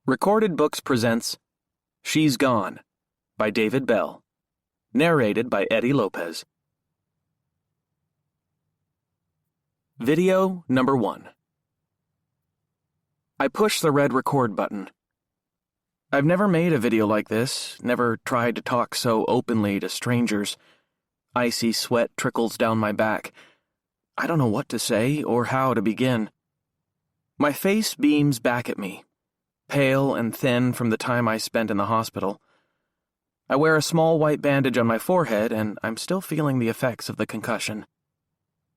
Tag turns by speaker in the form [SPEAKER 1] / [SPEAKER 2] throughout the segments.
[SPEAKER 1] Recorded Books presents She's Gone by David Bell. Narrated by Eddie Lopez. Video number 1. I push the red record button. I've never made a video like this, never tried to talk so openly to strangers. Icy sweat trickles down my back. I don't know what to say or how to begin. My face beams back at me, pale and thin from the time I spent in the hospital. I wear a small white bandage on my forehead, and I'm still feeling the effects of the concussion.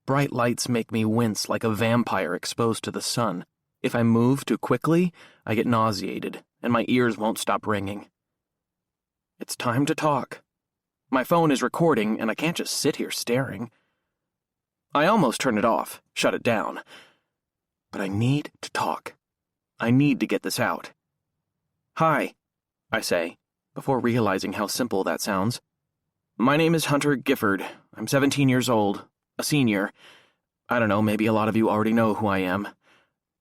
[SPEAKER 1] Bright lights make me wince like a vampire exposed to the sun. If I move too quickly, I get nauseated, and my ears won't stop ringing. It's time to talk. My phone is recording, and I can't just sit here staring. I almost turned it off, shut it down. But I need to talk. I need to get this out. "Hi," I say, before realizing how simple that sounds. "My name is Hunter Gifford. I'm 17 years old, a senior. I don't know, maybe a lot of you already know who I am.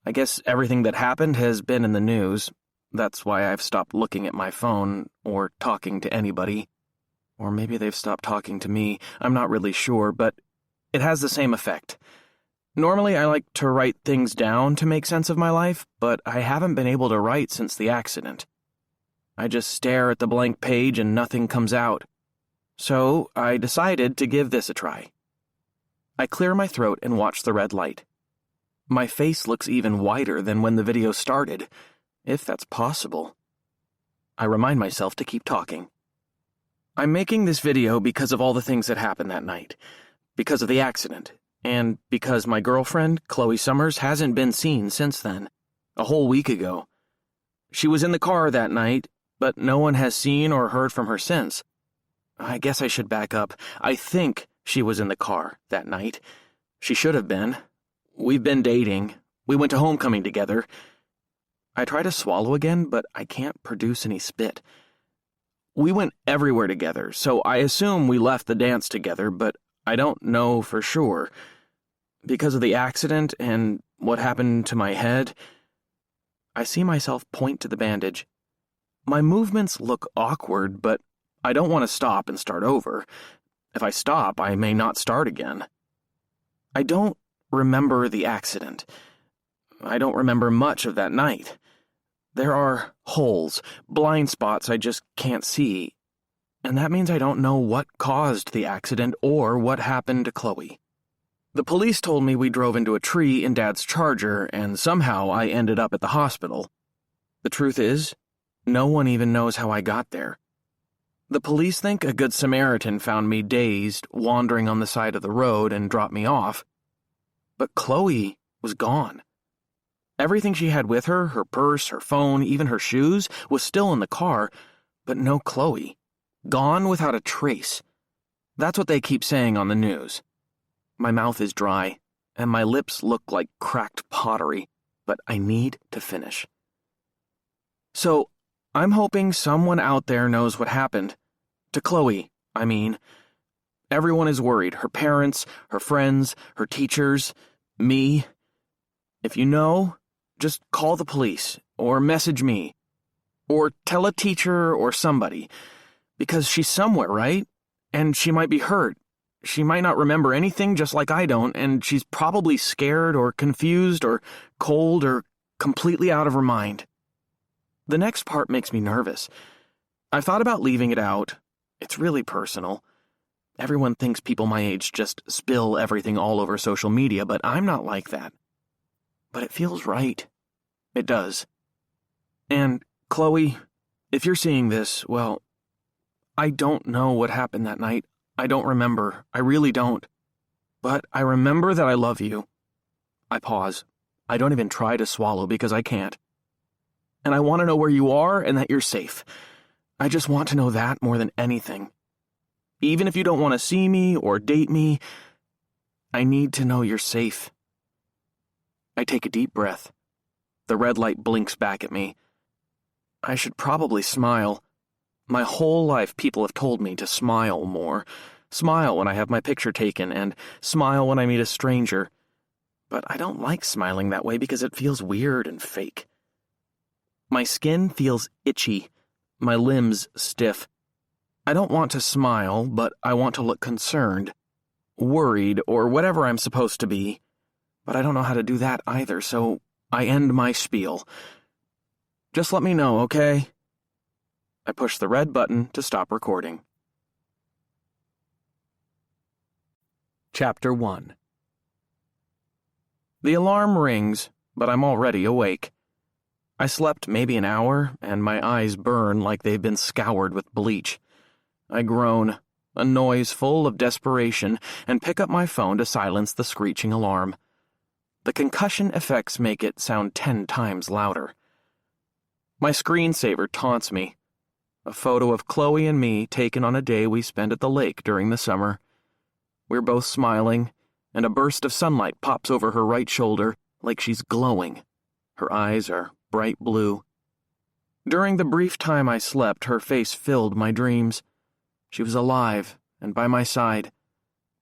[SPEAKER 1] I guess everything that happened has been in the news. That's why I've stopped looking at my phone or talking to anybody. Or maybe they've stopped talking to me. I'm not really sure, but it has the same effect. Normally, I like to write things down to make sense of my life, but I haven't been able to write since the accident. I just stare at the blank page and nothing comes out. So I decided to give this a try. I clear my throat and watch the red light. My face looks even whiter than when the video started, if that's possible. I remind myself to keep talking. I'm making this video because of all the things that happened that night, because of the accident, and because my girlfriend, Chloe Summers, hasn't been seen since then, a whole week ago. She was in the car that night, but no one has seen or heard from her since. I guess I should back up. I think she was in the car that night. She should have been. We've been dating. We went to homecoming together. I try to swallow again, but I can't produce any spit. We went everywhere together, so I assume we left the dance together, but I don't know for sure. Because of the accident and what happened to my head, I see myself point to the bandage. My movements look awkward, but I don't want to stop and start over. If I stop, I may not start again. I don't remember the accident. I don't remember much of that night. There are holes, blind spots I just can't see, and that means I don't know what caused the accident or what happened to Chloe. The police told me we drove into a tree in Dad's Charger, and somehow I ended up at the hospital. The truth is, no one even knows how I got there. The police think a Good Samaritan found me dazed, wandering on the side of the road and dropped me off. But Chloe was gone. Everything she had with her, her purse, her phone, even her shoes, was still in the car, but no Chloe. Gone without a trace. That's what they keep saying on the news. My mouth is dry, and my lips look like cracked pottery, but I need to finish. So, I'm hoping someone out there knows what happened. To Chloe, I mean. Everyone is worried. Her parents, her friends, her teachers, me. If you know, just call the police, or message me, or tell a teacher or somebody, because she's somewhere, right? And she might be hurt. She might not remember anything just like I don't, and she's probably scared or confused or cold or completely out of her mind. The next part makes me nervous. I've thought about leaving it out. It's really personal. Everyone thinks people my age just spill everything all over social media, but I'm not like that. But it feels right. It does. And, Chloe, if you're seeing this, well, I don't know what happened that night. I don't remember. I really don't. But I remember that I love you. I pause. I don't even try to swallow because I can't. And I want to know where you are and that you're safe. I just want to know that more than anything. Even if you don't want to see me or date me, I need to know you're safe. I take a deep breath. The red light blinks back at me. I should probably smile. My whole life people have told me to smile more. Smile when I have my picture taken, and smile when I meet a stranger. But I don't like smiling that way because it feels weird and fake. My skin feels itchy, my limbs stiff. I don't want to smile, but I want to look concerned, worried, or whatever I'm supposed to be. But I don't know how to do that either, so I end my spiel. Just let me know, okay? I push the red button to stop recording. Chapter 1. The alarm rings, but I'm already awake. I slept maybe an hour, and my eyes burn like they've been scoured with bleach. I groan, a noise full of desperation, and pick up my phone to silence the screeching alarm. The concussion effects make it sound 10 times louder. My screensaver taunts me. A photo of Chloe and me taken on a day we spent at the lake during the summer. We're both smiling, and a burst of sunlight pops over her right shoulder like she's glowing. Her eyes are bright blue. During the brief time I slept, her face filled my dreams. She was alive and by my side.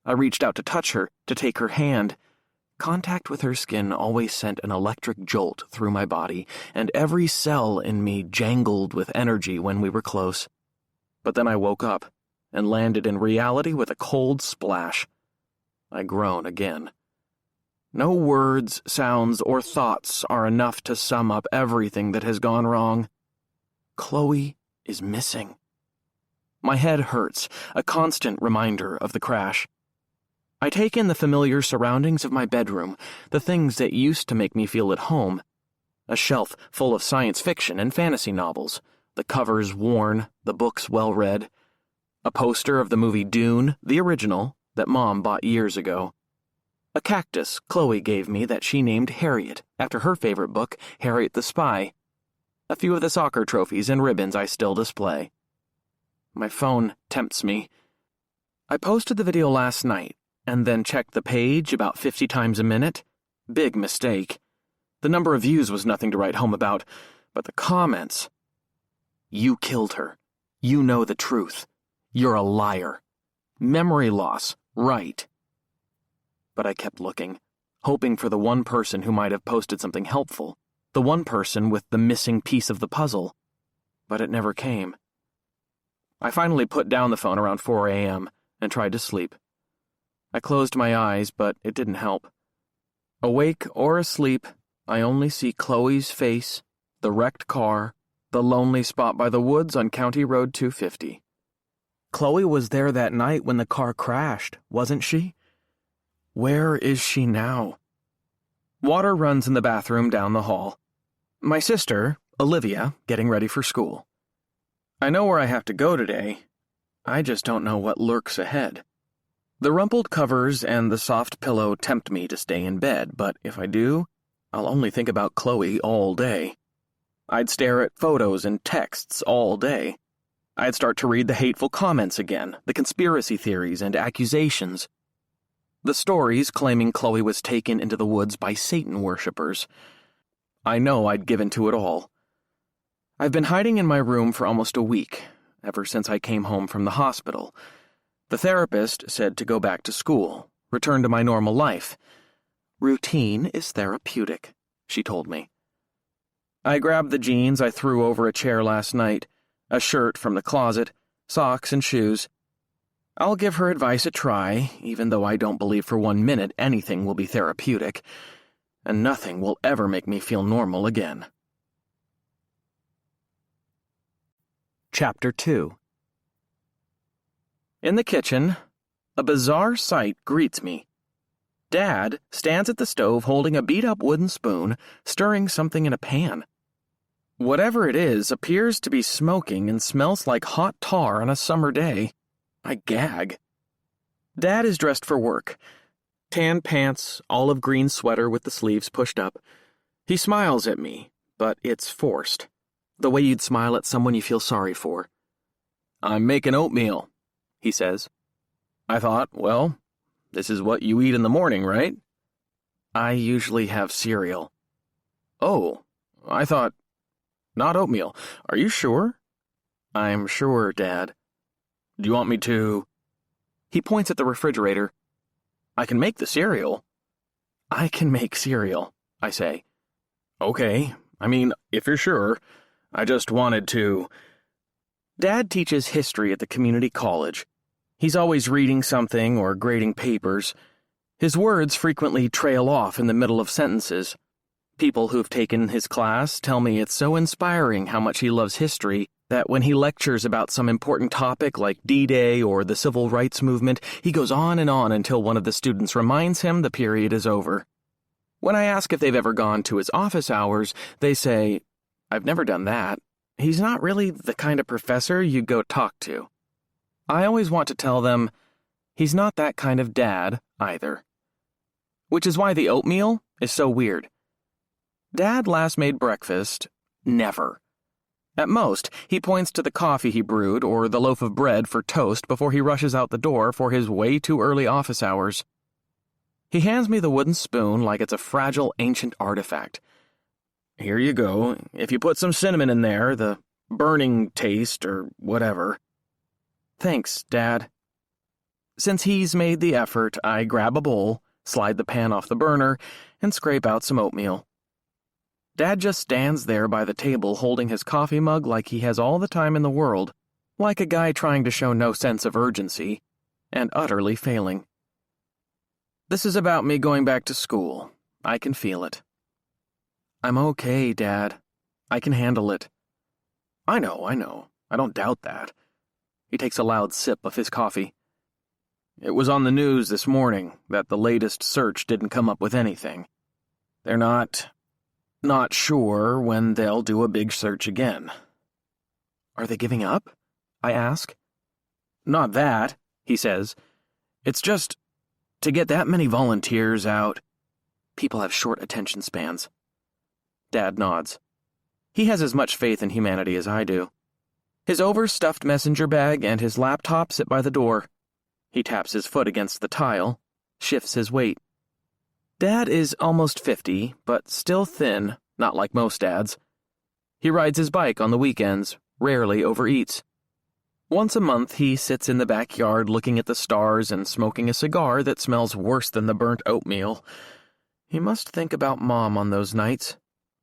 [SPEAKER 1] I reached out to touch her, to take her hand. Contact with her skin always sent an electric jolt through my body, and every cell in me jangled with energy when we were close. But then I woke up and landed in reality with a cold splash. I groan again. No words, sounds, or thoughts are enough to sum up everything that has gone wrong. Chloe is missing. My head hurts, a constant reminder of the crash. I take in the familiar surroundings of my bedroom, the things that used to make me feel at home. A shelf full of science fiction and fantasy novels, the covers worn, the books well read. A poster of the movie Dune, the original, that Mom bought years ago. A cactus Chloe gave me that she named Harriet, after her favorite book, Harriet the Spy. A few of the soccer trophies and ribbons I still display. My phone tempts me. I posted the video last night, and then checked the page about 50 times a minute. Big mistake. The number of views was nothing to write home about, but the comments. You killed her. You know the truth. You're a liar. Memory loss, right. But I kept looking, hoping for the one person who might have posted something helpful, the one person with the missing piece of the puzzle. But it never came. I finally put down the phone around 4 a.m. and tried to sleep. I closed my eyes, but it didn't help. Awake or asleep, I only see Chloe's face, the wrecked car, the lonely spot by the woods on County Road 250. Chloe was there that night when the car crashed, wasn't she? Where is she now? Water runs in the bathroom down the hall. My sister, Olivia, getting ready for school. I know where I have to go today. I just don't know what lurks ahead. The rumpled covers and the soft pillow tempt me to stay in bed, but if I do, I'll only think about Chloe all day. I'd stare at photos and texts all day. I'd start to read the hateful comments again, the conspiracy theories and accusations. The stories claiming Chloe was taken into the woods by Satan worshippers. I know I'd given to it all. I've been hiding in my room for almost a week, ever since I came home from the hospital. The therapist said to go back to school, return to my normal life. Routine is therapeutic, she told me. I grabbed the jeans I threw over a chair last night, a shirt from the closet, socks and shoes. I'll give her advice a try, even though I don't believe for 1 minute anything will be therapeutic, and nothing will ever make me feel normal again. Chapter 2. In the kitchen, a bizarre sight greets me. Dad stands at the stove holding a beat-up wooden spoon, stirring something in a pan. Whatever it is appears to be smoking and smells like hot tar on a summer day. I gag. Dad is dressed for work. Tan pants, olive green sweater with the sleeves pushed up. He smiles at me, but it's forced. The way you'd smile at someone you feel sorry for. I'm making oatmeal, he says. I thought, well, this is what you eat in the morning, right? I usually have cereal. Oh, I thought, not oatmeal. Are you sure? I'm sure, Dad. Do you want me to? He points at the refrigerator. I can make the cereal. I can make cereal, I say. Okay, I mean, if you're sure, I just wanted to. Dad teaches history at the community college. He's always reading something or grading papers. His words frequently trail off in the middle of sentences. People who've taken his class tell me it's so inspiring how much he loves history that when he lectures about some important topic like D-Day or the Civil Rights Movement, he goes on and on until one of the students reminds him the period is over. When I ask if they've ever gone to his office hours, they say, "I've never done that. He's not really the kind of professor you go talk to." I always want to tell them, he's not that kind of dad either. Which is why the oatmeal is so weird. Dad last made breakfast, never. At most, he points to the coffee he brewed or the loaf of bread for toast before he rushes out the door for his way too early office hours. He hands me the wooden spoon like it's a fragile ancient artifact. "Here you go. If you put some cinnamon in there, the burning taste or whatever." "Thanks, Dad." Since he's made the effort, I grab a bowl, slide the pan off the burner, and scrape out some oatmeal. Dad just stands there by the table holding his coffee mug like he has all the time in the world, like a guy trying to show no sense of urgency, and utterly failing. This is about me going back to school. I can feel it. "I'm okay, Dad. I can handle it." I know. I don't doubt that." He takes a loud sip of his coffee. "It was on the news this morning that the latest search didn't come up with anything. They're not sure when they'll do a big search again." "Are they giving up?" I ask. "Not that," he says. "It's just to get that many volunteers out." People have short attention spans. Dad nods. He has as much faith in humanity as I do. His overstuffed messenger bag and his laptop sit by the door. He taps his foot against the tile, shifts his weight. Dad is almost 50, but still thin, not like most dads. He rides his bike on the weekends, rarely overeats. Once a month, he sits in the backyard looking at the stars and smoking a cigar that smells worse than the burnt oatmeal. He must think about Mom on those nights,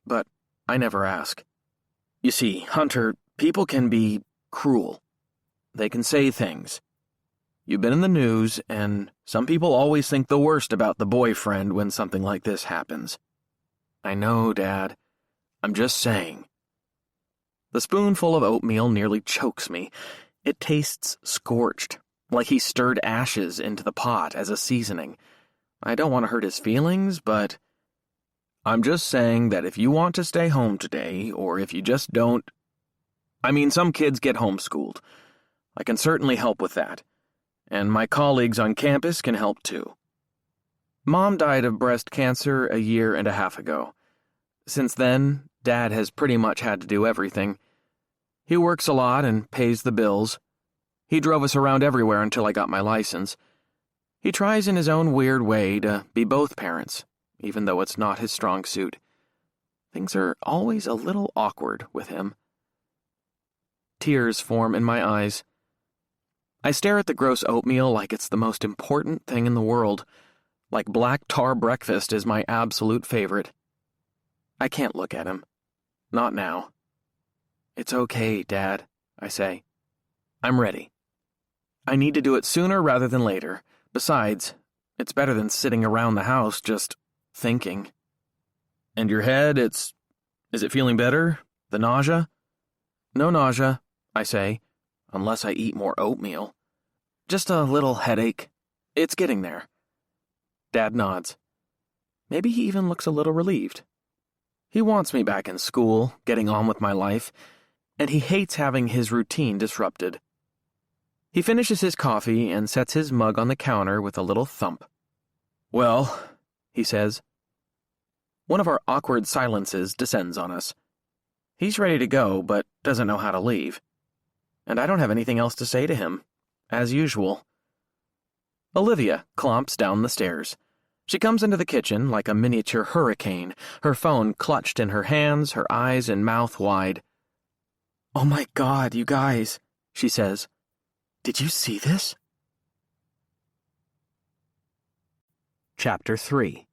[SPEAKER 1] but I never ask. You see, Hunter, people can be cruel. They can say things. You've been in the news, and some people always think the worst about the boyfriend when something like this happens. I know, Dad. I'm just saying. The spoonful of oatmeal nearly chokes me. It tastes scorched, like he stirred ashes into the pot as a seasoning. I don't want to hurt his feelings, but I'm just saying that if you want to stay home today, or if you just don't... I mean, some kids get homeschooled. I can certainly help with that. And my colleagues on campus can help too. Mom died of breast cancer a year and a half ago. Since then, Dad has pretty much had to do everything. He works a lot and pays the bills. He drove us around everywhere until I got my license. He tries in his own weird way to be both parents, even though it's not his strong suit. Things are always a little awkward with him. Tears form in my eyes. I stare at the gross oatmeal like it's the most important thing in the world, like black tar breakfast is my absolute favorite. I can't look at him. Not now. It's okay, Dad, I say. I'm ready. I need to do it sooner rather than later. Besides, it's better than sitting around the house just thinking. And your head, is it feeling better? The nausea? No nausea, I say, unless I eat more oatmeal. Just a little headache. It's getting there. Dad nods. Maybe he even looks a little relieved. He wants me back in school, getting on with my life, and he hates having his routine disrupted. He finishes his coffee and sets his mug on the counter with a little thump. Well, he says. One of our awkward silences descends on us. He's ready to go, but doesn't know how to leave. And I don't have anything else to say to him, as usual. Olivia clomps down the stairs. She comes into the kitchen like a miniature hurricane, her phone clutched in her hands, her eyes and mouth wide. Oh my God, you guys, she says. Did you see this? Chapter 3.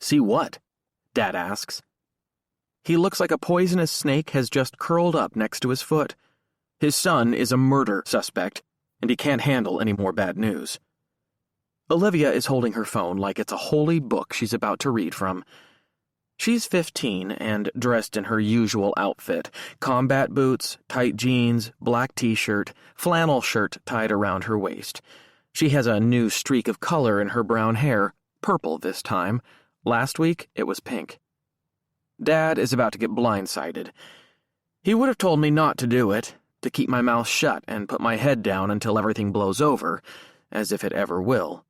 [SPEAKER 1] See what? Dad asks. He looks like a poisonous snake has just curled up next to his foot. His son is a murder suspect, and he can't handle any more bad news. Olivia is holding her phone like it's a holy book she's about to read from. She's 15 and dressed in her usual outfit: combat boots, tight jeans, black t-shirt, flannel shirt tied around her waist. She has a new streak of color in her brown hair, purple this time. Last week, it was pink. Dad is about to get blindsided. He would have told me not to do it, to keep my mouth shut and put my head down until everything blows over, as if it ever will.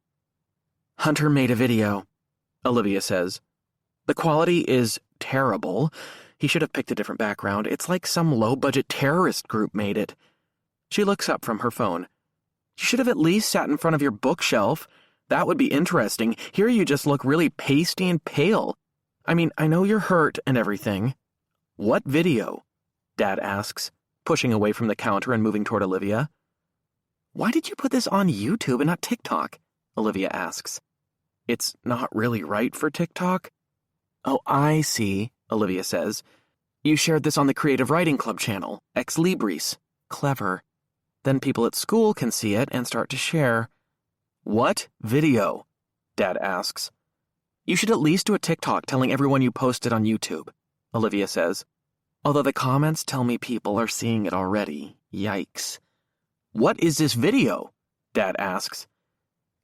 [SPEAKER 1] Hunter made a video, Olivia says. The quality is terrible. He should have picked a different background. It's like some low-budget terrorist group made it. She looks up from her phone. You should have at least sat in front of your bookshelf. That would be interesting. Here you just look really pasty and pale. I mean, I know you're hurt and everything. What video? Dad asks, pushing away from the counter and moving toward Olivia. Why did you put this on YouTube and not TikTok? Olivia asks. It's not really right for TikTok. Oh, I see, Olivia says. You shared this on the Creative Writing Club channel, Ex Libris. Clever. Then people at school can see it and start to share. What video? Dad asks. You should at least do a TikTok telling everyone you posted on YouTube, Olivia says. Although the comments tell me people are seeing it already. Yikes. What is this video? Dad asks.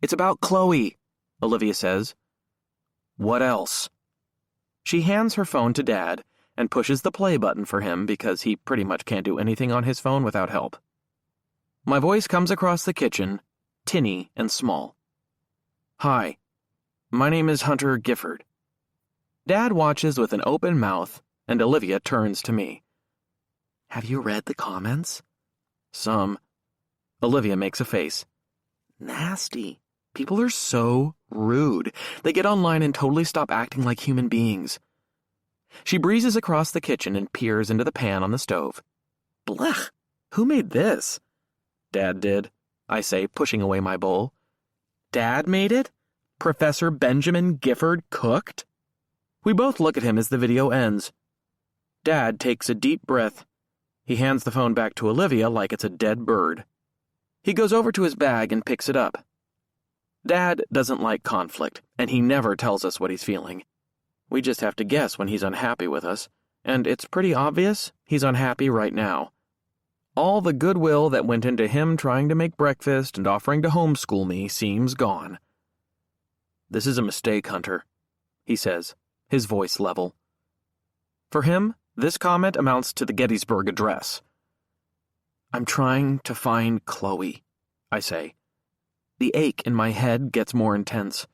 [SPEAKER 1] It's about Chloe, Olivia says. What else? She hands her phone to Dad and pushes the play button for him because he pretty much can't do anything on his phone without help. My voice comes across the kitchen, tinny and small. Hi, my name is Hunter Gifford. Dad watches with an open mouth, and Olivia turns to me. Have you read the comments? Some. Olivia makes a face. Nasty. People are so rude. They get online and totally stop acting like human beings. She breezes across the kitchen and peers into the pan on the stove. Blech! Who made this? Dad did, I say, pushing away my bowl. Dad made it? Professor Benjamin Gifford cooked? We both look at him as the video ends. Dad takes a deep breath. He hands the phone back to Olivia like it's a dead bird. He goes over to his bag and picks it up. Dad doesn't like conflict, and he never tells us what he's feeling. We just have to guess when he's unhappy with us, and it's pretty obvious he's unhappy right now. All the goodwill that went into him trying to make breakfast and offering to homeschool me seems gone. This is a mistake, Hunter, he says, his voice level. For him, this comment amounts to the Gettysburg Address. I'm trying to find Chloe, I say. The ache in my head gets more intense.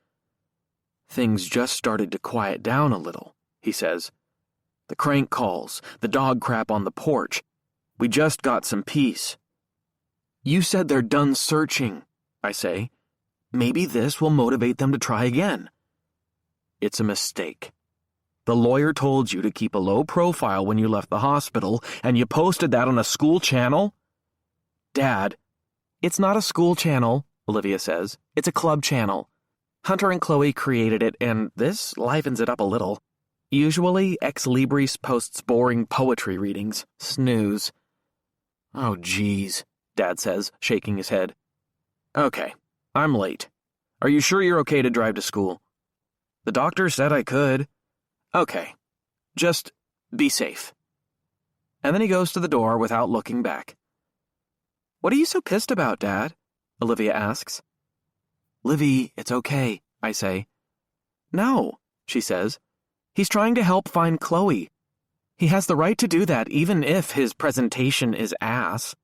[SPEAKER 1] Things just started to quiet down a little, he says. The crank calls, the dog crap on the porch. We just got some peace. You said they're done searching, I say. Maybe this will motivate them to try again. It's a mistake. The lawyer told you to keep a low profile when you left the hospital, and you posted that on a school channel? Dad, it's not a school channel, Olivia says. It's a club channel. Hunter and Chloe created it, and this livens it up a little. Usually, Ex Libris posts boring poetry readings. Snooze. Oh, geez, Dad says, shaking his head. Okay, I'm late. Are you sure you're okay to drive to school? The doctor said I could. Okay, just be safe. And then he goes to the door without looking back. What are you so pissed about, Dad? Olivia asks. Livy, it's okay, I say. No, she says. He's trying to help find Chloe. He has the right to do that, even if his presentation is ass.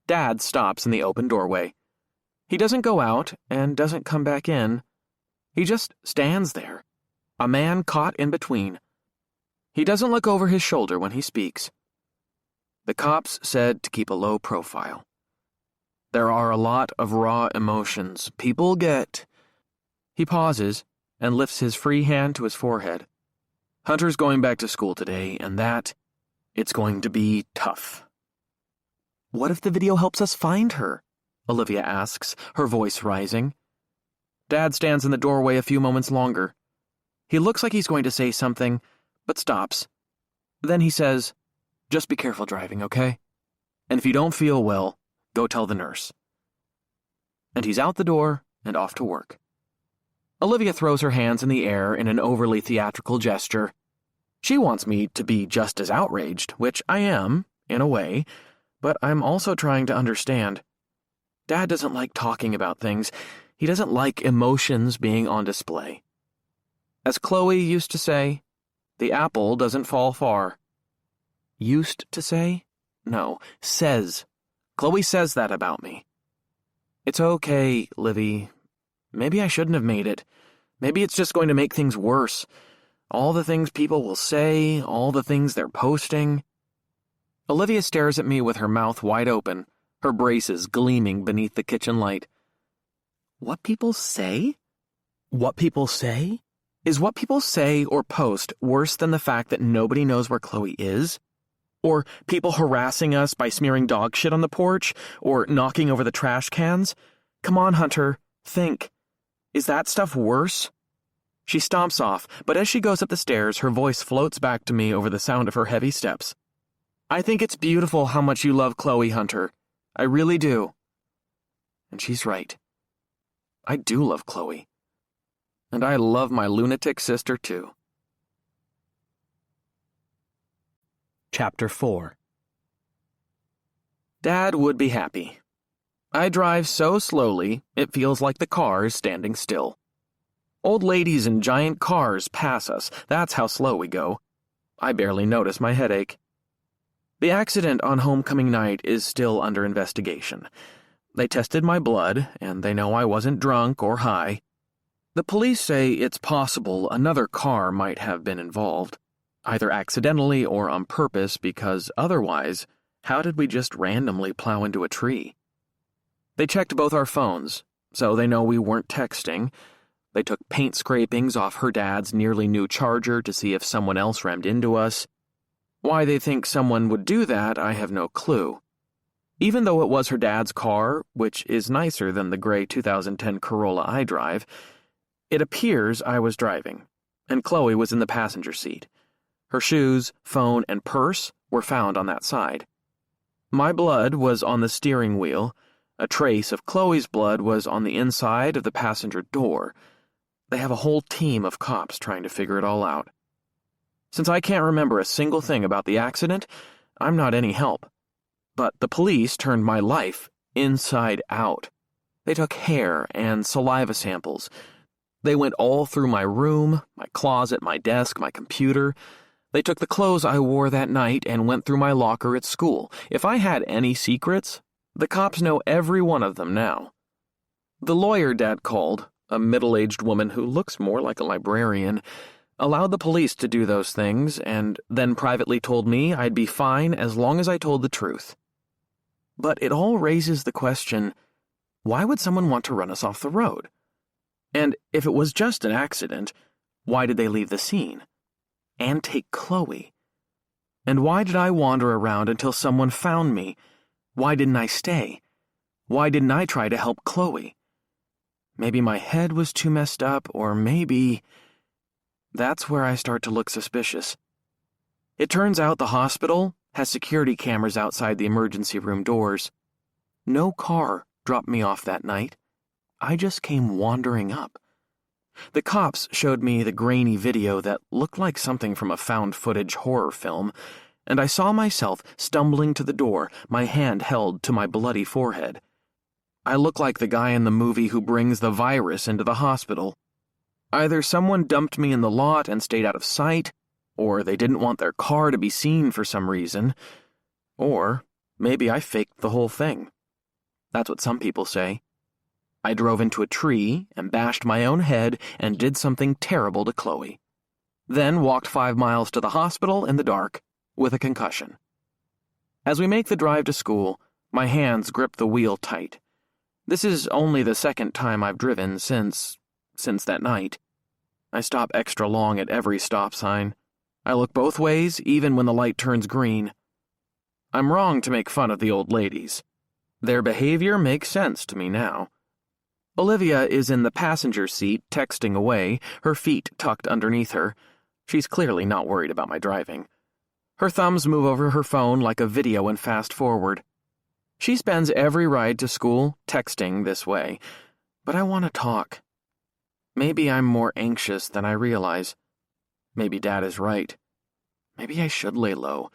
[SPEAKER 1] Dad stops in the open doorway. He doesn't go out and doesn't come back in. He just stands there, a man caught in between. He doesn't look over his shoulder when he speaks. The cops said to keep a low profile. There are a lot of raw emotions people get. He pauses and lifts his free hand to his forehead. Hunter's going back to school today, and it's going to be tough. What if the video helps us find her? Olivia asks, her voice rising. Dad stands in the doorway a few moments longer. He looks like he's going to say something, but stops, Then he says, "Just be careful driving, okay? And if you don't feel well, go tell the nurse." And he's out the door and off to work. Olivia throws her hands in the air in an overly theatrical gesture. She wants me to be just as outraged, which I am, in a way, but I'm also trying to understand. Dad doesn't like talking about things. He doesn't like emotions being on display. As Chloe used to say, the apple doesn't fall far. Used to say? No, says. Chloe says that about me. It's okay, Livy. Maybe I shouldn't have made it. Maybe it's just going to make things worse. All the things people will say, all the things they're posting. Olivia stares at me with her mouth wide open, her braces gleaming beneath the kitchen light. What people say? What people say? Is what people say or post worse than the fact that nobody knows where Chloe is? Or people harassing us by smearing dog shit on the porch, or knocking over the trash cans? Come on, Hunter, think. Is that stuff worse? She stomps off, but as she goes up the stairs, her voice floats back to me over the sound of her heavy steps. I think it's beautiful how much you love Chloe, Hunter. I really do. And she's right. I do love Chloe. And I love my lunatic sister, too. Chapter 4. Dad would be happy. I drive so slowly, it feels like the car is standing still. Old ladies in giant cars pass us, that's how slow we go. I barely notice my headache. The accident on homecoming night is still under investigation. They tested my blood, and they know I wasn't drunk or high. The police say it's possible another car might have been involved, either accidentally or on purpose, because otherwise, how did we just randomly plow into a tree? They checked both our phones, so they know we weren't texting. They took paint scrapings off her dad's nearly new Charger to see if someone else rammed into us. Why they think someone would do that, I have no clue. Even though it was her dad's car, which is nicer than the gray 2010 Corolla I drive, it appears I was driving, and Chloe was in the passenger seat. Her shoes, phone, and purse were found on that side. My blood was on the steering wheel. A trace of Chloe's blood was on the inside of the passenger door. They have a whole team of cops trying to figure it all out. Since I can't remember a single thing about the accident, I'm not any help. But the police turned my life inside out. They took hair and saliva samples. They went all through my room, my closet, my desk, my computer. They took the clothes I wore that night and went through my locker at school. If I had any secrets, the cops know every one of them now. The lawyer Dad called, a middle-aged woman who looks more like a librarian, allowed the police to do those things and then privately told me I'd be fine as long as I told the truth. But it all raises the question, why would someone want to run us off the road? And if it was just an accident, why did they leave the scene? And take Chloe? And why did I wander around until someone found me? Why didn't I stay? Why didn't I try to help Chloe? Maybe my head was too messed up, or maybe... That's where I start to look suspicious. It turns out the hospital has security cameras outside the emergency room doors. No car dropped me off that night. I just came wandering up. The cops showed me the grainy video that looked like something from a found-footage horror film, and I saw myself stumbling to the door, my hand held to my bloody forehead. I look like the guy in the movie who brings the virus into the hospital. Either someone dumped me in the lot and stayed out of sight, or they didn't want their car to be seen for some reason, or maybe I faked the whole thing. That's what some people say. I drove into a tree and bashed my own head and did something terrible to Chloe. Then walked 5 miles to the hospital in the dark with a concussion. As we make the drive to school, my hands grip the wheel tight. This is only the second time I've driven since that night. I stop extra long at every stop sign. I look both ways, even when the light turns green. I'm wrong to make fun of the old ladies. Their behavior makes sense to me now. Olivia is in the passenger seat, texting away, her feet tucked underneath her. She's clearly not worried about my driving. Her thumbs move over her phone like a video in fast forward. She spends every ride to school texting this way, but I want to talk. Maybe I'm more anxious than I realize. Maybe Dad is right. Maybe I should lay low.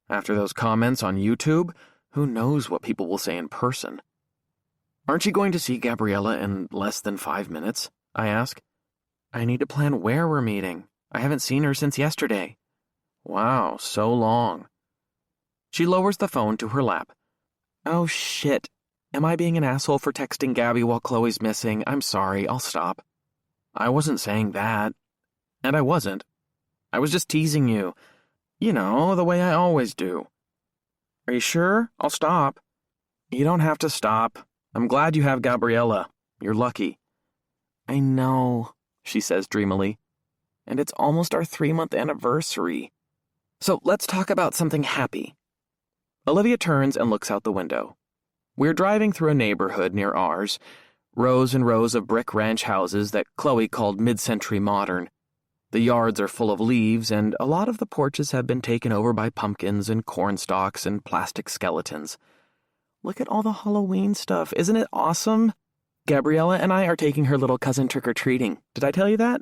[SPEAKER 1] After those comments on YouTube, who knows what people will say in person? Aren't you going to see Gabriella in less than 5 minutes? I ask. I need to plan where we're meeting. I haven't seen her since yesterday. Wow, so long. She lowers the phone to her lap. Oh shit. Am I being an asshole for texting Gabby while Chloe's missing? I'm sorry, I'll stop. I wasn't saying that. And I wasn't. I was just teasing you. You know, the way I always do. Are you sure? I'll stop. You don't have to stop. I'm glad you have Gabriella. You're lucky. I know, she says dreamily. And it's almost our 3-month anniversary. So let's talk about something happy. Olivia turns and looks out the window. We're driving through a neighborhood near ours, rows and rows of brick ranch houses that Chloe called mid-century modern. The yards are full of leaves, and a lot of the porches have been taken over by pumpkins and corn stalks and plastic skeletons. Look at all the Halloween stuff. Isn't it awesome? Gabriella and I are taking her little cousin trick-or-treating. Did I tell you that?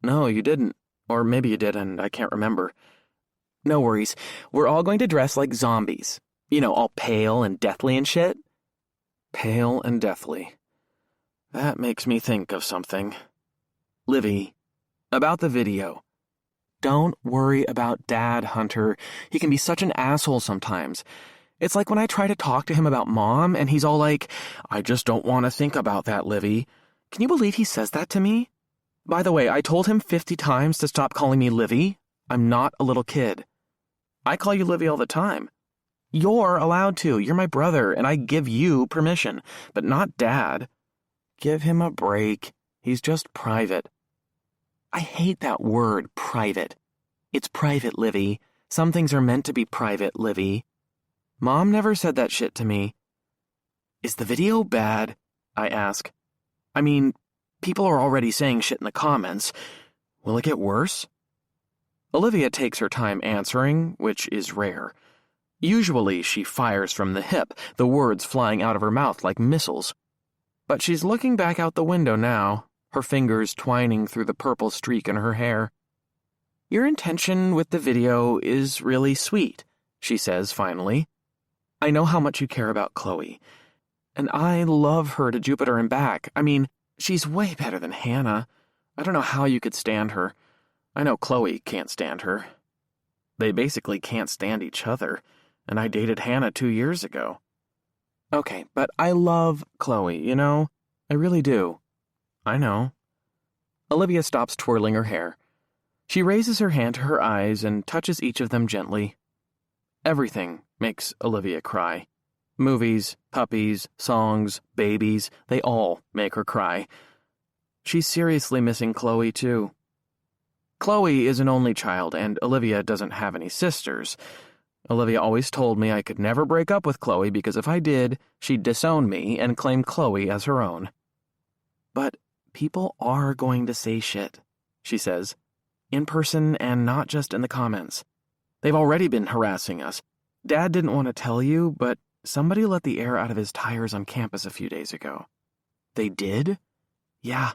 [SPEAKER 1] No, you didn't. Or maybe you did, and I can't remember. No worries. We're all going to dress like zombies. You know, all pale and deathly and shit. Pale and deathly. That makes me think of something. Livy, about the video. Don't worry about Dad, Hunter. He can be such an asshole sometimes. It's like when I try to talk to him about Mom, and he's all like, I just don't want to think about that, Livy. Can you believe he says that to me? By the way, I told him 50 times to stop calling me Livy. I'm not a little kid. I call you Livy all the time. You're allowed to. You're my brother, and I give you permission, but not Dad. Give him a break. He's just private. I hate that word, private. It's private, Livy. Some things are meant to be private, Livy. Mom never said that shit to me. Is the video bad? I ask. I mean, people are already saying shit in the comments. Will it get worse? Olivia takes her time answering, which is rare. Usually she fires from the hip, the words flying out of her mouth like missiles. But she's looking back out the window now, her fingers twining through the purple streak in her hair. Your intention with the video is really sweet, she says finally. I know how much you care about Chloe, and I love her to Jupiter and back. I mean, she's way better than Hannah. I don't know how you could stand her. I know Chloe can't stand her. They basically can't stand each other, and I dated Hannah 2 years ago. Okay, but I love Chloe, you know? I really do. I know. Olivia stops twirling her hair. She raises her hand to her eyes and touches each of them gently. Everything makes Olivia cry. Movies, puppies, songs, babies, they all make her cry. She's seriously missing Chloe, too. Chloe is an only child, and Olivia doesn't have any sisters. Olivia always told me I could never break up with Chloe because if I did, she'd disown me and claim Chloe as her own. But people are going to say shit, she says, in person and not just in the comments. They've already been harassing us. Dad didn't want to tell you, but somebody let the air out of his tires on campus a few days ago. They did? Yeah.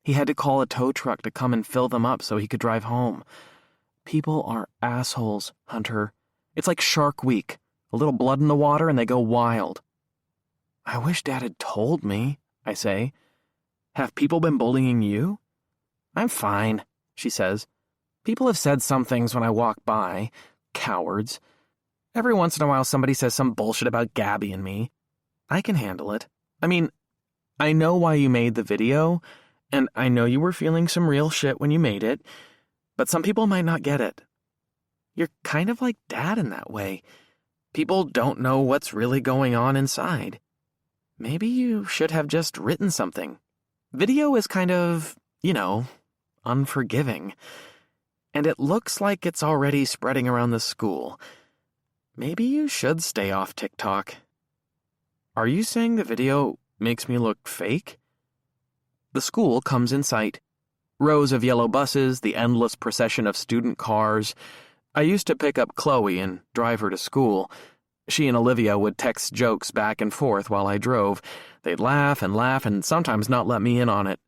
[SPEAKER 1] He had to call a tow truck to come and fill them up so he could drive home. People are assholes, Hunter. It's like Shark Week. A little blood in the water and they go wild. I wish Dad had told me, I say. Have people been bullying you? I'm fine, she says. People have said some things when I walk by. Cowards. Every once in a while somebody says some bullshit about Gabby and me. I can handle it. I mean, I know why you made the video, and I know you were feeling some real shit when you made it, but some people might not get it. You're kind of like Dad in that way. People don't know what's really going on inside. Maybe you should have just written something. Video is kind of, unforgiving. And it looks like it's already spreading around the school. Maybe you should stay off TikTok. Are you saying the video makes me look fake? The school comes in sight. Rows of yellow buses, the endless procession of student cars. I used to pick up Chloe and drive her to school. She and Olivia would text jokes back and forth while I drove. They'd laugh and sometimes not let me in on it.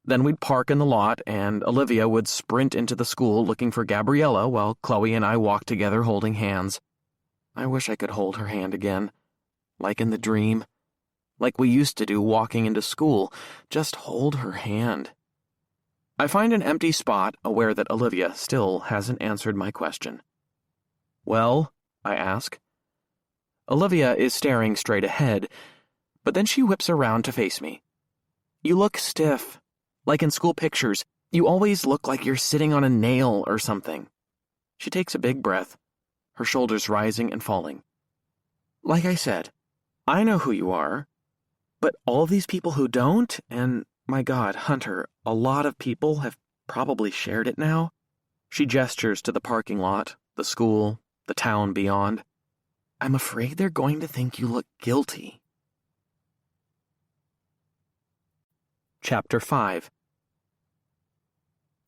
[SPEAKER 1] Then we'd park in the lot, and Olivia would sprint into the school looking for Gabriella while Chloe and I walked together holding hands. I wish I could hold her hand again. Like in the dream. Like we used to do walking into school. Just hold her hand. I find an empty spot, aware that Olivia still hasn't answered my question. "Well?" I ask. Olivia is staring straight ahead, but then she whips around to face me. "You look stiff. Like in school pictures, you always look like you're sitting on a nail or something." She takes a big breath, her shoulders rising and falling. "Like I said, I know who you are, but all these people who don't, and my God, Hunter, a lot of people have probably shared it now." She gestures to the parking lot, the school, the town beyond. "I'm afraid they're going to think you look guilty." Chapter 5.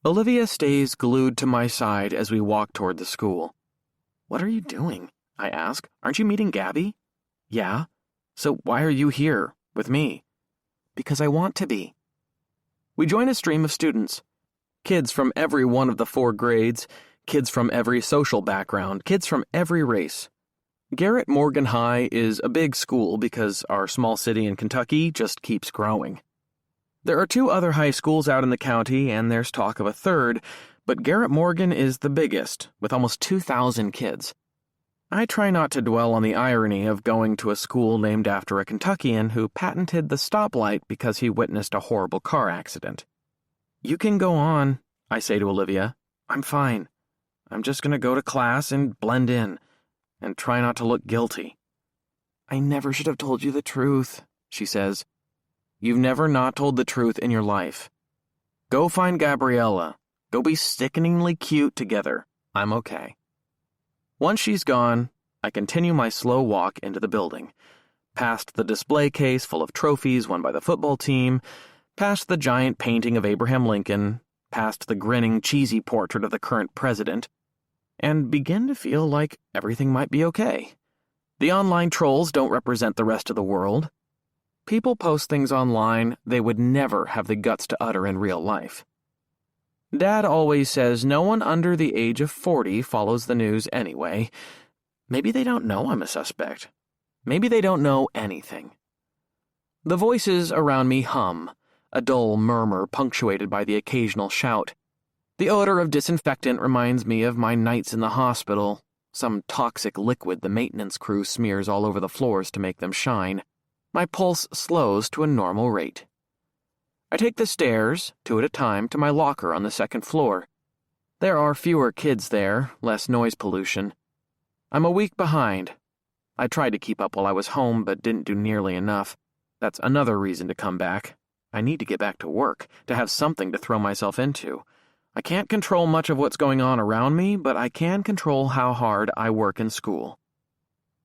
[SPEAKER 1] Olivia stays glued to my side as we walk toward the school. "What are you doing?" I ask. "Aren't you meeting Gabby?" "Yeah. So why are you here, with me?" "Because I want to be." We join a stream of students. Kids from every one of the 4 grades, kids from every social background, kids from every race. Garrett Morgan High is a big school because our small city in Kentucky just keeps growing. There are 2 other high schools out in the county, and there's talk of a third, but Garrett Morgan is the biggest, with almost 2,000 kids. I try not to dwell on the irony of going to a school named after a Kentuckian who patented the stoplight because he witnessed a horrible car accident. "You can go on," I say to Olivia. "I'm fine. I'm just going to go to class and blend in, and try not to look guilty." "I never should have told you the truth," she says. "You've never not told the truth in your life. Go find Gabriella. Go be sickeningly cute together. I'm okay." Once she's gone, I continue my slow walk into the building, past the display case full of trophies won by the football team, past the giant painting of Abraham Lincoln, past the grinning, cheesy portrait of the current president, and begin to feel like everything might be okay. The online trolls don't represent the rest of the world. People post things online they would never have the guts to utter in real life. Dad always says no one under the age of 40 follows the news anyway. Maybe they don't know I'm a suspect. Maybe they don't know anything. The voices around me hum, a dull murmur punctuated by the occasional shout. The odor of disinfectant reminds me of my nights in the hospital, some toxic liquid the maintenance crew smears all over the floors to make them shine. My pulse slows to a normal rate. I take the stairs, 2 at a time, to my locker on the 2nd floor. There are fewer kids there, less noise pollution. I'm a week behind. I tried to keep up while I was home, but didn't do nearly enough. That's another reason to come back. I need to get back to work, to have something to throw myself into. I can't control much of what's going on around me, but I can control how hard I work in school.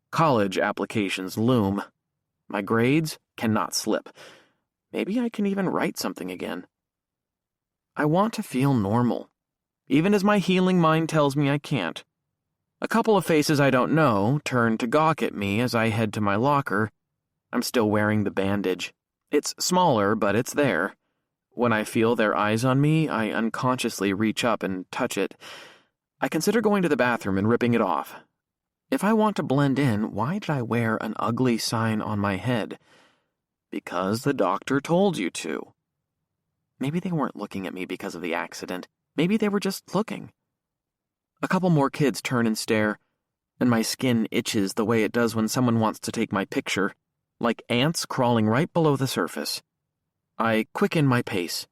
[SPEAKER 1] College applications loom. My grades cannot slip. Maybe I can even write something again. I want to feel normal, even as my healing mind tells me I can't. A couple of faces I don't know turn to gawk at me as I head to my locker. I'm still wearing the bandage. It's smaller, but it's there. When I feel their eyes on me, I unconsciously reach up and touch it. I consider going to the bathroom and ripping it off. If I want to blend in, why did I wear an ugly sign on my head? Because the doctor told you to. Maybe they weren't looking at me because of the accident. Maybe they were just looking. A couple more kids turn and stare, and my skin itches the way it does when someone wants to take my picture, like ants crawling right below the surface. I quicken my pace.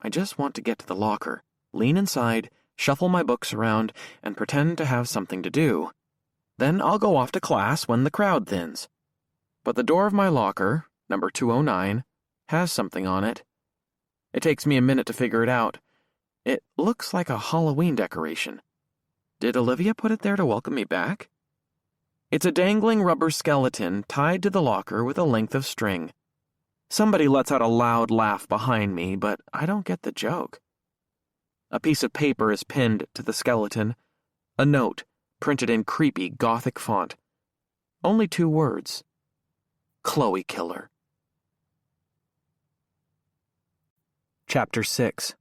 [SPEAKER 1] I just want to get to the locker, lean inside, shuffle my books around, and pretend to have something to do. Then I'll go off to class when the crowd thins. But the door of my locker, number 209, has something on it. It takes me a minute to figure it out. It looks like a Halloween decoration. Did Olivia put it there to welcome me back? It's a dangling rubber skeleton tied to the locker with a length of string. Somebody lets out a loud laugh behind me, but I don't get the joke. A piece of paper is pinned to the skeleton. A note, printed in creepy Gothic font. Only 2 words. Chloe Killer. Chapter 6.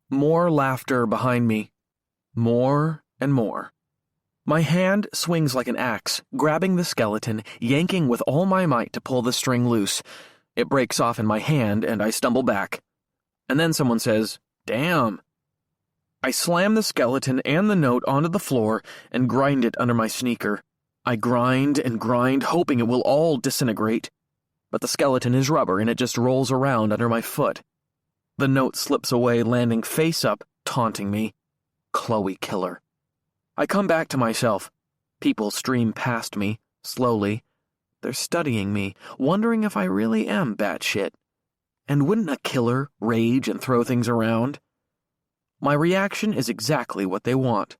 [SPEAKER 1] More laughter behind me. More and more. My hand swings like an axe, grabbing the skeleton, yanking with all my might to pull the string loose. It breaks off in my hand, and I stumble back. And then someone says, "Damn." I slam the skeleton and the note onto the floor and grind it under my sneaker. I grind and grind, hoping it will all disintegrate. But the skeleton is rubber, and it just rolls around under my foot. The note slips away, landing face up, taunting me. Chloe Killer. I come back to myself. People stream past me, slowly. They're studying me, wondering if I really am batshit. And wouldn't a killer rage and throw things around? My reaction is exactly what they want.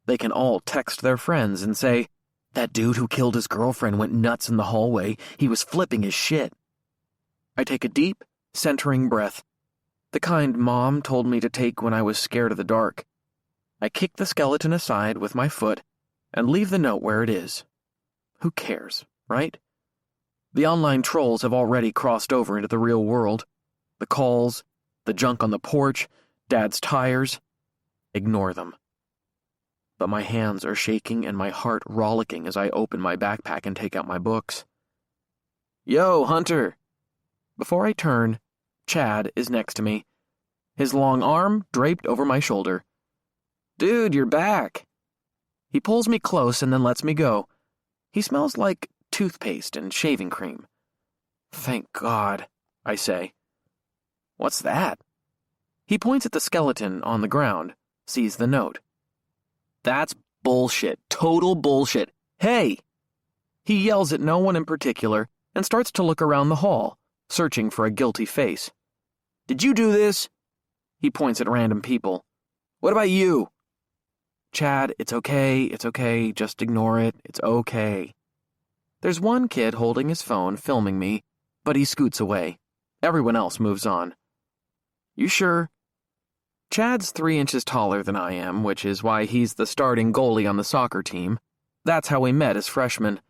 [SPEAKER 1] They can all text their friends and say, "That dude who killed his girlfriend went nuts in the hallway. He was flipping his shit." I take a deep, centering breath. The kind Mom told me to take when I was scared of the dark. I kick the skeleton aside with my foot and leave the note where it is. Who cares, right? The online trolls have already crossed over into the real world. The calls, the junk on the porch, Dad's tires. Ignore them. But my hands are shaking and my heart rollicking as I open my backpack and take out my books. "Yo, Hunter!" Before I turn, Chad is next to me, his long arm draped over my shoulder. "Dude, you're back." He pulls me close and then lets me go. He smells like toothpaste and shaving cream. "Thank God," I say. "What's that?" He points at the skeleton on the ground, sees the note. "That's bullshit, total bullshit. Hey!" He yells at no one in particular and starts to look around the hall, searching for a guilty face. "Did you do this?" He points at random people. "What about you?" "Chad, it's okay, just ignore it, it's okay." There's one kid holding his phone, filming me, but he scoots away. Everyone else moves on. "You sure?" Chad's 3 inches taller than I am, which is why he's the starting goalie on the soccer team. That's how we met as freshmen.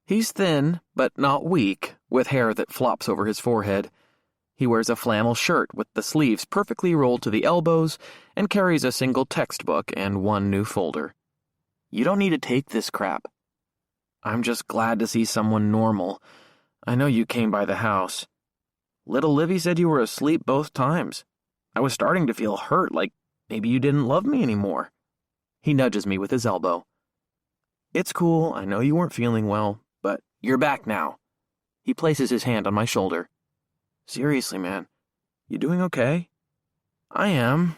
[SPEAKER 1] He's thin, but not weak, with hair that flops over his forehead. He wears a flannel shirt with the sleeves perfectly rolled to the elbows and carries a single textbook and 1 new folder. "You don't need to take this crap." "I'm just glad to see someone normal. I know you came by the house. Little Livy said you were asleep both times. I was starting to feel hurt, like maybe you didn't love me anymore." He nudges me with his elbow. "It's cool, I know you weren't feeling well, but you're back now." He places his hand on my shoulder. "Seriously, man, you doing okay?" "I am.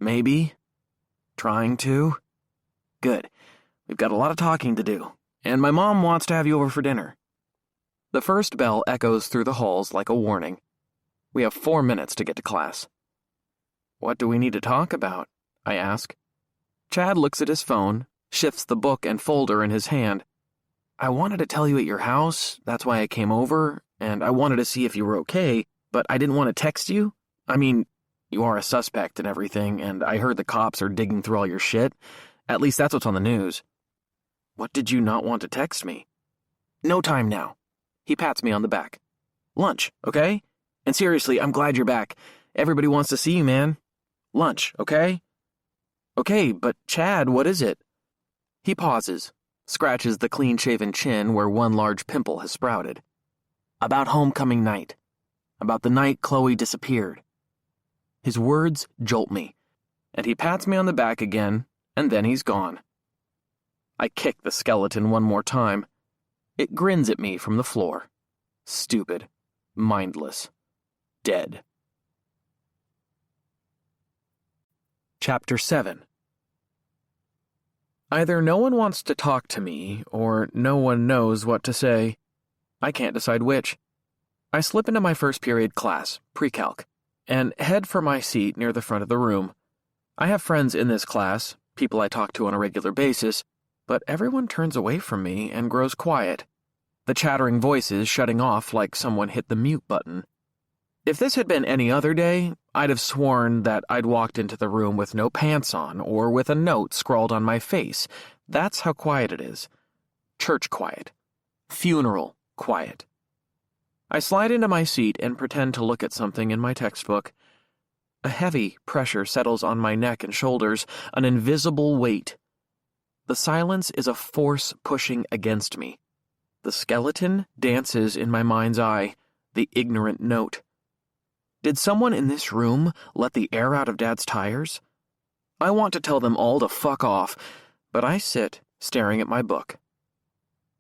[SPEAKER 1] Maybe. Trying to." "Good. We've got a lot of talking to do, and my mom wants to have you over for dinner." The first bell echoes through the halls like a warning. We have 4 minutes to get to class. "What do we need to talk about?" I ask. Chad looks at his phone, shifts the book and folder in his hand. "I wanted to tell you at your house, that's why I came over, and I wanted to see if you were okay, but I didn't want to text you. I mean, you are a suspect and everything, and I heard the cops are digging through all your shit. At least that's what's on the news." "What did you not want to text me?" "No time now." He pats me on the back. "Lunch, okay? And seriously, I'm glad you're back. Everybody wants to see you, man. Lunch, okay?" "Okay, but Chad, what is it?" He pauses, scratches the clean-shaven chin where 1 large pimple has sprouted. "About homecoming night. About the night Chloe disappeared." His words jolt me, and he pats me on the back again, and then he's gone. I kick the skeleton 1 more time. It grins at me from the floor. Stupid, mindless, dead. Chapter 7. Either no one wants to talk to me, or no one knows what to say. I can't decide which. I slip into my first period class, pre-calc, and head for my seat near the front of the room. I have friends in this class, people I talk to on a regular basis, but everyone turns away from me and grows quiet, the chattering voices shutting off like someone hit the mute button. If this had been any other day, I'd have sworn that I'd walked into the room with no pants on or with a note scrawled on my face. That's how quiet it is. Church quiet. Funeral quiet. I slide into my seat and pretend to look at something in my textbook. A heavy pressure settles on my neck and shoulders, an invisible weight. The silence is a force pushing against me. The skeleton dances in my mind's eye, the ignorant note. Did someone in this room let the air out of Dad's tires? I want to tell them all to fuck off, but I sit staring at my book.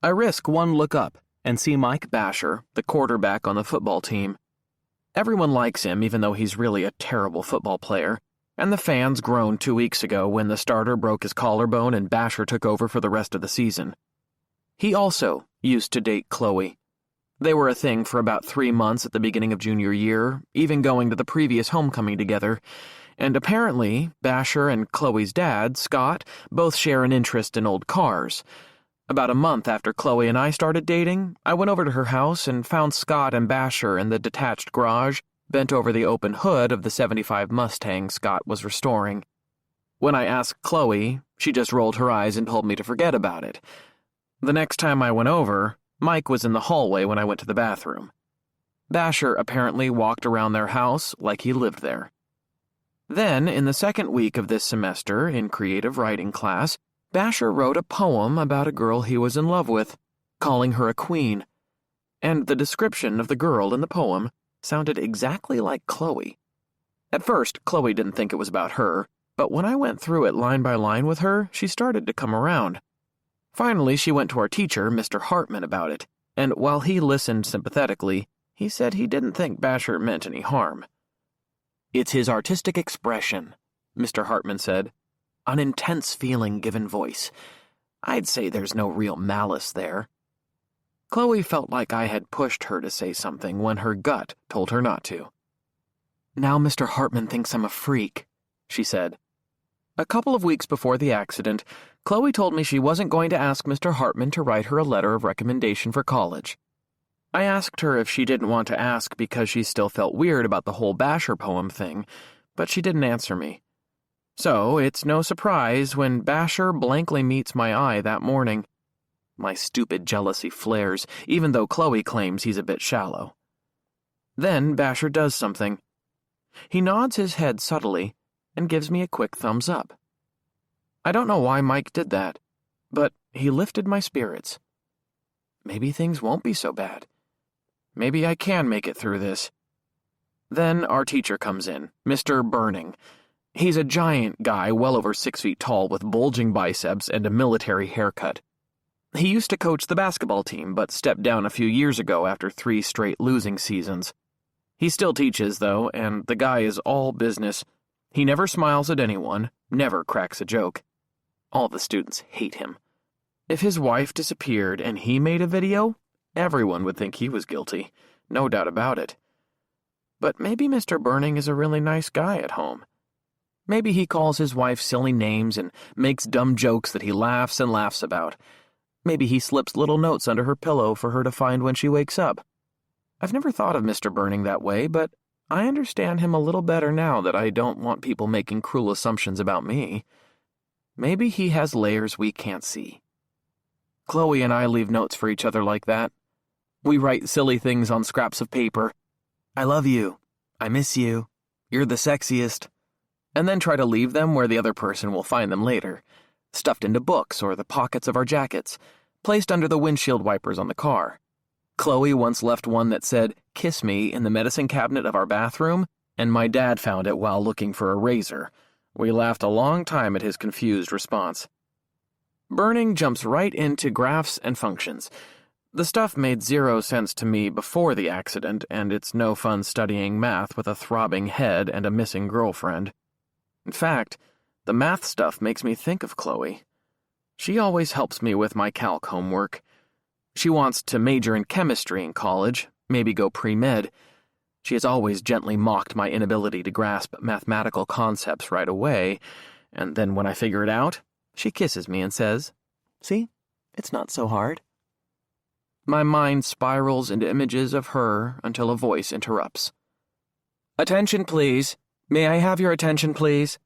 [SPEAKER 1] I risk one look up and see Mike Basher, the quarterback on the football team. Everyone likes him, even though he's really a terrible football player, and the fans groaned 2 weeks ago when the starter broke his collarbone and Basher took over for the rest of the season. He also used to date Chloe. They were a thing for about 3 months at the beginning of junior year, even going to the previous homecoming together, and apparently Basher and Chloe's dad, Scott, both share an interest in old cars. About a month after Chloe and I started dating, I went over to her house and found Scott and Basher in the detached garage, bent over the open hood of the '75 Mustang Scott was restoring. When I asked Chloe, she just rolled her eyes and told me to forget about it. The next time I went over, Mike was in the hallway when I went to the bathroom. Basher apparently walked around their house like he lived there. Then, in the second week of this semester, in creative writing class, Basher wrote a poem about a girl he was in love with, calling her a queen. And the description of the girl in the poem sounded exactly like Chloe. At first, Chloe didn't think it was about her, but when I went through it line by line with her, she started to come around. Finally, she went to our teacher, Mr. Hartman, about it, and while he listened sympathetically, he said he didn't think Basher meant any harm. "It's his artistic expression," Mr. Hartman said. "An intense feeling given voice. I'd say there's no real malice there." Chloe felt like I had pushed her to say something when her gut told her not to. "Now Mr. Hartman thinks I'm a freak," she said. A couple of weeks before the accident, Chloe told me she wasn't going to ask Mr. Hartman to write her a letter of recommendation for college. I asked her if she didn't want to ask because she still felt weird about the whole Basher poem thing, but she didn't answer me. So it's no surprise when Basher blankly meets my eye that morning. My stupid jealousy flares, even though Chloe claims he's a bit shallow. Then Basher does something. He nods his head subtly and gives me a quick thumbs up. I don't know why Mike did that, but he lifted my spirits. Maybe things won't be so bad. Maybe I can make it through this. Then our teacher comes in, Mr. Burning. He's a giant guy, well over 6 feet tall, with bulging biceps and a military haircut. He used to coach the basketball team, but stepped down a few years ago after 3 straight losing seasons. He still teaches, though, and the guy is all business. He never smiles at anyone, never cracks a joke. All the students hate him. If his wife disappeared and he made a video, everyone would think he was guilty, no doubt about it. But maybe Mr. Burning is a really nice guy at home. Maybe he calls his wife silly names and makes dumb jokes that he laughs and laughs about. Maybe he slips little notes under her pillow for her to find when she wakes up. I've never thought of Mr. Burning that way, but I understand him a little better now that I don't want people making cruel assumptions about me. Maybe he has layers we can't see. Chloe and I leave notes for each other like that. We write silly things on scraps of paper. "I love you. I miss you. You're the sexiest." And then try to leave them where the other person will find them later, stuffed into books or the pockets of our jackets, placed under the windshield wipers on the car. Chloe once left one that said, "Kiss me," in the medicine cabinet of our bathroom, and my dad found it while looking for a razor. We laughed a long time at his confused response. Burning jumps right into graphs and functions. The stuff made 0 sense to me before the accident, and it's no fun studying math with a throbbing head and a missing girlfriend. In fact, the math stuff makes me think of Chloe. She always helps me with my calc homework. She wants to major in chemistry in college, maybe go pre-med. She has always gently mocked my inability to grasp mathematical concepts right away, and then when I figure it out, she kisses me and says, "See, it's not so hard." My mind spirals into images of her until a voice interrupts. "Attention, please. May I have your attention, please?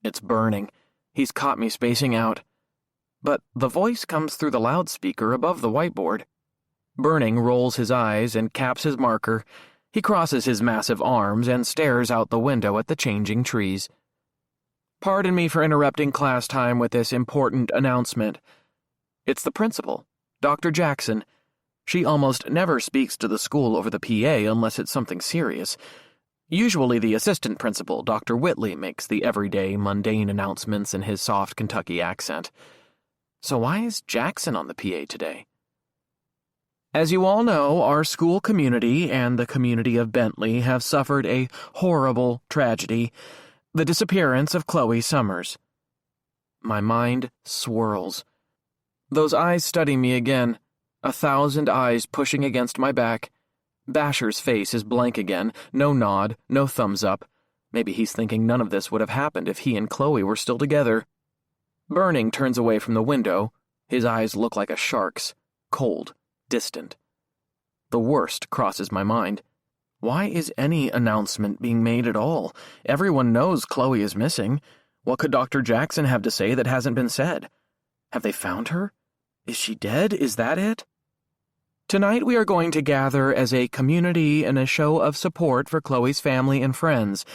[SPEAKER 1] It's burning. He's caught me spacing out. But the voice comes through the loudspeaker above the whiteboard. Burning rolls his eyes and caps his marker. He crosses his massive arms and stares out the window at the changing trees. Pardon me for interrupting class time with this important announcement. It's the principal, Dr. Jackson. She almost never speaks to the school over the PA unless it's something serious. Usually the assistant principal, Dr. Whitley, makes the everyday, mundane announcements in his soft Kentucky accent. So why is Jackson on the PA today? As you all know, our school community and the community of Bentley have suffered a horrible tragedy, the disappearance of Chloe Summers. My mind swirls. Those eyes study me again, 1,000 eyes pushing against my back. Basher's face is blank again, no nod, no thumbs up. Maybe he's thinking none of this would have happened if he and Chloe were still together. Burning turns away from the window. His eyes look like a shark's, cold, distant. The worst crosses my mind. Why is any announcement being made at all? Everyone knows Chloe is missing. What could Dr. Jackson have to say that hasn't been said? Have they found her? Is she dead? Is that it? Tonight we are going to gather as a community in a show of support for Chloe's family and friends.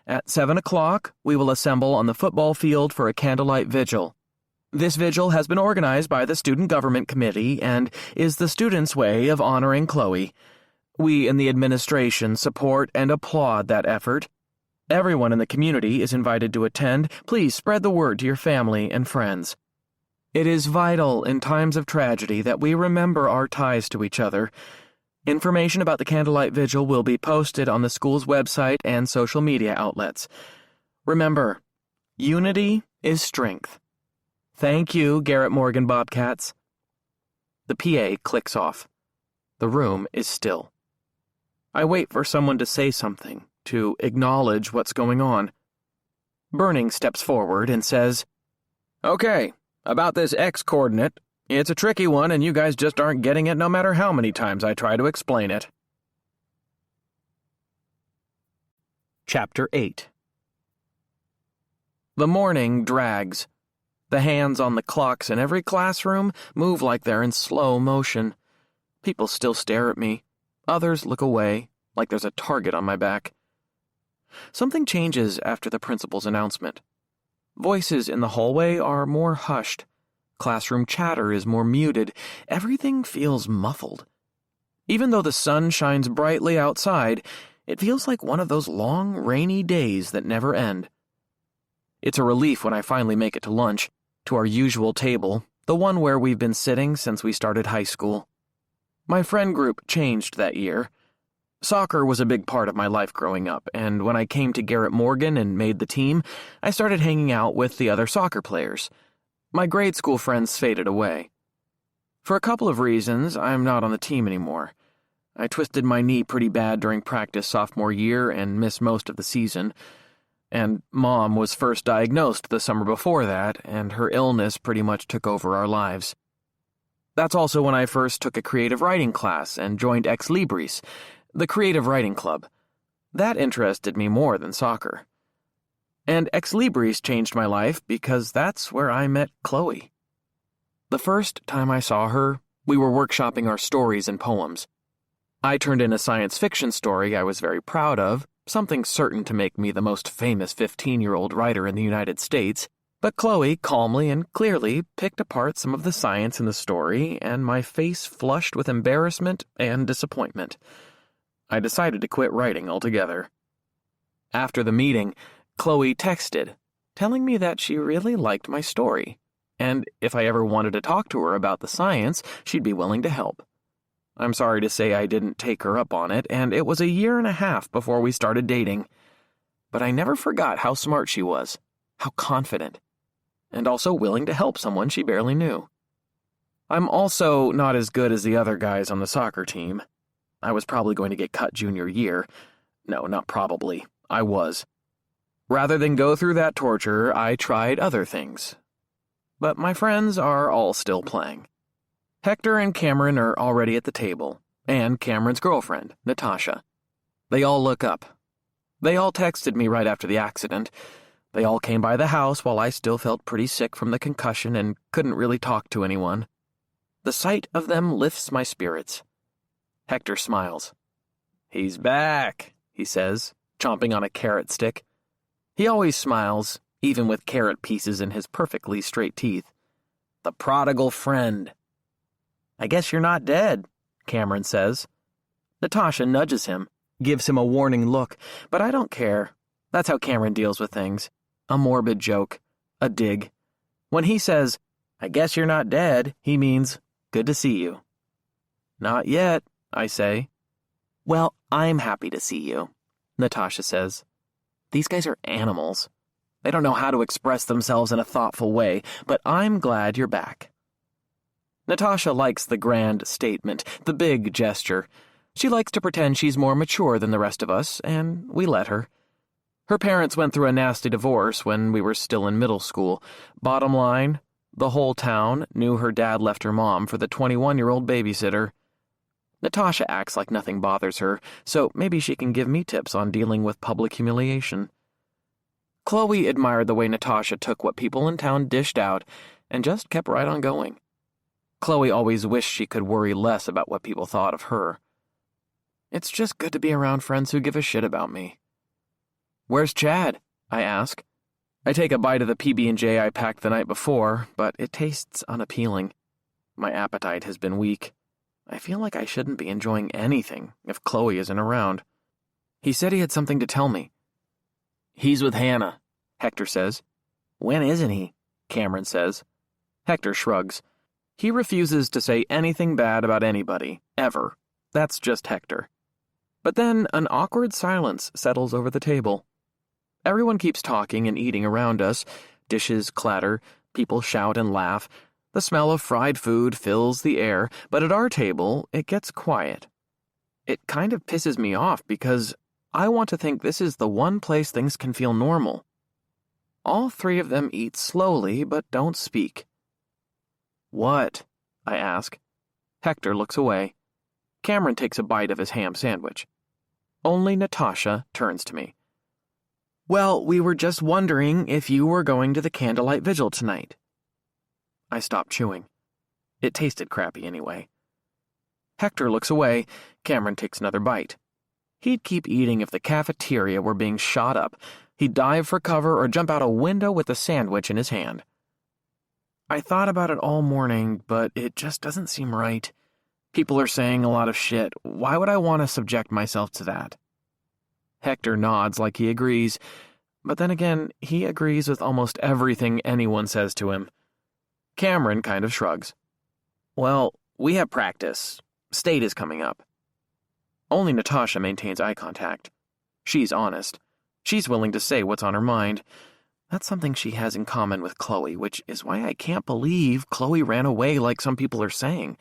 [SPEAKER 1] At 7 o'clock, we will assemble on the football field for a candlelight vigil. This vigil has been organized by the Student Government Committee and is the students' way of honoring Chloe. We in the administration support and applaud that effort. Everyone in the community is invited to attend. Please spread the word to your family and friends. It is vital in times of tragedy that we remember our ties to each other. Information about the candlelight vigil will be posted on the school's website and social media outlets. Remember, unity is strength. Thank you, Garrett Morgan Bobcats. The PA clicks off. The room is still. I wait for someone to say something, to acknowledge what's going on. Burning steps forward and says, "Okay, about this X-coordinate, it's a tricky one and you guys just aren't getting it no matter how many times I try to explain it." Chapter 8. The morning drags. The hands on the clocks in every classroom move like they're in slow motion. People still stare at me. Others look away, like there's a target on my back. Something changes after the principal's announcement. Voices in the hallway are more hushed. Classroom chatter is more muted. Everything feels muffled. Even though the sun shines brightly outside, it feels like one of those long, rainy days that never end. It's a relief when I finally make it to lunch, to our usual table, the one where we've been sitting since we started high school. My friend group changed that year. Soccer was a big part of my life growing up, and when I came to Garrett Morgan and made the team, I started hanging out with the other soccer players. My grade school friends faded away. For a couple of reasons, I'm not on the team anymore. I twisted my knee pretty bad during practice sophomore year and missed most of the season. And Mom was first diagnosed the summer before that, and her illness pretty much took over our lives. That's also when I first took a creative writing class and joined Ex Libris, the creative writing club. That interested me more than soccer. And Ex Libris changed my life because that's where I met Chloe. The first time I saw her, we were workshopping our stories and poems. I turned in a science fiction story I was very proud of, something certain to make me the most famous 15-year-old writer in the United States, but Chloe calmly and clearly picked apart some of the science in the story, and my face flushed with embarrassment and disappointment. I decided to quit writing altogether. After the meeting, Chloe texted, telling me that she really liked my story, and if I ever wanted to talk to her about the science, she'd be willing to help. I'm sorry to say I didn't take her up on it, and it was a year and a half before we started dating. But I never forgot how smart she was, how confident, and also willing to help someone she barely knew. I'm also not as good as the other guys on the soccer team. I was probably going to get cut junior year. No, not probably. I was. Rather than go through that torture, I tried other things. But my friends are all still playing. Hector and Cameron are already at the table, and Cameron's girlfriend, Natasha. They all look up. They all texted me right after the accident. They all came by the house while I still felt pretty sick from the concussion and couldn't really talk to anyone. The sight of them lifts my spirits. Hector smiles. "He's back," he says, chomping on a carrot stick. He always smiles, even with carrot pieces in his perfectly straight teeth. The prodigal friend. "I guess you're not dead," Cameron says. Natasha nudges him, gives him a warning look, but I don't care. That's how Cameron deals with things. A morbid joke. A dig. When he says, "I guess you're not dead," he means, "Good to see you." "Not yet," I say. "Well, I'm happy to see you," Natasha says. These guys are animals. They don't know how to express themselves in a thoughtful way, but I'm glad you're back. Natasha likes the grand statement, the big gesture. She likes to pretend she's more mature than the rest of us, and we let her. Her parents went through a nasty divorce when we were still in middle school. Bottom line, the whole town knew her dad left her mom for the 21-year-old babysitter. Natasha acts like nothing bothers her, so maybe she can give me tips on dealing with public humiliation. Chloe admired the way Natasha took what people in town dished out and just kept right on going. Chloe always wished she could worry less about what people thought of her. It's just good to be around friends who give a shit about me. "Where's Chad?" I ask. I take a bite of the PB&J I packed the night before, but it tastes unappealing. My appetite has been weak. I feel like I shouldn't be enjoying anything if Chloe isn't around. He said he had something to tell me. "He's with Hannah," Hector says. "When isn't he?" Cameron says. Hector shrugs. He refuses to say anything bad about anybody, ever. That's just Hector. But then an awkward silence settles over the table. Everyone keeps talking and eating around us. Dishes clatter, people shout and laugh. The smell of fried food fills the air, but at our table, it gets quiet. It kind of pisses me off because I want to think this is the one place things can feel normal. All three of them eat slowly but don't speak. "What?" I ask. Hector looks away. Cameron takes a bite of his ham sandwich. Only Natasha turns to me. "Well, we were just wondering if you were going to the candlelight vigil tonight." I stopped chewing. It tasted crappy anyway. Hector looks away. Cameron takes another bite. He'd keep eating if the cafeteria were being shot up. He'd dive for cover or jump out a window with the sandwich in his hand. I thought about it all morning, but it just doesn't seem right. People are saying a lot of shit. Why would I want to subject myself to that? Hector nods like he agrees, but then again, he agrees with almost everything anyone says to him. Cameron kind of shrugs. "Well, we have practice. State is coming up." Only Natasha maintains eye contact. She's honest. She's willing to say what's on her mind. That's something she has in common with Chloe, which is why I can't believe Chloe ran away like some people are saying.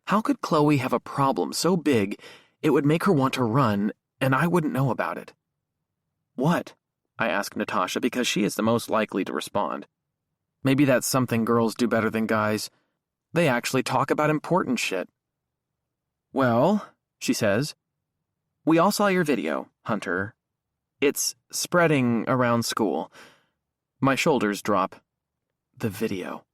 [SPEAKER 1] How could Chloe have a problem so big it would make her want to run, and I wouldn't know about it? "What?" I ask Natasha because she is the most likely to respond. Maybe that's something girls do better than guys. They actually talk about important shit. "Well," she says, "we all saw your video, Hunter. It's spreading around school." My shoulders drop. The video.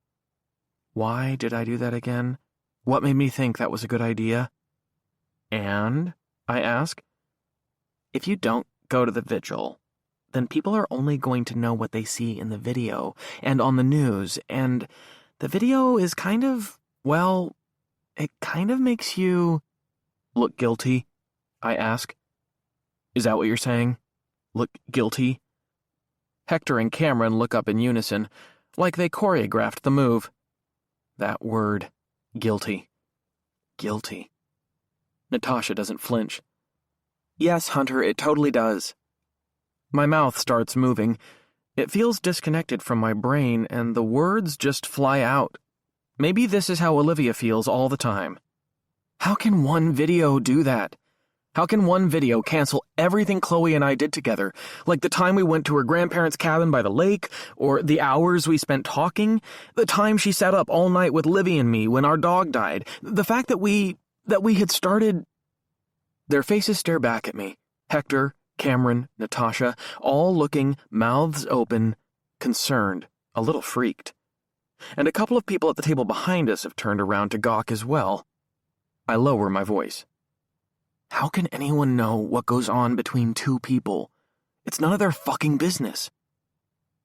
[SPEAKER 1] Why did I do that again? What made me think that was a good idea? "And?" I ask. "If you don't go to the vigil, then people are only going to know what they see in the video and on the news, and the video is kind of, well, it kind of makes you..." "Look guilty?" I ask. "Is that what you're saying? Look guilty?" Hector and Cameron look up in unison, like they choreographed the move. That word, guilty. Guilty. Natasha doesn't flinch. "Yes, Hunter, it totally does." My mouth starts moving. It feels disconnected from my brain, and the words just fly out. Maybe this is how Olivia feels all the time. How can one video do that? How can one video cancel everything Chloe and I did together, like the time we went to her grandparents' cabin by the lake, or the hours we spent talking, the time she sat up all night with Livy and me when our dog died, the fact that we had started... Their faces stare back at me, Hector, Cameron, Natasha, all looking, mouths open, concerned, a little freaked. And a couple of people at the table behind us have turned around to gawk as well. I lower my voice. How can anyone know what goes on between two people? It's none of their fucking business.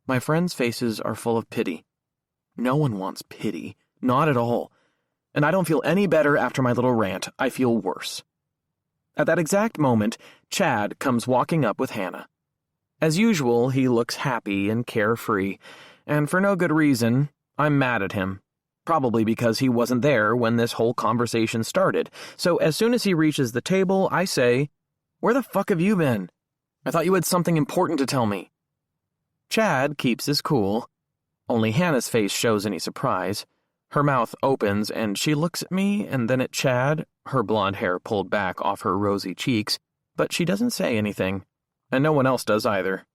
[SPEAKER 1] My friends' faces are full of pity. No one wants pity, not at all. And I don't feel any better after my little rant. I feel worse. At that exact moment, Chad comes walking up with Hannah. As usual, he looks happy and carefree, and for no good reason, I'm mad at him. Probably because he wasn't there when this whole conversation started. So as soon as he reaches the table, I say, "Where the fuck have you been? I thought you had something important to tell me." Chad keeps his cool. Only Hannah's face shows any surprise. Her mouth opens and she looks at me and then at Chad, her blonde hair pulled back off her rosy cheeks, but she doesn't say anything, and no one else does either.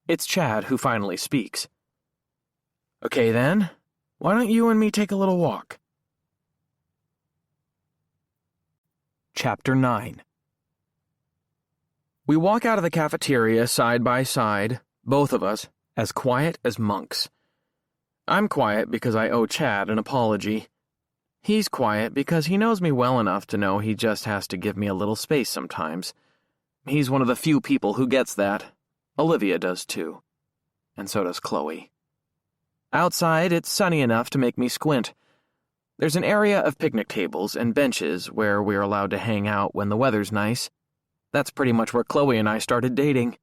[SPEAKER 1] It's Chad who finally speaks. "Okay then, why don't you and me take a little walk?" Chapter 9. We walk out of the cafeteria side by side, both of us, as quiet as monks. I'm quiet because I owe Chad an apology. He's quiet because he knows me well enough to know he just has to give me a little space sometimes. He's one of the few people who gets that. Olivia does too. And so does Chloe. Outside, it's sunny enough to make me squint. There's an area of picnic tables and benches where we're allowed to hang out when the weather's nice. That's pretty much where Chloe and I started dating.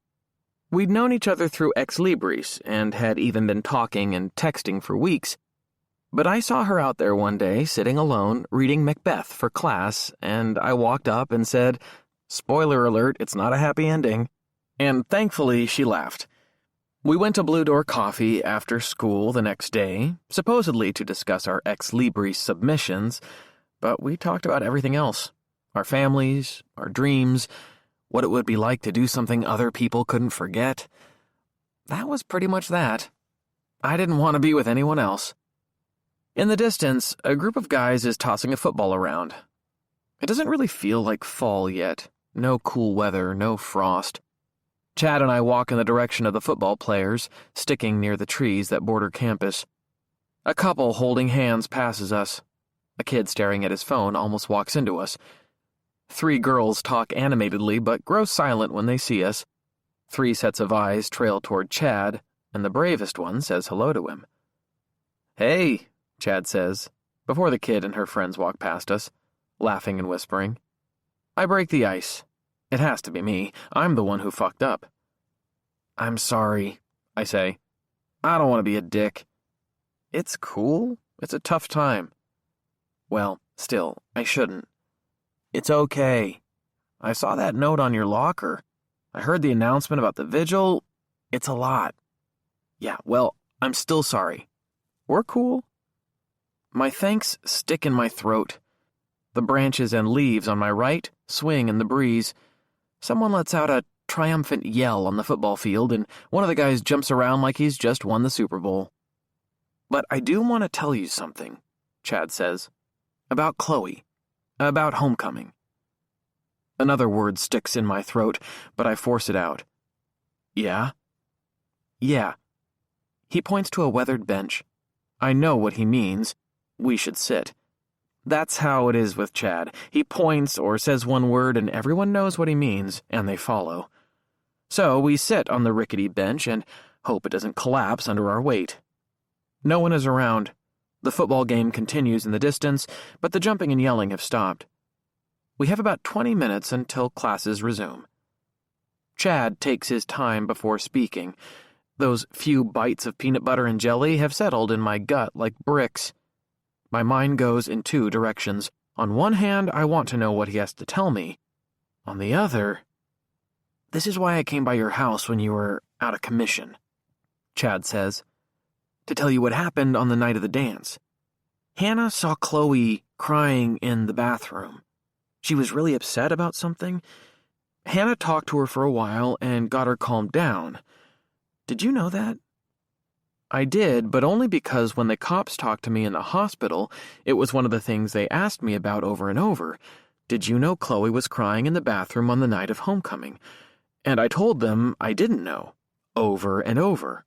[SPEAKER 1] We'd known each other through Ex Libris and had even been talking and texting for weeks. But I saw her out there one day, sitting alone, reading Macbeth for class, and I walked up and said, "Spoiler alert, it's not a happy ending." And thankfully, she laughed. We went to Blue Door Coffee after school the next day, supposedly to discuss our Ex Libris submissions, but we talked about everything else. Our families, our dreams, what it would be like to do something other people couldn't forget. That was pretty much that. I didn't want to be with anyone else. In the distance, a group of guys is tossing a football around. It doesn't really feel like fall yet. No cool weather, no frost. Chad and I walk in the direction of the football players, sticking near the trees that border campus. A couple holding hands passes us. A kid staring at his phone almost walks into us. 3 girls talk animatedly but grow silent when they see us. 3 sets of eyes trail toward Chad, and the bravest one says hello to him. "Hey," Chad says, before the kid and her friends walk past us, laughing and whispering. I break the ice. It has to be me. I'm the one who fucked up. "I'm sorry," I say. "I don't want to be a dick." "It's cool. It's a tough time." "Well, still, I shouldn't." "It's okay. I saw that note on your locker. I heard the announcement about the vigil. It's a lot." "Yeah, well, I'm still sorry. We're cool." My thanks stick in my throat. The branches and leaves on my right swing in the breeze. Someone lets out a triumphant yell on the football field, and one of the guys jumps around like he's just won the Super Bowl. "But I do want to tell you something," Chad says. "About Chloe. About homecoming." Another word sticks in my throat, but I force it out. "Yeah?" "Yeah." He points to a weathered bench. I know what he means. We should sit. That's how it is with Chad. He points or says one word and everyone knows what he means, and they follow. So we sit on the rickety bench and hope it doesn't collapse under our weight. No one is around. The football game continues in the distance, but the jumping and yelling have stopped. We have about 20 minutes until classes resume. Chad takes his time before speaking. Those few bites of peanut butter and jelly have settled in my gut like bricks. My mind goes in 2 directions. On one hand, I want to know what he has to tell me. On the other, "This is why I came by your house when you were out of commission," Chad says. "To tell you what happened on the night of the dance. Hannah saw Chloe crying in the bathroom. She was really upset about something. Hannah talked to her for a while and got her calmed down. Did you know that?" I did, but only because when the cops talked to me in the hospital, it was one of the things they asked me about over and over. Did you know Chloe was crying in the bathroom on the night of homecoming? And I told them I didn't know, over and over.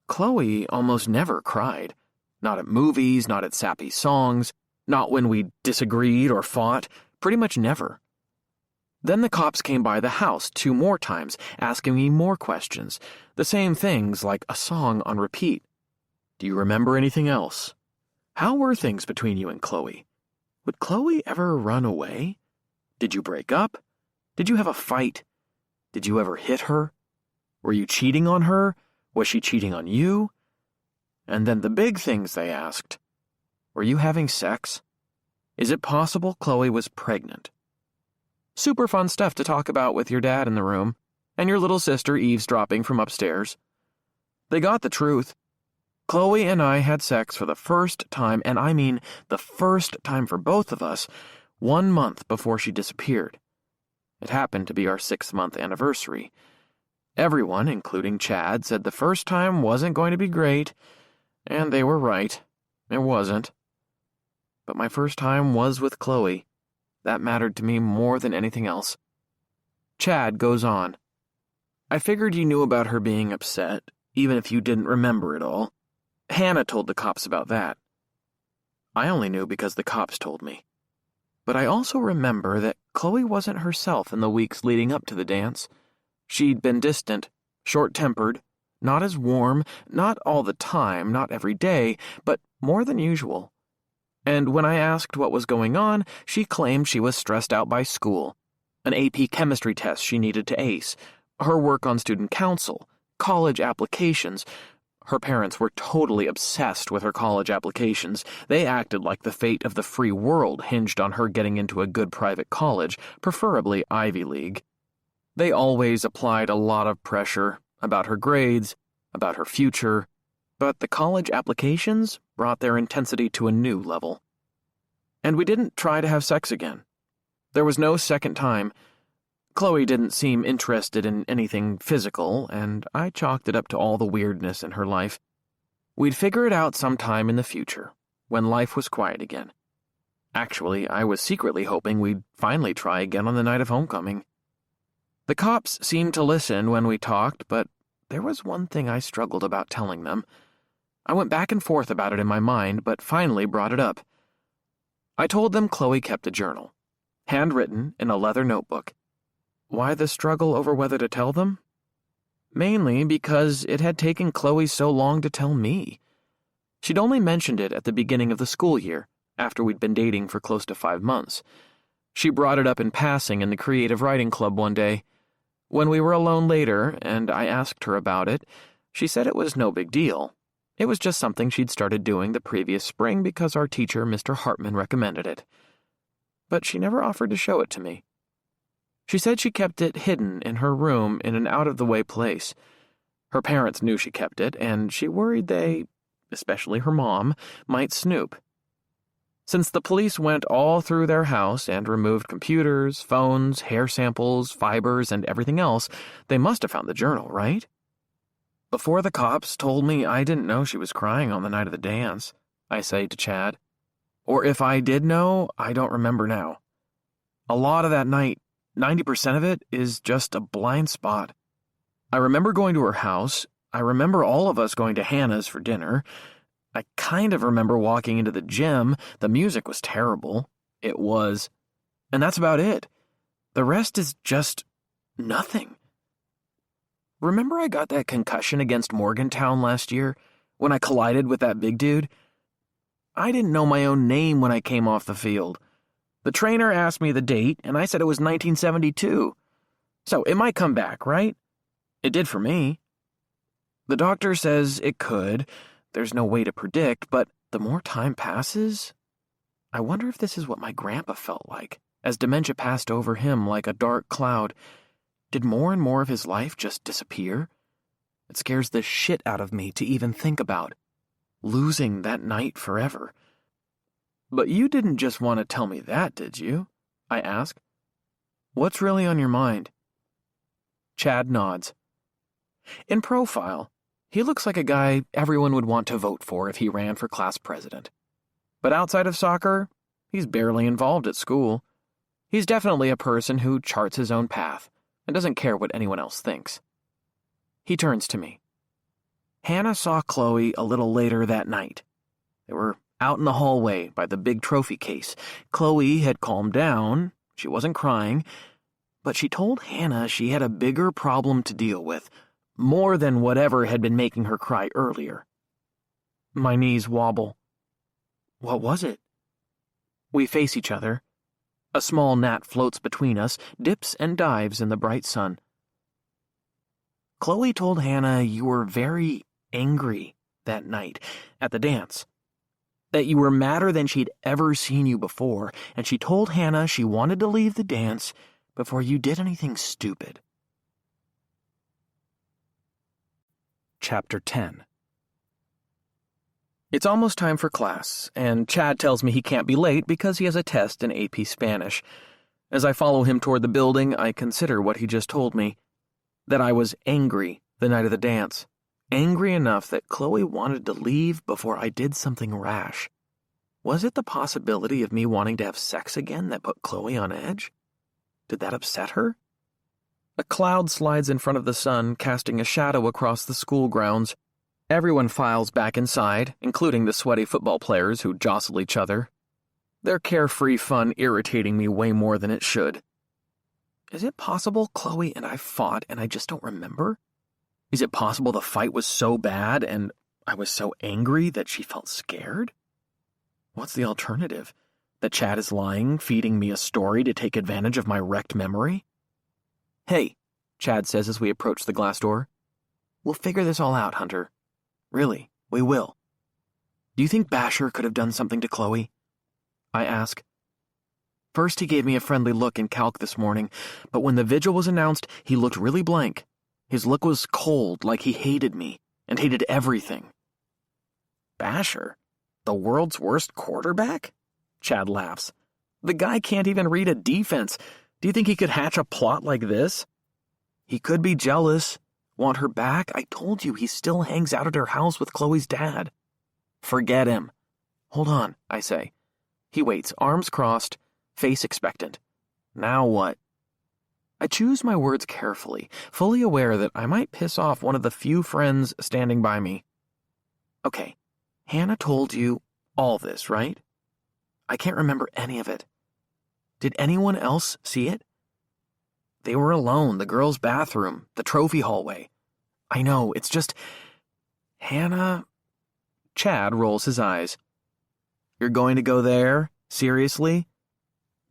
[SPEAKER 1] Chloe almost never cried. Not at movies, not at sappy songs, not when we disagreed or fought, pretty much never. Then the cops came by the house 2 more times, asking me more questions, the same things like a song on repeat. Do you remember anything else? How were things between you and Chloe? Would Chloe ever run away? Did you break up? Did you have a fight? Did you ever hit her? Were you cheating on her? Was she cheating on you? And then the big things they asked. Were you having sex? Is it possible Chloe was pregnant? Super fun stuff to talk about with your dad in the room, and your little sister eavesdropping from upstairs. They got the truth. Chloe and I had sex for the first time, and I mean the first time for both of us, 1 month before she disappeared. It happened to be our 6-month anniversary. Everyone, including Chad, said the first time wasn't going to be great, and they were right. It wasn't. But my first time was with Chloe. That mattered to me more than anything else. Chad goes on. I figured you knew about her being upset, even if you didn't remember it all. Hannah told the cops about that. I only knew because the cops told me. But I also remember that Chloe wasn't herself in the weeks leading up to the dance. She'd been distant, short-tempered, not as warm, not all the time, not every day, but more than usual. And when I asked what was going on, she claimed she was stressed out by school, an AP chemistry test she needed to ace, her work on student council, college applications. Her parents were totally obsessed with her college applications. They acted like the fate of the free world hinged on her getting into a good private college, preferably Ivy League. They always applied a lot of pressure about her grades, about her future, but the college applications brought their intensity to a new level. And we didn't try to have sex again. There was no second time. Chloe didn't seem interested in anything physical, and I chalked it up to all the weirdness in her life. We'd figure it out sometime in the future, when life was quiet again. Actually, I was secretly hoping we'd finally try again on the night of homecoming. The cops seemed to listen when we talked, but there was one thing I struggled about telling them. I went back and forth about it in my mind, but finally brought it up. I told them Chloe kept a journal, handwritten in a leather notebook. Why the struggle over whether to tell them? Mainly because it had taken Chloe so long to tell me. She'd only mentioned it at the beginning of the school year, after we'd been dating for close to 5 months. She brought it up in passing in the creative writing club one day. When we were alone later, and I asked her about it, she said it was no big deal. It was just something she'd started doing the previous spring because our teacher, Mr. Hartman, recommended it. But she never offered to show it to me. She said she kept it hidden in her room in an out-of-the-way place. Her parents knew she kept it, and she worried they, especially her mom, might snoop. Since the police went all through their house and removed computers, phones, hair samples, fibers, and everything else, they must have found the journal, right? Before the cops told me I didn't know she was crying on the night of the dance, I say to Chad. Or if I did know, I don't remember now. A lot of that night, 90% of it, is just a blind spot. I remember going to her house. I remember all of us going to Hannah's for dinner. I kind of remember walking into the gym. The music was terrible. It was. And that's about it. The rest is just nothing. Remember I got that concussion against Morgantown last year when I collided with that big dude? I didn't know my own name when I came off the field. The trainer asked me the date, and I said it was 1972. So it might come back, right? It did for me. The doctor says it could. There's no way to predict, but the more time passes, I wonder if this is what my grandpa felt like, as dementia passed over him like a dark cloud. Did more and more of his life just disappear? It scares the shit out of me to even think about. Losing that night forever. But you didn't just want to tell me that, did you? I ask. What's really on your mind? Chad nods. In profile, he looks like a guy everyone would want to vote for if he ran for class president. But outside of soccer, he's barely involved at school. He's definitely a person who charts his own path, and doesn't care what anyone else thinks. He turns to me. Hannah saw Chloe a little later that night. They were out in the hallway by the big trophy case. Chloe had calmed down. She wasn't crying, but she told Hannah she had a bigger problem to deal with, more than whatever had been making her cry earlier. My knees wobble. What was it? We face each other. A small gnat floats between us, dips and dives in the bright sun. Chloe told Hannah you were very angry that night at the dance. That you were madder than she'd ever seen you before, and she told Hannah she wanted to leave the dance before you did anything stupid. Chapter 10. It's almost time for class, and Chad tells me he can't be late because he has a test in AP Spanish. As I follow him toward the building, I consider what he just told me. That I was angry the night of the dance. Angry enough that Chloe wanted to leave before I did something rash. Was it the possibility of me wanting to have sex again that put Chloe on edge? Did that upset her? A cloud slides in front of the sun, casting a shadow across the school grounds. Everyone files back inside, including the sweaty football players who jostle each other. Their carefree fun irritating me way more than it should. Is it possible Chloe and I fought and I just don't remember? Is it possible the fight was so bad and I was so angry that she felt scared? What's the alternative? That Chad is lying, feeding me a story to take advantage of my wrecked memory? Hey, Chad says as we approach the glass door. We'll figure this all out, Hunter. Really, we will. Do you think Basher could have done something to Chloe? I ask. First he gave me a friendly look in calc this morning, but when the vigil was announced, he looked really blank. His look was cold, like he hated me, and hated everything. Basher? The world's worst quarterback? Chad laughs. The guy can't even read a defense. Do you think he could hatch a plot like this? He could be jealous. Want her back? I told you he still hangs out at her house with Chloe's dad. Forget him. Hold on, I say. He waits, arms crossed, face expectant. Now what? I choose my words carefully, fully aware that I might piss off one of the few friends standing by me. Okay, Hannah told you all this, right? I can't remember any of it. Did anyone else see it? They were alone, the girls' bathroom, the trophy hallway. I know, it's just... Hannah... Chad rolls his eyes. You're going to go there? Seriously?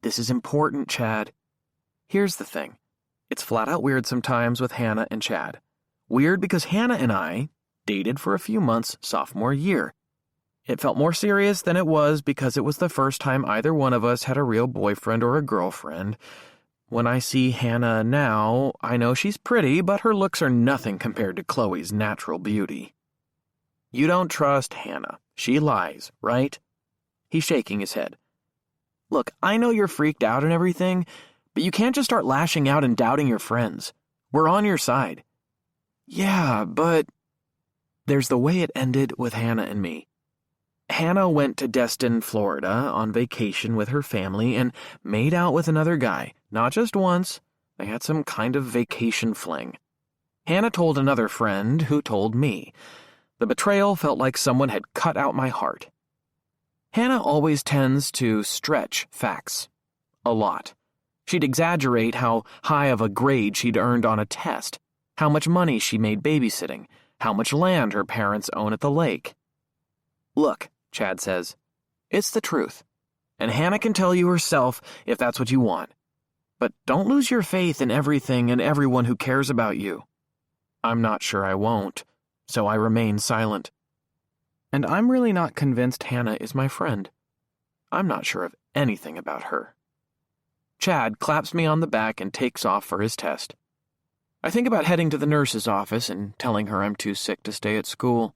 [SPEAKER 1] This is important, Chad. Here's the thing. It's flat out weird sometimes with Hannah and Chad. Weird because Hannah and I dated for a few months sophomore year. It felt more serious than it was because it was the first time either one of us had a real boyfriend or a girlfriend. When I see Hannah now, I know she's pretty, but her looks are nothing compared to Chloe's natural beauty. You don't trust Hannah. She lies, right? He's shaking his head. Look, I know you're freaked out and everything, but you can't just start lashing out and doubting your friends. We're on your side. Yeah, but... There's the way it ended with Hannah and me. Hannah went to Destin, Florida, on vacation with her family and made out with another guy. Not just once. They had some kind of vacation fling. Hannah told another friend who told me. The betrayal felt like someone had cut out my heart. Hannah always tends to stretch facts. A lot. She'd exaggerate how high of a grade she'd earned on a test, how much money she made babysitting, how much land her parents own at the lake. Look, Chad says, it's the truth, and Hannah can tell you herself if that's what you want. But don't lose your faith in everything and everyone who cares about you. I'm not sure I won't, so I remain silent. And I'm really not convinced Hannah is my friend. I'm not sure of anything about her. Chad claps me on the back and takes off for his test. I think about heading to the nurse's office and telling her I'm too sick to stay at school.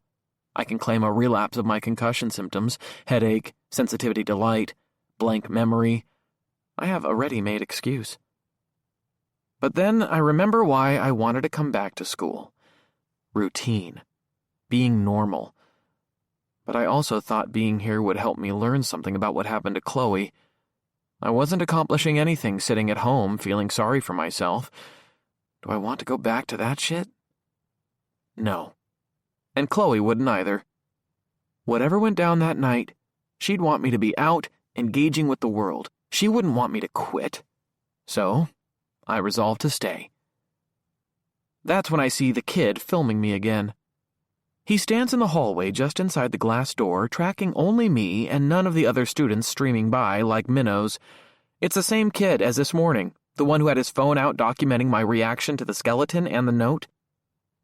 [SPEAKER 1] I can claim a relapse of my concussion symptoms, headache, sensitivity to light, blank memory. I have a ready-made excuse. But then I remember why I wanted to come back to school. Routine. Being normal. But I also thought being here would help me learn something about what happened to Chloe. I wasn't accomplishing anything sitting at home feeling sorry for myself. Do I want to go back to that shit? No. And Chloe wouldn't either. Whatever went down that night, she'd want me to be out, engaging with the world. She wouldn't want me to quit. So, I resolved to stay. That's when I see the kid filming me again. He stands in the hallway just inside the glass door, tracking only me and none of the other students streaming by like minnows. It's the same kid as this morning, the one who had his phone out documenting my reaction to the skeleton and the note.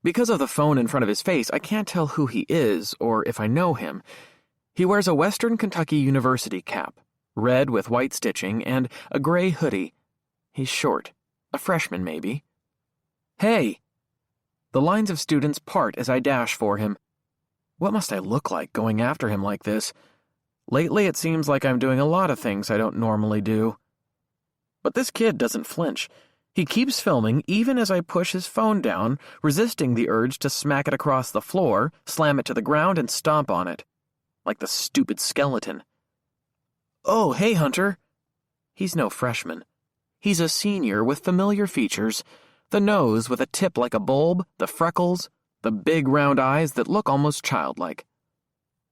[SPEAKER 1] Because of the phone in front of his face, I can't tell who he is or if I know him. He wears a Western Kentucky University cap, red with white stitching, and a gray hoodie. He's short, a freshman maybe. Hey! The lines of students part as I dash for him. What must I look like going after him like this? Lately it seems like I'm doing a lot of things I don't normally do. But this kid doesn't flinch. He keeps filming even as I push his phone down, resisting the urge to smack it across the floor, slam it to the ground, and stomp on it. Like the stupid skeleton. Oh, hey, Hunter. He's no freshman. He's a senior with familiar features. The nose with a tip like a bulb, the freckles, the big round eyes that look almost childlike.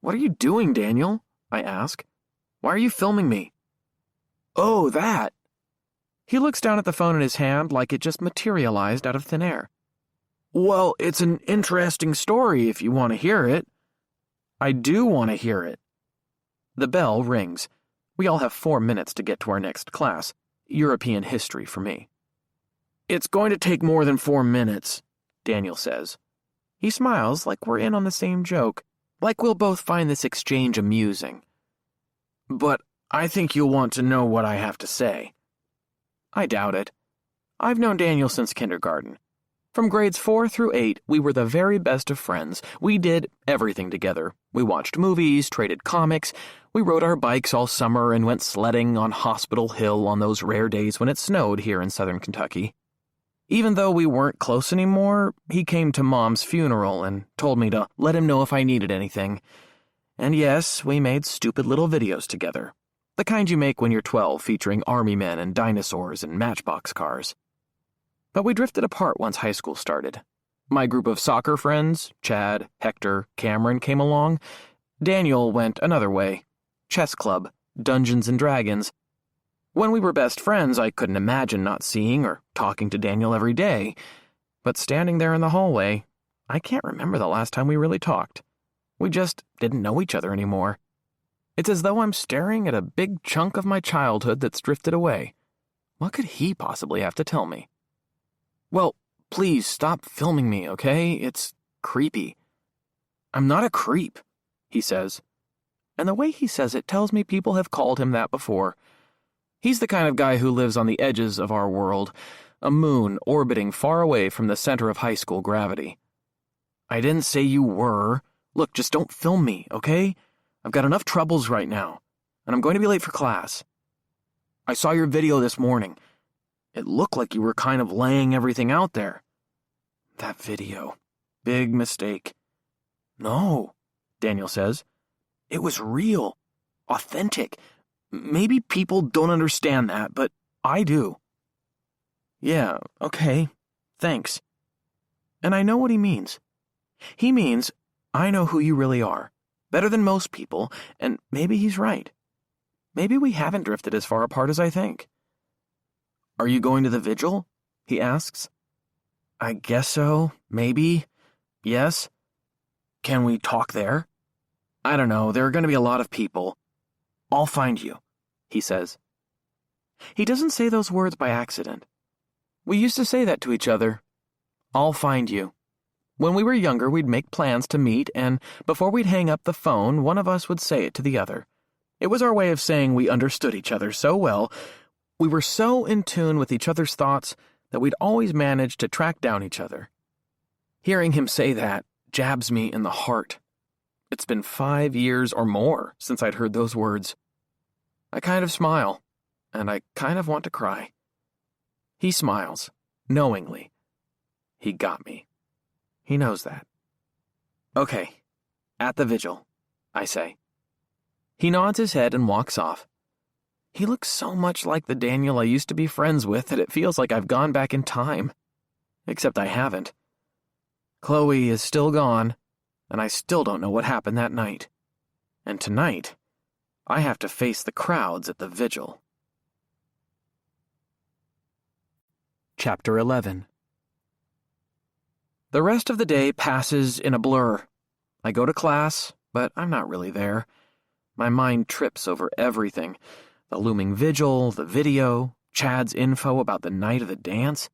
[SPEAKER 1] What are you doing, Daniel? I ask. Why are you filming me? Oh, that. He looks down at the phone in his hand like it just materialized out of thin air. Well, it's an interesting story if you want to hear it. I do want to hear it. The bell rings. We all have 4 minutes to get to our next class, European history for me. It's going to take more than 4 minutes, Daniel says. He smiles like we're in on the same joke, like we'll both find this exchange amusing. But I think you'll want to know what I have to say. I doubt it. I've known Daniel since kindergarten. From grades 4 through 8, we were the very best of friends. We did everything together. We watched movies, traded comics, we rode our bikes all summer and went sledding on Hospital Hill on those rare days when it snowed here in southern Kentucky. Even though we weren't close anymore, he came to Mom's funeral and told me to let him know if I needed anything. And yes, we made stupid little videos together. The kind you make when you're 12, featuring army men and dinosaurs and matchbox cars. But we drifted apart once high school started. My group of soccer friends, Chad, Hector, Cameron, came along. Daniel went another way. Chess club, Dungeons and Dragons. When we were best friends, I couldn't imagine not seeing or talking to Daniel every day. But standing there in the hallway, I can't remember the last time we really talked. We just didn't know each other anymore. It's as though I'm staring at a big chunk of my childhood that's drifted away. What could he possibly have to tell me? Well, please stop filming me, okay? It's creepy. I'm not a creep, he says. And the way he says it tells me people have called him that before. He's the kind of guy who lives on the edges of our world, a moon orbiting far away from the center of high school gravity. I didn't say you were. Look, just don't film me, okay? I've got enough troubles right now, and I'm going to be late for class. I saw your video this morning. It looked like you were kind of laying everything out there. That video. Big mistake. No, Daniel says. It was real. Authentic. Maybe people don't understand that, but I do. Yeah, okay. Thanks. And I know what he means. He means, I know who you really are. Better than most people, and maybe he's right. Maybe we haven't drifted as far apart as I think. Are you going to the vigil? He asks. I guess so, maybe. Yes. Can we talk there? I don't know, there are going to be a lot of people. I'll find you, he says. He doesn't say those words by accident. We used to say that to each other. I'll find you. When we were younger, we'd make plans to meet, and before we'd hang up the phone, one of us would say it to the other. It was our way of saying we understood each other so well, we were so in tune with each other's thoughts that we'd always manage to track down each other. Hearing him say that jabs me in the heart. It's been 5 years or more since I'd heard those words. I kind of smile, and I kind of want to cry. He smiles, knowingly. He got me. He knows that. Okay, at the vigil, I say. He nods his head and walks off. He looks so much like the Daniel I used to be friends with that it feels like I've gone back in time. except I haven't. Chloe is still gone, and I still don't know what happened that night. And tonight, I have to face the crowds at the vigil. Chapter 11. The rest of the day passes in a blur. I go to class, but I'm not really there. My mind trips over everything. The looming vigil, the video, Chad's info about the night of the dance,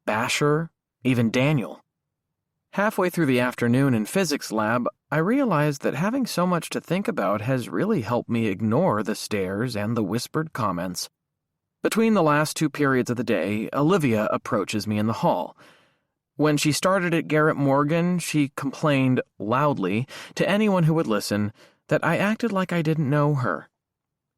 [SPEAKER 1] Basher, even Daniel. Halfway through the afternoon in physics lab, I realized that having so much to think about has really helped me ignore the stares and the whispered comments. Between the last 2 periods of the day, Olivia approaches me in the hall. When she started at Garrett Morgan, she complained loudly to anyone who would listen that I acted like I didn't know her.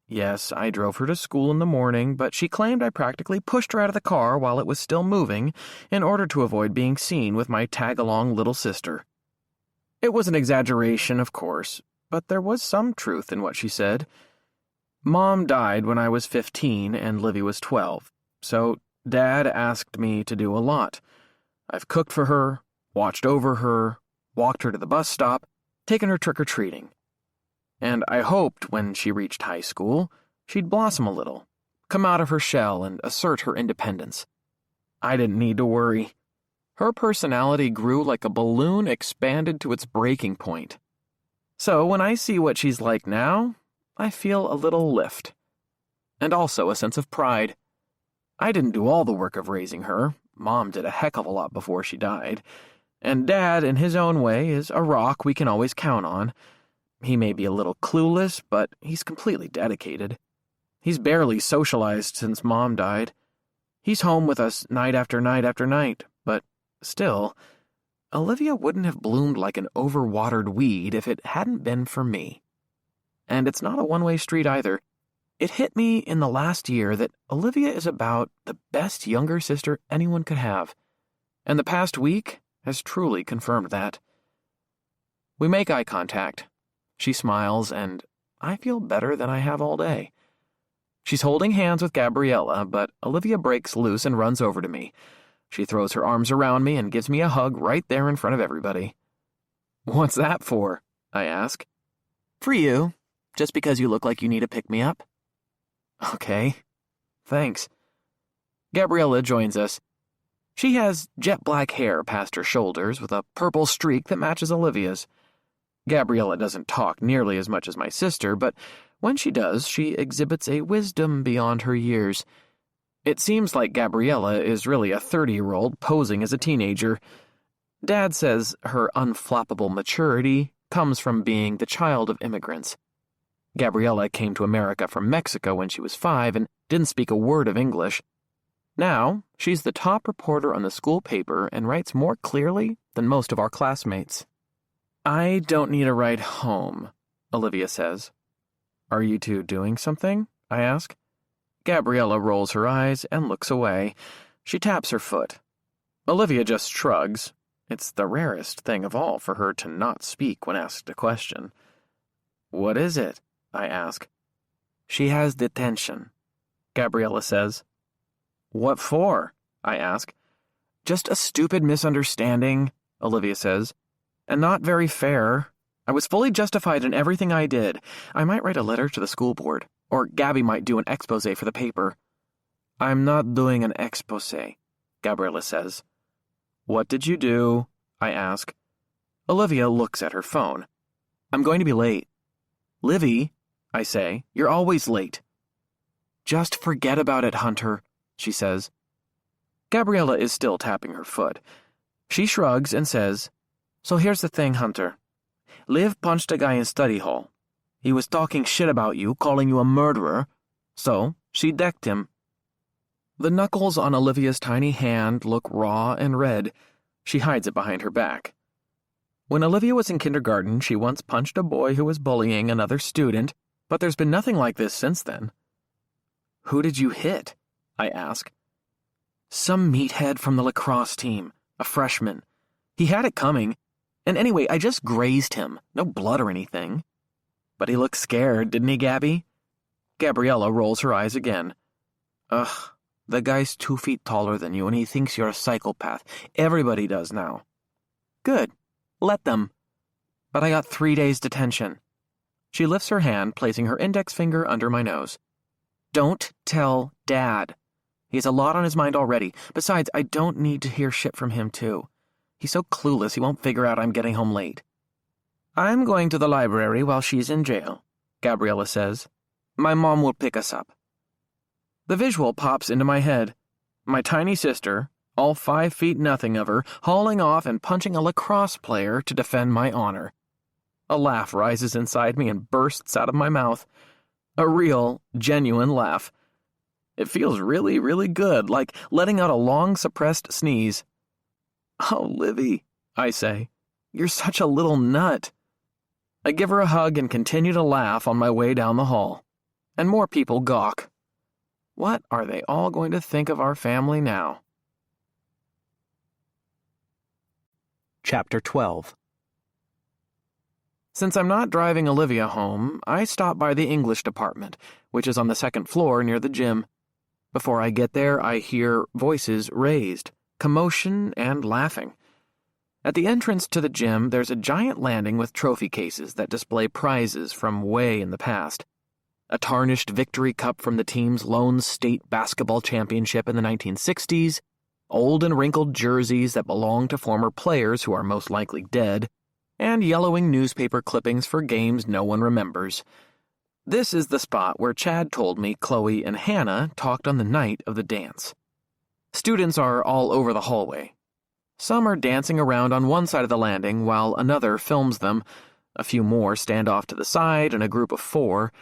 [SPEAKER 1] Yes, I drove her to school in the morning, but she claimed I practically pushed her out of the car while it was still moving in order to avoid being seen with my tag-along little sister. It was an exaggeration, of course, but there was some truth in what she said. Mom died when I was 15 and Livy was 12, so Dad asked me to do a lot. I've cooked for her, watched over her, walked her to the bus stop, taken her trick-or-treating. And I hoped when she reached high school, she'd blossom a little, come out of her shell and assert her independence. I didn't need to worry. Her personality grew like a balloon expanded to its breaking point. So when I see what she's like now, I feel a little lift. And also a sense of pride. I didn't do all the work of raising her. Mom did a heck of a lot before she died. And Dad, in his own way, is a rock we can always count on. He may be a little clueless, but he's completely dedicated. He's barely socialized since Mom died. He's home with us night after night after night, but still, Olivia wouldn't have bloomed like an overwatered weed if it hadn't been for me. And it's not a one-way street either. It hit me in the last year that Olivia is about the best younger sister anyone could have, and the past week has truly confirmed that. We make eye contact. She smiles, and I feel better than I have all day. She's holding hands with Gabriella, but Olivia breaks loose and runs over to me. She throws her arms around me and gives me a hug right there in front of everybody. "What's that for?" I ask. "For you, just because you look like you need a pick-me-up." "Okay, thanks." Gabriella joins us. She has jet black hair past her shoulders with a purple streak that matches Olivia's. Gabriella doesn't talk nearly as much as my sister, but when she does, she exhibits a wisdom beyond her years. It seems like Gabriella is really a 30-year-old posing as a teenager. Dad says her unflappable maturity comes from being the child of immigrants. Gabriella came to America from Mexico when she was 5 and didn't speak a word of English. Now, she's the top reporter on the school paper and writes more clearly than most of our classmates. "I don't need a ride home," Olivia says. "Are you two doing something?" I ask. Gabriella rolls her eyes and looks away. She taps her foot. Olivia just shrugs. It's the rarest thing of all for her to not speak when asked a question. "What is it?" I ask. "She has detention," Gabriella says. "What for?" I ask. "Just a stupid misunderstanding," Olivia says. "And not very fair. I was fully justified in everything I did. I might write a letter to the school board, or Gabby might do an expose for the paper." "I'm not doing an expose," Gabriella says. "What did you do?" I ask. Olivia looks at her phone. "I'm going to be late." "Livy," I say, "you're always late." "Just forget about it, Hunter," she says. Gabriella is still tapping her foot. She shrugs and says, "So here's the thing, Hunter. Liv punched a guy in study hall. He was talking shit about you, calling you a murderer. So she decked him." The knuckles on Olivia's tiny hand look raw and red. She hides it behind her back. When Olivia was in kindergarten, she once punched a boy who was bullying another student, but there's been nothing like this since then. "Who did you hit?" I ask. "Some meathead from the lacrosse team, a freshman. He had it coming. And anyway, I just grazed him. No blood or anything." "But he looked scared, didn't he, Gabby?" Gabriella rolls her eyes again. "Ugh, The guy's 2 feet taller than you and he thinks you're a psychopath. Everybody does now. Good. Let them. But I got 3 days detention. She lifts her hand, placing her index finger under my nose. Don't tell Dad. He has a lot on his mind already. Besides, I don't need to hear shit from him, too. He's so clueless he won't figure out I'm getting home late. I'm going to the library while she's in jail, Gabriella says. My mom will pick us up. The visual pops into my head. My tiny sister, all 5 feet nothing of her, hauling off and punching a lacrosse player to defend my honor. A laugh rises inside me and bursts out of my mouth. A real, genuine laugh. It feels really, really good, like letting out a long-suppressed sneeze. Oh, Livy, I say, you're such a little nut. I give her a hug and continue to laugh on my way down the hall. And more people gawk. What are they all going to think of our family now? Chapter 12. Since I'm not driving Olivia home, I stop by the English department, which is on the 2nd floor near the gym. Before I get there, I hear voices raised, commotion, and laughing. At the entrance to the gym, there's a giant landing with trophy cases that display prizes from way in the past. A tarnished victory cup from the team's lone state basketball championship in the 1960s, old and wrinkled jerseys that belong to former players who are most likely dead, and yellowing newspaper clippings for games no one remembers. This is the spot where Chad told me Chloe and Hannah talked on the night of the dance. Students are all over the hallway. Some are dancing around on one side of the landing while another films them. A few more stand off to the side in a group of 4.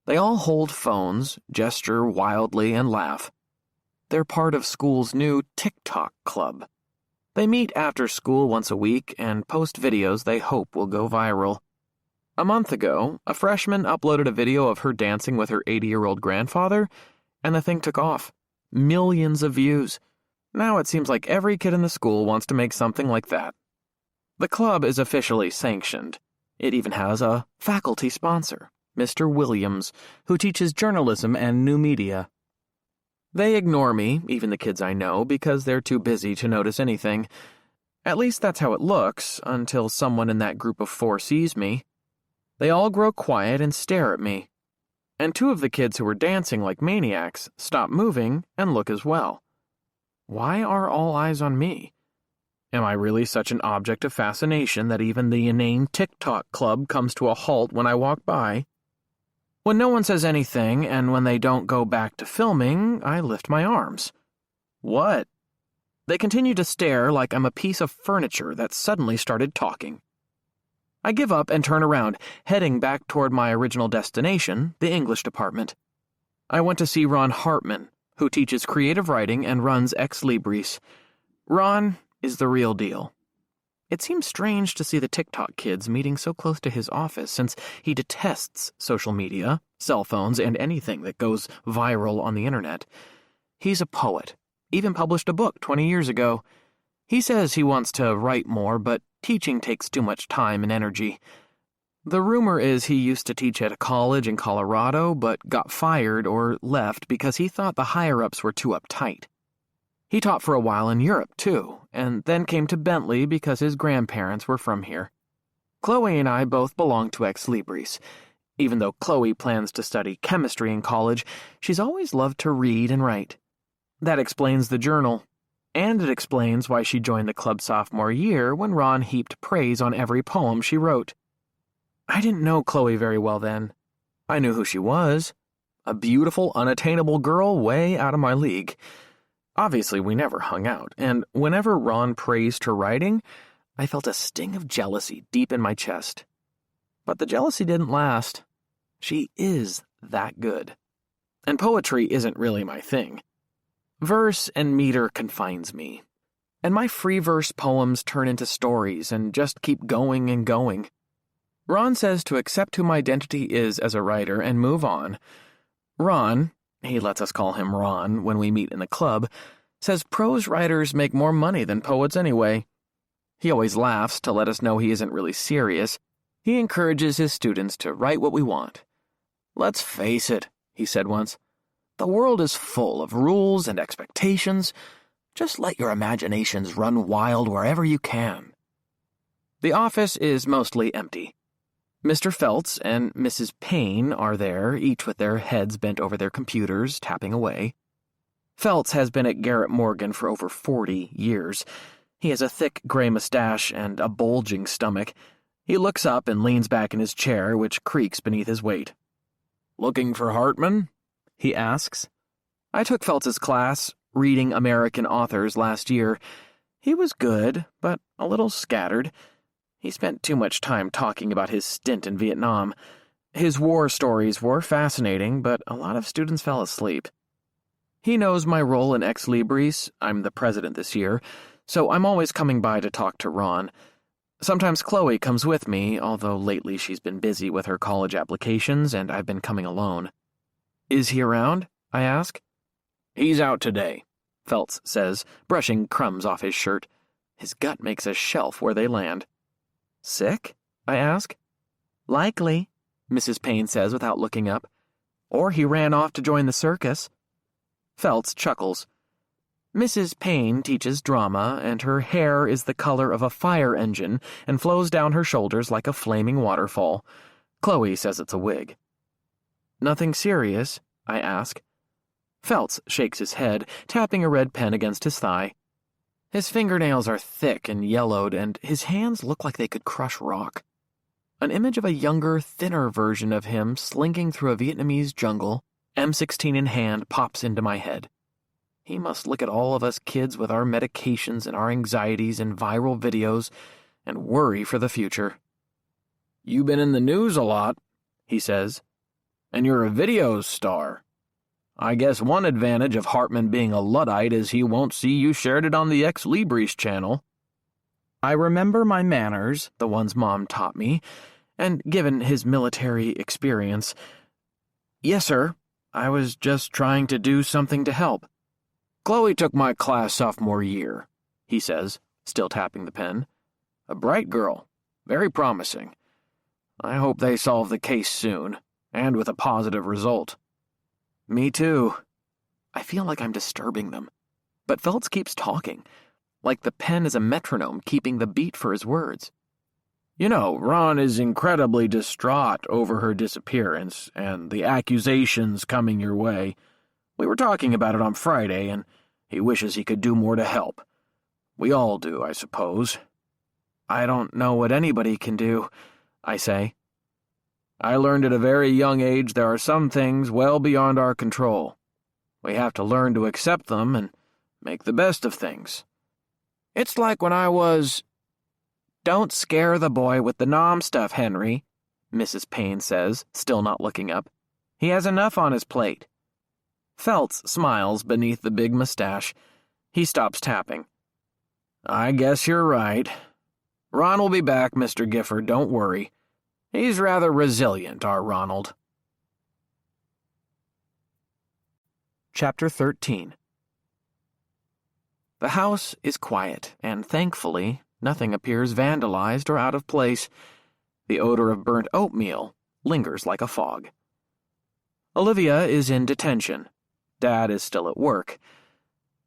[SPEAKER 1] They all hold phones, gesture wildly, and laugh. They're part of school's new TikTok club. They meet after school once a week and post videos they hope will go viral. A month ago, a freshman uploaded a video of her dancing with her 80-year-old grandfather, and the thing took off. Millions of views. Now it seems like every kid in the school wants to make something like that. The club is officially sanctioned. It even has a faculty sponsor, Mr. Williams, who teaches journalism and new media. They ignore me, even the kids I know, because they're too busy to notice anything. At least that's how it looks, until someone in that group of 4 sees me. They all grow quiet and stare at me. And 2 of the kids who were dancing like maniacs stop moving and look as well. Why are all eyes on me? Am I really such an object of fascination that even the inane TikTok club comes to a halt when I walk by? When no one says anything, and when they don't go back to filming, I lift my arms. What? They continue to stare like I'm a piece of furniture that suddenly started talking. I give up and turn around, heading back toward my original destination, the English department. I went to see Ron Hartman, who teaches creative writing and runs Ex Libris. Ron is the real deal. It seems strange to see the TikTok kids meeting so close to his office since he detests social media, cell phones, and anything that goes viral on the internet. He's a poet, even published a book 20 years ago. He says he wants to write more, but teaching takes too much time and energy. The rumor is he used to teach at a college in Colorado, but got fired or left because he thought the higher-ups were too uptight. He taught for a while in Europe, too, and then came to Bentley because his grandparents were from here. Chloe and I both belong to Ex Libris. Even though Chloe plans to study chemistry in college, she's always loved to read and write. That explains the journal. And it explains why she joined the club sophomore year when Ron heaped praise on every poem she wrote. I didn't know Chloe very well then. I knew who she was. A beautiful, unattainable girl way out of my league. Obviously, we never hung out, and whenever Ron praised her writing, I felt a sting of jealousy deep in my chest. But the jealousy didn't last. She is that good. And poetry isn't really my thing. Verse and meter confines me. And my free verse poems turn into stories and just keep going and going. Ron says to accept who my identity is as a writer and move on. Ron, he lets us call him Ron when we meet in the club, says prose writers make more money than poets anyway. He always laughs to let us know he isn't really serious. He encourages his students to write what we want. Let's face it, he said once. The world is full of rules and expectations. Just let your imaginations run wild wherever you can. The office is mostly empty. Mr. Feltz and Mrs. Payne are there, each with their heads bent over their computers, tapping away. Feltz has been at Garrett Morgan for over 40 years. He has a thick gray mustache and a bulging stomach. He looks up and leans back in his chair, which creaks beneath his weight. "Looking for Hartman?" he asks. I took Feltz's class, reading American authors, last year. He was good, but a little scattered. He spent too much time talking about his stint in Vietnam. His war stories were fascinating, but a lot of students fell asleep. He knows my role in Ex Libris. I'm the president this year, so I'm always coming by to talk to Ron. Sometimes Chloe comes with me, although lately she's been busy with her college applications and I've been coming alone. "Is he around?" I ask. "He's out today," Feltz says, brushing crumbs off his shirt. His gut makes a shelf where they land. "Sick?" I ask. "Likely," Mrs. Payne says without looking up. "Or he ran off to join the circus." Feltz chuckles. Mrs. Payne teaches drama, and her hair is the color of a fire engine and flows down her shoulders like a flaming waterfall. Chloe says it's a wig. "Nothing serious?" I ask. Feltz shakes his head, tapping a red pen against his thigh. His fingernails are thick and yellowed, and his hands look like they could crush rock. An image of a younger, thinner version of him slinking through a Vietnamese jungle, M16 in hand, pops into my head. He must look at all of us kids with our medications and our anxieties and viral videos and worry for the future. "You've been in the news a lot," he says. "And you're a video star. I guess one advantage of Hartman being a Luddite is he won't see you shared it on the Ex Libris channel." I remember my manners, the ones Mom taught me, and given his military experience. "Yes, sir. I was just trying to do something to help." "Chloe took my class sophomore year," he says, still tapping the pen. "A bright girl. Very promising. I hope they solve the case soon, and with a positive result." Me too. I feel like I'm disturbing them. But Feltz keeps talking, like the pen is a metronome keeping the beat for his words. "You know, Ron is incredibly distraught over her disappearance and the accusations coming your way. We were talking about it on Friday, and he wishes he could do more to help. We all do, I suppose." "I don't know what anybody can do," I say. "I learned at a very young age there are some things well beyond our control. We have to learn to accept them and make the best of things. It's like when I was—" "Don't scare the boy with the nom stuff, Henry," Mrs. Payne says, still not looking up. "He has enough on his plate." Feltz smiles beneath the big mustache. He stops tapping. "I guess you're right. Ron will be back, Mr. Gifford, don't worry. He's rather resilient, our Ronald." Chapter 13. The house is quiet, and thankfully, nothing appears vandalized or out of place. The odor of burnt oatmeal lingers like a fog. Olivia is in detention. Dad is still at work.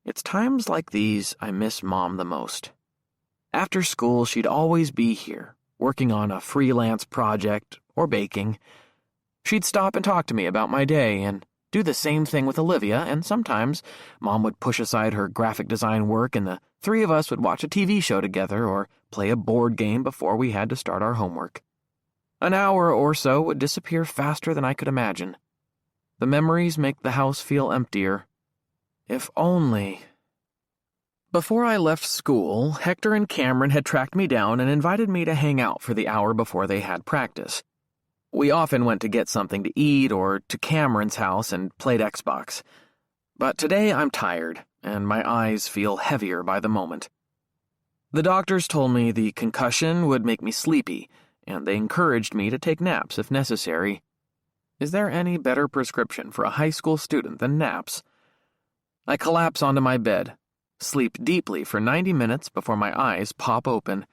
[SPEAKER 1] It's times like these I miss Mom the most. After school, she'd always be here, working on a freelance project or baking. She'd stop and talk to me about my day and do the same thing with Olivia, and sometimes Mom would push aside her graphic design work and the three of us would watch a TV show together or play a board game before we had to start our homework. An hour or so would disappear faster than I could imagine. The memories make the house feel emptier. If only... Before I left school, Hector and Cameron had tracked me down and invited me to hang out for the hour before they had practice. We often went to get something to eat or to Cameron's house and played Xbox. But today I'm tired, and my eyes feel heavier by the moment. The doctors told me the concussion would make me sleepy, and they encouraged me to take naps if necessary. Is there any better prescription for a high school student than naps? I collapse onto my bed, sleep deeply for 90 minutes before my eyes pop open.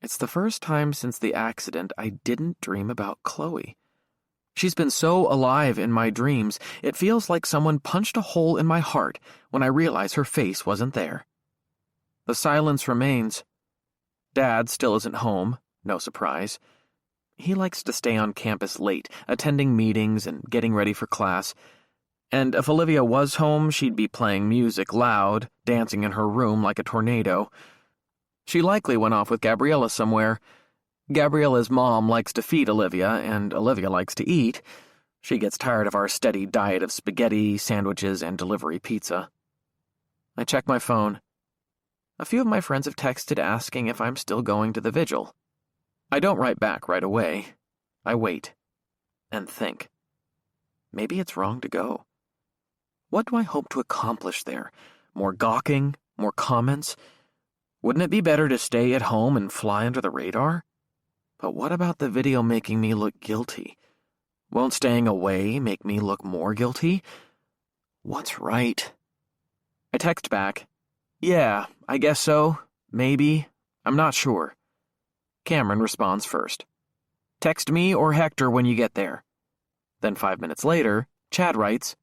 [SPEAKER 1] It's the first time since the accident I didn't dream about Chloe. She's been so alive in my dreams, it feels like someone punched a hole in my heart when I realize her face wasn't there. The silence remains. Dad still isn't home, no surprise. He likes to stay on campus late, attending meetings and getting ready for class. And if Olivia was home, she'd be playing music loud, dancing in her room like a tornado. She likely went off with Gabriella somewhere. Gabriella's mom likes to feed Olivia, and Olivia likes to eat. She gets tired of our steady diet of spaghetti, sandwiches, and delivery pizza. I check my phone. A few of my friends have texted asking if I'm still going to the vigil. I don't write back right away. I wait. And think. Maybe it's wrong to go. What do I hope to accomplish there? More gawking? More comments? Wouldn't it be better to stay at home and fly under the radar? But what about the video making me look guilty? Won't staying away make me look more guilty? What's right? I text back. Yeah, I guess so. Maybe. I'm not sure. Cameron responds first. Text me or Hector when you get there. Then 5 minutes later, Chad writes,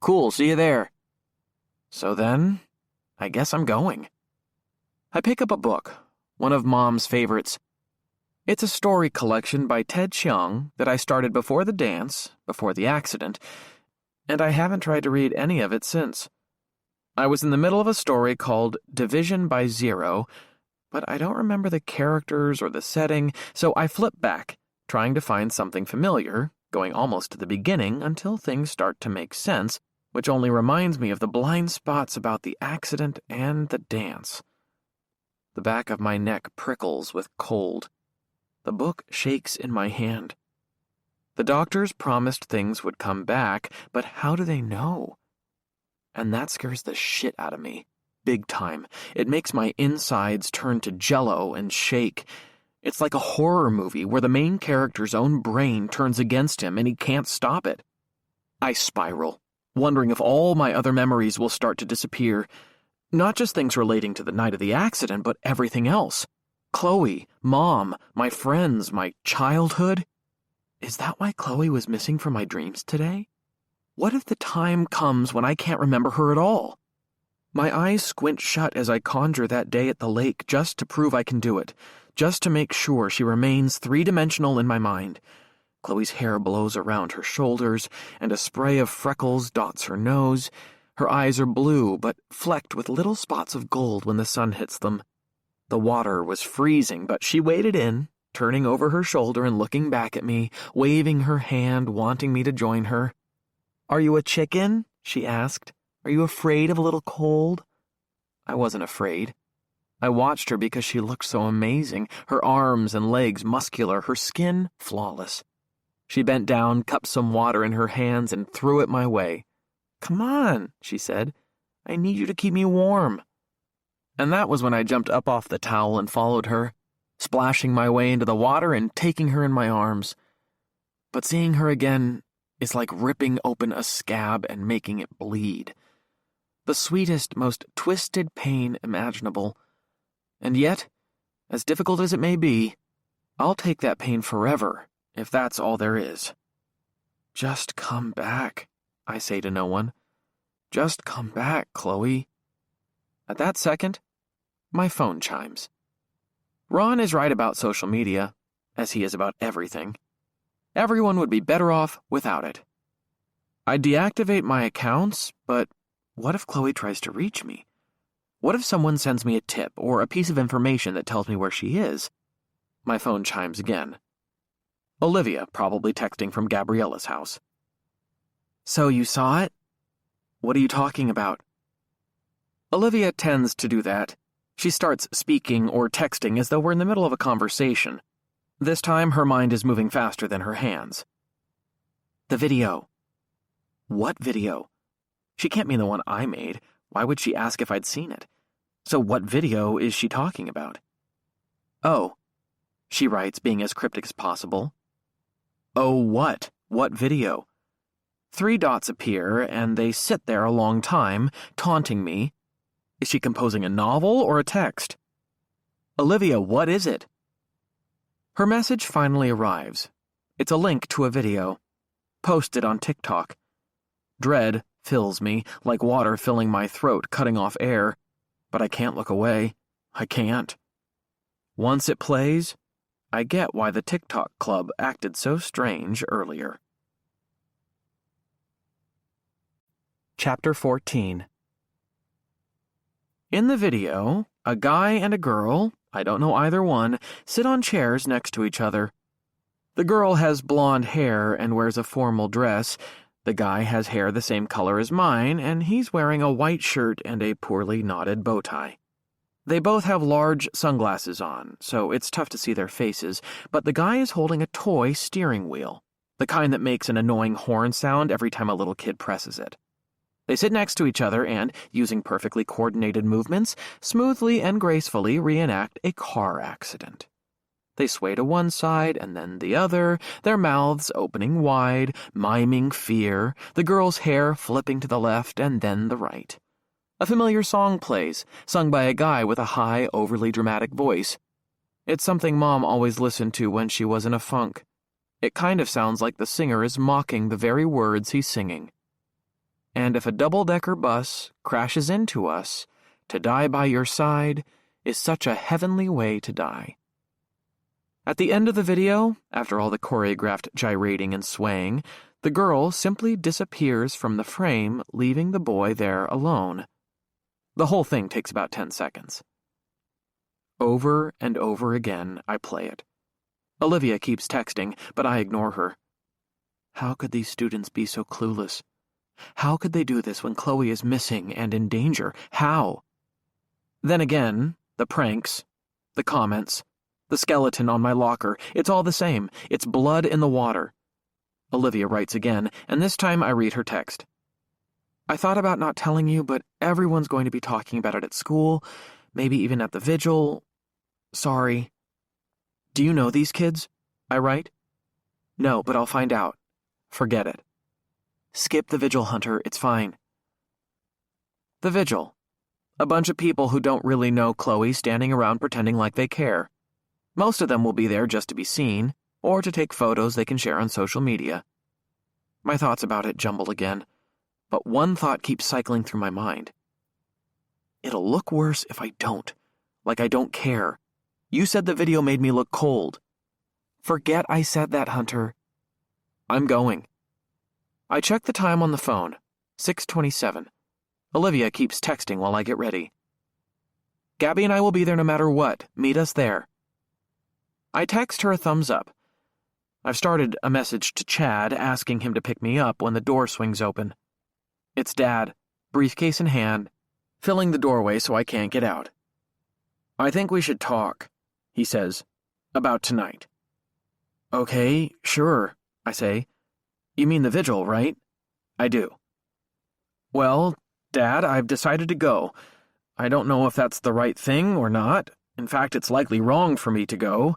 [SPEAKER 1] Cool, see you there. So then, I guess I'm going. I pick up a book, one of Mom's favorites. It's a story collection by Ted Chiang that I started before the dance, before the accident, and I haven't tried to read any of it since. I was in the middle of a story called Division by Zero, but I don't remember the characters or the setting, so I flip back, trying to find something familiar, going almost to the beginning until things start to make sense, which only reminds me of the blind spots about the accident and the dance. The back of my neck prickles with cold. The book shakes in my hand. The doctors promised things would come back, but how do they know? And that scares the shit out of me. Big time. It makes my insides turn to jello and shake. It's like a horror movie where the main character's own brain turns against him and he can't stop it. I spiral, wondering if all my other memories will start to disappear. Not just things relating to the night of the accident, but everything else. Chloe, Mom, my friends, my childhood. Is that why Chloe was missing from my dreams today? What if the time comes when I can't remember her at all? My eyes squint shut as I conjure that day at the lake just to prove I can do it, just to make sure she remains three-dimensional in my mind. Chloe's hair blows around her shoulders, and a spray of freckles dots her nose. Her eyes are blue, but flecked with little spots of gold when the sun hits them. The water was freezing, but she waded in, turning over her shoulder and looking back at me, waving her hand, wanting me to join her. "Are you a chicken?" she asked. "Are you afraid of a little cold?" I wasn't afraid. I watched her because she looked so amazing, her arms and legs muscular, her skin flawless. She bent down, cupped some water in her hands, and threw it my way. "Come on," she said. "I need you to keep me warm." And that was when I jumped up off the towel and followed her, splashing my way into the water and taking her in my arms. But seeing her again is like ripping open a scab and making it bleed. The sweetest, most twisted pain imaginable. And yet, as difficult as it may be, I'll take that pain forever, if that's all there is. Just come back, I say to no one. Just come back, Chloe. At that second, my phone chimes. Ron is right about social media, as he is about everything. Everyone would be better off without it. I'd deactivate my accounts, but what if Chloe tries to reach me? What if someone sends me a tip or a piece of information that tells me where she is? My phone chimes again. Olivia, probably texting from Gabriella's house. "So you saw it? What are you talking about?" Olivia tends to do that. She starts speaking or texting as though we're in the middle of a conversation. This time, her mind is moving faster than her hands. "The video." "What video?" She can't mean the one I made. Why would she ask if I'd seen it? So what video is she talking about? "Oh," she writes, being as cryptic as possible. "Oh, what? What video?" 3 dots appear, and they sit there a long time, taunting me. Is she composing a novel or a text? "Olivia, what is it?" Her message finally arrives. It's a link to a video. Posted on TikTok. Dread fills me, like water filling my throat, cutting off air. But I can't look away. I can't. Once it plays, I get why the TikTok club acted so strange earlier. Chapter 14. In the video, a guy and a girl, I don't know either one, sit on chairs next to each other. The girl has blonde hair and wears a formal dress. The guy has hair the same color as mine, and he's wearing a white shirt and a poorly knotted bow tie. They both have large sunglasses on, so it's tough to see their faces, but the guy is holding a toy steering wheel, the kind that makes an annoying horn sound every time a little kid presses it. They sit next to each other and, using perfectly coordinated movements, smoothly and gracefully reenact a car accident. They sway to one side and then the other, their mouths opening wide, miming fear, the girl's hair flipping to the left and then the right. A familiar song plays, sung by a guy with a high, overly dramatic voice. It's something Mom always listened to when she was in a funk. It kind of sounds like the singer is mocking the very words he's singing. And if a double-decker bus crashes into us, to die by your side is such a heavenly way to die. At the end of the video, after all the choreographed gyrating and swaying, the girl simply disappears from the frame, leaving the boy there alone. The whole thing takes about 10 seconds. Over and over again, I play it. Olivia keeps texting, but I ignore her. How could these students be so clueless? How could they do this when Chloe is missing and in danger? How? Then again, the pranks, the comments, the skeleton on my locker, it's all the same. It's blood in the water. Olivia writes again, and this time I read her text. I thought about not telling you, but everyone's going to be talking about it at school, maybe even at the vigil. Sorry. Do you know these kids? I write. No, but I'll find out. Forget it. Skip the vigil, Hunter. It's fine. The vigil. A bunch of people who don't really know Chloe standing around pretending like they care. Most of them will be there just to be seen, or to take photos they can share on social media. My thoughts about it jumble again, but one thought keeps cycling through my mind. It'll look worse if I don't. Like I don't care. You said the video made me look cold. Forget I said that, Hunter. I'm going. I check the time on the phone. 6:27. Olivia keeps texting while I get ready. Gabby and I will be there no matter what. Meet us there. I text her a thumbs up. I've started a message to Chad asking him to pick me up when the door swings open. It's Dad, briefcase in hand, filling the doorway so I can't get out. I think we should talk, he says, about tonight. Okay, sure, I say. You mean the vigil, right? I do. Well, Dad, I've decided to go. I don't know if that's the right thing or not. In fact, it's likely wrong for me to go.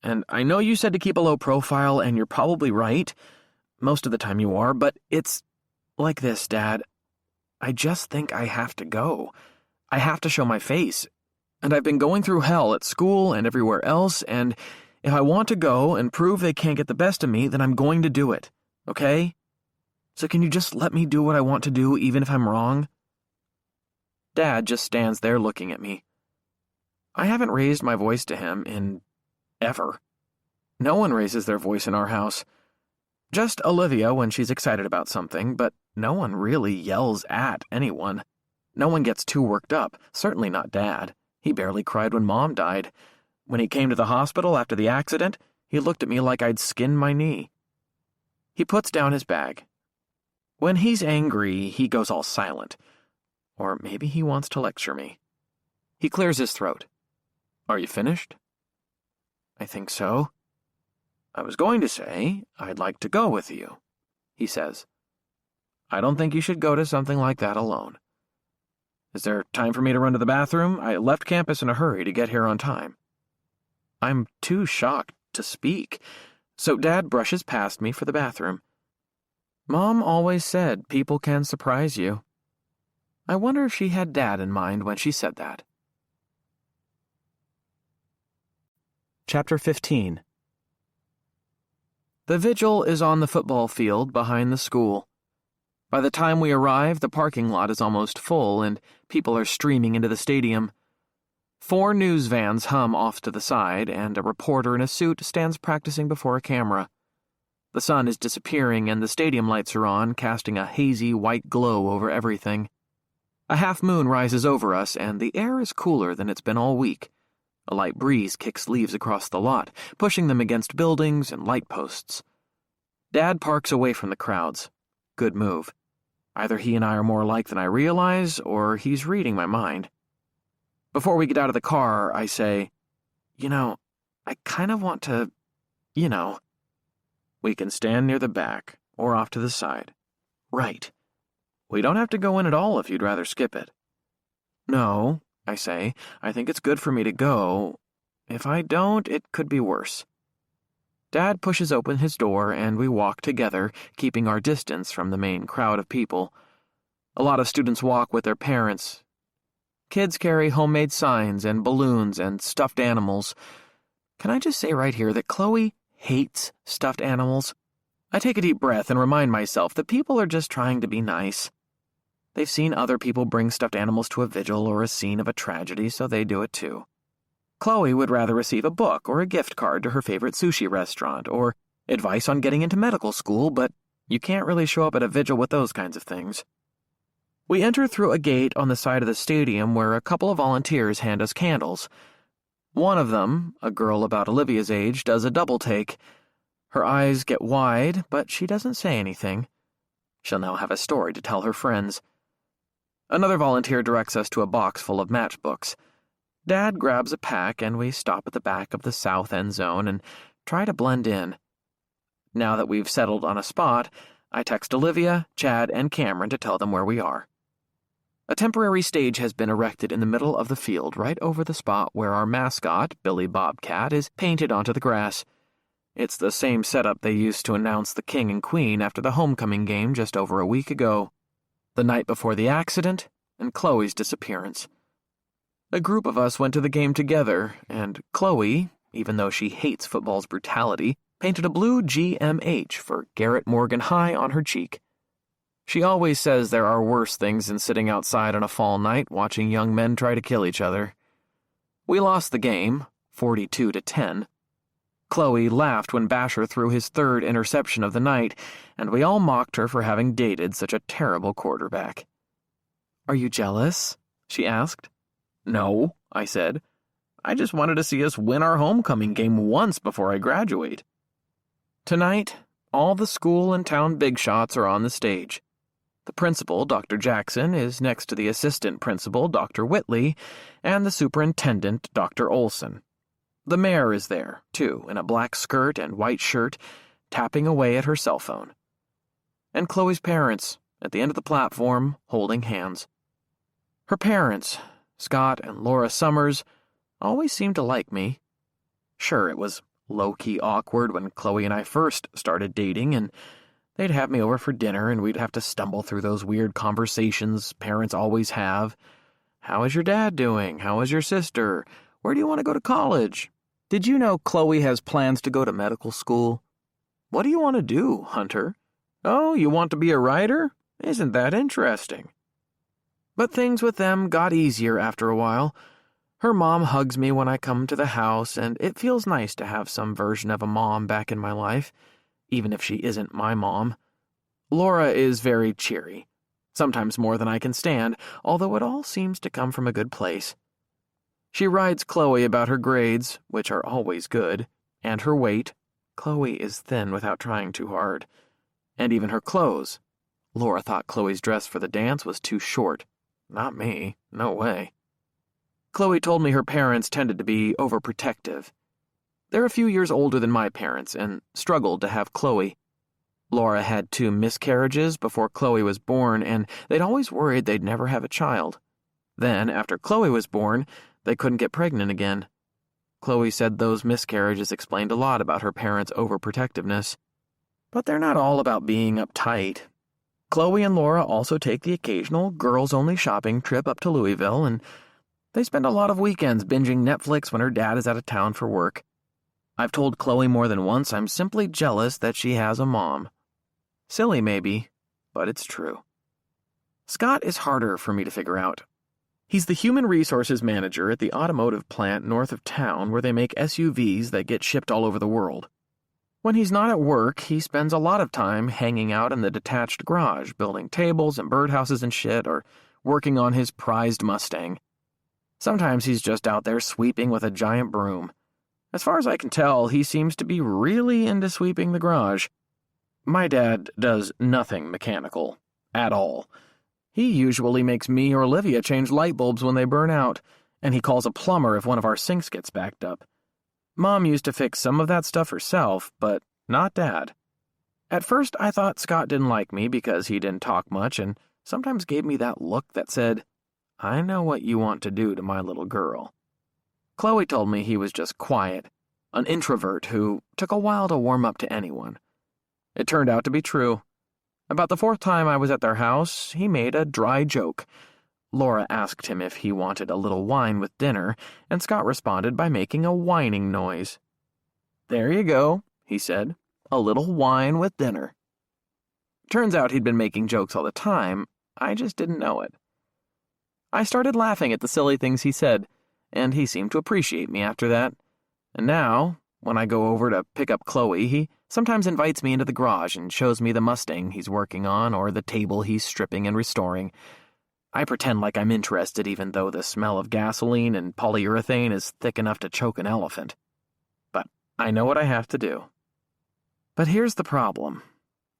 [SPEAKER 1] And I know you said to keep a low profile, and you're probably right. Most of the time you are, but it's like this, Dad. I just think I have to go. I have to show my face. And I've been going through hell at school and everywhere else, and if I want to go and prove they can't get the best of me, then I'm going to do it. Okay? So can you just let me do what I want to do, even if I'm wrong? Dad just stands there looking at me. I haven't raised my voice to him in ever. No one raises their voice in our house. Just Olivia when she's excited about something, but no one really yells at anyone. No one gets too worked up, certainly not Dad. He barely cried when Mom died. When he came to the hospital after the accident, he looked at me like I'd skinned my knee. He puts down his bag. When he's angry, he goes all silent. Or maybe he wants to lecture me. He clears his throat. Are you finished? I think so. I was going to say, I'd like to go with you, he says. I don't think you should go to something like that alone. Is there time for me to run to the bathroom? I left campus in a hurry to get here on time. I'm too shocked to speak, so Dad brushes past me for the bathroom. Mom always said people can surprise you. I wonder if she had Dad in mind when she said that. Chapter 15. The vigil is on the football field behind the school. By the time we arrive, the parking lot is almost full and people are streaming into the stadium. 4 news vans hum off to the side, and a reporter in a suit stands practicing before a camera. The sun is disappearing and the stadium lights are on, casting a hazy white glow over everything. A half moon rises over us and the air is cooler than it's been all week. A light breeze kicks leaves across the lot, pushing them against buildings and light posts. Dad parks away from the crowds. Good move. Either he and I are more alike than I realize, or he's reading my mind. Before we get out of the car, I say, I kind of want to, We can stand near the back, or off to the side. Right. We don't have to go in at all if you'd rather skip it. No, I say, I think it's good for me to go. If I don't, it could be worse. Dad pushes open his door and we walk together, keeping our distance from the main crowd of people. A lot of students walk with their parents. Kids carry homemade signs and balloons and stuffed animals. Can I just say right here that Chloe hates stuffed animals? I take a deep breath and remind myself that people are just trying to be nice. They've seen other people bring stuffed animals to a vigil or a scene of a tragedy, so they do it too. Chloe would rather receive a book or a gift card to her favorite sushi restaurant or advice on getting into medical school, but you can't really show up at a vigil with those kinds of things. We enter through a gate on the side of the stadium where a couple of volunteers hand us candles. One of them, a girl about Olivia's age, does a double take. Her eyes get wide, but she doesn't say anything. She'll now have a story to tell her friends. Another volunteer directs us to a box full of matchbooks. Dad grabs a pack and we stop at the back of the south end zone and try to blend in. Now that we've settled on a spot, I text Olivia, Chad, and Cameron to tell them where we are. A temporary stage has been erected in the middle of the field right over the spot where our mascot, Billy Bobcat, is painted onto the grass. It's the same setup they used to announce the king and queen after the homecoming game just over a week ago, the night before the accident and Chloe's disappearance. A group of us went to the game together, and Chloe, even though she hates football's brutality, painted a blue GMH for Garrett Morgan High on her cheek. She always says there are worse things than sitting outside on a fall night watching young men try to kill each other. We lost the game, 42-10. Chloe laughed when Basher threw his 3rd interception of the night, and we all mocked her for having dated such a terrible quarterback. "Are you jealous?" she asked. "No," I said. "I just wanted to see us win our homecoming game once before I graduate." Tonight, all the school and town big shots are on the stage. The principal, Dr. Jackson, is next to the assistant principal, Dr. Whitley, and the superintendent, Dr. Olson. The mayor is there, too, in a black skirt and white shirt, tapping away at her cell phone. And Chloe's parents, at the end of the platform, holding hands. Her parents, Scott and Laura Summers, always seemed to like me. Sure, it was low-key awkward when Chloe and I first started dating, and they'd have me over for dinner and we'd have to stumble through those weird conversations parents always have. How is your dad doing? How is your sister? Where do you want to go to college? Did you know Chloe has plans to go to medical school? What do you want to do, Hunter? Oh, you want to be a writer? Isn't that interesting? But things with them got easier after a while. Her mom hugs me when I come to the house, and it feels nice to have some version of a mom back in my life, even if she isn't my mom. Laura is very cheery, sometimes more than I can stand, although it all seems to come from a good place. She rides Chloe about her grades, which are always good, and her weight. Chloe is thin without trying too hard. And even her clothes. Laura thought Chloe's dress for the dance was too short. Not me. No way. Chloe told me her parents tended to be overprotective. They're a few years older than my parents and struggled to have Chloe. Laura had 2 miscarriages before Chloe was born, and they'd always worried they'd never have a child. Then, after Chloe was born, they couldn't get pregnant again. Chloe said those miscarriages explained a lot about her parents' overprotectiveness. But they're not all about being uptight. Chloe and Laura also take the occasional girls-only shopping trip up to Louisville, and they spend a lot of weekends binging Netflix when her dad is out of town for work. I've told Chloe more than once I'm simply jealous that she has a mom. Silly maybe, but it's true. Scott is harder for me to figure out. He's the human resources manager at the automotive plant north of town where they make SUVs that get shipped all over the world. When he's not at work, he spends a lot of time hanging out in the detached garage, building tables and birdhouses and shit, or working on his prized Mustang. Sometimes he's just out there sweeping with a giant broom. As far as I can tell, he seems to be really into sweeping the garage. My dad does nothing mechanical, at all. He usually makes me or Olivia change light bulbs when they burn out, and he calls a plumber if one of our sinks gets backed up. Mom used to fix some of that stuff herself, but not Dad. At first, I thought Scott didn't like me because he didn't talk much and sometimes gave me that look that said, "I know what you want to do to my little girl." Chloe told me he was just quiet, an introvert who took a while to warm up to anyone. It turned out to be true. About the fourth time I was at their house, he made a dry joke. Laura asked him if he wanted a little wine with dinner, and Scott responded by making a whining noise. "There you go," he said, "a little wine with dinner." Turns out he'd been making jokes all the time, I just didn't know it. I started laughing at the silly things he said, and he seemed to appreciate me after that. And now, when I go over to pick up Chloe, he sometimes invites me into the garage and shows me the Mustang he's working on or the table he's stripping and restoring. I pretend like I'm interested even though the smell of gasoline and polyurethane is thick enough to choke an elephant. But I know what I have to do. But here's the problem.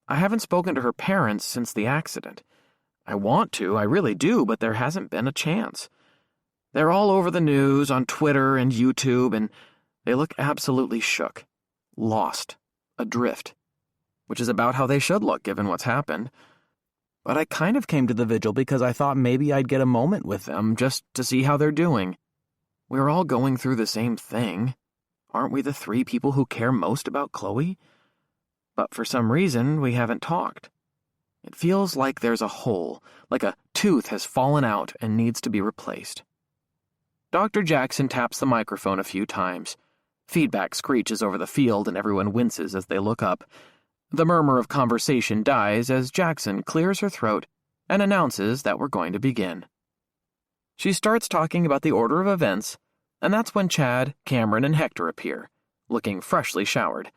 [SPEAKER 1] I haven't spoken to her parents since the accident. I want to, I really do, but there hasn't been a chance. They're all over the news, on Twitter and YouTube, and they look absolutely shook, lost, adrift, which is about how they should look given what's happened. But I kind of came to the vigil because I thought maybe I'd get a moment with them just to see how they're doing. We're all going through the same thing. Aren't we the three people who care most about Chloe? But for some reason, we haven't talked. It feels like there's a hole, like a tooth has fallen out and needs to be replaced. Dr. Jackson taps the microphone a few times. Feedback screeches over the field and everyone winces as they look up. The murmur of conversation dies as Jackson clears her throat and announces that we're going to begin. She starts talking about the order of events, and that's when Chad, Cameron, and Hector appear, looking freshly showered.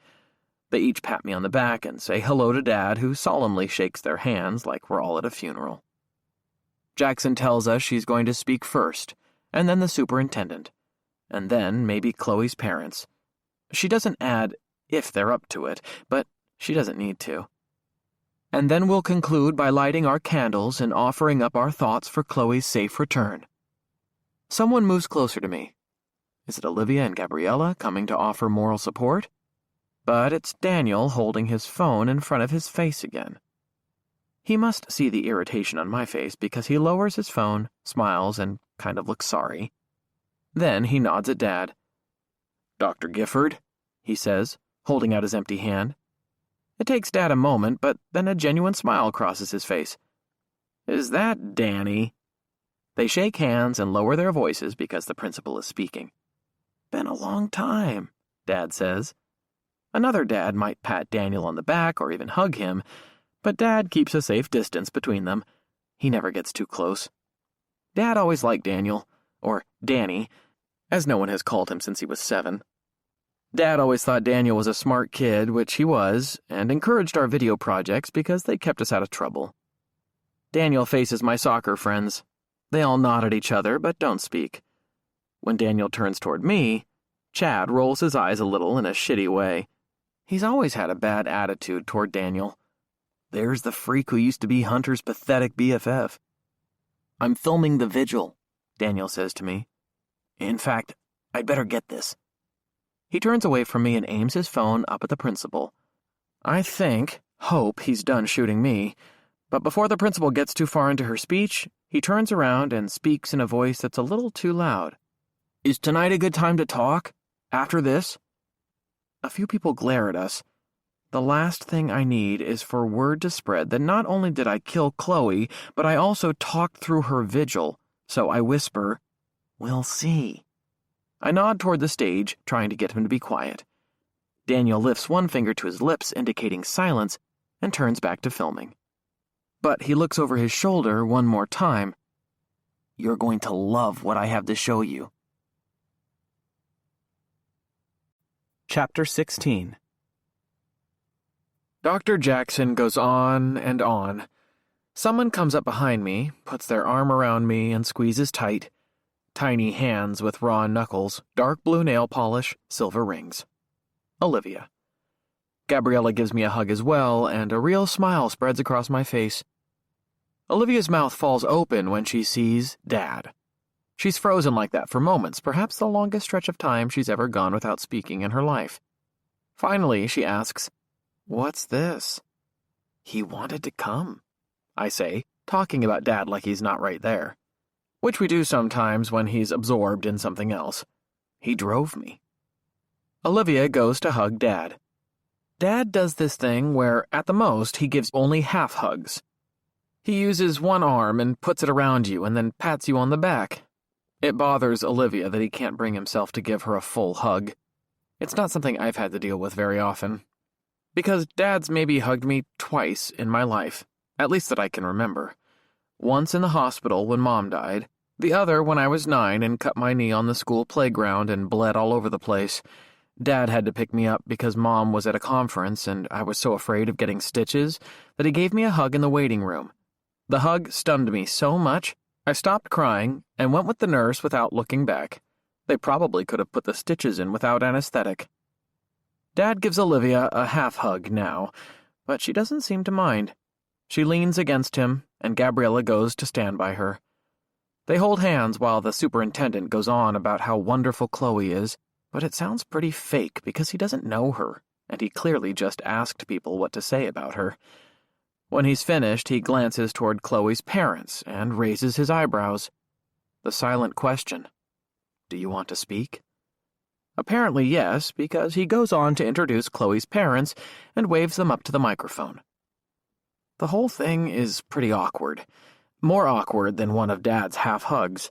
[SPEAKER 1] They each pat me on the back and say hello to Dad, who solemnly shakes their hands like we're all at a funeral. Jackson tells us she's going to speak first, and then the superintendent, and then maybe Chloe's parents. She doesn't add if they're up to it, but she doesn't need to. And then we'll conclude by lighting our candles and offering up our thoughts for Chloe's safe return. Someone moves closer to me. Is it Olivia and Gabriella coming to offer moral support? But it's Daniel holding his phone in front of his face again. He must see the irritation on my face because he lowers his phone, smiles, and kind of looks sorry. Then he nods at Dad. "Dr. Gifford," he says, holding out his empty hand. It takes Dad a moment, but then a genuine smile crosses his face. "Is that Danny?" They shake hands and lower their voices because the principal is speaking. "Been a long time," Dad says. Another dad might pat Daniel on the back or even hug him, but Dad keeps a safe distance between them. He never gets too close. Dad always liked Daniel, or Danny, as no one has called him since he was 7. Dad always thought Daniel was a smart kid, which he was, and encouraged our video projects because they kept us out of trouble. Daniel faces my soccer friends. They all nod at each other, but don't speak. When Daniel turns toward me, Chad rolls his eyes a little in a shitty way. He's always had a bad attitude toward Daniel. There's the freak who used to be Hunter's pathetic BFF. "I'm filming the vigil," Daniel says to me. "In fact, I'd better get this." He turns away from me and aims his phone up at the principal. I hope he's done shooting me, but before the principal gets too far into her speech, he turns around and speaks in a voice that's a little too loud. "Is tonight a good time to talk? After this?" A few people glare at us. The last thing I need is for word to spread that not only did I kill Chloe, but I also talked through her vigil, so I whisper, "We'll see." I nod toward the stage, trying to get him to be quiet. Daniel lifts one finger to his lips, indicating silence, and turns back to filming. But he looks over his shoulder one more time. You're going to love what I have to show you. Chapter 16. Dr. Jackson goes on and on. Someone comes up behind me, puts their arm around me, and squeezes tight. Tiny hands with raw knuckles, dark blue nail polish, silver rings. Olivia. Gabriella gives me a hug as well, and a real smile spreads across my face. Olivia's mouth falls open when she sees Dad. She's frozen like that for moments, perhaps the longest stretch of time she's ever gone without speaking in her life. Finally, she asks, "What's this?" "He wanted to come," I say, talking about Dad like he's not right there, which we do sometimes when he's absorbed in something else. He drove me. Olivia goes to hug Dad. Dad does this thing where, at the most, he gives only half hugs. He uses one arm and puts it around you and then pats you on the back. It bothers Olivia that he can't bring himself to give her a full hug. It's not something I've had to deal with very often. Because Dad's maybe hugged me twice in my life, at least that I can remember. Once in the hospital when Mom died, the other when I was 9 and cut my knee on the school playground and bled all over the place. Dad had to pick me up because Mom was at a conference and I was so afraid of getting stitches that he gave me a hug in the waiting room. The hug stunned me so much, I stopped crying and went with the nurse without looking back. They probably could have put the stitches in without anesthetic. Dad gives Olivia a half hug now, but she doesn't seem to mind. She leans against him, and Gabriella goes to stand by her. They hold hands while the superintendent goes on about how wonderful Chloe is, but it sounds pretty fake because he doesn't know her, and he clearly just asked people what to say about her. When he's finished, he glances toward Chloe's parents and raises his eyebrows. The silent question, "Do you want to speak?" Apparently yes, because he goes on to introduce Chloe's parents and waves them up to the microphone. The whole thing is pretty awkward. More awkward than one of Dad's half hugs.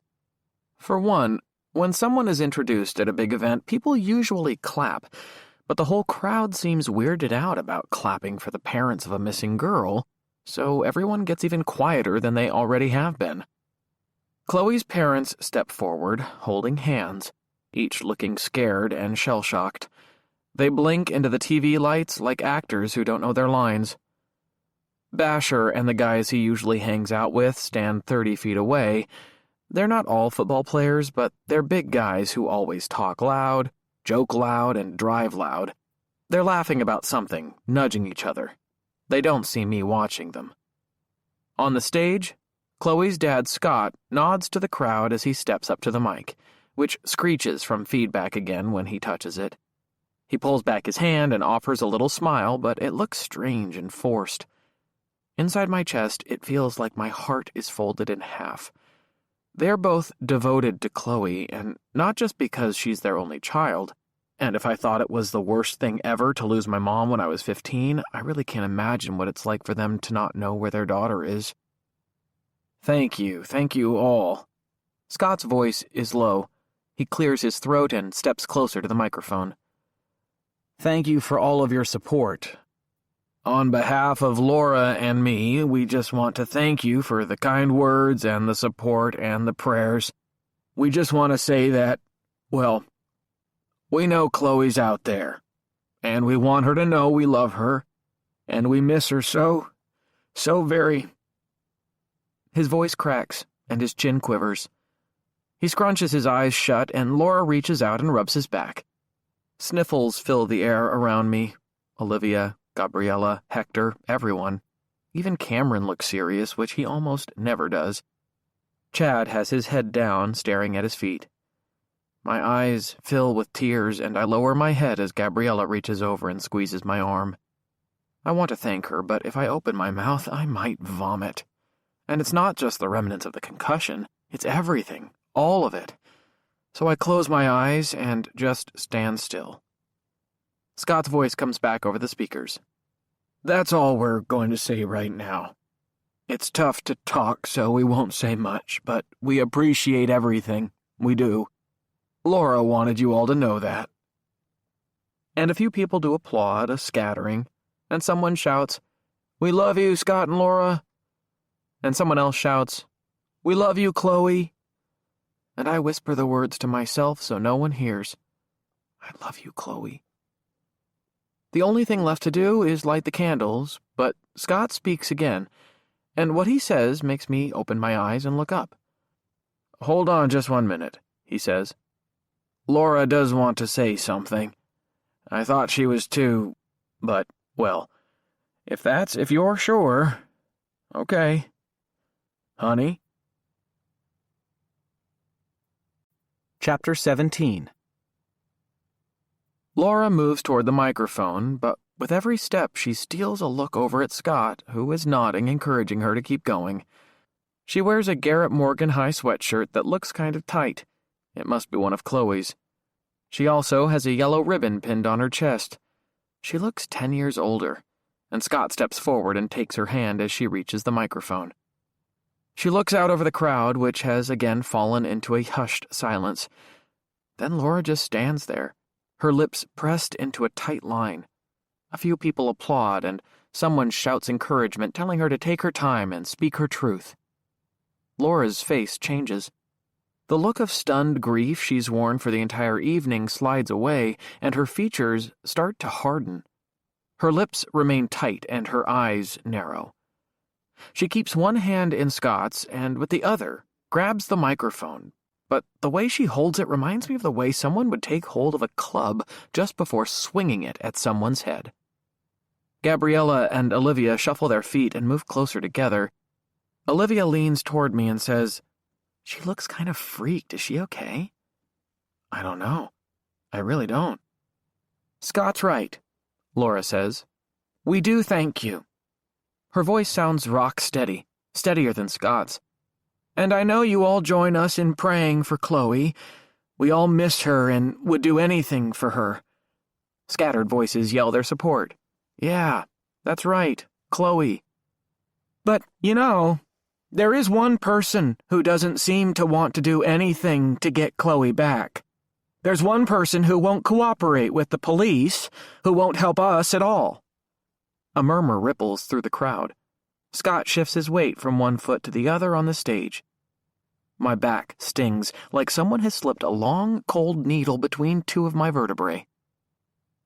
[SPEAKER 1] For one, when someone is introduced at a big event, people usually clap, but the whole crowd seems weirded out about clapping for the parents of a missing girl, so everyone gets even quieter than they already have been. Chloe's parents step forward, holding hands, each looking scared and shell-shocked. They blink into the TV lights like actors who don't know their lines. Basher and the guys he usually hangs out with stand 30 feet away. They're not all football players, but they're big guys who always talk loud, joke loud, and drive loud. They're laughing about something, nudging each other. They don't see me watching them. On the stage, Chloe's dad, Scott, nods to the crowd as he steps up to the mic, which screeches from feedback again when he touches it. He pulls back his hand and offers a little smile, but it looks strange and forced. Inside my chest, it feels like my heart is folded in half. They're both devoted to Chloe, and not just because she's their only child. And if I thought it was the worst thing ever to lose my mom when I was 15, I really can't imagine what it's like for them to not know where their daughter is. Thank you all. Scott's voice is low. He clears his throat and steps closer to the microphone. Thank you for all of your support. On behalf of Laura and me, we just want to thank you for the kind words and the support and the prayers. We just want to say that, well, we know Chloe's out there, and we want her to know we love her, and we miss her so very. His voice cracks, and his chin quivers. He scrunches his eyes shut, and Laura reaches out and rubs his back. Sniffles fill the air around me. Olivia, Gabriella, Hector, everyone. Even Cameron looks serious, which he almost never does. Chad has his head down, staring at his feet. My eyes fill with tears, and I lower my head as Gabriella reaches over and squeezes my arm. I want to thank her, but if I open my mouth, I might vomit. And it's not just the remnants of the concussion, it's everything, all of it. So I close my eyes and just stand still. Scott's voice comes back over the speakers. That's all we're going to say right now. It's tough to talk, so we won't say much, but we appreciate everything. We do. Laura wanted you all to know that. And a few people do applaud, a scattering, and someone shouts, "We love you, Scott and Laura." And someone else shouts, "We love you, Chloe." And I whisper the words to myself so no one hears. I love you, Chloe. The only thing left to do is light the candles, but Scott speaks again, and what he says makes me open my eyes and look up. "Hold on just 1 minute," he says. "Laura does want to say something. I thought she was too, but, well, if you're sure, okay. Honey?" Chapter 17. Laura moves toward the microphone, but with every step she steals a look over at Scott, who is nodding, encouraging her to keep going. She wears a Garrett Morgan high sweatshirt that looks kind of tight. It must be one of Chloe's. She also has a yellow ribbon pinned on her chest. She looks 10 years older, and Scott steps forward and takes her hand as she reaches the microphone. She looks out over the crowd, which has again fallen into a hushed silence. Then Laura just stands there, her lips pressed into a tight line. A few people applaud, and someone shouts encouragement, telling her to take her time and speak her truth. Laura's face changes. The look of stunned grief she's worn for the entire evening slides away, and her features start to harden. Her lips remain tight, and her eyes narrow. She keeps one hand in Scott's, and with the other, grabs the microphone. But the way she holds it reminds me of the way someone would take hold of a club just before swinging it at someone's head. Gabriella and Olivia shuffle their feet and move closer together. Olivia leans toward me and says, "She looks kind of freaked. Is she okay?" "I don't know. I really don't." "Scott's right," Laura says. "We do thank you." Her voice sounds rock steady, steadier than Scott's. "And I know you all join us in praying for Chloe. We all miss her and would do anything for her." Scattered voices yell their support. "Yeah, that's right, Chloe." "But, there is one person who doesn't seem to want to do anything to get Chloe back. There's one person who won't cooperate with the police, who won't help us at all." A murmur ripples through the crowd. Scott shifts his weight from one foot to the other on the stage. My back stings like someone has slipped a long, cold needle between two of my vertebrae.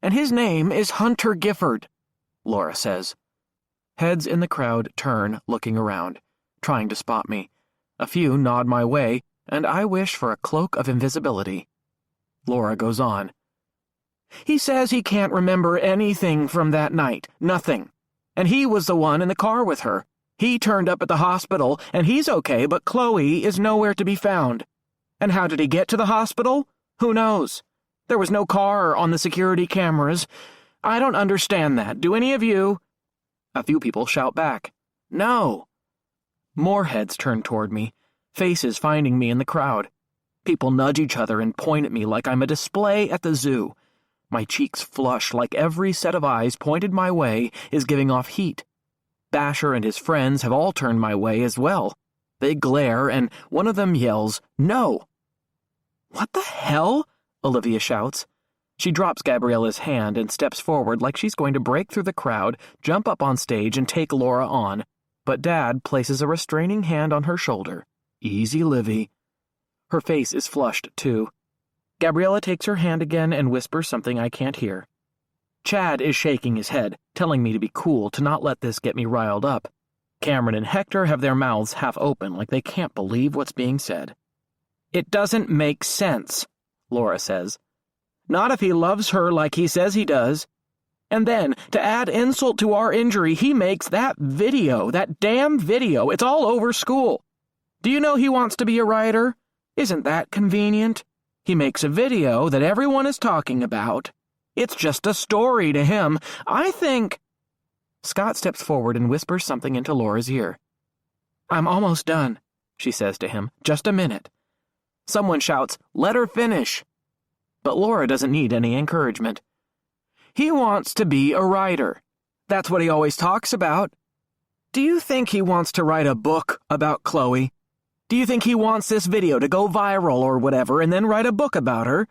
[SPEAKER 1] "And his name is Hunter Gifford," Laura says. Heads in the crowd turn, looking around, trying to spot me. A few nod my way, and I wish for a cloak of invisibility. Laura goes on. "He says he can't remember anything from that night, nothing. And he was the one in the car with her. He turned up at the hospital, and he's okay, but Chloe is nowhere to be found. And how did he get to the hospital? Who knows? There was no car on the security cameras. I don't understand that. Do any of you?" A few people shout back, "No." More heads turn toward me, faces finding me in the crowd. People nudge each other and point at me like I'm a display at the zoo. My cheeks flush like every set of eyes pointed my way is giving off heat. Basher and his friends have all turned my way as well. They glare, and one of them yells, "No!" "What the hell?" Olivia shouts. She drops Gabriella's hand and steps forward like she's going to break through the crowd, jump up on stage, and take Laura on. But Dad places a restraining hand on her shoulder. "Easy, Livy." Her face is flushed, too. Gabriella takes her hand again and whispers something I can't hear. Chad is shaking his head, telling me to be cool, to not let this get me riled up. Cameron and Hector have their mouths half open like they can't believe what's being said. "It doesn't make sense," Laura says. "Not if he loves her like he says he does. And then, to add insult to our injury, he makes that video, that damn video. It's all over school. Do you know he wants to be a writer? Isn't that convenient? He makes a video that everyone is talking about. It's just a story to him. I think—" Scott steps forward and whispers something into Laura's ear. "I'm almost done," she says to him. "Just a minute." Someone shouts, "Let her finish." But Laura doesn't need any encouragement. "He wants to be a writer. That's what he always talks about. Do you think he wants to write a book about Chloe? Do you think he wants this video to go viral or whatever and then write a book about her?"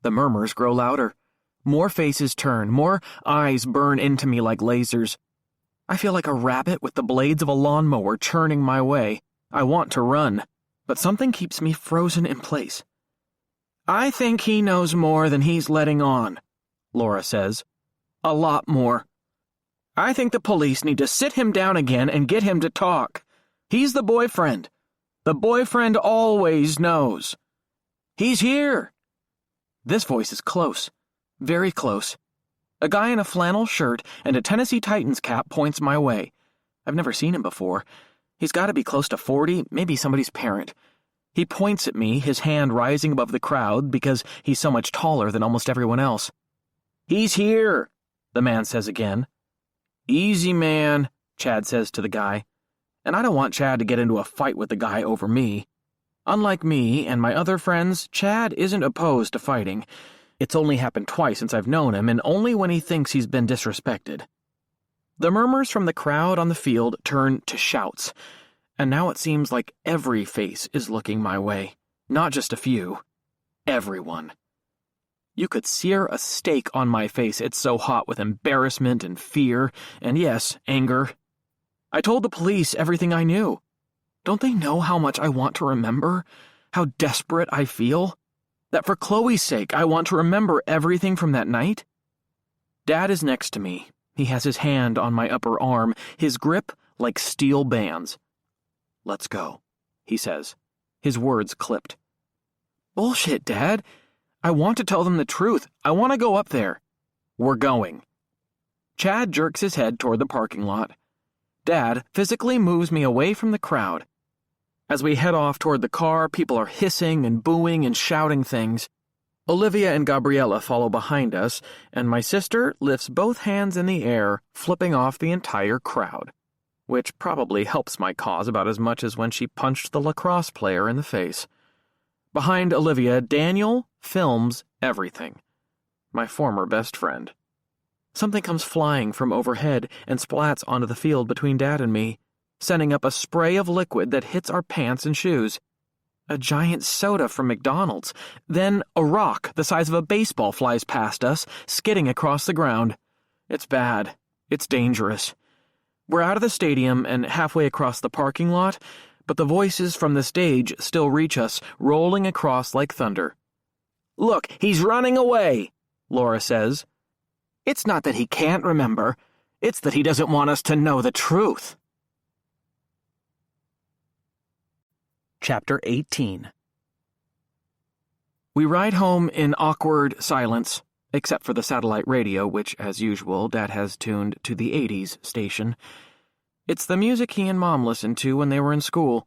[SPEAKER 1] The murmurs grow louder. More faces turn, more eyes burn into me like lasers. I feel like a rabbit with the blades of a lawnmower churning my way. I want to run, but something keeps me frozen in place. I think he knows more than he's letting on, Laura says. A lot more. I think the police need to sit him down again and get him to talk. He's the boyfriend. The boyfriend always knows. He's here. This voice is close. Very close. A guy in a flannel shirt and a Tennessee Titans cap points my way. I've never seen him before. He's got to be close to 40, maybe somebody's parent. He points at me, his hand rising above the crowd because he's so much taller than almost everyone else. He's here, the man says again. Easy, man, Chad says to the guy. And I don't want Chad to get into a fight with the guy over me. Unlike me and my other friends, Chad isn't opposed to fighting. It's only happened twice since I've known him, and only when he thinks he's been disrespected. The murmurs from the crowd on the field turn to shouts, and now it seems like every face is looking my way, not just a few. Everyone. You could sear a steak on my face, it's so hot with embarrassment and fear, and yes, anger. I told the police everything I knew. Don't they know how much I want to remember? How desperate I feel? That for Chloe's sake, I want to remember everything from that night? Dad is next to me. He has his hand on my upper arm, his grip like steel bands. Let's go, he says, his words clipped. Bullshit, Dad. I want to tell them the truth. I want to go up there. We're going. Chad jerks his head toward the parking lot. Dad physically moves me away from the crowd. As we head off toward the car, people are hissing and booing and shouting things. Olivia and Gabriella follow behind us, and my sister lifts both hands in the air, flipping off the entire crowd, which probably helps my cause about as much as when she punched the lacrosse player in the face. Behind Olivia, Daniel films everything. My former best friend. Something comes flying from overhead and splats onto the field between Dad and me, sending up a spray of liquid that hits our pants and shoes. A giant soda from McDonald's. Then a rock the size of a baseball flies past us, skidding across the ground. It's bad. It's dangerous. We're out of the stadium and halfway across the parking lot, but the voices from the stage still reach us, rolling across like thunder. Look, he's running away, Laura says. It's not that he can't remember. It's that he doesn't want us to know the truth. Chapter 18. We ride home in awkward silence, except for the satellite radio, which, as usual, Dad has tuned to the 80s station. It's the music he and Mom listened to when they were in school.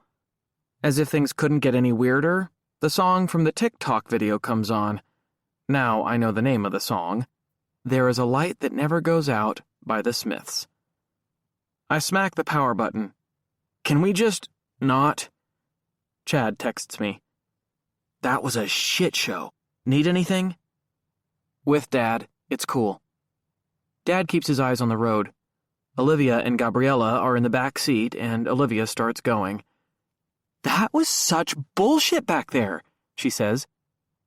[SPEAKER 1] As if things couldn't get any weirder, the song from the TikTok video comes on. Now I know the name of the song. There Is a Light That Never Goes Out by the Smiths. I smack the power button. Can we just not? Chad texts me. That was a shit show. Need anything? With Dad, it's cool. Dad keeps his eyes on the road. Olivia and Gabriella are in the back seat, and Olivia starts going. That was such bullshit back there, she says.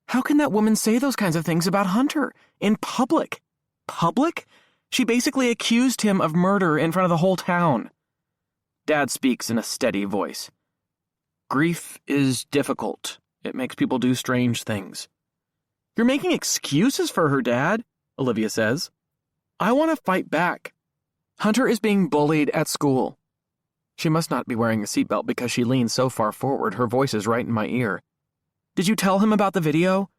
[SPEAKER 1] How can that woman say those kinds of things about Hunter? In public? Public? She basically accused him of murder in front of the whole town. Dad speaks in a steady voice. Grief is difficult. It makes people do strange things. You're making excuses for her, Dad, Olivia says. I want to fight back. Hunter is being bullied at school. She must not be wearing a seatbelt because she leans so far forward, her voice is right in my ear. Did you tell him about the video?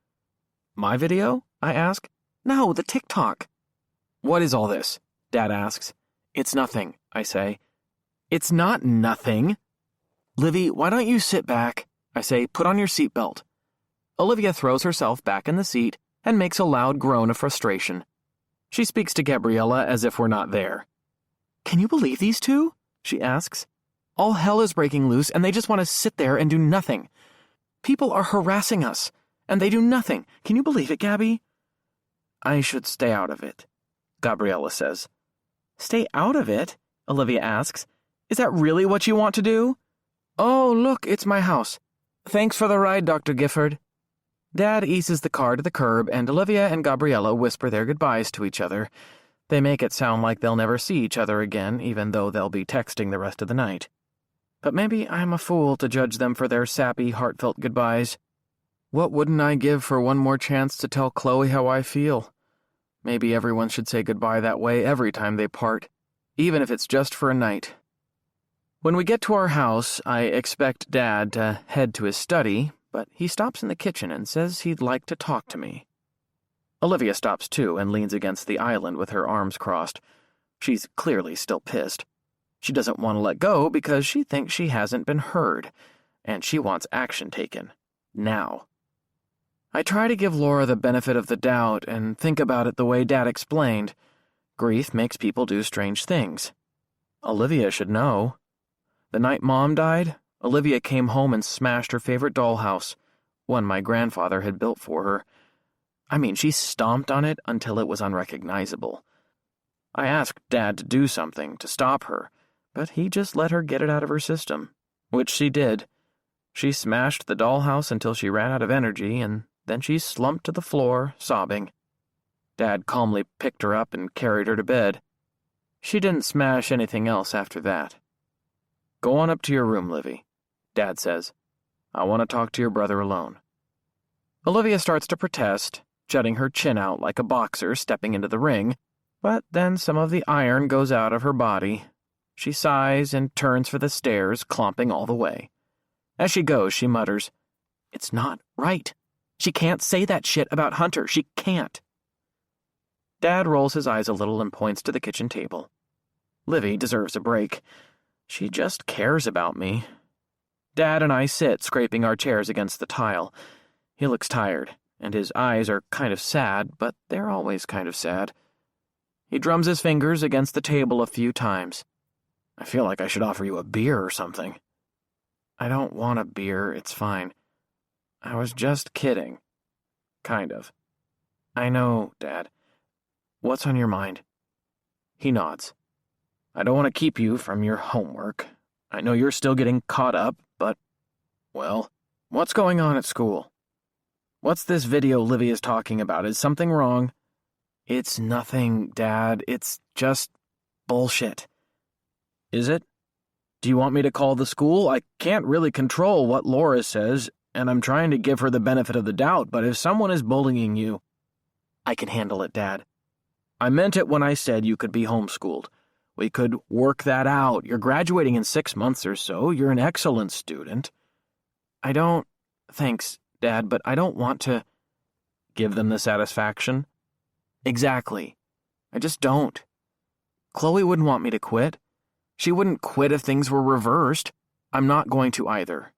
[SPEAKER 1] My video? I ask. No, the TikTok. What is all this? Dad asks. It's nothing, I say. It's not nothing. Livy, why don't you sit back? I say, put on your seatbelt. Olivia throws herself back in the seat and makes a loud groan of frustration. She speaks to Gabriella as if we're not there. Can you believe these two? She asks. All hell is breaking loose and they just want to sit there and do nothing. People are harassing us, and they do nothing. Can you believe it, Gabby? I should stay out of it, Gabriella says. Stay out of it? Olivia asks. Is that really what you want to do? Oh, look, it's my house. Thanks for the ride, Dr. Gifford. Dad eases the car to the curb, and Olivia and Gabriella whisper their goodbyes to each other. They make it sound like they'll never see each other again, even though they'll be texting the rest of the night. But maybe I'm a fool to judge them for their sappy, heartfelt goodbyes. What wouldn't I give for one more chance to tell Chloe how I feel? Maybe everyone should say goodbye that way every time they part, even if it's just for a night. When we get to our house, I expect Dad to head to his study, but he stops in the kitchen and says he'd like to talk to me. Olivia stops too and leans against the island with her arms crossed. She's clearly still pissed. She doesn't want to let go because she thinks she hasn't been heard, and she wants action taken. Now. I try to give Laura the benefit of the doubt and think about it the way Dad explained. Grief makes people do strange things. Olivia should know. The night Mom died, Olivia came home and smashed her favorite dollhouse, one my grandfather had built for her. I mean, she stomped on it until it was unrecognizable. I asked Dad to do something to stop her, but he just let her get it out of her system, which she did. She smashed the dollhouse until she ran out of energy, and then she slumped to the floor, sobbing. Dad calmly picked her up and carried her to bed. She didn't smash anything else after that. Go on up to your room, Livy, Dad says. I want to talk to your brother alone. Olivia starts to protest, jutting her chin out like a boxer stepping into the ring, but then some of the iron goes out of her body. She sighs and turns for the stairs, clomping all the way. As she goes, she mutters, "It's not right. She can't say that shit about Hunter. She can't." Dad rolls his eyes a little and points to the kitchen table. Livy deserves a break. She just cares about me. Dad and I sit, scraping our chairs against the tile. He looks tired, and his eyes are kind of sad, but they're always kind of sad. He drums his fingers against the table a few times. I feel like I should offer you a beer or something. I don't want a beer, it's fine. I was just kidding. Kind of. I know, Dad. What's on your mind? He nods. I don't want to keep you from your homework. I know you're still getting caught up, but, well, what's going on at school? What's this video Livy is talking about? Is something wrong? It's nothing, Dad. It's just bullshit. Is it? Do you want me to call the school? I can't really control what Laura says, and I'm trying to give her the benefit of the doubt, but if someone is bullying you, I can handle it, Dad. I meant it when I said you could be homeschooled. We could work that out. You're graduating in 6 months or so. You're an excellent student. Thanks, Dad, but I don't want to give them the satisfaction. Exactly. I just don't. Chloe wouldn't want me to quit. She wouldn't quit if things were reversed. I'm not going to either.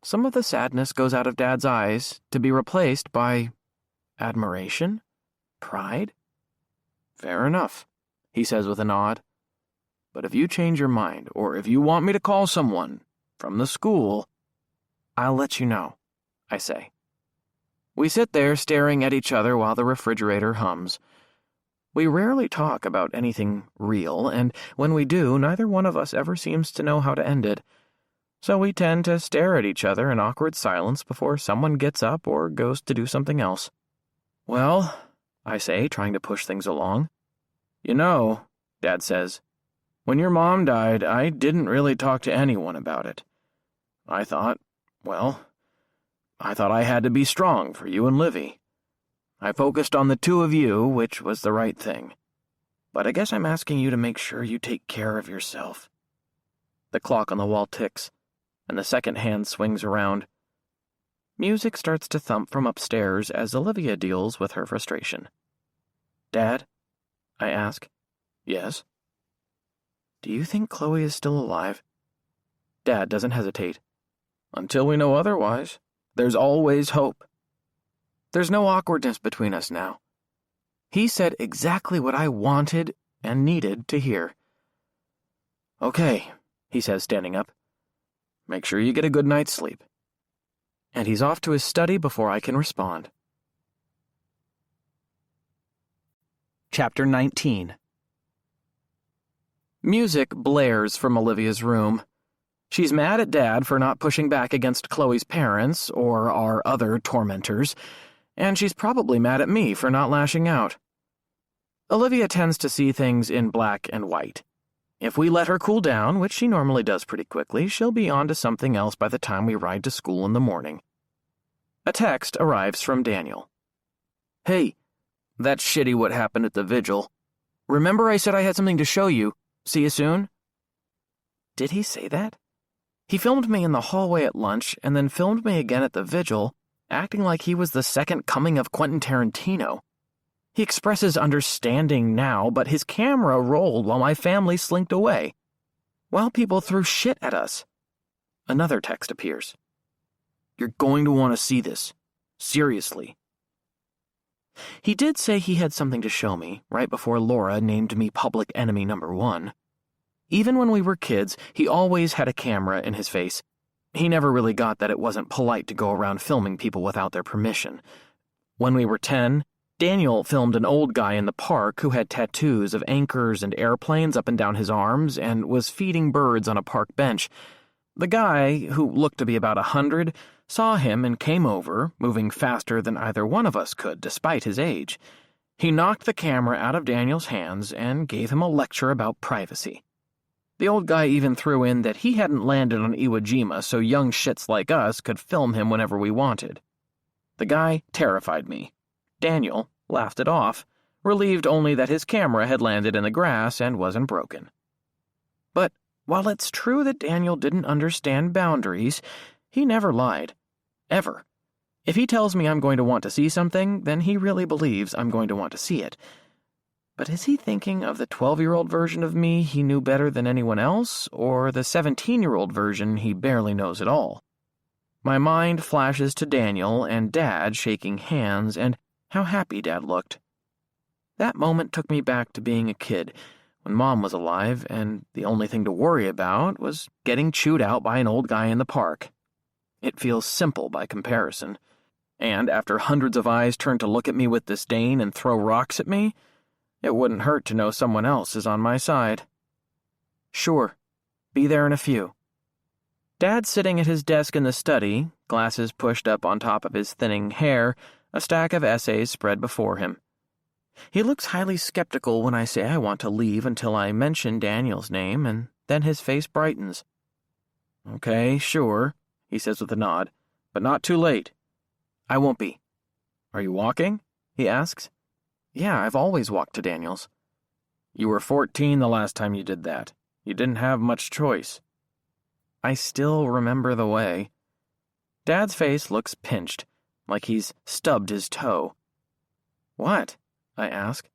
[SPEAKER 1] Some of the sadness goes out of Dad's eyes to be replaced by admiration? Pride? Fair enough, he says with a nod. But if you change your mind, or if you want me to call someone from the school, I'll let you know, I say. We sit there staring at each other while the refrigerator hums. We rarely talk about anything real, and when we do, neither one of us ever seems to know how to end it. So we tend to stare at each other in awkward silence before someone gets up or goes to do something else. Well, I say, trying to push things along. You know, Dad says, when your mom died, I didn't really talk to anyone about it. I thought I had to be strong for you and Livy. I focused on the two of you, which was the right thing. But I guess I'm asking you to make sure you take care of yourself. The clock on the wall ticks, and the second hand swings around. Music starts to thump from upstairs as Olivia deals with her frustration. Dad? I ask. Yes? Do you think Chloe is still alive? Dad doesn't hesitate. Until we know otherwise, there's always hope. There's no awkwardness between us now. He said exactly what I wanted and needed to hear. Okay, he says, standing up. Make sure you get a good night's sleep. And he's off to his study before I can respond. Chapter 19. Music blares from Olivia's room. She's mad at Dad for not pushing back against Chloe's parents or our other tormentors, and she's probably mad at me for not lashing out. Olivia tends to see things in black and white. If we let her cool down, which she normally does pretty quickly, she'll be on to something else by the time we ride to school in the morning. A text arrives from Daniel. Hey, that's shitty what happened at the vigil. Remember I said I had something to show you. See you soon? Did he say that? He filmed me in the hallway at lunch and then filmed me again at the vigil, acting like he was the second coming of Quentin Tarantino. He expresses understanding now, but his camera rolled while my family slinked away, while people threw shit at us. Another text appears. You're going to want to see this. Seriously. He did say he had something to show me right before Laura named me public enemy number 1. Even when we were kids, he always had a camera in his face. He never really got that it wasn't polite to go around filming people without their permission. When we were 10, Daniel filmed an old guy in the park who had tattoos of anchors and airplanes up and down his arms and was feeding birds on a park bench. The guy, who looked to be about 100, saw him and came over, moving faster than either one of us could, despite his age. He knocked the camera out of Daniel's hands and gave him a lecture about privacy. The old guy even threw in that he hadn't landed on Iwo Jima, so young shits like us could film him whenever we wanted. The guy terrified me. Daniel laughed it off, relieved only that his camera had landed in the grass and wasn't broken. But while it's true that Daniel didn't understand boundaries, he never lied. Ever. If he tells me I'm going to want to see something, then he really believes I'm going to want to see it. But is he thinking of the 12-year-old version of me he knew better than anyone else, or the 17-year-old version he barely knows at all? My mind flashes to Daniel and Dad shaking hands and how happy Dad looked. That moment took me back to being a kid, when Mom was alive, and the only thing to worry about was getting chewed out by an old guy in the park. It feels simple by comparison. And after hundreds of eyes turn to look at me with disdain and throw rocks at me, it wouldn't hurt to know someone else is on my side. Sure, be there in a few. Dad's sitting at his desk in the study, glasses pushed up on top of his thinning hair, a stack of essays spread before him. He looks highly skeptical when I say I want to leave until I mention Daniel's name, and then his face brightens. Okay, sure, he says with a nod, but not too late. I won't be. Are you walking? He asks. Yeah, I've always walked to Daniel's. You were 14 the last time you did that. You didn't have much choice. I still remember the way. Dad's face looks pinched, like he's stubbed his toe. What? I ask.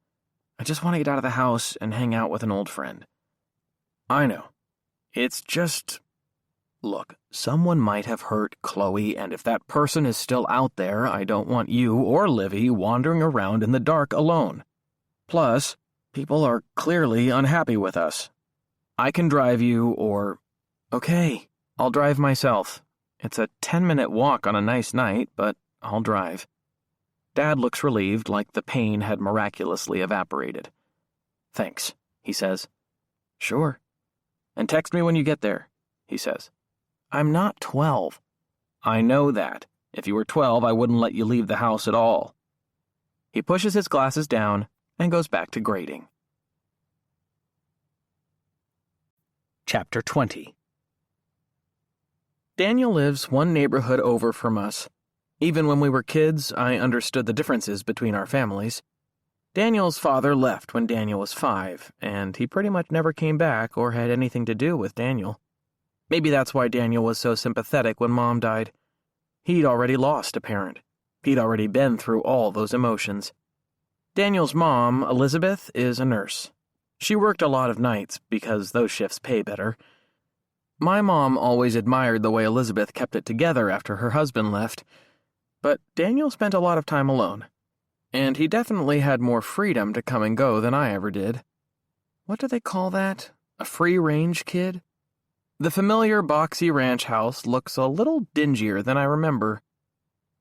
[SPEAKER 1] I just want to get out of the house and hang out with an old friend. I know. It's just... Look, someone might have hurt Chloe, and if that person is still out there, I don't want you or Livy wandering around in the dark alone. Plus, people are clearly unhappy with us. I can drive you, or... Okay, I'll drive myself. It's a 10-minute walk on a nice night, but I'll drive. Dad looks relieved, like the pain had miraculously evaporated. Thanks, he says. Sure. And text me when you get there, he says. I'm not 12. I know that. If you were 12, I wouldn't let you leave the house at all. He pushes his glasses down and goes back to grading. Chapter 20. Daniel lives one neighborhood over from us. Even when we were kids, I understood the differences between our families. Daniel's father left when Daniel was 5, and he pretty much never came back or had anything to do with Daniel. Maybe that's why Daniel was so sympathetic when Mom died. He'd already lost a parent. He'd already been through all those emotions. Daniel's mom, Elizabeth, is a nurse. She worked a lot of nights because those shifts pay better. My mom always admired the way Elizabeth kept it together after her husband left, but Daniel spent a lot of time alone, and he definitely had more freedom to come and go than I ever did. What do they call that? A free-range kid? The familiar boxy ranch house looks a little dingier than I remember.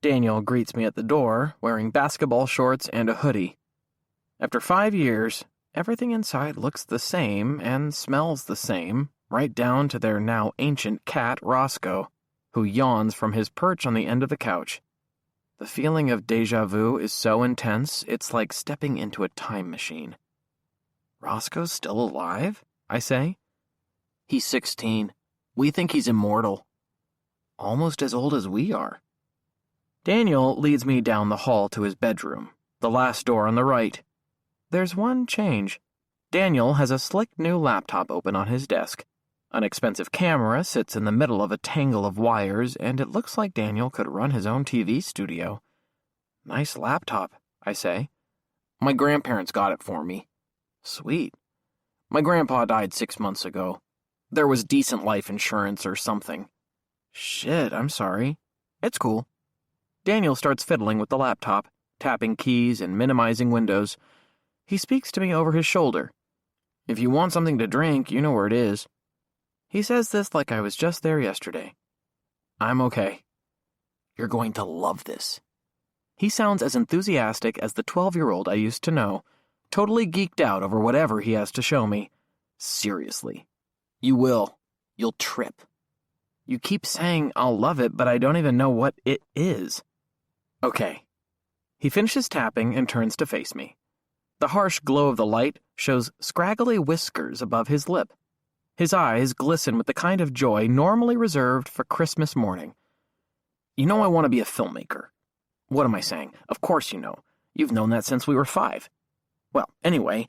[SPEAKER 1] Daniel greets me at the door, wearing basketball shorts and a hoodie. After 5 years, everything inside looks the same and smells the same, right down to their now ancient cat, Roscoe, who yawns from his perch on the end of the couch. The feeling of déjà vu is so intense, it's like stepping into a time machine. Roscoe's still alive? I say. He's 16. We think he's immortal. Almost as old as we are. Daniel leads me down the hall to his bedroom, the last door on the right. There's one change. Daniel has a slick new laptop open on his desk. An expensive camera sits in the middle of a tangle of wires, and it looks like Daniel could run his own TV studio. Nice laptop, I say. My grandparents got it for me. Sweet. My grandpa died 6 months ago. There was decent life insurance or something. Shit, I'm sorry. It's cool. Daniel starts fiddling with the laptop, tapping keys and minimizing windows. He speaks to me over his shoulder. If you want something to drink, you know where it is. He says this like I was just there yesterday. I'm okay. You're going to love this. He sounds as enthusiastic as the 12-year-old I used to know, totally geeked out over whatever he has to show me. Seriously. You will. You'll trip. You keep saying I'll love it, but I don't even know what it is. Okay. He finishes tapping and turns to face me. The harsh glow of the light shows scraggly whiskers above his lip. His eyes glisten with the kind of joy normally reserved for Christmas morning. You know I want to be a filmmaker. What am I saying? Of course you know. You've known that since we were 5. Well, anyway,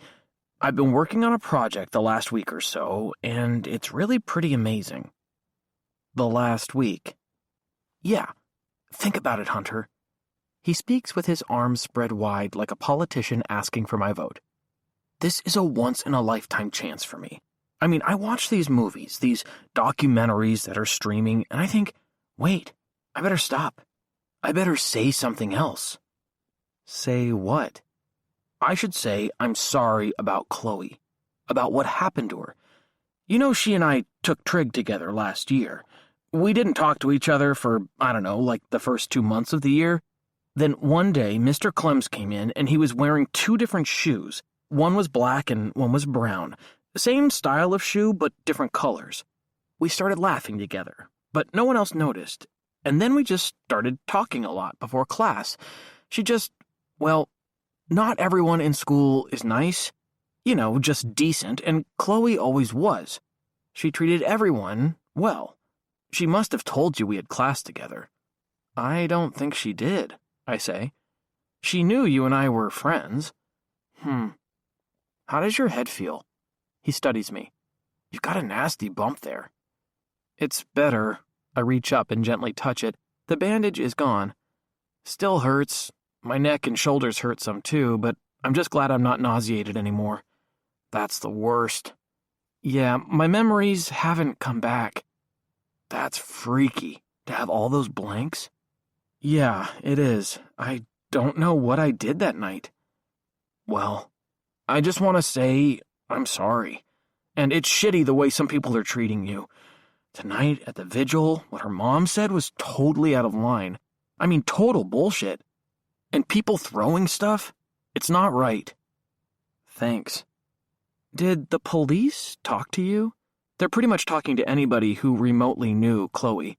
[SPEAKER 1] I've been working on a project the last week or so, and it's really pretty amazing. The last week. Yeah. Think about it, Hunter. He speaks with his arms spread wide like a politician asking for my vote. This is a once-in-a-lifetime chance for me. I mean, I watch these movies, these documentaries that are streaming, and I think, wait, I better stop. I better say something else. Say what? I should say I'm sorry about Chloe, about what happened to her. You know, she and I took trig together last year. We didn't talk to each other for, I don't know, like the first 2 months of the year. Then one day, Mr. Clems came in, and he was wearing 2 different shoes. One was black and one was brown. Same style of shoe, but different colors. We started laughing together, but no one else noticed. And then we just started talking a lot before class. She just, well, not everyone in school is nice. You know, just decent, and Chloe always was. She treated everyone well. She must have told you we had class together. I don't think she did, I say. She knew you and I were friends. How does your head feel? He studies me. You've got a nasty bump there. It's better. I reach up and gently touch it. The bandage is gone. Still hurts. My neck and shoulders hurt some too, but I'm just glad I'm not nauseated anymore. That's the worst. Yeah, my memories haven't come back. That's freaky, to have all those blanks. Yeah, it is. I don't know what I did that night. Well, I just want to say I'm sorry. And it's shitty the way some people are treating you. Tonight, at the vigil, what her mom said was totally out of line. I mean, total bullshit. And people throwing stuff? It's not right. Thanks. Did the police talk to you? They're pretty much talking to anybody who remotely knew Chloe.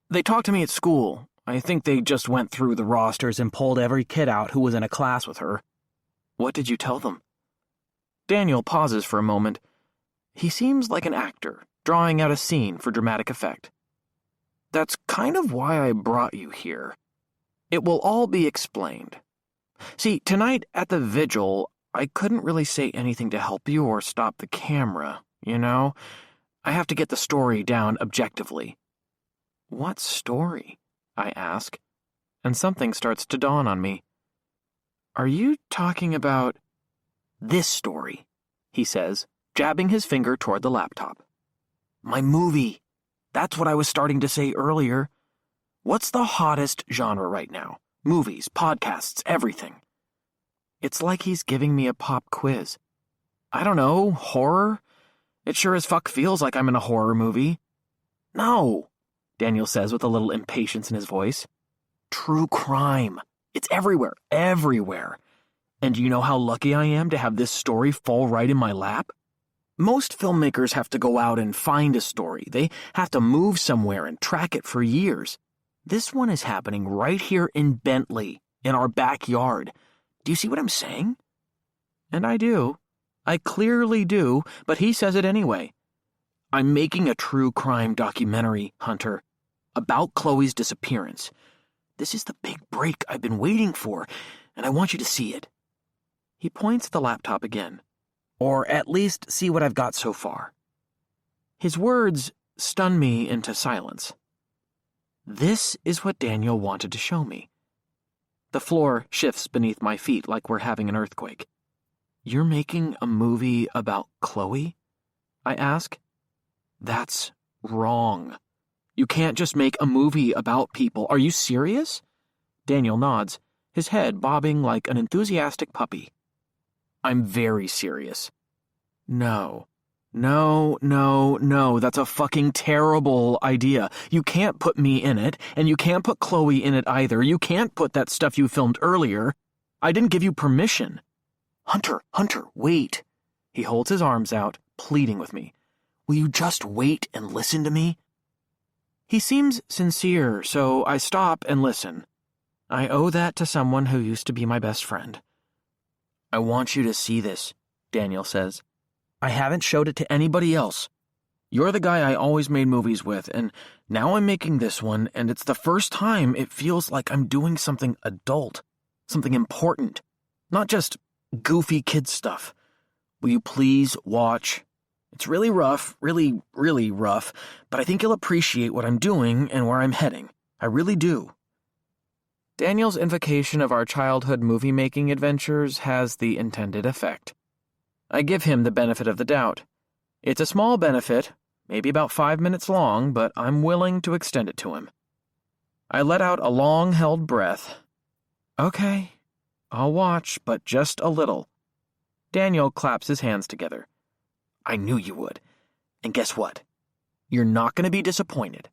[SPEAKER 1] They talked to me at school. I think they just went through the rosters and pulled every kid out who was in a class with her. What did you tell them? Daniel pauses for a moment. He seems like an actor, drawing out a scene for dramatic effect. That's kind of why I brought you here. It will all be explained. See, tonight at the vigil, I couldn't really say anything to help you or stop the camera, you know? I have to get the story down objectively. What story? I ask, and something starts to dawn on me. Are you talking about this story? He says, jabbing his finger toward the laptop. My movie. That's what I was starting to say earlier. What's the hottest genre right now? Movies, podcasts, everything. It's like he's giving me a pop quiz. I don't know, horror? It sure as fuck feels like I'm in a horror movie. No, Daniel says with a little impatience in his voice. True crime. It's everywhere, everywhere. And do you know how lucky I am to have this story fall right in my lap? Most filmmakers have to go out and find a story. They have to move somewhere and track it for years. This one is happening right here in Bentley, in our backyard. Do you see what I'm saying? And I do. I clearly do, but he says it anyway. I'm making a true crime documentary, Hunter, about Chloe's disappearance. This is the big break I've been waiting for, and I want you to see it. He points at the laptop again. Or at least see what I've got so far. His words stun me into silence. This is what Daniel wanted to show me. The floor shifts beneath my feet like we're having an earthquake. You're making a movie about Chloe? I ask. That's wrong. You can't just make a movie about people. Are you serious? Daniel nods, his head bobbing like an enthusiastic puppy. I'm very serious. No, that's a fucking terrible idea. You can't put me in it, and you can't put Chloe in it either. You can't put that stuff you filmed earlier. I didn't give you permission. Hunter, wait. He holds his arms out, pleading with me. Will you just wait and listen to me? He seems sincere, so I stop and listen. I owe that to someone who used to be my best friend. I want you to see this, Daniel says. I haven't showed it to anybody else. You're the guy I always made movies with, and now I'm making this one, and it's the first time it feels like I'm doing something adult, something important, not just goofy kid stuff. Will you please watch? It's really rough, really, really rough, but I think you'll appreciate what I'm doing and where I'm heading. I really do. Daniel's invocation of our childhood movie-making adventures has the intended effect. I give him the benefit of the doubt. It's a small benefit, maybe about 5 minutes long, but I'm willing to extend it to him. I let out a long-held breath. Okay, I'll watch, but just a little. Daniel claps his hands together. I knew you would. And guess what? You're not going to be disappointed.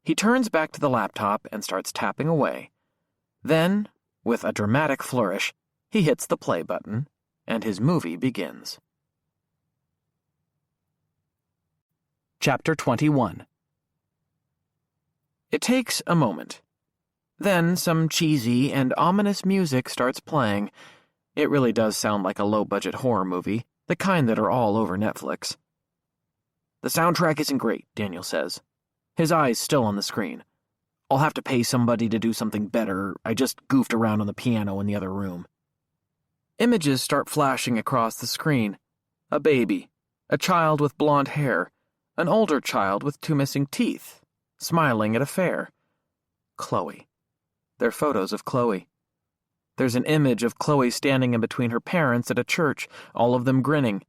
[SPEAKER 1] He turns back to the laptop and starts tapping away. Then, with a dramatic flourish, he hits the play button, and his movie begins. Chapter 21. It takes a moment. Then some cheesy and ominous music starts playing. It really does sound like a low-budget horror movie, the kind that are all over Netflix. The soundtrack isn't great, Daniel says, his eyes still on the screen. I'll have to pay somebody to do something better. I just goofed around on the piano in the other room. Images start flashing across the screen. A baby, a child with blonde hair, an older child with 2 missing teeth, smiling at a fair. Chloe. They're photos of Chloe. There's an image of Chloe standing in between her parents at a church, all of them grinning.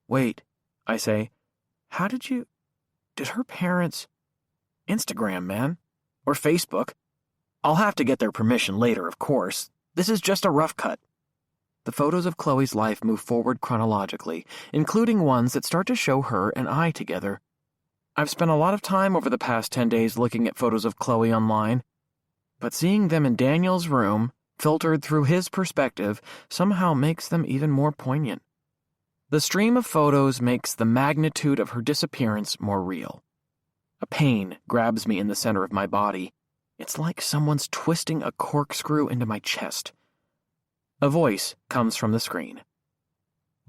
[SPEAKER 1] Wait, I say, did her parents... Instagram, man. Or Facebook. I'll have to get their permission later, of course. This is just a rough cut. The photos of Chloe's life move forward chronologically, including ones that start to show her and I together. I've spent a lot of time over the past 10 days looking at photos of Chloe online, but seeing them in Daniel's room, filtered through his perspective, somehow makes them even more poignant. The stream of photos makes the magnitude of her disappearance more real. A pain grabs me in the center of my body. It's like someone's twisting a corkscrew into my chest. A voice comes from the screen.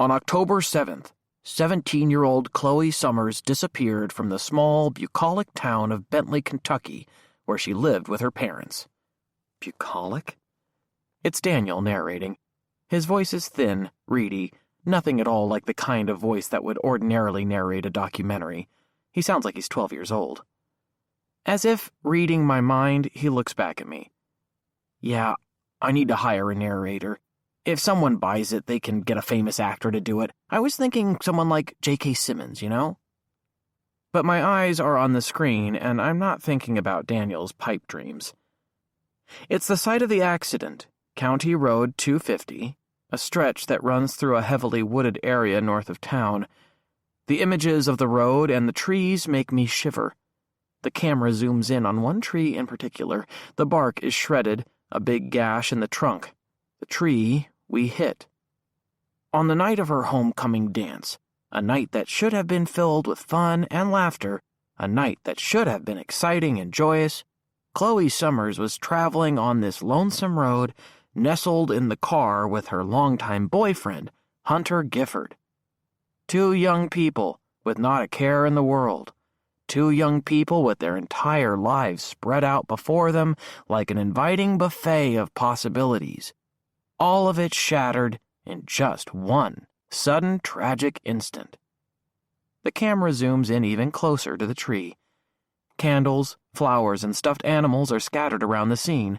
[SPEAKER 1] On October 7th, 17-year-old Chloe Summers disappeared from the small, bucolic town of Bentley, Kentucky, where she lived with her parents. Bucolic? It's Daniel narrating. His voice is thin, reedy, nothing at all like the kind of voice that would ordinarily narrate a documentary. He sounds like he's 12 years old. As if reading my mind, he looks back at me. Yeah, I need to hire a narrator. If someone buys it, they can get a famous actor to do it. I was thinking someone like J.K. Simmons, you know? But my eyes are on the screen, and I'm not thinking about Daniel's pipe dreams. It's the site of the accident, County Road 250, a stretch that runs through a heavily wooded area north of town. The images of the road and the trees make me shiver. The camera zooms in on one tree in particular. The bark is shredded, a big gash in the trunk. The tree we hit. On the night of her homecoming dance, A night that should have been filled with fun and laughter, a night that should have been exciting and joyous, Chloe Summers was traveling on this lonesome road, nestled in the car with her longtime boyfriend, Hunter Gifford. Two young people with not a care in the world. Two young people with their entire lives spread out before them like an inviting buffet of possibilities. All of it shattered in just one sudden tragic instant. The camera zooms in even closer to the tree. Candles, flowers, and stuffed animals are scattered around the scene.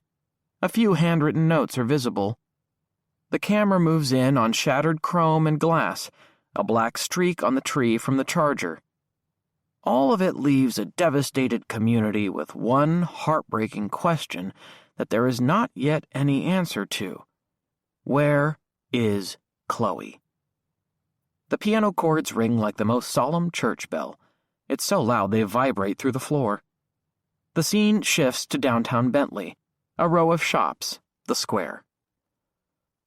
[SPEAKER 1] A few handwritten notes are visible. The camera moves in on shattered chrome and glass, a black streak on the tree from the charger. All of it leaves a devastated community with one heartbreaking question that there is not yet any answer to. Where is Chloe? The piano chords ring like the most solemn church bell. It's so loud they vibrate through the floor. The scene shifts to downtown Bentley, a row of shops, the square.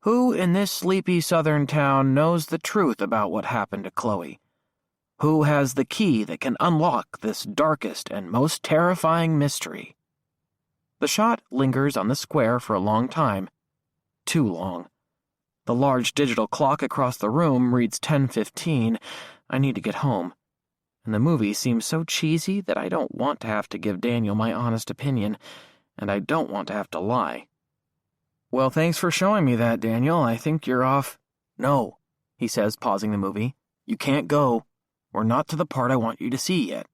[SPEAKER 1] Who in this sleepy southern town knows the truth about what happened to Chloe? Who has the key that can unlock this darkest and most terrifying mystery? The shot lingers on the square for a long time. Too long. The large digital clock across the room reads 10:15. I need to get home. And the movie seems so cheesy that I don't want to have to give Daniel my honest opinion, and I don't want to have to lie. Well, thanks for showing me that, Daniel. I think you're off. No, he says, pausing the movie. You can't go. We're not to the part I want you to see yet.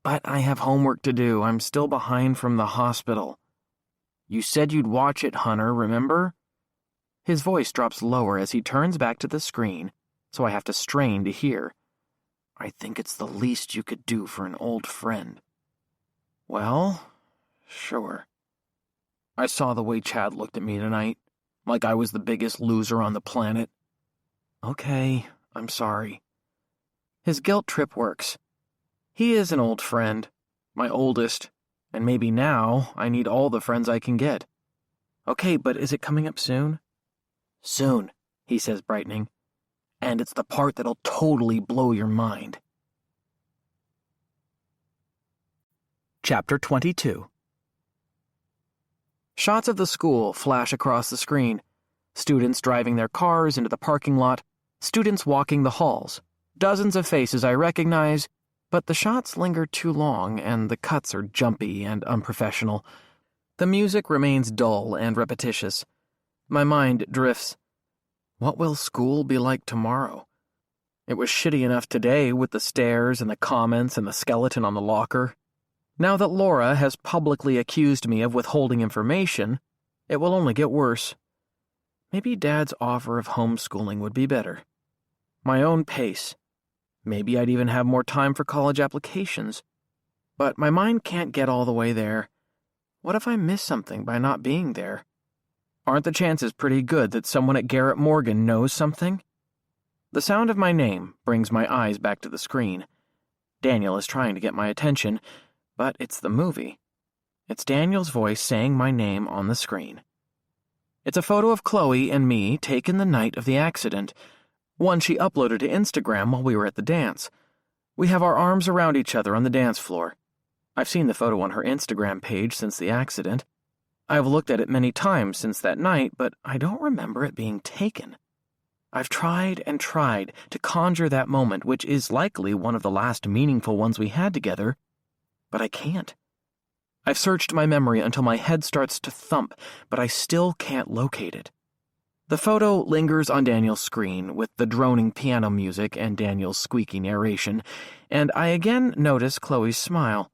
[SPEAKER 1] But I have homework to do. I'm still behind from the hospital. You said you'd watch it, Hunter, remember? His voice drops lower as he turns back to the screen, so I have to strain to hear. I think it's the least you could do for an old friend. Well, sure. I saw the way Chad looked at me tonight, like I was the biggest loser on the planet. Okay, I'm sorry. His guilt trip works. He is an old friend, my oldest, and maybe now I need all the friends I can get. Okay, but is it coming up soon? Soon, he says, brightening. And it's the part that'll totally blow your mind. Chapter 22. Shots of the school flash across the screen. Students driving their cars into the parking lot, students walking the halls. Dozens of faces I recognize, but the shots linger too long and the cuts are jumpy and unprofessional. The music remains dull and repetitious. My mind drifts. What will school be like tomorrow? It was shitty enough today with the stares and the comments and the skeleton on the locker. Now that Laura has publicly accused me of withholding information, it will only get worse. Maybe Dad's offer of homeschooling would be better. My own pace. Maybe I'd even have more time for college applications. But my mind can't get all the way there. What if I miss something by not being there? Aren't the chances pretty good that someone at Garrett Morgan knows something? The sound of my name brings my eyes back to the screen. Daniel is trying to get my attention, but it's the movie. It's Daniel's voice saying my name on the screen. It's a photo of Chloe and me taken the night of the accident, one she uploaded to Instagram while we were at the dance. We have our arms around each other on the dance floor. I've seen the photo on her Instagram page since the accident. I've looked at it many times since that night, but I don't remember it being taken. I've tried and tried to conjure that moment, which is likely one of the last meaningful ones we had together, but I can't. I've searched my memory until my head starts to thump, but I still can't locate it. The photo lingers on Daniel's screen with the droning piano music and Daniel's squeaky narration, and I again notice Chloe's smile.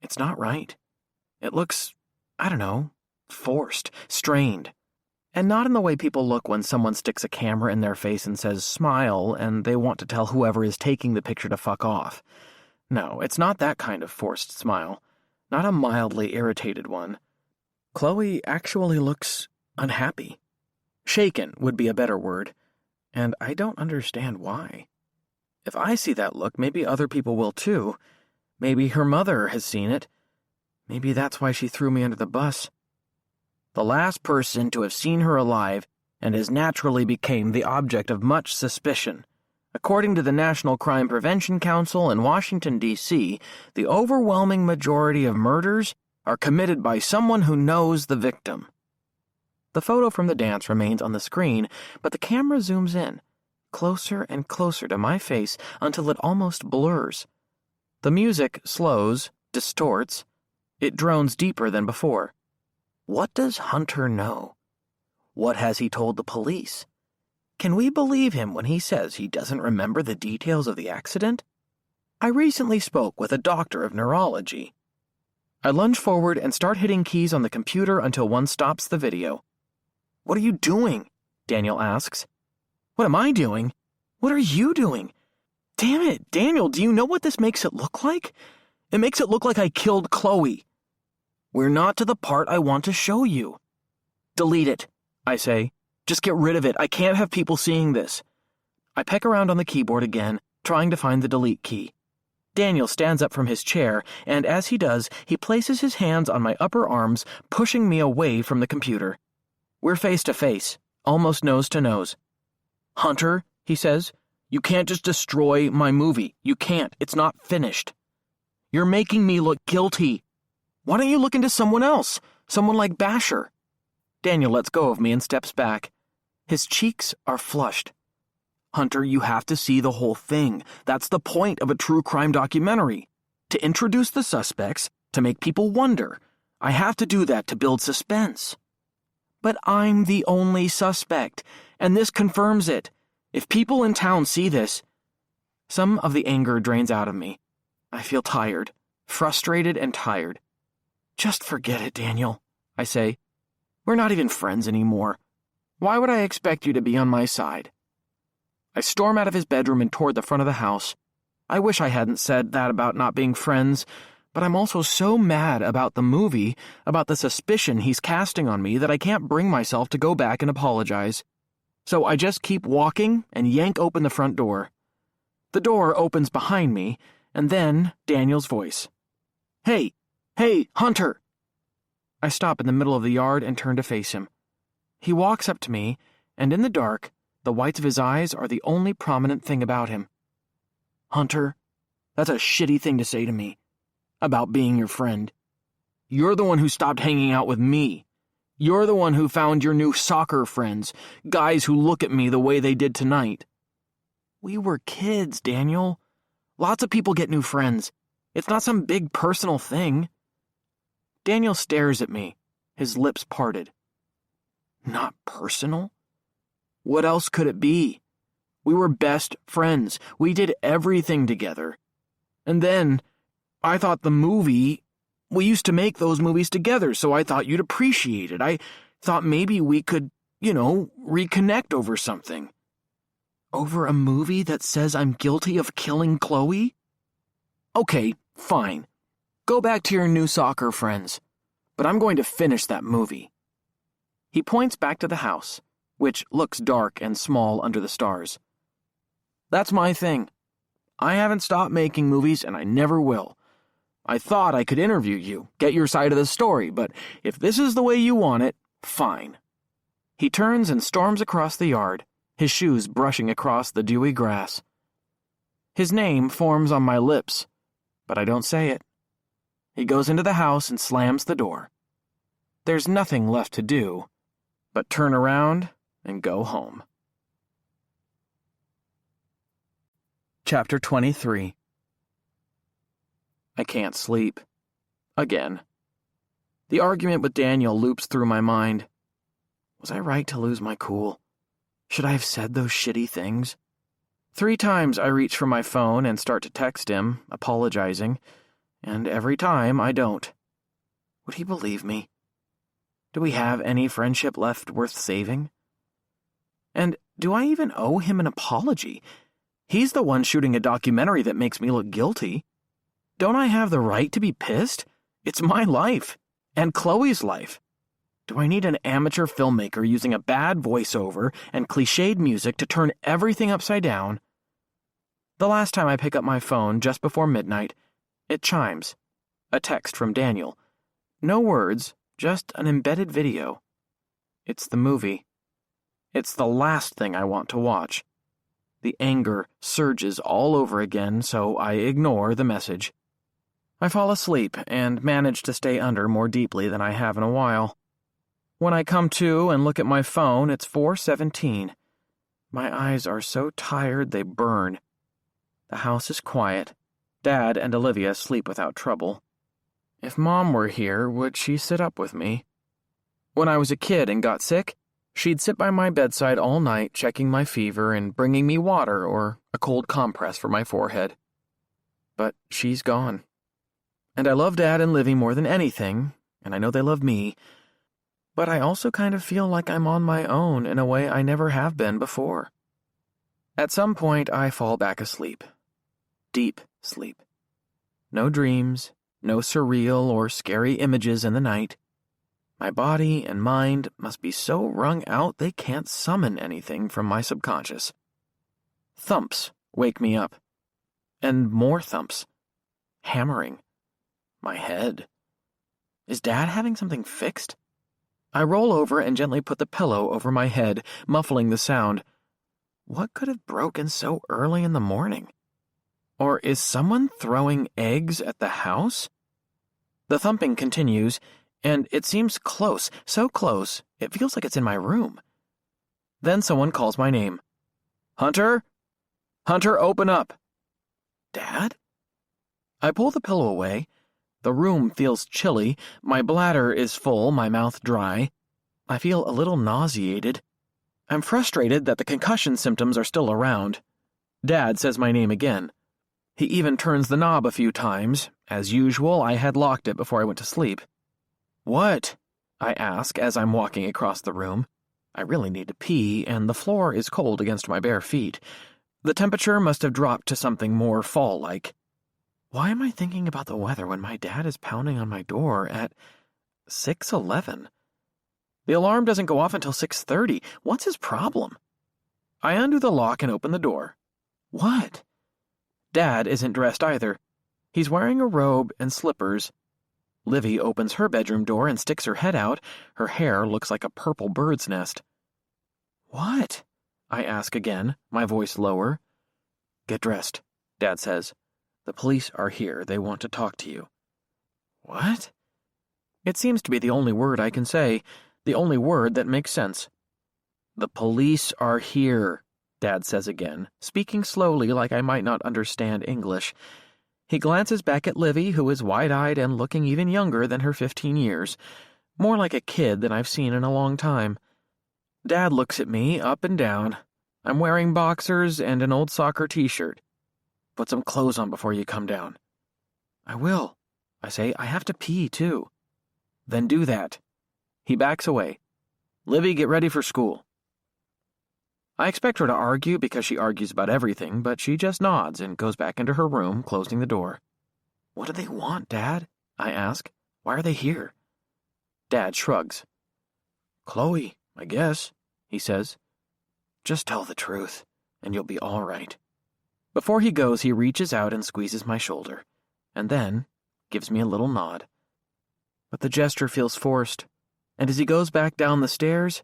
[SPEAKER 1] It's not right. It looks, I don't know, forced, strained. And not in the way people look when someone sticks a camera in their face and says, smile, and they want to tell whoever is taking the picture to fuck off. No, it's not that kind of forced smile. Not a mildly irritated one. Chloe actually looks unhappy. Shaken would be a better word, and I don't understand why. If I see that look, maybe other people will too. Maybe her mother has seen it. Maybe that's why she threw me under the bus. The last person to have seen her alive, and as naturally became the object of much suspicion, According to the National Crime Prevention Council in Washington, D.C., the overwhelming majority of murders are committed by someone who knows the victim. The photo from the dance remains on the screen, but the camera zooms in, closer and closer to my face until it almost blurs. The music slows, distorts. It drones deeper than before. What does Hunter know? What has he told the police? Can we believe him when he says he doesn't remember the details of the accident? I recently spoke with a doctor of neurology. I lunge forward and start hitting keys on the computer until one stops the video. "What are you doing?" Daniel asks. "What am I doing? What are you doing? Damn it, Daniel, do you know what this makes it look like? It makes it look like I killed Chloe. We're not to the part I want to show you." "Delete it," I say. "Just get rid of it. I can't have people seeing this." I peck around on the keyboard again, trying to find the delete key. Daniel stands up from his chair, and as he does, he places his hands on my upper arms, pushing me away from the computer. We're face to face, almost nose to nose. "Hunter," he says, "you can't just destroy my movie. You can't. It's not finished. You're making me look guilty. Why don't you look into someone else? Someone like Basher?" Daniel lets go of me and steps back. His cheeks are flushed. "Hunter, you have to see the whole thing. That's the point of a true crime documentary. To introduce the suspects, to make people wonder. I have to do that to build suspense." "But I'm the only suspect, and this confirms it. If people in town see this..." Some of the anger drains out of me. I feel tired, frustrated and tired. "Just forget it, Daniel," I say. "We're not even friends anymore. Why would I expect you to be on my side?" I storm out of his bedroom and toward the front of the house. I wish I hadn't said that about not being friends, but I'm also so mad about the movie, about the suspicion he's casting on me, that I can't bring myself to go back and apologize. So I just keep walking and yank open the front door. The door opens behind me, and then Daniel's voice. Hey, Hunter!" I stop in the middle of the yard and turn to face him. He walks up to me, and in the dark, the whites of his eyes are the only prominent thing about him. "Hunter, that's a shitty thing to say to me, about being your friend. You're the one who stopped hanging out with me. You're the one who found your new soccer friends, guys who look at me the way they did tonight." "We were kids, Daniel. Lots of people get new friends. It's not some big personal thing." Daniel stares at me, his lips parted. "Not personal? What else could it be? We were best friends. We did everything together. And then, I thought the movie... We used to make those movies together, so I thought you'd appreciate it. I thought maybe we could, reconnect over something." "Over a movie that says I'm guilty of killing Chloe?" "Okay, fine. Go back to your new soccer friends. But I'm going to finish that movie." He points back to the house, which looks dark and small under the stars. "That's my thing. I haven't stopped making movies, and I never will. I thought I could interview you, get your side of the story, but if this is the way you want it, fine." He turns and storms across the yard, his shoes brushing across the dewy grass. His name forms on my lips, but I don't say it. He goes into the house and slams the door. There's nothing left to do but turn around and go home. Chapter 23. I can't sleep. Again. The argument with Daniel loops through my mind. Was I right to lose my cool? Should I have said those shitty things? 3 times I reach for my phone and start to text him, apologizing, and every time I don't. Would he believe me? Do we have any friendship left worth saving? And do I even owe him an apology? He's the one shooting a documentary that makes me look guilty. Don't I have the right to be pissed? It's my life, and Chloe's life. Do I need an amateur filmmaker using a bad voiceover and cliched music to turn everything upside down? The last time I pick up my phone, just before midnight, it chimes. A text from Daniel. No words, just an embedded video. It's the movie. It's the last thing I want to watch. The anger surges all over again, so I ignore the message. I fall asleep and manage to stay under more deeply than I have in a while. When I come to and look at my phone, it's 4:17. My eyes are so tired they burn. The house is quiet. Dad and Olivia sleep without trouble. If Mom were here, would she sit up with me? When I was a kid and got sick, she'd sit by my bedside all night checking my fever and bringing me water or a cold compress for my forehead. But she's gone. And I love Dad and Livy more than anything, and I know they love me, but I also kind of feel like I'm on my own in a way I never have been before. At some point, I fall back asleep. Deep sleep. No dreams, no surreal or scary images in the night. My body and mind must be so wrung out they can't summon anything from my subconscious. Thumps wake me up. And more thumps. Hammering. My head. Is Dad having something fixed? I roll over and gently put the pillow over my head, muffling the sound. What could have broken so early in the morning? Or is someone throwing eggs at the house? The thumping continues, and it seems close, so close, it feels like it's in my room. Then someone calls my name. Hunter? Hunter, open up. Dad? I pull the pillow away. The room feels chilly, my bladder is full, my mouth dry. I feel a little nauseated. I'm frustrated that the concussion symptoms are still around. Dad says my name again. He even turns the knob a few times. As usual, I had locked it before I went to sleep. What? I ask as I'm walking across the room. I really need to pee, and the floor is cold against my bare feet. The temperature must have dropped to something more fall-like. Why am I thinking about the weather when my dad is pounding on my door at 6:11? The alarm doesn't go off until 6:30. What's his problem? I undo the lock and open the door. What? Dad isn't dressed either. He's wearing a robe and slippers. Livy opens her bedroom door and sticks her head out. Her hair looks like a purple bird's nest. What? I ask again, my voice lower. Get dressed, Dad says. The police are here. They want to talk to you. What? It seems to be the only word I can say, the only word that makes sense. The police are here, Dad says again, speaking slowly like I might not understand English. He glances back at Livy, who is wide-eyed and looking even younger than her 15 years, more like a kid than I've seen in a long time. Dad looks at me, up and down. I'm wearing boxers and an old soccer t-shirt. Put some clothes on before you come down. I will. I say, I have to pee, too. Then do that. He backs away. Livy, get ready for school. I expect her to argue because she argues about everything, but she just nods and goes back into her room, closing the door. What do they want, Dad? I ask. Why are they here? Dad shrugs. Chloe, I guess, he says. Just tell the truth, and you'll be all right. Before he goes, he reaches out and squeezes my shoulder, and then gives me a little nod. But the gesture feels forced, and as he goes back down the stairs,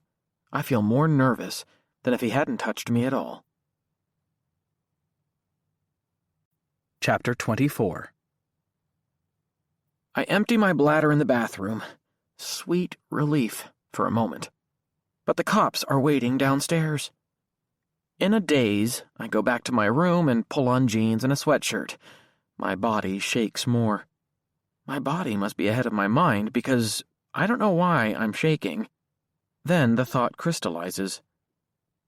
[SPEAKER 1] I feel more nervous than if he hadn't touched me at all. Chapter 24. I empty my bladder in the bathroom. Sweet relief for a moment. But the cops are waiting downstairs. In a daze, I go back to my room and pull on jeans and a sweatshirt. My body shakes more. My body must be ahead of my mind because I don't know why I'm shaking. Then the thought crystallizes.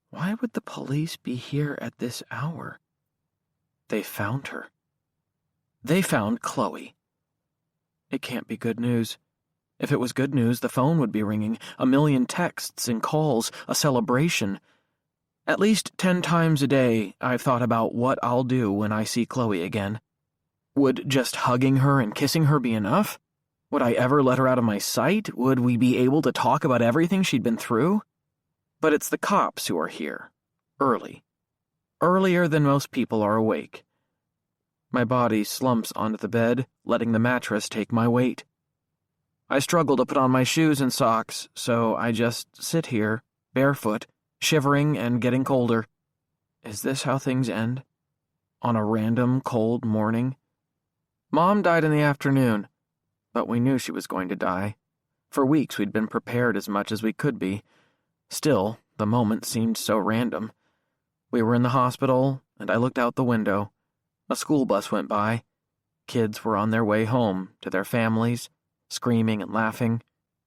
[SPEAKER 1] Why would the police be here at this hour? They found her. They found Chloe. It can't be good news. If it was good news, the phone would be ringing, a million texts and calls, a celebration. At least 10 times a day, I've thought about what I'll do when I see Chloe again. Would just hugging her and kissing her be enough? Would I ever let her out of my sight? Would we be able to talk about everything she'd been through? But it's the cops who are here. Early. Earlier than most people are awake. My body slumps onto the bed, letting the mattress take my weight. I struggle to put on my shoes and socks, so I just sit here, barefoot, shivering and getting colder. Is this how things end? On a random, cold morning? Mom died in the afternoon, but we knew she was going to die. For weeks we'd been prepared as much as we could be. Still, the moment seemed so random. We were in the hospital, and I looked out the window. A school bus went by. Kids were on their way home to their families, screaming and laughing,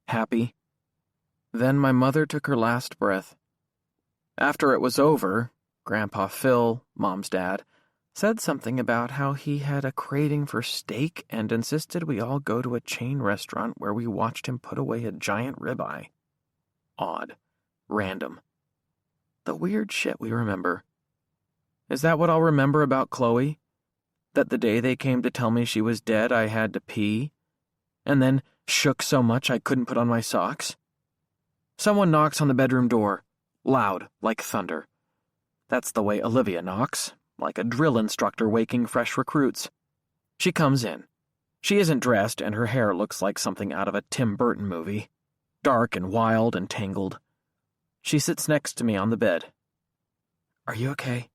[SPEAKER 1] happy. Then my mother took her last breath. After it was over, Grandpa Phil, Mom's dad, said something about how he had a craving for steak and insisted we all go to a chain restaurant where we watched him put away a giant ribeye. Odd. Random. The weird shit we remember. Is that what I'll remember about Chloe? That the day they came to tell me she was dead, I had to pee? And then shook so much I couldn't put on my socks? Someone knocks on the bedroom door, loud, like thunder. That's the way Olivia knocks, like a drill instructor waking fresh recruits. She comes in. She isn't dressed, and her hair looks like something out of a Tim Burton movie, dark and wild and tangled. She sits next to me on the bed. Are you okay?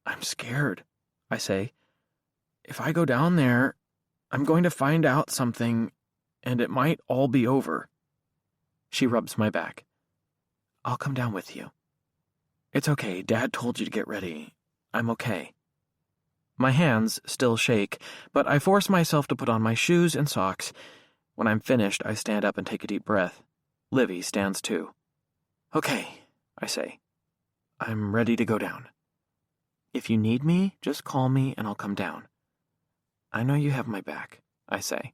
[SPEAKER 1] I'm scared, I say. If I go down there, I'm going to find out something, and it might all be over. She rubs my back. I'll come down with you. It's okay, Dad told you to get ready. I'm okay. My hands still shake, but I force myself to put on my shoes and socks. When I'm finished, I stand up and take a deep breath. Livy stands too. Okay, I say. I'm ready to go down. If you need me, just call me and I'll come down. I know you have my back, I say.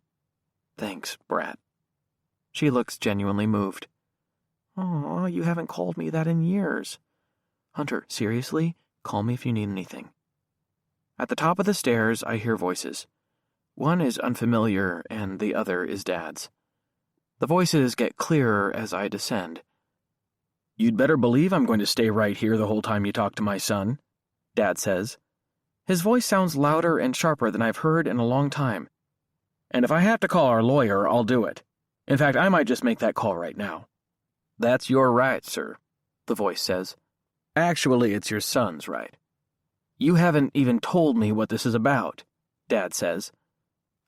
[SPEAKER 1] Thanks, brat. She looks genuinely moved. Oh, you haven't called me that in years. Hunter, seriously, call me if you need anything. At the top of the stairs, I hear voices. One is unfamiliar and the other is Dad's. The voices get clearer as I descend. You'd better believe I'm going to stay right here the whole time you talk to my son, Dad says. His voice sounds louder and sharper than I've heard in a long time. And if I have to call our lawyer, I'll do it. In fact, I might just make that call right now. That's your right, sir, the voice says. Actually, it's your son's right. You haven't even told me what this is about, Dad says.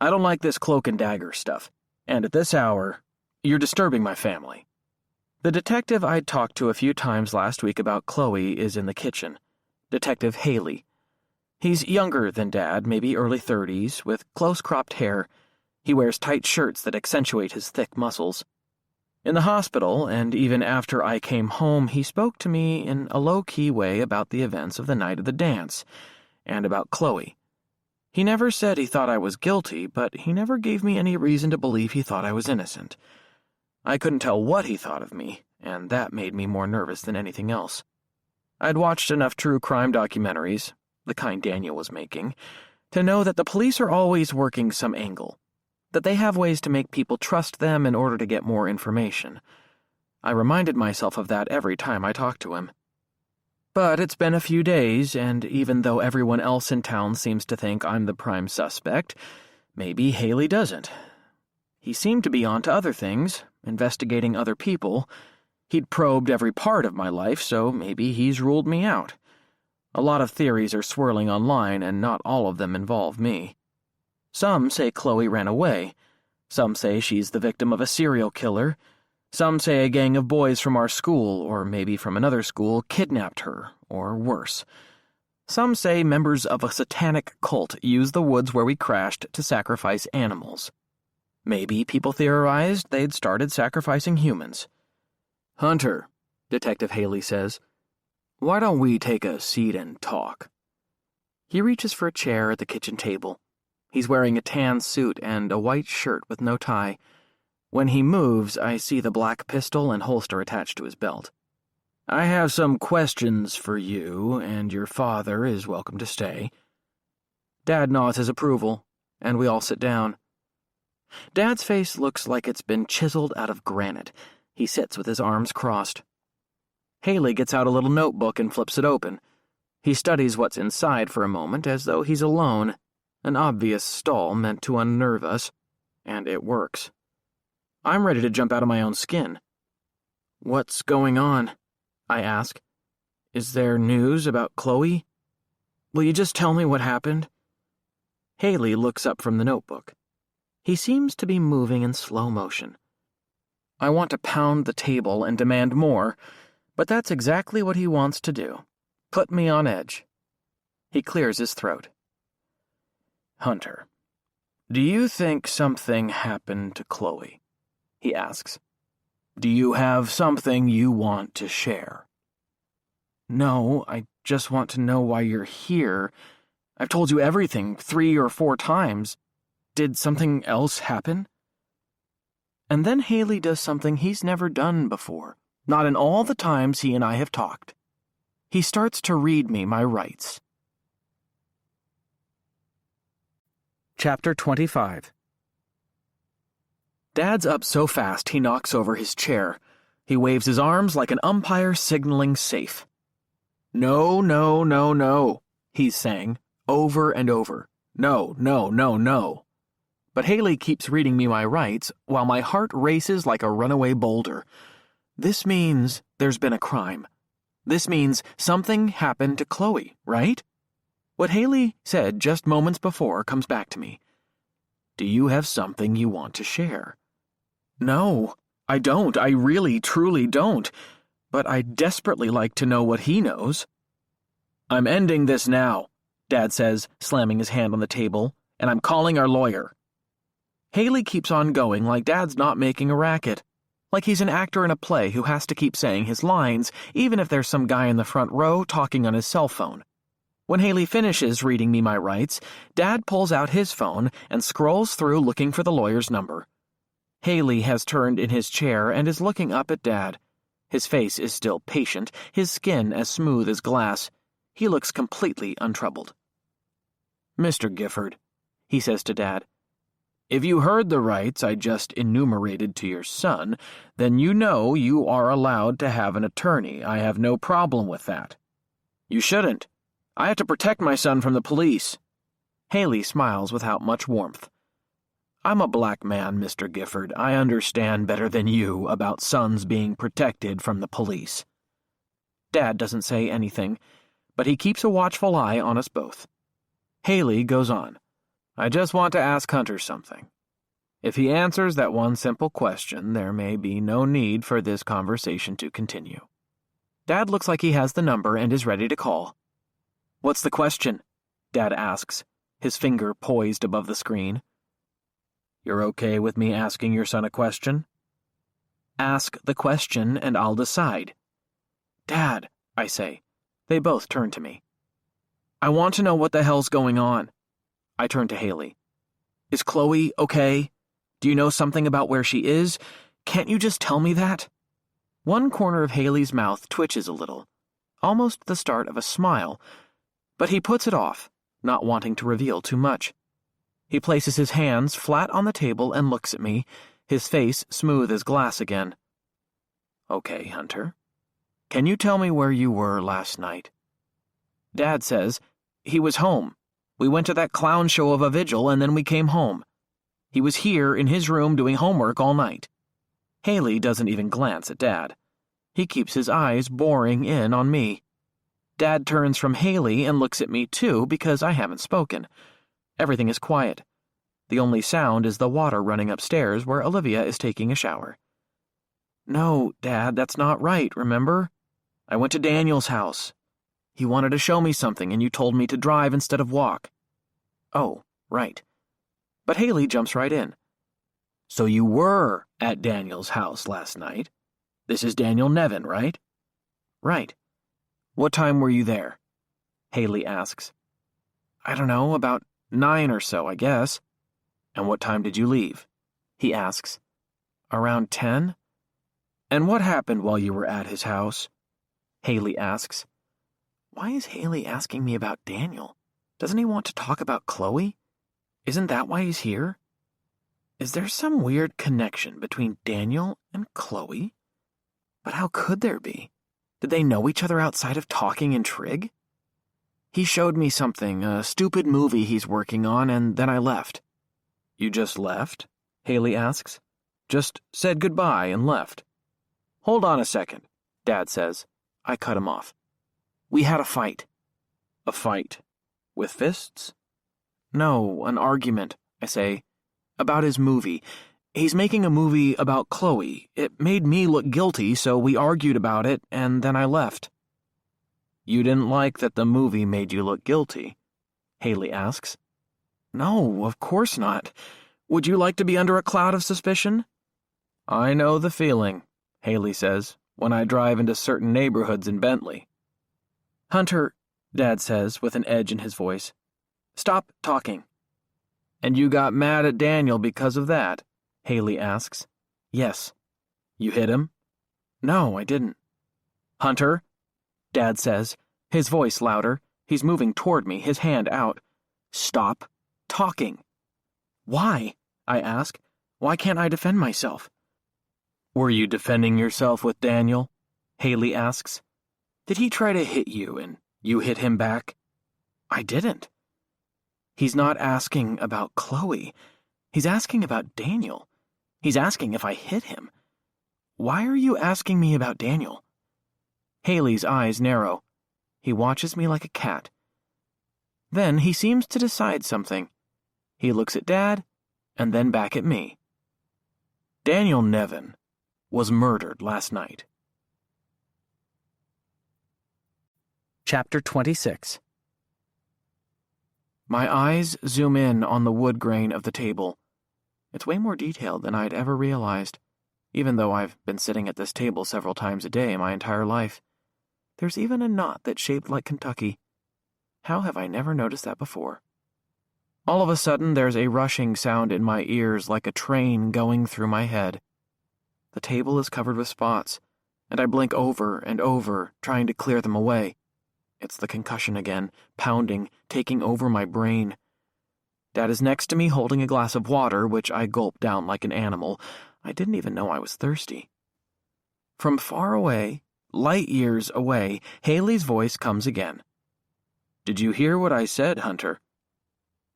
[SPEAKER 1] I don't like this cloak and dagger stuff, and at this hour, you're disturbing my family. The detective I'd talked to a few times last week about Chloe is in the kitchen. Detective Haley. He's younger than Dad, maybe early 30s, with close-cropped hair. He wears tight shirts that accentuate his thick muscles. In the hospital, and even after I came home, he spoke to me in a low-key way about the events of the night of the dance, and about Chloe. He never said he thought I was guilty, but he never gave me any reason to believe he thought I was innocent. I couldn't tell what he thought of me, and that made me more nervous than anything else. I'd watched enough true crime documentaries, the kind Daniel was making, to know that the police are always working some angle, that they have ways to make people trust them in order to get more information. I reminded myself of that every time I talked to him. But it's been a few days, and even though everyone else in town seems to think I'm the prime suspect, maybe Haley doesn't. He seemed to be on to other things, investigating other people. He'd probed every part of my life, so maybe he's ruled me out. A lot of theories are swirling online, and not all of them involve me. Some say Chloe ran away. Some say she's the victim of a serial killer. Some say a gang of boys from our school, or maybe from another school, kidnapped her, or worse. Some say members of a satanic cult used the woods where we crashed to sacrifice animals. Maybe people theorized they'd started sacrificing humans. Hunter, Detective Haley says, why don't we take a seat and talk? He reaches for a chair at the kitchen table. He's wearing a tan suit and a white shirt with no tie. When he moves, I see the black pistol and holster attached to his belt. I have some questions for you, and your father is welcome to stay. Dad nods his approval, and we all sit down. Dad's face looks like it's been chiseled out of granite. He sits with his arms crossed. Haley gets out a little notebook and flips it open. He studies what's inside for a moment as though he's alone, an obvious stall meant to unnerve us, and it works. I'm ready to jump out of my own skin. What's going on? I ask. Is there news about Chloe? Will you just tell me what happened? Haley looks up from the notebook. He seems to be moving in slow motion. I want to pound the table and demand more, but that's exactly what he wants to do. Put me on edge. He clears his throat. Hunter, do you think something happened to Chloe? He asks. Do you have something you want to share? No, I just want to know why you're here. I've told you everything 3 or 4 times. Did something else happen? And then Haley does something he's never done before, not in all the times he and I have talked. He starts to read me my rights. Chapter 25. Dad's up so fast he knocks over his chair. He waves his arms like an umpire signaling safe. No, no, no, no, he's saying, over and over. No, no, no, no. But Haley keeps reading me my rights while my heart races like a runaway boulder. This means there's been a crime. This means something happened to Chloe, right? What Haley said just moments before comes back to me. Do you have something you want to share? No, I don't. I really, truly don't. But I'd desperately like to know what he knows. I'm ending this now, Dad says, slamming his hand on the table, and I'm calling our lawyer. Haley keeps on going like Dad's not making a racket, like he's an actor in a play who has to keep saying his lines, even if there's some guy in the front row talking on his cell phone. When Haley finishes reading me my rights, Dad pulls out his phone and scrolls through looking for the lawyer's number. Haley has turned in his chair and is looking up at Dad. His face is still patient, his skin as smooth as glass. He looks completely untroubled. Mr. Gifford, he says to Dad, if you heard the rights I just enumerated to your son, then you know you are allowed to have an attorney. I have no problem with that. You shouldn't. I have to protect my son from the police. Haley smiles without much warmth. I'm a black man, Mr. Gifford. I understand better than you about sons being protected from the police. Dad doesn't say anything, but he keeps a watchful eye on us both. Haley goes on. I just want to ask Hunter something. If he answers that one simple question, there may be no need for this conversation to continue. Dad looks like he has the number and is ready to call. What's the question? Dad asks, his finger poised above the screen. You're okay with me asking your son a question? Ask the question and I'll decide. Dad, I say. They both turn to me. I want to know what the hell's going on. I turn to Haley. Is Chloe okay? Do you know something about where she is? Can't you just tell me that? One corner of Haley's mouth twitches a little, almost the start of a smile, but he puts it off, not wanting to reveal too much. He places his hands flat on the table and looks at me, his face smooth as glass again. Okay, Hunter. Can you tell me where you were last night? Dad says, he was home. We went to that clown show of a vigil and then we came home. He was here in his room doing homework all night. Haley doesn't even glance at Dad. He keeps his eyes boring in on me. Dad turns from Haley and looks at me too because I haven't spoken. Everything is quiet. The only sound is the water running upstairs where Olivia is taking a shower. No, Dad, that's not right, remember? I went to Daniel's house. He wanted to show me something and you told me to drive instead of walk. Oh, right. But Haley jumps right in. So you were at Daniel's house last night. This is Daniel Nevin, right? Right. What time were you there? Haley asks. I don't know, about 9 or so, I guess. And what time did you leave? He asks. Around 10? And what happened while you were at his house? Haley asks. Why is Haley asking me about Daniel? Doesn't he want to talk about Chloe? Isn't that why he's here? Is there some weird connection between Daniel and Chloe? But how could there be? Did they know each other outside of talking in trig? He showed me something, a stupid movie he's working on, and then I left. You just left? Haley asks. Just said goodbye and left. Hold on a second, Dad says. I cut him off. We had a fight. A fight? With fists? No, an argument, I say. About his movie. He's making a movie about Chloe. It made me look guilty, so we argued about it, and then I left. You didn't like that the movie made you look guilty? Haley asks. No, of course not. Would you like to be under a cloud of suspicion? I know the feeling, Haley says, when I drive into certain neighborhoods in Bentley. Hunter, Dad says with an edge in his voice, stop talking. And you got mad at Daniel because of that? Haley asks. Yes. You hit him? No, I didn't. Hunter, Dad says, his voice louder. He's moving toward me, his hand out. Stop talking. Why? I ask. Why can't I defend myself? Were you defending yourself with Daniel? Haley asks. Did he try to hit you and you hit him back? I didn't. He's not asking about Chloe. He's asking about Daniel. He's asking if I hit him. Why are you asking me about Daniel? Haley's eyes narrow. He watches me like a cat. Then he seems to decide something. He looks at Dad and then back at me. Daniel Nevin was murdered last night. Chapter 26. My eyes zoom in on the wood grain of the table. It's way more detailed than I'd ever realized, even though I've been sitting at this table several times a day my entire life. There's even a knot that's shaped like Kentucky. How have I never noticed that before? All of a sudden, there's a rushing sound in my ears like a train going through my head. The table is covered with spots, and I blink over and over, trying to clear them away. It's the concussion again, pounding, taking over my brain. Dad is next to me holding a glass of water, which I gulp down like an animal. I didn't even know I was thirsty. From far away, light years away, Haley's voice comes again. Did you hear what I said, Hunter?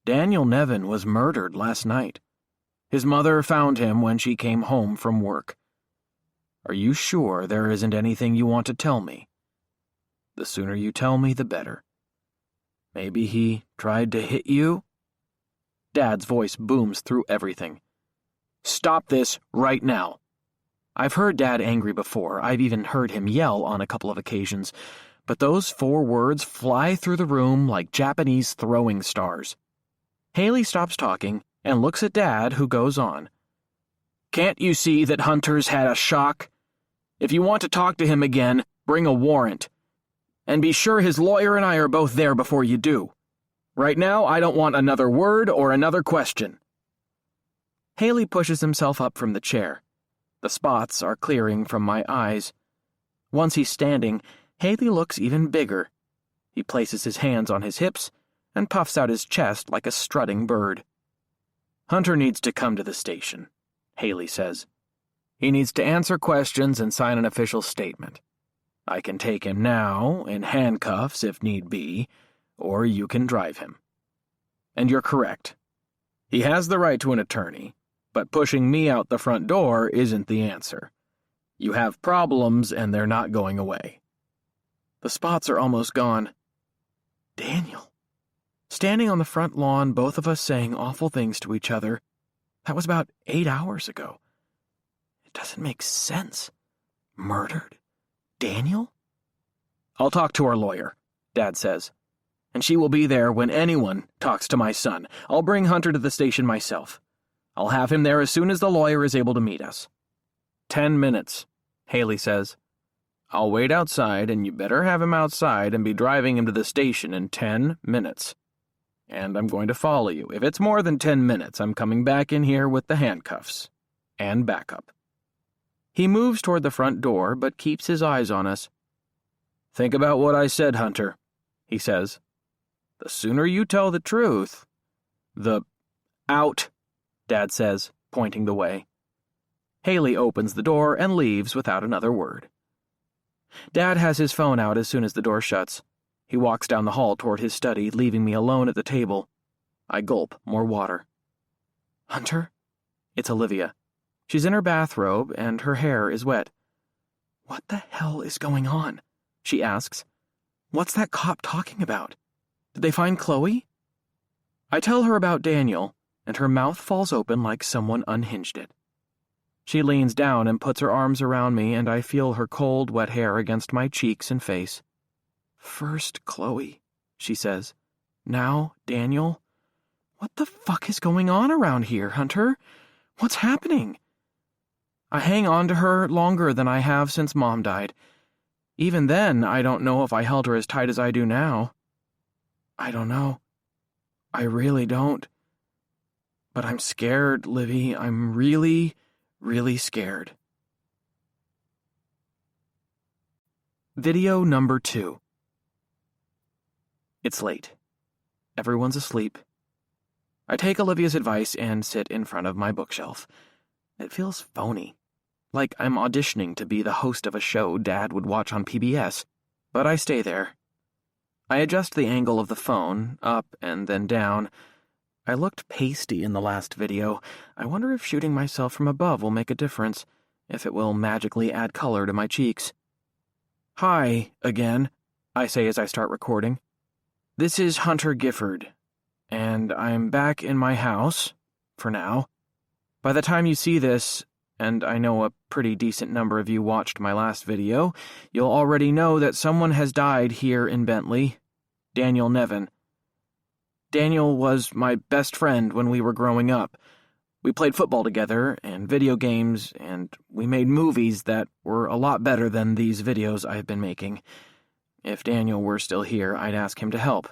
[SPEAKER 1] Daniel Nevin was murdered last night. His mother found him when she came home from work. Are you sure there isn't anything you want to tell me? The sooner you tell me, the better. Maybe he tried to hit you? Dad's voice booms through everything. Stop this right now. I've heard Dad angry before. I've even heard him yell on a couple of occasions. But those 4 words fly through the room like Japanese throwing stars. Haley stops talking and looks at Dad, who goes on. Can't you see that Hunter's had a shock? If you want to talk to him again, bring a warrant. And be sure his lawyer and I are both there before you do. Right now, I don't want another word or another question. Haley pushes himself up from the chair. The spots are clearing from my eyes. Once he's standing, Haley looks even bigger. He places his hands on his hips and puffs out his chest like a strutting bird. Hunter needs to come to the station, Haley says. He needs to answer questions and sign an official statement. I can take him now, in handcuffs if need be, or you can drive him. And you're correct. He has the right to an attorney, but pushing me out the front door isn't the answer. You have problems and they're not going away. The spots are almost gone. Daniel. Standing on the front lawn, both of us saying awful things to each other. That was about 8 hours ago. It doesn't make sense. Murdered? Daniel? I'll talk to our lawyer, Dad says. And she will be there when anyone talks to my son. I'll bring Hunter to the station myself. I'll have him there as soon as the lawyer is able to meet us. 10 minutes, Haley says. I'll wait outside, and you better have him outside and be driving him to the station in 10 minutes. And I'm going to follow you. If it's more than 10 minutes, I'm coming back in here with the handcuffs. And backup. He moves toward the front door, but keeps his eyes on us. Think about what I said, Hunter, he says. The sooner you tell the truth, Out, Dad says, pointing the way. Haley opens the door and leaves without another word. Dad has his phone out as soon as the door shuts. He walks down the hall toward his study, leaving me alone at the table. I gulp more water. Hunter? It's Olivia. She's in her bathrobe, and her hair is wet. What the hell is going on? She asks. What's that cop talking about? Did they find Chloe? I tell her about Daniel, and her mouth falls open like someone unhinged it. She leans down and puts her arms around me, and I feel her cold, wet hair against my cheeks and face. First Chloe, she says. Now Daniel. What the fuck is going on around here, Hunter? What's happening? I hang on to her longer than I have since Mom died. Even then, I don't know if I held her as tight as I do now. I don't know. I really don't. But I'm scared, Livy. I'm really, really scared. Video number 2. It's late. Everyone's asleep. I take Olivia's advice and sit in front of my bookshelf. It feels phony. Like I'm auditioning to be the host of a show Dad would watch on PBS, but I stay there. I adjust the angle of the phone, up and then down. I looked pasty in the last video. I wonder if shooting myself from above will make a difference, if it will magically add color to my cheeks. Hi, again, I say as I start recording. This is Hunter Gifford, and I'm back in my house, for now. By the time you see this, and I know a pretty decent number of you watched my last video, you'll already know that someone has died here in Bentley, Daniel Nevin. Daniel was my best friend when we were growing up. We played football together, and video games, and we made movies that were a lot better than these videos I've been making. If Daniel were still here, I'd ask him to help.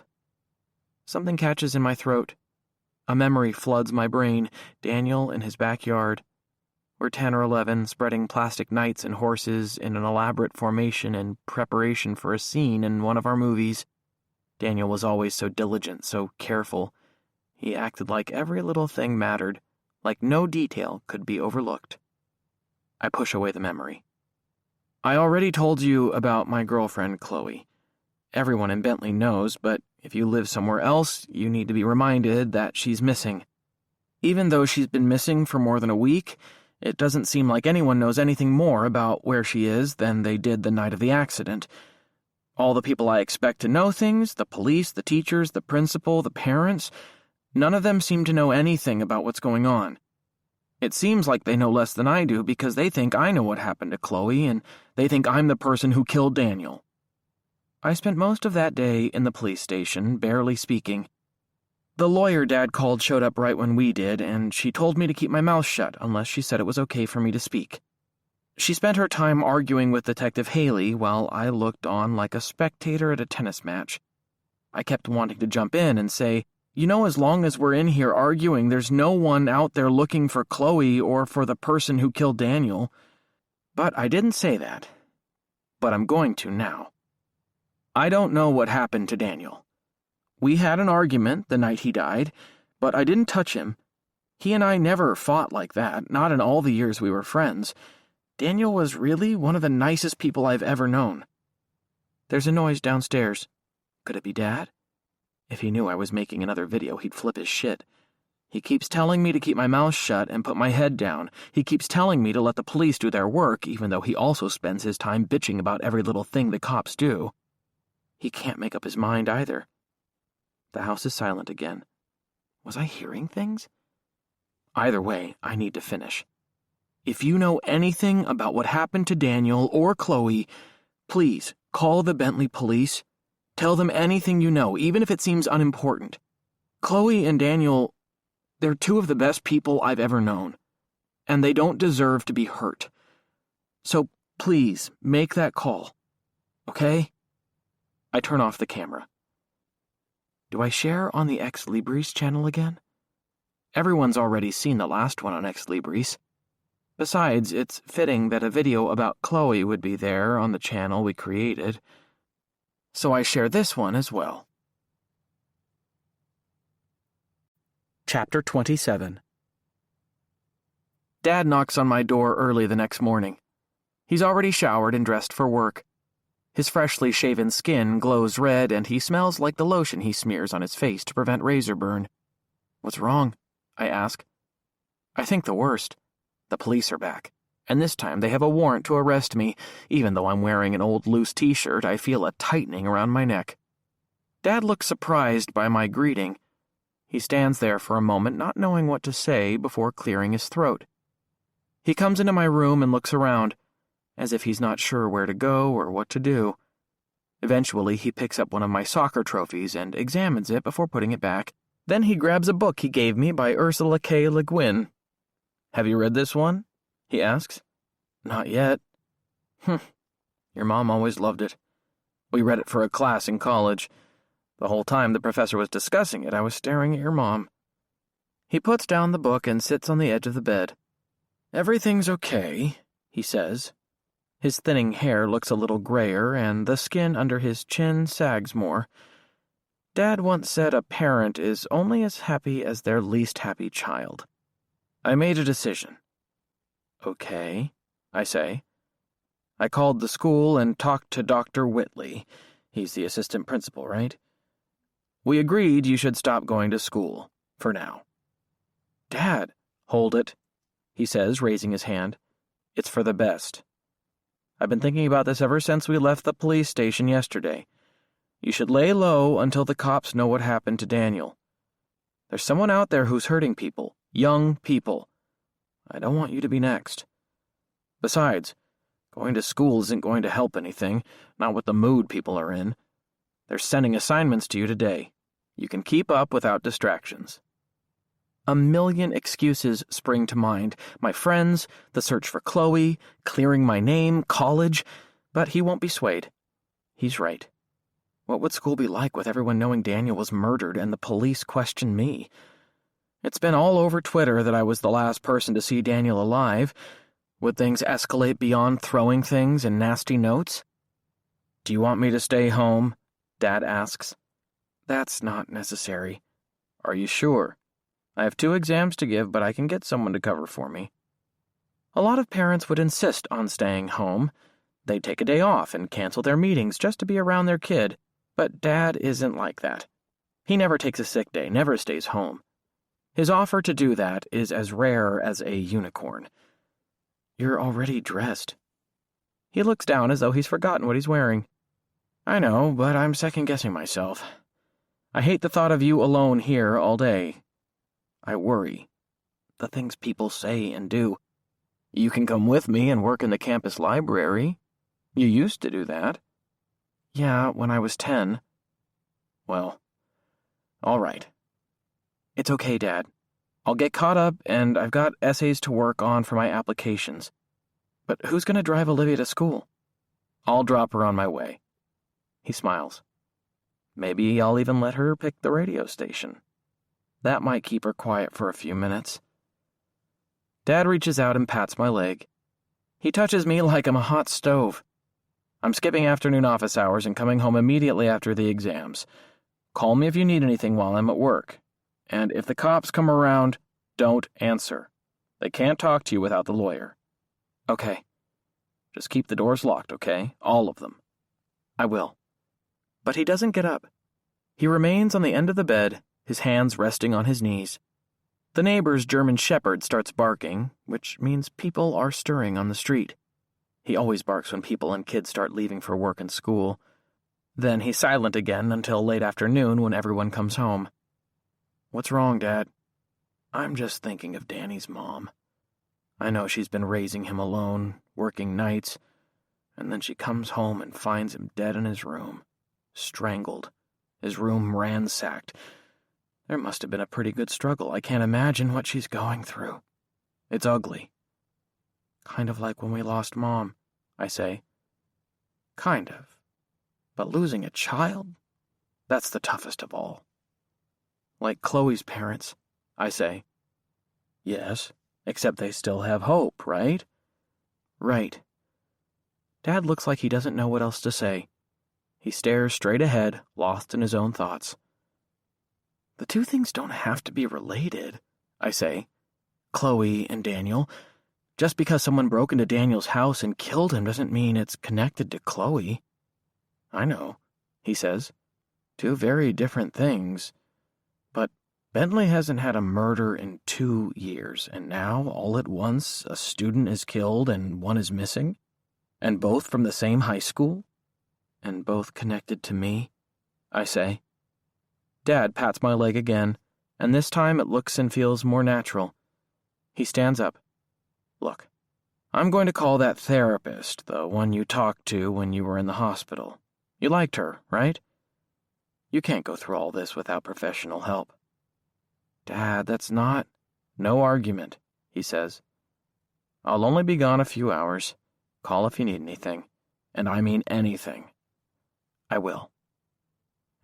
[SPEAKER 1] Something catches in my throat. A memory floods my brain. Daniel in his backyard. We're 10 or 11, spreading plastic knights and horses in an elaborate formation in preparation for a scene in one of our movies. Daniel was always so diligent, so careful. He acted like every little thing mattered, like no detail could be overlooked. I push away the memory. I already told you about my girlfriend, Chloe. Everyone in Bentley knows, but if you live somewhere else, you need to be reminded that she's missing. Even though she's been missing for more than a week, it doesn't seem like anyone knows anything more about where she is than they did the night of the accident. All the people I expect to know things, the police, the teachers, the principal, the parents, none of them seem to know anything about what's going on. It seems like they know less than I do because they think I know what happened to Chloe and they think I'm the person who killed Daniel. I spent most of that day in the police station, barely speaking. The lawyer Dad called showed up right when we did, and she told me to keep my mouth shut unless she said it was okay for me to speak. She spent her time arguing with Detective Haley while I looked on like a spectator at a tennis match. I kept wanting to jump in and say, you know, as long as we're in here arguing, there's no one out there looking for Chloe or for the person who killed Daniel. But I didn't say that. But I'm going to now. I don't know what happened to Daniel. We had an argument the night he died, but I didn't touch him. He and I never fought like that, not in all the years we were friends. Daniel was really one of the nicest people I've ever known. There's a noise downstairs. Could it be Dad? If he knew I was making another video, he'd flip his shit. He keeps telling me to keep my mouth shut and put my head down. He keeps telling me to let the police do their work, even though he also spends his time bitching about every little thing the cops do. He can't make up his mind either. The house is silent again. Was I hearing things? Either way, I need to finish. If you know anything about what happened to Daniel or Chloe, please call the Bentley police. Tell them anything you know, even if it seems unimportant. Chloe and Daniel, they're two of the best people I've ever known, and they don't deserve to be hurt. So please make that call, okay? I turn off the camera. Do I share on the Ex Libris channel again? Everyone's already seen the last one on Ex Libris. Besides, it's fitting that a video about Chloe would be there on the channel we created. So I share this one as well. Chapter 27. Dad knocks on my door early the next morning. He's already showered and dressed for work. His freshly shaven skin glows red, and he smells like the lotion he smears on his face to prevent razor burn. What's wrong? I ask. I think the worst. The police are back. And this time they have a warrant to arrest me. Even though I'm wearing an old loose t-shirt, I feel a tightening around my neck. Dad looks surprised by my greeting. He stands there for a moment, not knowing what to say, before clearing his throat. He comes into my room and looks around, as if he's not sure where to go or what to do. Eventually, he picks up one of my soccer trophies and examines it before putting it back. Then he grabs a book he gave me by Ursula K. Le Guin. "Have you read this one?" he asks. "Not yet." Your mom always loved it. We read it for a class in college. The whole time the professor was discussing it, I was staring at your mom. He puts down the book and sits on the edge of the bed. "Everything's okay," he says. His thinning hair looks a little grayer, and the skin under his chin sags more. Dad once said a parent is only as happy as their least happy child. I made a decision. "Okay," I say. "I called the school and talked to Dr. Whitley. He's the assistant principal, right? We agreed you should stop going to school, for now." "Dad, hold it," he says, raising his hand. "It's for the best. I've been thinking about this ever since we left the police station yesterday. You should lay low until the cops know what happened to Daniel. There's someone out there who's hurting people, young people. I don't want you to be next. Besides, going to school isn't going to help anything, not with the mood people are in. They're sending assignments to you today. You can keep up without distractions." A million excuses spring to mind. My friends, the search for Chloe, clearing my name, college. But he won't be swayed. He's right. What would school be like with everyone knowing Daniel was murdered and the police question me? It's been all over Twitter that I was the last person to see Daniel alive. Would things escalate beyond throwing things and nasty notes? "Do you want me to stay home?" Dad asks. "That's not necessary." "Are you sure? I have 2 exams to give, but I can get someone to cover for me." A lot of parents would insist on staying home. They'd take a day off and cancel their meetings just to be around their kid. But Dad isn't like that. He never takes a sick day, never stays home. His offer to do that is as rare as a unicorn. "You're already dressed." He looks down as though he's forgotten what he's wearing. "I know, but I'm second-guessing myself. I hate the thought of you alone here all day. I worry. The things people say and do. You can come with me and work in the campus library. You used to do that." "Yeah, when I was 10. "Well, all right." "It's okay, Dad. I'll get caught up, and I've got essays to work on for my applications. But who's going to drive Olivia to school?" "I'll drop her on my way." He smiles. "Maybe I'll even let her pick the radio station. That might keep her quiet for a few minutes." Dad reaches out and pats my leg. He touches me like I'm a hot stove. "I'm skipping afternoon office hours and coming home immediately after the exams. Call me if you need anything while I'm at work. And if the cops come around, don't answer. They can't talk to you without the lawyer." "Okay. Just keep the doors locked, okay? All of them." "I will." But he doesn't get up. He remains on the end of the bed, his hands resting on his knees. The neighbor's German shepherd starts barking, which means people are stirring on the street. He always barks when people and kids start leaving for work and school. Then he's silent again until late afternoon when everyone comes home. "What's wrong, Dad?" "I'm just thinking of Danny's mom. I know she's been raising him alone, working nights, and then she comes home and finds him dead in his room, strangled, his room ransacked. There must have been a pretty good struggle. I can't imagine what she's going through. It's ugly." "Kind of like when we lost Mom," I say. "Kind of. But losing a child? That's the toughest of all." "Like Chloe's parents," I say. "Yes, except they still have hope, right?" "Right." Dad looks like he doesn't know what else to say. He stares straight ahead, lost in his own thoughts. "The 2 things don't have to be related," I say. "Chloe and Daniel. Just because someone broke into Daniel's house and killed him doesn't mean it's connected to Chloe." "I know," he says. 2 very different things. But Bentley hasn't had a murder in 2 years, and now, all at once, a student is killed and one is missing? And both from the same high school? And both connected to me? I say. Dad pats my leg again, and this time it looks and feels more natural. He stands up. Look, I'm going to call that therapist, the one you talked to when you were in the hospital. You liked her, right? You can't go through all this without professional help. Dad, that's not... No argument, he says. I'll only be gone a few hours. Call if you need anything. And I mean anything. I will.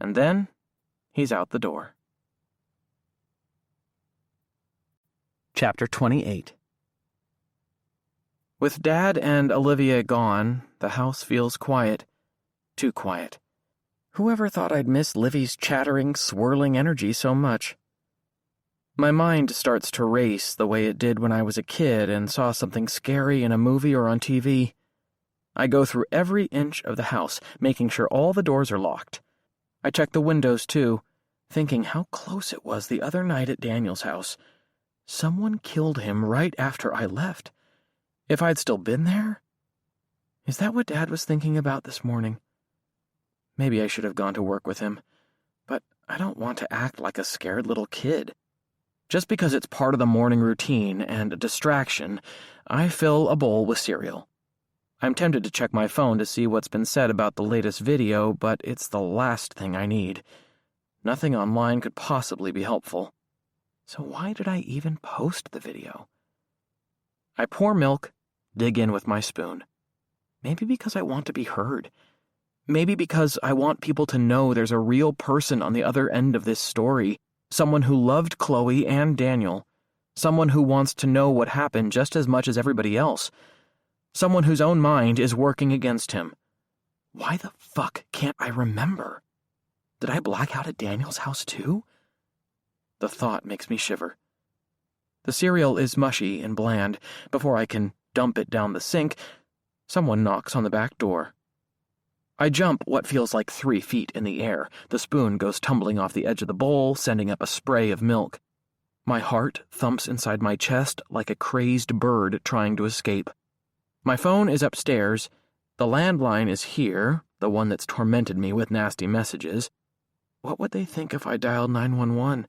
[SPEAKER 1] And then, he's out the door. Chapter 28. With Dad and Olivia gone, the house feels quiet. Too quiet. Whoever thought I'd miss Livy's chattering, swirling energy so much? My mind starts to race the way it did when I was a kid and saw something scary in a movie or on TV. I go through every inch of the house, making sure all the doors are locked. I check the windows, too, thinking how close it was the other night at Daniel's house. Someone killed him right after I left. If I'd still been there? Is that what Dad was thinking about this morning? Maybe I should have gone to work with him, but I don't want to act like a scared little kid. Just because it's part of the morning routine and a distraction, I fill a bowl with cereal. I'm tempted to check my phone to see what's been said about the latest video, but it's the last thing I need. Nothing online could possibly be helpful. So why did I even post the video? I pour milk, dig in with my spoon. Maybe because I want to be heard. Maybe because I want people to know there's a real person on the other end of this story, someone who loved Chloe and Daniel, someone who wants to know what happened just as much as everybody else, someone whose own mind is working against him. Why the fuck can't I remember? Did I black out at Daniel's house too? The thought makes me shiver. The cereal is mushy and bland. Before I can dump it down the sink, someone knocks on the back door. I jump what feels like 3 feet in the air. The spoon goes tumbling off the edge of the bowl, sending up a spray of milk. My heart thumps inside my chest like a crazed bird trying to escape. My phone is upstairs. The landline is here, the one that's tormented me with nasty messages. What would they think if I dialed 911?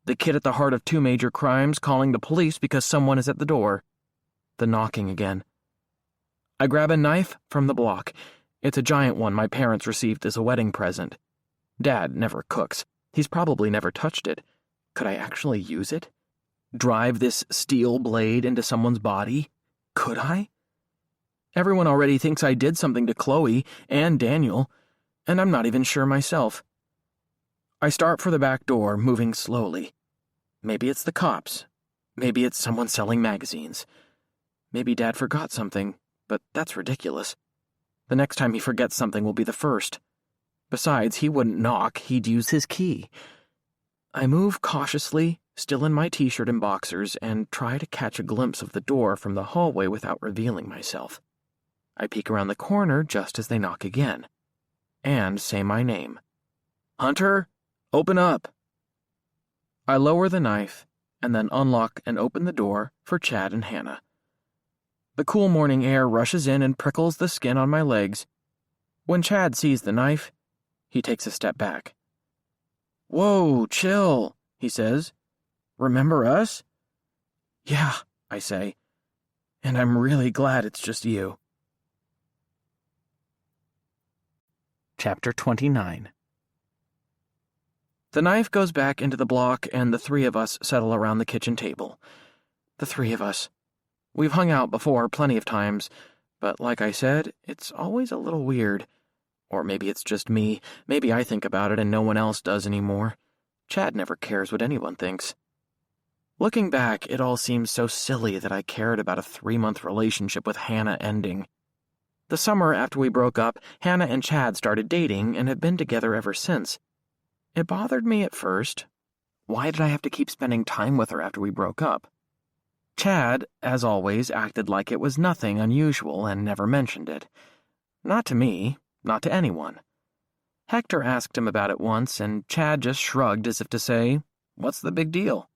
[SPEAKER 1] The kid at the heart of 2 major crimes calling the police because someone is at the door. The knocking again. I grab a knife from the block. It's a giant one my parents received as a wedding present. Dad never cooks. He's probably never touched it. Could I actually use it? Drive this steel blade into someone's body? Could I? Everyone already thinks I did something to Chloe and Daniel, and I'm not even sure myself. I start for the back door, moving slowly. Maybe it's the cops. Maybe it's someone selling magazines. Maybe Dad forgot something, but that's ridiculous. The next time he forgets something will be the first. Besides, he wouldn't knock, he'd use his key. I move cautiously, still in my t-shirt and boxers, and try to catch a glimpse of the door from the hallway without revealing myself. I peek around the corner just as they knock again, and say my name. Hunter, open up. I lower the knife, and then unlock and open the door for Chad and Hannah. The cool morning air rushes in and prickles the skin on my legs. When Chad sees the knife, he takes a step back. Whoa, chill, he says. Remember us? Yeah, I say, and I'm really glad it's just you. Chapter 29. The knife goes back into the block, and the 3 of us settle around the kitchen table. The 3 of us. We've hung out before plenty of times, but like I said, it's always a little weird. Or maybe it's just me. Maybe I think about it and no one else does anymore. Chad never cares what anyone thinks. Looking back, it all seems so silly that I cared about a 3-month relationship with Hannah ending. The summer after we broke up, Hannah and Chad started dating and have been together ever since. It bothered me at first. Why did I have to keep spending time with her after we broke up? Chad, as always, acted like it was nothing unusual and never mentioned it. Not to me, not to anyone. Hector asked him about it once, and Chad just shrugged as if to say, What's the big deal?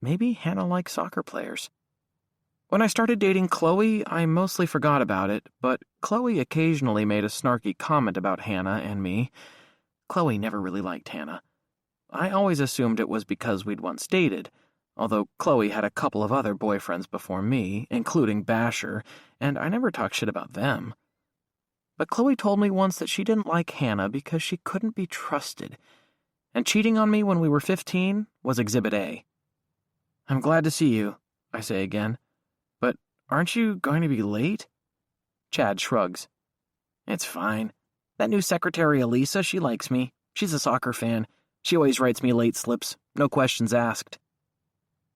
[SPEAKER 1] Maybe Hannah likes soccer players. When I started dating Chloe, I mostly forgot about it, but Chloe occasionally made a snarky comment about Hannah and me. Chloe never really liked Hannah. I always assumed it was because we'd once dated, although Chloe had a couple of other boyfriends before me, including Basher, and I never talked shit about them. But Chloe told me once that she didn't like Hannah because she couldn't be trusted, and cheating on me when we were 15 was Exhibit A. I'm glad to see you, I say again. But aren't you going to be late? Chad shrugs. It's fine. That new secretary Elisa, she likes me. She's a soccer fan. She always writes me late slips, no questions asked.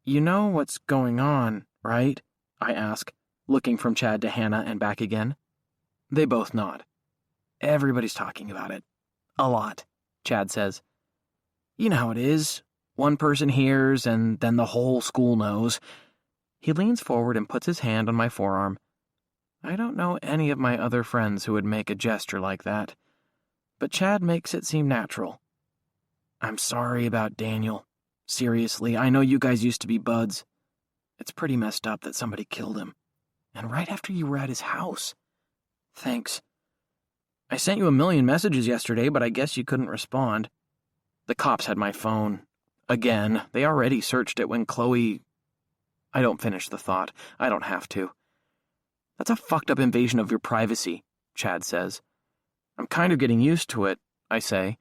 [SPEAKER 1] You know what's going on, right? I ask, looking from Chad to Hannah and back again. They both nod. Everybody's talking about it. A lot, Chad says. You know how it is. One person hears, and then the whole school knows. He leans forward and puts his hand on my forearm. I don't know any of my other friends who would make a gesture like that, but Chad makes it seem natural. I'm sorry about Daniel. Seriously, I know you guys used to be buds. It's pretty messed up that somebody killed him. And right after you were at his house. Thanks. I sent you 1,000,000 messages yesterday, but I guess you couldn't respond. The cops had my phone. Again, they already searched it when Chloe... I don't finish the thought. I don't have to. That's a fucked up invasion of your privacy, Chad says. I'm kind of getting used to it, I say.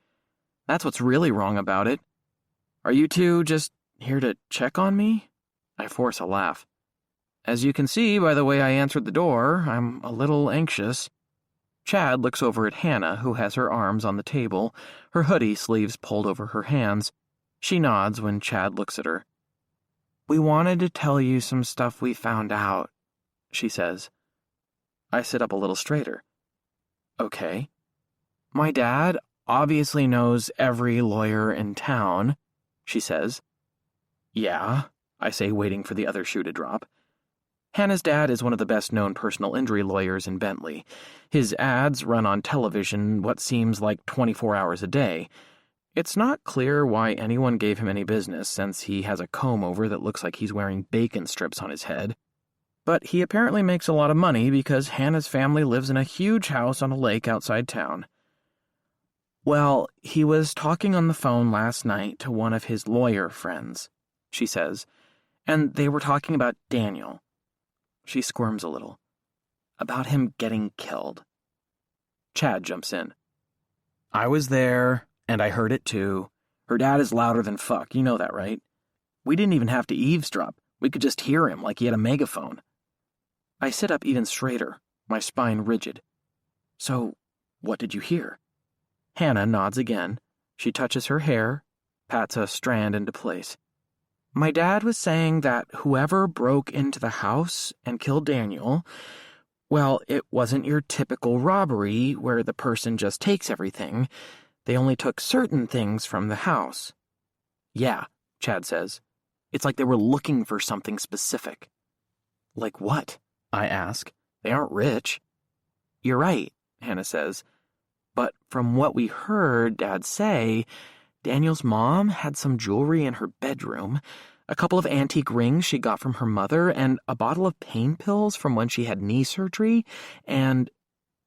[SPEAKER 1] That's what's really wrong about it. Are you two just here to check on me? I force a laugh. As you can see by the way I answered the door, I'm a little anxious. Chad looks over at Hannah, who has her arms on the table, her hoodie sleeves pulled over her hands. She nods when Chad looks at her. We wanted to tell you some stuff we found out, she says. I sit up a little straighter. Okay. My dad obviously knows every lawyer in town, she says. Yeah, I say, waiting for the other shoe to drop. Hannah's dad is one of the best-known personal injury lawyers in Bentley. His ads run on television what seems like 24 hours a day. It's not clear why anyone gave him any business, since he has a comb-over that looks like he's wearing bacon strips on his head. But he apparently makes a lot of money because Hannah's family lives in a huge house on a lake outside town. Well, he was talking on the phone last night to one of his lawyer friends, she says, and they were talking about Daniel. She squirms a little. About him getting killed. Chad jumps in. I was there, and I heard it too. Her dad is louder than fuck, you know that, right? We didn't even have to eavesdrop. We could just hear him like he had a megaphone. I sit up even straighter, my spine rigid. So, what did you hear? Hannah nods again. She touches her hair, pats a strand into place. My dad was saying that whoever broke into the house and killed Daniel, well, it wasn't your typical robbery where the person just takes everything. They only took certain things from the house. Yeah, Chad says. It's like they were looking for something specific. Like what? I ask. They aren't rich. You're right, Hannah says. But from what we heard Dad say, Daniel's mom had some jewelry in her bedroom, a couple of antique rings she got from her mother, and a bottle of pain pills from when she had knee surgery, and...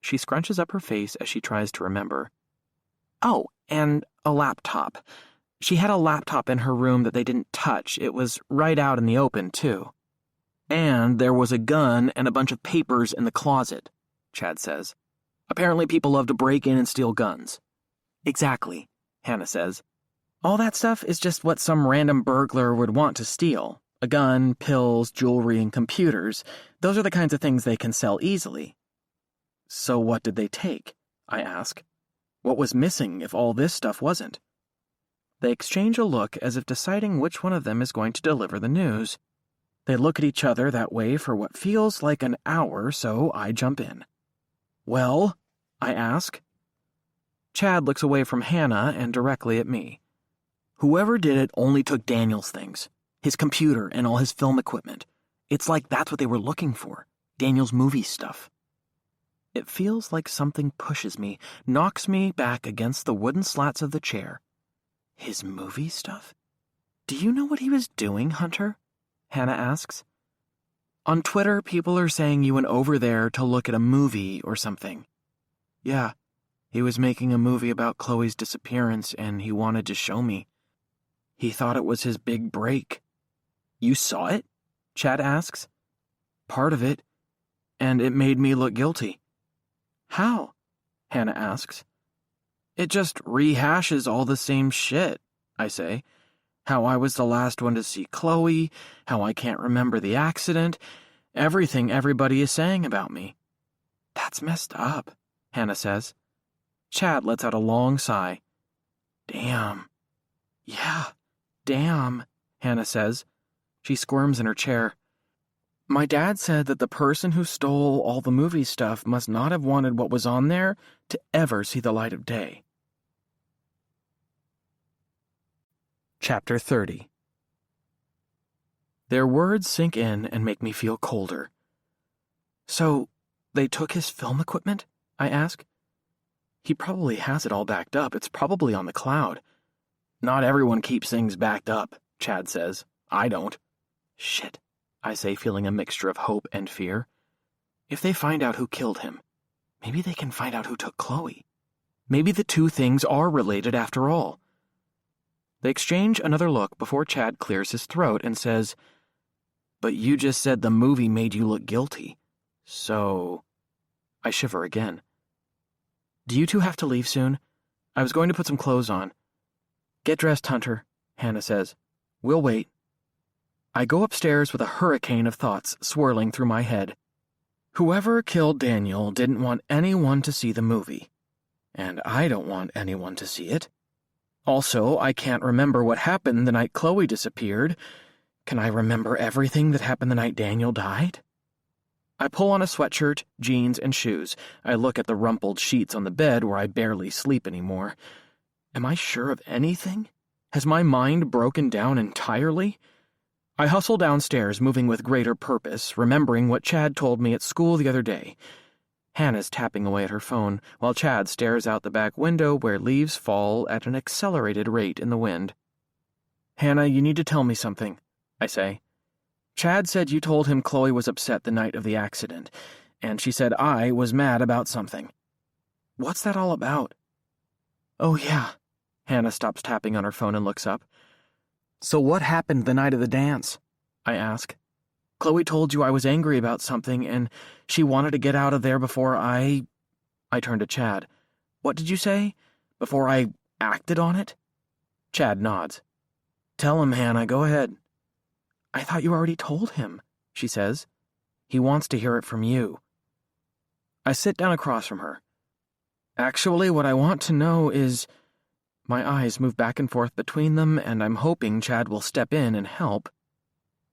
[SPEAKER 1] She scrunches up her face as she tries to remember. Oh, and a laptop. She had a laptop in her room that they didn't touch. It was right out in the open, too. And there was a gun and a bunch of papers in the closet, Chad says. Apparently people love to break in and steal guns. Exactly, Hannah says. All that stuff is just what some random burglar would want to steal. A gun, pills, jewelry, and computers. Those are the kinds of things they can sell easily. So what did they take? I ask. What was missing if all this stuff wasn't? They exchange a look as if deciding which one of them is going to deliver the news. They look at each other that way for what feels like an hour, so I jump in. Well, I ask. Chad looks away from Hannah and directly at me. Whoever did it only took Daniel's things, his computer and all his film equipment. It's like that's what they were looking for, Daniel's movie stuff. It feels like something pushes me, knocks me back against the wooden slats of the chair. His movie stuff? Do you know what he was doing, Hunter? Hannah asks. On Twitter, people are saying you went over there to look at a movie or something. Yeah, he was making a movie about Chloe's disappearance and he wanted to show me. He thought it was his big break. You saw it? Chad asks. Part of it, and it made me look guilty. How? Hannah asks. It just rehashes all the same shit, I say. How I was the last one to see Chloe, how I can't remember the accident, everything everybody is saying about me. That's messed up, Hannah says. Chad lets out a long sigh. Damn. Yeah, damn, Hannah says. She squirms in her chair. My dad said that the person who stole all the movie stuff must not have wanted what was on there to ever see the light of day. Chapter 30. Their words sink in and make me feel colder. So, they took his film equipment? I ask. He probably has it all backed up. It's probably on the cloud. Not everyone keeps things backed up, Chad says. I don't. Shit, I say, feeling a mixture of hope and fear. If they find out who killed him, maybe they can find out who took Chloe. Maybe the two things are related after all. They exchange another look before Chad clears his throat and says, But you just said the movie made you look guilty. So... I shiver again. Do you two have to leave soon? I was going to put some clothes on. Get dressed, Hunter, Hannah says. We'll wait. I go upstairs with a hurricane of thoughts swirling through my head. Whoever killed Daniel didn't want anyone to see the movie. And I don't want anyone to see it. Also, I can't remember what happened the night Chloe disappeared. Can I remember everything that happened the night Daniel died? I pull on a sweatshirt, jeans, and shoes. I look at the rumpled sheets on the bed where I barely sleep anymore. Am I sure of anything? Has my mind broken down entirely? I hustle downstairs, moving with greater purpose, remembering what Chad told me at school the other day. Hannah's tapping away at her phone, while Chad stares out the back window where leaves fall at an accelerated rate in the wind. Hannah, you need to tell me something, I say. Chad said you told him Chloe was upset the night of the accident, and she said I was mad about something. What's that all about? Oh, yeah. Hannah stops tapping on her phone and looks up. So what happened the night of the dance? I ask. Chloe told you I was angry about something, and she wanted to get out of there before I turn to Chad. What did you say? Before I acted on it? Chad nods. Tell him, Hannah, go ahead. I thought you already told him, she says. He wants to hear it from you. I sit down across from her. Actually, what I want to know is... My eyes move back and forth between them, and I'm hoping Chad will step in and help.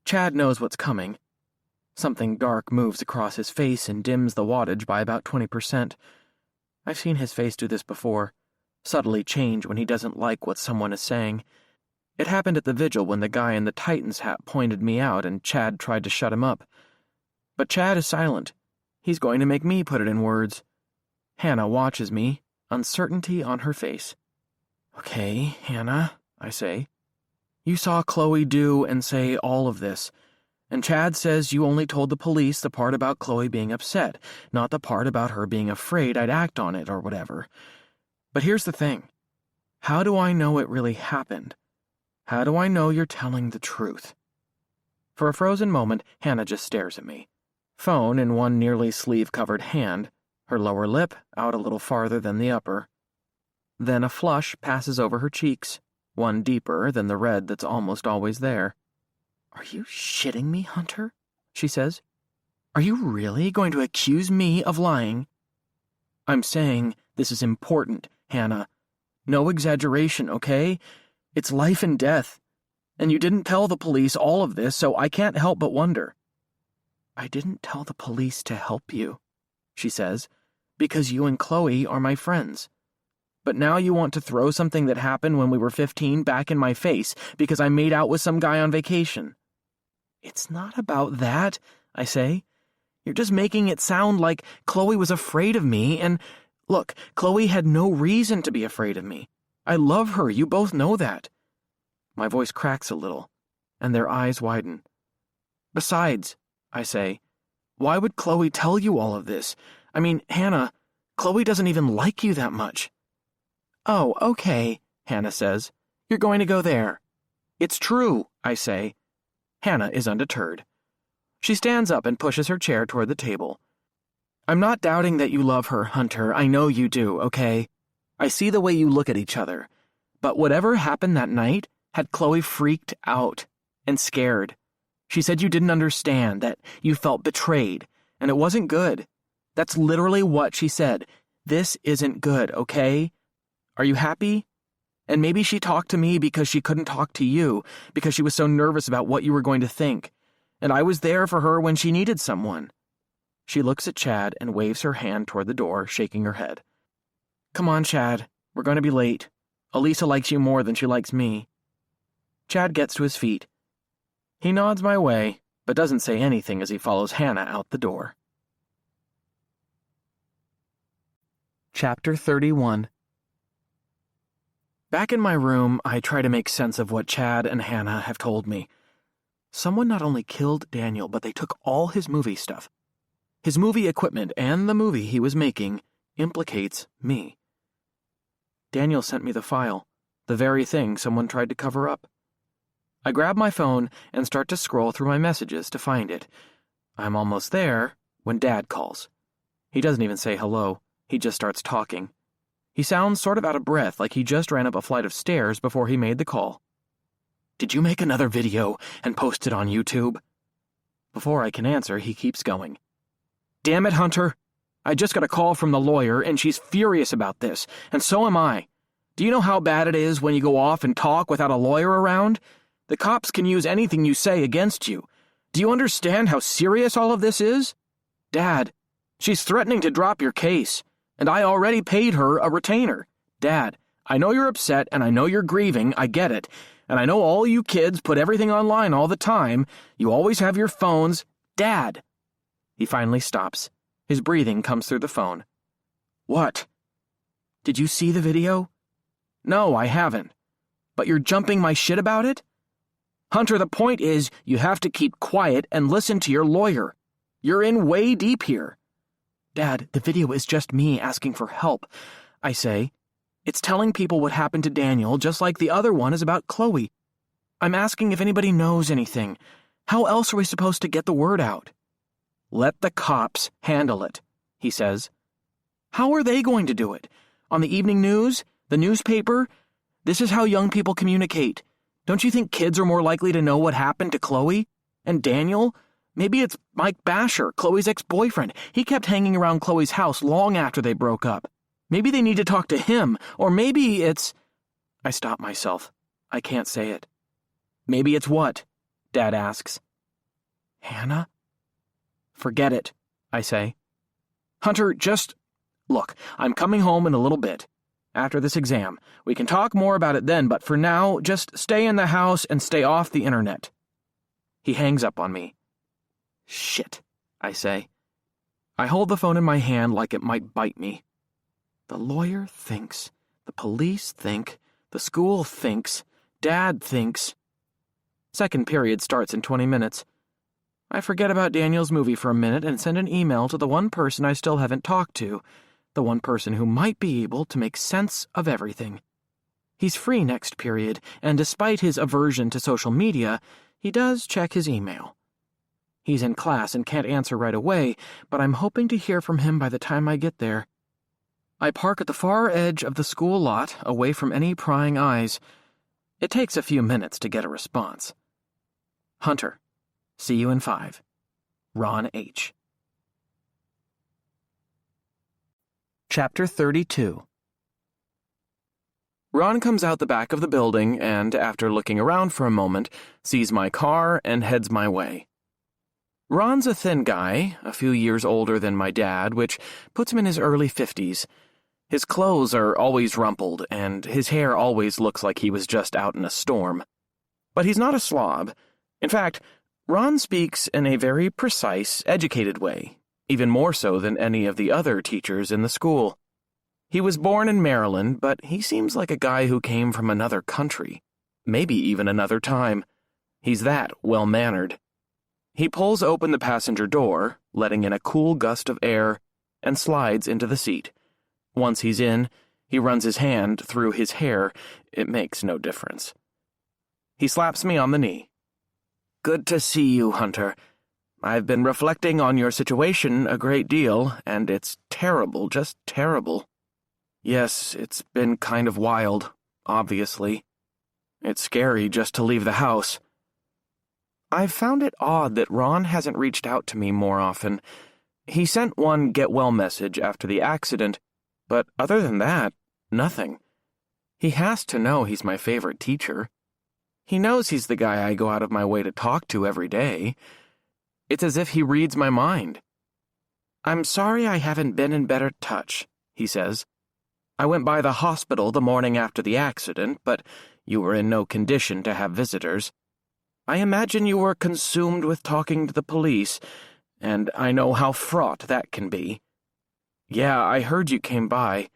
[SPEAKER 1] Chad knows what's coming. Something dark moves across his face and dims the wattage by about 20%. I've seen his face do this before, subtly change when he doesn't like what someone is saying. It happened at the vigil when the guy in the Titan's hat pointed me out and Chad tried to shut him up. But Chad is silent. He's going to make me put it in words. Hannah watches me, uncertainty on her face. Okay, Hannah, I say. You saw Chloe do and say all of this, and Chad says you only told the police the part about Chloe being upset, not the part about her being afraid I'd act on it or whatever. But here's the thing. How do I know it really happened? How do I know you're telling the truth? For a frozen moment, Hannah just stares at me. Phone in one nearly sleeve-covered hand, her lower lip out a little farther than the upper. Then a flush passes over her cheeks, one deeper than the red that's almost always there. Are you shitting me, Hunter? She says. Are you really going to accuse me of lying? I'm saying this is important, Hannah. No exaggeration, okay? It's life and death. And you didn't tell the police all of this, so I can't help but wonder. I didn't tell the police to help you, she says, because you and Chloe are my friends. But now you want to throw something that happened when we were 15 back in my face because I made out with some guy on vacation. It's not about that, I say. You're just making it sound like Chloe was afraid of me, and look, Chloe had no reason to be afraid of me. I love her, you both know that. My voice cracks a little, and their eyes widen. Besides, I say, why would Chloe tell you all of this? I mean, Hannah, Chloe doesn't even like you that much. Oh, okay, Hannah says. You're going to go there. It's true, I say. Hannah is undeterred. She stands up and pushes her chair toward the table. I'm not doubting that you love her, Hunter. I know you do, okay? I see the way you look at each other. But whatever happened that night had Chloe freaked out and scared. She said you didn't understand, that you felt betrayed, and it wasn't good. That's literally what she said. This isn't good, okay? Are you happy? And maybe she talked to me because she couldn't talk to you, because she was so nervous about what you were going to think. And I was there for her when she needed someone. She looks at Chad and waves her hand toward the door, shaking her head. Come on, Chad. We're going to be late. Elisa likes you more than she likes me. Chad gets to his feet. He nods my way, but doesn't say anything as he follows Hannah out the door. Chapter 31. Back in my room, I try to make sense of what Chad and Hannah have told me. Someone not only killed Daniel, but they took all his movie stuff. His movie equipment and the movie he was making implicates me. Daniel sent me the file, the very thing someone tried to cover up. I grab my phone and start to scroll through my messages to find it. I'm almost there when Dad calls. He doesn't even say hello. He just starts talking. He sounds sort of out of breath, like he just ran up a flight of stairs before he made the call. Did you make another video and post it on YouTube? Before I can answer, he keeps going. Damn it, Hunter. I just got a call from the lawyer, and she's furious about this, and so am I. Do you know how bad it is when you go off and talk without a lawyer around? The cops can use anything you say against you. Do you understand how serious all of this is? Dad, she's threatening to drop your case, and I already paid her a retainer. Dad, I know you're upset, and I know you're grieving, I get it, and I know all you kids put everything online all the time. You always have your phones. Dad! He finally stops. His breathing comes through the phone. What? Did you see the video? No, I haven't. But you're jumping my shit about it? Hunter, the point is, you have to keep quiet and listen to your lawyer. You're in way deep here. Dad, the video is just me asking for help, I say. It's telling people what happened to Daniel, just like the other one is about Chloe. I'm asking if anybody knows anything. How else are we supposed to get the word out? Let the cops handle it, he says. How are they going to do it? On the evening news? The newspaper? This is how young people communicate. Don't you think kids are more likely to know what happened to Chloe? And Daniel? Maybe it's Mike Basher, Chloe's ex-boyfriend. He kept hanging around Chloe's house long after they broke up. Maybe they need to talk to him, or maybe it's... I stop myself. I can't say it. Maybe it's what? Dad asks. Hannah? Forget it, I say. Hunter, just... Look, I'm coming home in a little bit. After this exam. We can talk more about it then, but for now, just stay in the house and stay off the internet. He hangs up on me. Shit, I say. I hold the phone in my hand like it might bite me. The lawyer thinks, the police think, the school thinks, Dad thinks. Second period starts in 20 minutes. I forget about Daniel's movie for a minute and send an email to the one person I still haven't talked to, the one person who might be able to make sense of everything. He's free next period, and despite his aversion to social media, he does check his email. He's in class and can't answer right away, but I'm hoping to hear from him by the time I get there. I park at the far edge of the school lot, away from any prying eyes. It takes a few minutes to get a response. Hunter, see you in 5. Ron H. Chapter 32. Ron comes out the back of the building and, after looking around for a moment, sees my car and heads my way. Ron's a thin guy, a few years older than my dad, which puts him in his early 50s. His clothes are always rumpled, and his hair always looks like he was just out in a storm. But he's not a slob. In fact, Ron speaks in a very precise, educated way, even more so than any of the other teachers in the school. He was born in Maryland, but he seems like a guy who came from another country. Maybe even another time. He's that well-mannered. He pulls open the passenger door, letting in a cool gust of air, and slides into the seat. Once he's in, he runs his hand through his hair. It makes no difference. He slaps me on the knee. "Good to see you, Hunter. I've been reflecting on your situation a great deal, and it's terrible, just terrible. Yes, it's been kind of wild, obviously. It's scary just to leave the house. I've found it odd that Ron hasn't reached out to me more often. He sent one get-well message after the accident, but other than that, nothing. He has to know he's my favorite teacher. He knows he's the guy I go out of my way to talk to every day. It's as if he reads my mind. I'm sorry I haven't been in better touch, he says. I went by the hospital the morning after the accident, but you were in no condition to have visitors. I imagine you were consumed with talking to the police, and I know how fraught that can be. Yeah, I heard you came by.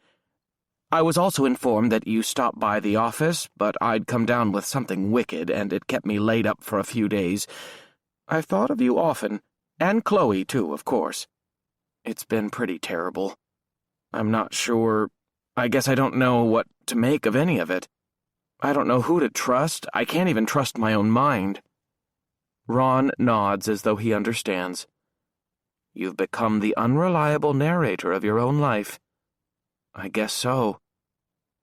[SPEAKER 1] I was also informed that you stopped by the office, but I'd come down with something wicked, and it kept me laid up for a few days. I've thought of you often, and Chloe, too, of course. It's been pretty terrible. I'm not sure. I guess I don't know what to make of any of it. I don't know who to trust. I can't even trust my own mind. Ron nods as though he understands. You've become the unreliable narrator of your own life. I guess so.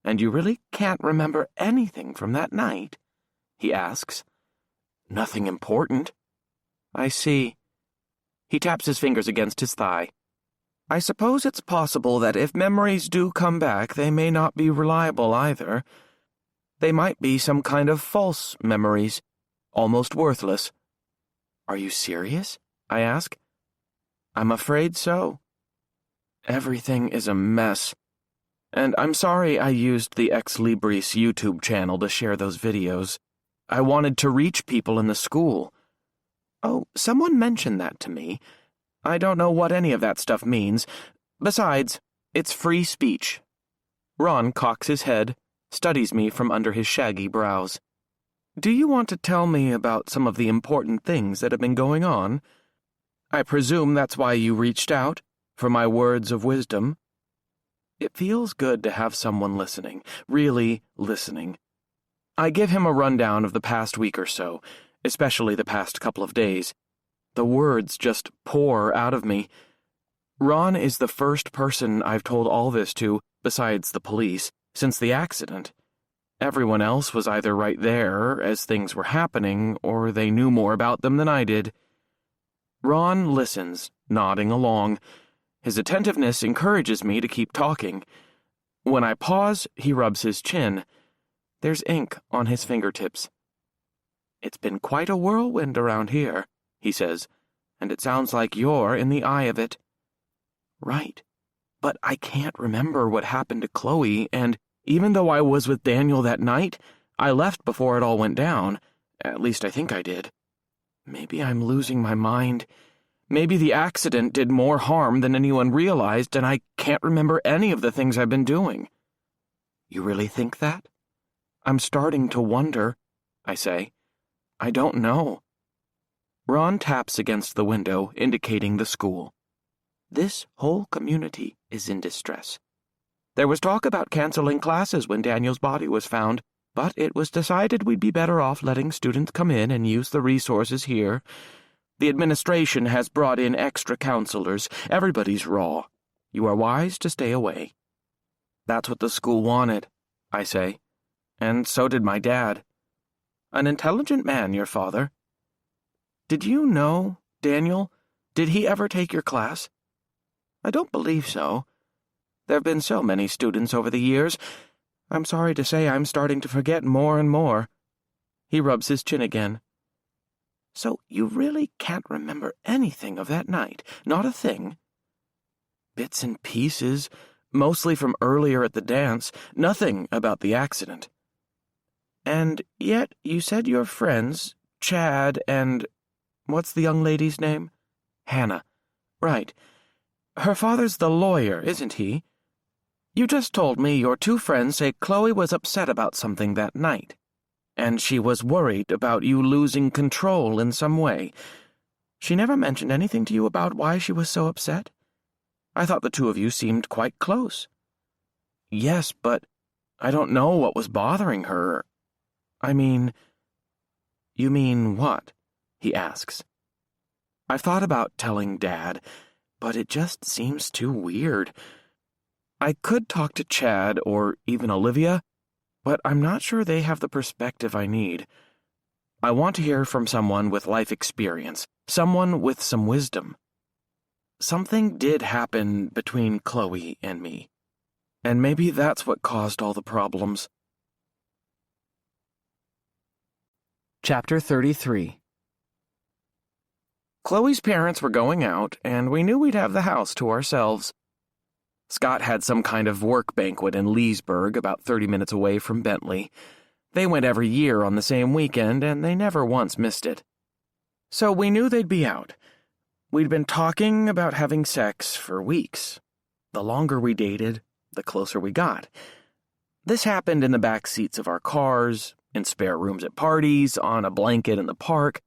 [SPEAKER 1] And you really can't remember anything from that night? He asks. Nothing important. I see. He taps his fingers against his thigh. I suppose it's possible that if memories do come back, they may not be reliable either. They might be some kind of false memories, almost worthless. Are you serious? I ask. I'm afraid so. Everything is a mess. And I'm sorry I used the Ex Libris YouTube channel to share those videos. I wanted to reach people in the school. Oh, someone mentioned that to me. I don't know what any of that stuff means. Besides, it's free speech. Ron cocks his head, studies me from under his shaggy brows. Do you want to tell me about some of the important things that have been going on? I presume that's why you reached out, for my words of wisdom. It feels good to have someone listening, really listening. I give him a rundown of the past week or so, especially the past couple of days. The words just pour out of me. Ron is the first person I've told all this to, besides the police, since the accident. Everyone else was either right there as things were happening, or they knew more about them than I did. Ron listens, nodding along. His attentiveness encourages me to keep talking. When I pause, he rubs his chin. There's ink on his fingertips. It's been quite a whirlwind around here, he says, and it sounds like you're in the eye of it. Right, but I can't remember what happened to Chloe, and even though I was with Daniel that night, I left before it all went down. At least I think I did. Maybe I'm losing my mind. Maybe the accident did more harm than anyone realized, and I can't remember any of the things I've been doing. You really think that? I'm starting to wonder, I say. I don't know. Ron taps against the window, indicating the school. This whole community is in distress. There was talk about canceling classes when Daniel's body was found, but it was decided we'd be better off letting students come in and use the resources here. The administration has brought in extra counselors. Everybody's raw. You are wise to stay away. That's what the school wanted, I say. And so did my dad. An intelligent man, your father. Did you know, Daniel? Did he ever take your class? I don't believe so. There have been so many students over the years. I'm sorry to say I'm starting to forget more and more. He rubs his chin again. So you really can't remember anything of that night, not a thing? Bits and pieces, mostly from earlier at the dance, nothing about the accident. And yet you said your friends, Chad and... what's the young lady's name? Hannah. Right. Her father's the lawyer, isn't he? You just told me your two friends say Chloe was upset about something that night. and she was worried about you losing control in some way. She never mentioned anything to you about why she was so upset? I thought the two of you seemed quite close. Yes, but I don't know what was bothering her. I mean... You mean what? He asks. I've thought about telling Dad, but it just seems too weird. I could talk to Chad or even Olivia, but I'm not sure they have the perspective I need. I want to hear from someone with life experience, someone with some wisdom. Something did happen between Chloe and me, and maybe that's what caused all the problems. Chapter 33. Chloe's parents were going out, and we knew we'd have the house to ourselves. Scott had some kind of work banquet in Leesburg, about 30 minutes away from Bentley. They went every year on the same weekend, and they never once missed it. So we knew they'd be out. We'd been talking about having sex for weeks. The longer we dated, the closer we got. This happened in the back seats of our cars, in spare rooms at parties, on a blanket in the park.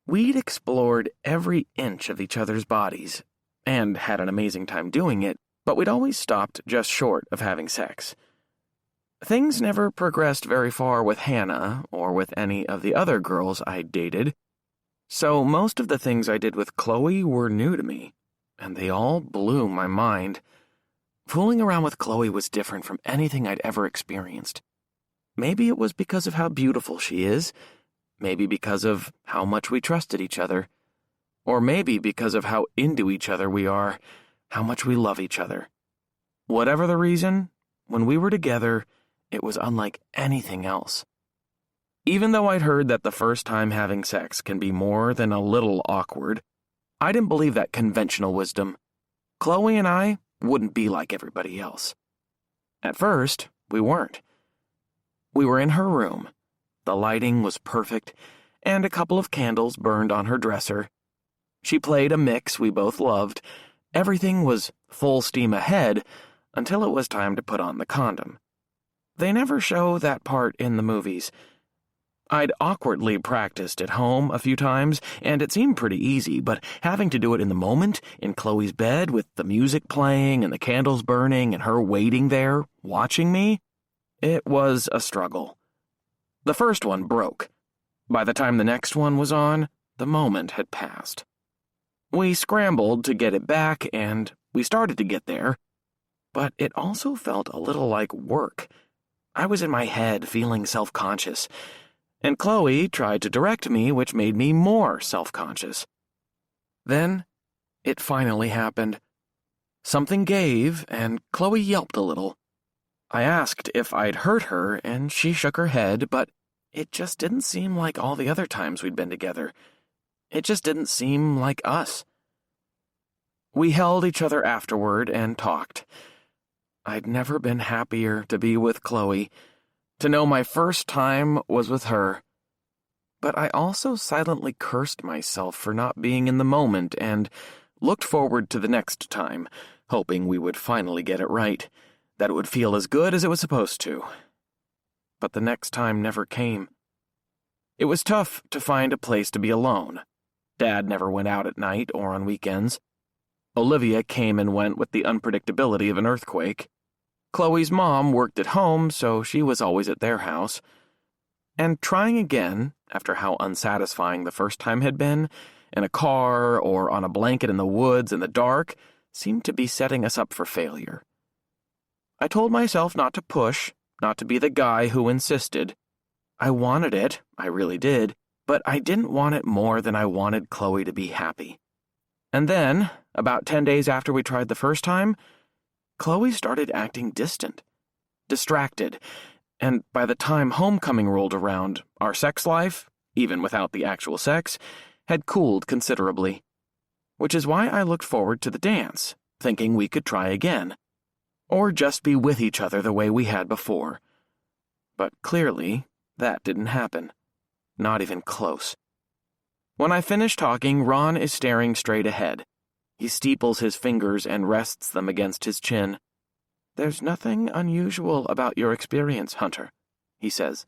[SPEAKER 1] We'd explored every inch of each other's bodies, and had an amazing time doing it, but we'd always stopped just short of having sex. Things never progressed very far with Hannah, or with any of the other girls I'd dated, so most of the things I did with Chloe were new to me, and they all blew my mind. Fooling around with Chloe was different from anything I'd ever experienced. Maybe it was because of how beautiful she is, maybe because of how much we trusted each other, or maybe because of how into each other we are, how much we love each other. Whatever the reason, when we were together, it was unlike anything else. Even though I'd heard that the first time having sex can be more than a little awkward, I didn't believe that conventional wisdom. Chloe and I wouldn't be like everybody else. At first, we weren't. We were in her room. The lighting was perfect, and a couple of candles burned on her dresser. She played a mix we both loved. Everything was full steam ahead until it was time to put on the condom. They never show that part in the movies. I'd awkwardly practiced at home a few times, and it seemed pretty easy, but having to do it in the moment, in Chloe's bed, with the music playing and the candles burning and her waiting there, watching me, it was a struggle. The first one broke. By the time the next one was on, the moment had passed. We scrambled to get it back, and we started to get there, but it also felt a little like work. I was in my head feeling self-conscious, and Chloe tried to direct me, which made me more self-conscious. Then, it finally happened. Something gave, and Chloe yelped a little. I asked if I'd hurt her, and she shook her head, but it just didn't seem like all the other times we'd been together. It just didn't seem like us. We held each other afterward and talked. I'd never been happier to be with Chloe, to know my first time was with her. But I also silently cursed myself for not being in the moment and looked forward to the next time, hoping we would finally get it right, that it would feel as good as it was supposed to. But the next time never came. It was tough to find a place to be alone. Dad never went out at night or on weekends. Olivia came and went with the unpredictability of an earthquake. Chloe's mom worked at home, so she was always at their house. And trying again, after how unsatisfying the first time had been, in a car or on a blanket in the woods in the dark, seemed to be setting us up for failure. I told myself not to push, not to be the guy who insisted. I wanted it, I really did, but I didn't want it more than I wanted Chloe to be happy. And then, about 10 days after we tried the first time, Chloe started acting distant, distracted, and by the time homecoming rolled around, our sex life, even without the actual sex, had cooled considerably. Which is why I looked forward to the dance, thinking we could try again, or just be with each other the way we had before. But clearly, that didn't happen. Not even close. When I finish talking, Ron is staring straight ahead. He steeples his fingers and rests them against his chin. "There's nothing unusual about your experience, Hunter," he says.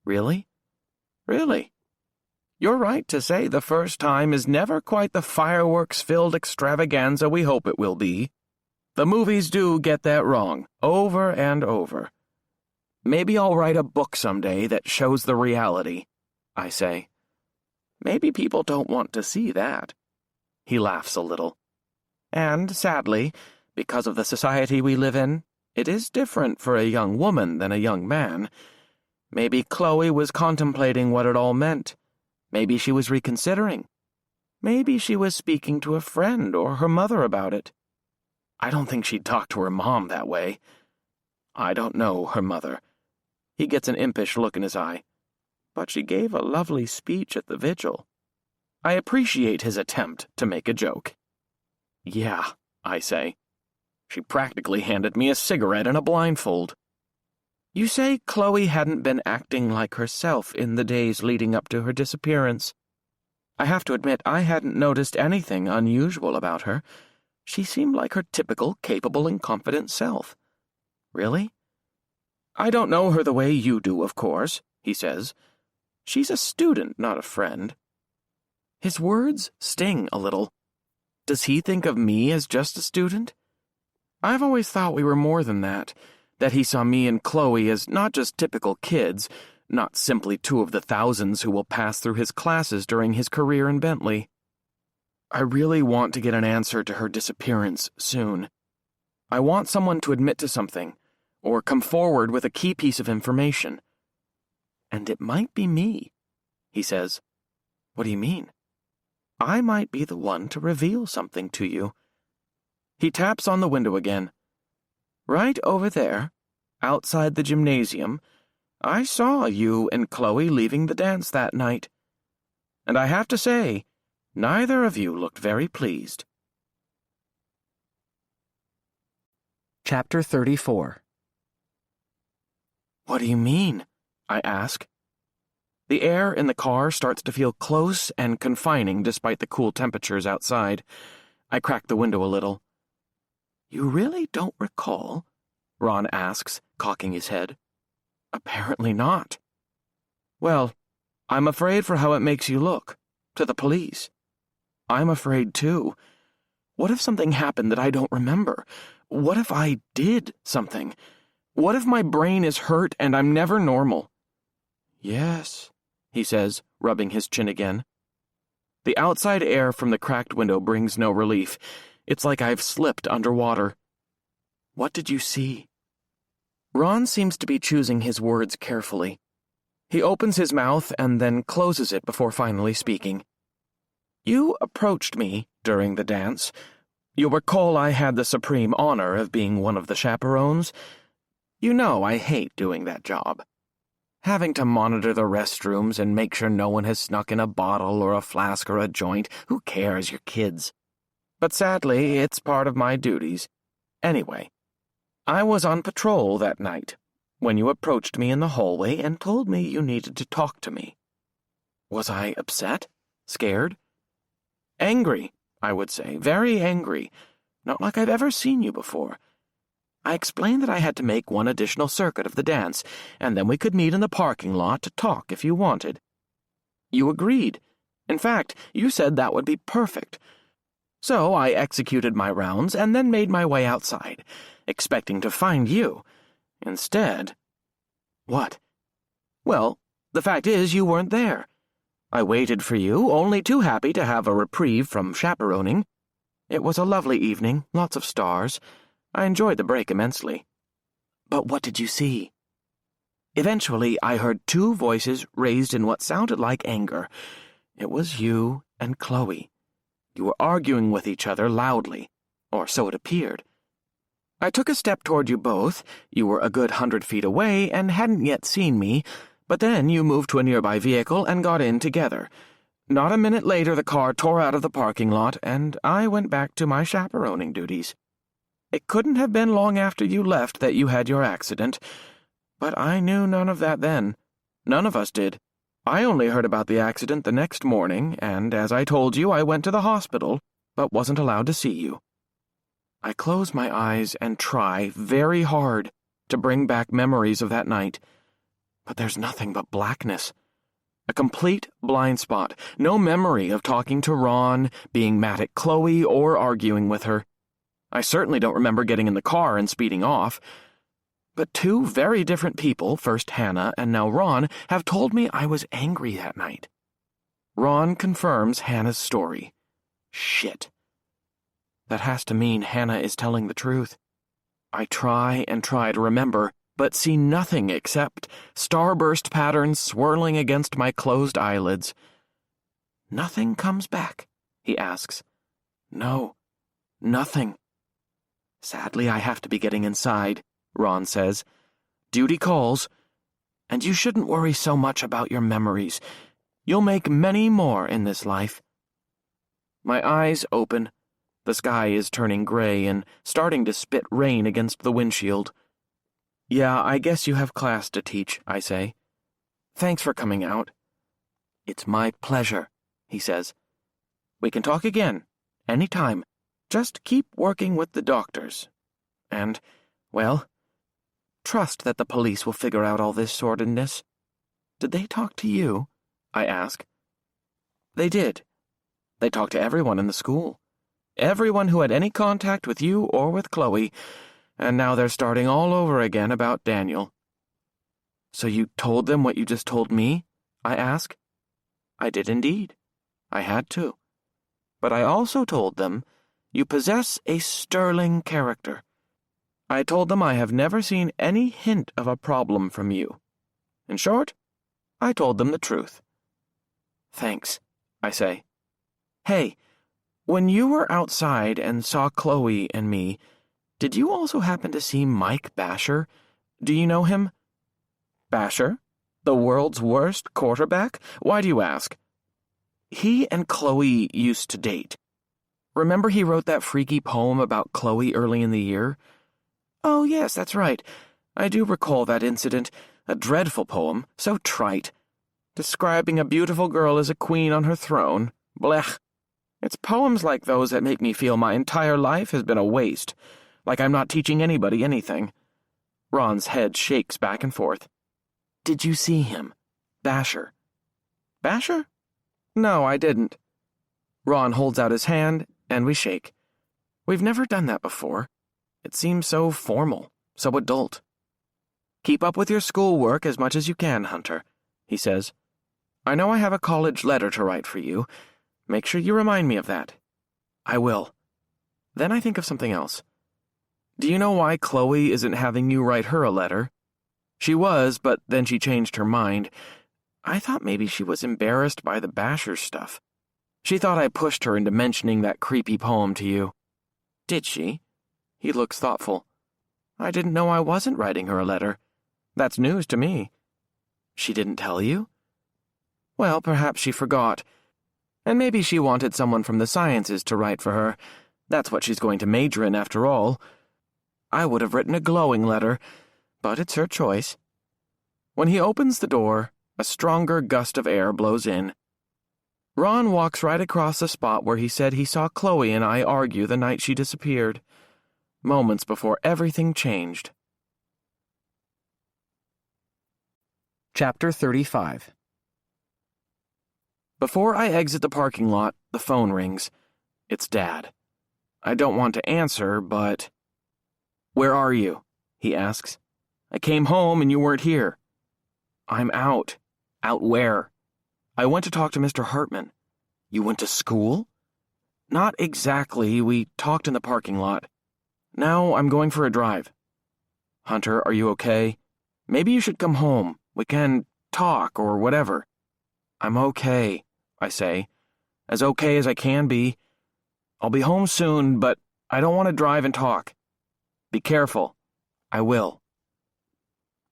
[SPEAKER 1] Really? Really? You're right to say the first time is never quite the fireworks-filled extravaganza we hope it will be. The movies do get that wrong, over and over. Maybe I'll write a book someday that shows the reality, I say. Maybe people don't want to see that. He laughs a little. And, sadly, because of the society we live in, it is different for a young woman than a young man. Maybe Chloe was contemplating what it all meant. Maybe she was reconsidering. Maybe she was speaking to a friend or her mother about it. I don't think she'd talk to her mom that way. I don't know her mother. He gets an impish look in his eye. But she gave a lovely speech at the vigil. I appreciate his attempt to make a joke. Yeah, I say. She practically handed me a cigarette and a blindfold. You say Chloe hadn't been acting like herself in the days leading up to her disappearance. I have to admit I hadn't noticed anything unusual about her. She seemed like her typical, capable, and confident self. Really? I don't know her the way you do, of course, he says. She's a student, not a friend. His words sting a little. Does he think of me as just a student? I've always thought we were more than that he saw me and Chloe as not just typical kids, not simply two of the thousands who will pass through his classes during his career in Bentley. I really want to get an answer to her disappearance soon. I want someone to admit to something, or come forward with a key piece of information. And it might be me, he says. What do you mean? I might be the one to reveal something to you. He taps on the window again. Right over there, outside the gymnasium, I saw you and Chloe leaving the dance that night. And I have to say, neither of you looked very pleased. Chapter 34. What do you mean? I ask. The air in the car starts to feel close and confining despite the cool temperatures outside. I crack the window a little. You really don't recall? Ron asks, cocking his head. Apparently not. Well, I'm afraid for how it makes you look, to the police. I'm afraid too. What if something happened that I don't remember? What if I did something? What if my brain is hurt and I'm never normal? Yes, he says, rubbing his chin again. The outside air from the cracked window brings no relief. It's like I've slipped underwater. What did you see? Ron seems to be choosing his words carefully. He opens his mouth and then closes it before finally speaking. You approached me during the dance. You'll recall I had the supreme honor of being one of the chaperones. You know I hate doing that job. Having to monitor the restrooms and make sure no one has snuck in a bottle or a flask or a joint. Who cares? You're kids. But sadly, it's part of my duties. Anyway, I was on patrol that night when you approached me in the hallway and told me you needed to talk to me. Was I upset? Scared? Angry, I would say. Very angry. Not like I've ever seen you before. I explained that I had to make one additional circuit of the dance, and then we could meet in the parking lot to talk if you wanted. You agreed. In fact, you said that would be perfect. So I executed my rounds and then made my way outside, expecting to find you. Instead... What? Well, the fact is you weren't there. I waited for you, only too happy to have a reprieve from chaperoning. It was a lovely evening, lots of stars. I enjoyed the break immensely. But what did you see? Eventually, I heard two voices raised in what sounded like anger. It was you and Chloe. You were arguing with each other loudly, or so it appeared. I took a step toward you both. You were a good 100 feet away and hadn't yet seen me, but then you moved to a nearby vehicle and got in together. Not a minute later, the car tore out of the parking lot, and I went back to my chaperoning duties. It couldn't have been long after you left that you had your accident, but I knew none of that then. None of us did. I only heard about the accident the next morning, and as I told you, I went to the hospital, but wasn't allowed to see you. I close my eyes and try very hard to bring back memories of that night, But there's nothing but blackness. A complete blind spot. No memory of talking to Ron, being mad at Chloe, or arguing with her. I certainly don't remember getting in the car and speeding off. But two very different people, first Hannah and now Ron, have told me I was angry that night. Ron confirms Hannah's story. Shit. That has to mean Hannah is telling the truth. I try and try to remember, but see nothing except starburst patterns swirling against my closed eyelids. Nothing comes back, he asks. No, nothing. Sadly, I have to be getting inside, Ron says. Duty calls. And you shouldn't worry so much about your memories. You'll make many more in this life. My eyes open. The sky is turning gray and starting to spit rain against the windshield. Yeah, I guess you have class to teach, I say. Thanks for coming out. It's my pleasure, he says. We can talk again, any time. Just keep working with the doctors. And, well, trust that the police will figure out all this sordidness. Did they talk to you? I ask. They did. They talked to everyone in the school. Everyone who had any contact with you or with Chloe, and now they're starting all over again about Daniel. So you told them what you just told me? I ask. I did indeed. I had to. But I also told them you possess a sterling character. I told them I have never seen any hint of a problem from you. In short, I told them the truth. Thanks, I say. Hey, when you were outside and saw Chloe and me, did you also happen to see Mike Basher? Do you know him? Basher? The world's worst quarterback? Why do you ask? He and Chloe used to date. Remember he wrote that freaky poem about Chloe early in the year? Oh, yes, that's right. I do recall that incident. A dreadful poem, so trite. Describing a beautiful girl as a queen on her throne. Blech. It's poems like those that make me feel my entire life has been a waste. Like I'm not teaching anybody anything. Ron's head shakes back and forth. Did you see him? Basher. Basher? No, I didn't. Ron holds out his hand, and we shake. We've never done that before. It seems so formal, so adult. Keep up with your schoolwork as much as you can, Hunter, he says. I know I have a college letter to write for you. Make sure you remind me of that. I will. Then I think of something else. Do you know why Chloe isn't having you write her a letter? She was, but then she changed her mind. I thought maybe she was embarrassed by the Basher stuff. She thought I pushed her into mentioning that creepy poem to you. Did she? He looks thoughtful. I didn't know I wasn't writing her a letter. That's news to me. She didn't tell you? Well, perhaps she forgot. And maybe she wanted someone from the sciences to write for her. That's what she's going to major in after all. I would have written a glowing letter, but it's her choice. When he opens the door, a stronger gust of air blows in. Ron walks right across the spot where he said he saw Chloe and I argue the night she disappeared, moments before everything changed. Chapter 35. Before I exit the parking lot, the phone rings. It's Dad. I don't want to answer, but... Where are you? He asks. I came home and you weren't here. I'm out. Out where? I went to talk to Mr. Hartman. You went to school? Not exactly. We talked in the parking lot. Now I'm going for a drive. Hunter, are you okay? Maybe you should come home. We can talk or whatever. I'm okay, I say. As okay as I can be. I'll be home soon, but I don't want to drive and talk. Be careful. I will.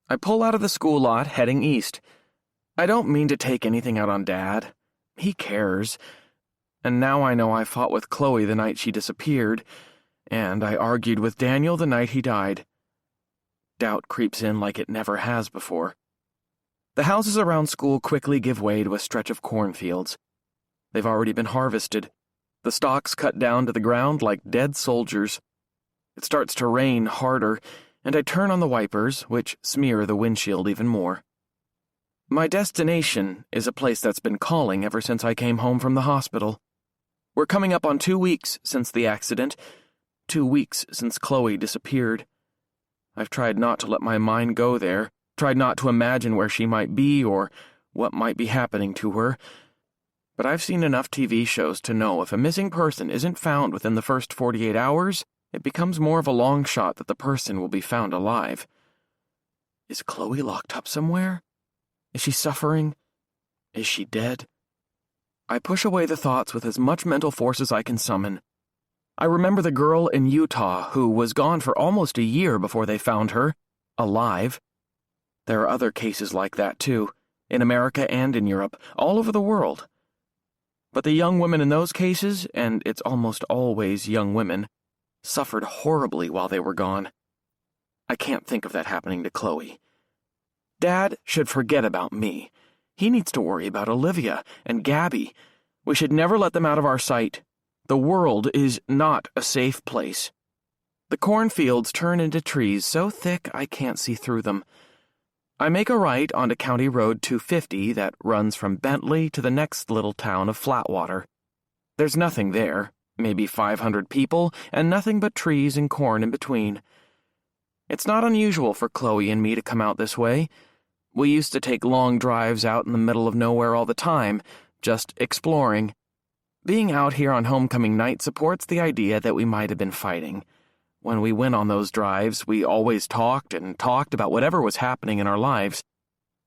[SPEAKER 1] I pull out of the school lot, heading east. I don't mean to take anything out on Dad. He cares. And now I know I fought with Chloe the night she disappeared, and I argued with Daniel the night he died. Doubt creeps in like it never has before. The houses around school quickly give way to a stretch of cornfields. They've already been harvested, the stalks cut down to the ground like dead soldiers. It starts to rain harder, and I turn on the wipers, which smear the windshield even more. My destination is a place that's been calling ever since I came home from the hospital. We're coming up on 2 weeks since the accident, 2 weeks since Chloe disappeared. I've tried not to let my mind go there, tried not to imagine where she might be or what might be happening to her. But I've seen enough TV shows to know if a missing person isn't found within the first 48 hours, it becomes more of a long shot that the person will be found alive. Is Chloe locked up somewhere? Is she suffering? Is she dead? I push away the thoughts with as much mental force as I can summon. I remember the girl in Utah who was gone for almost a year before they found her, alive. There are other cases like that too, in America and in Europe, all over the world. But the young women in those cases, and it's almost always young women, suffered horribly while they were gone. I can't think of that happening to Chloe. Dad should forget about me. He needs to worry about Olivia and Gabby. We should never let them out of our sight. The world is not a safe place. The cornfields turn into trees so thick I can't see through them. I make a right onto County Road 250 that runs from Bentley to the next little town of Flatwater. There's nothing there, maybe 500 people, and nothing but trees and corn in between. It's not unusual for Chloe and me to come out this way. We used to take long drives out in the middle of nowhere all the time, just exploring. Being out here on homecoming night supports the idea that we might have been fighting. When we went on those drives, we always talked and talked about whatever was happening in our lives.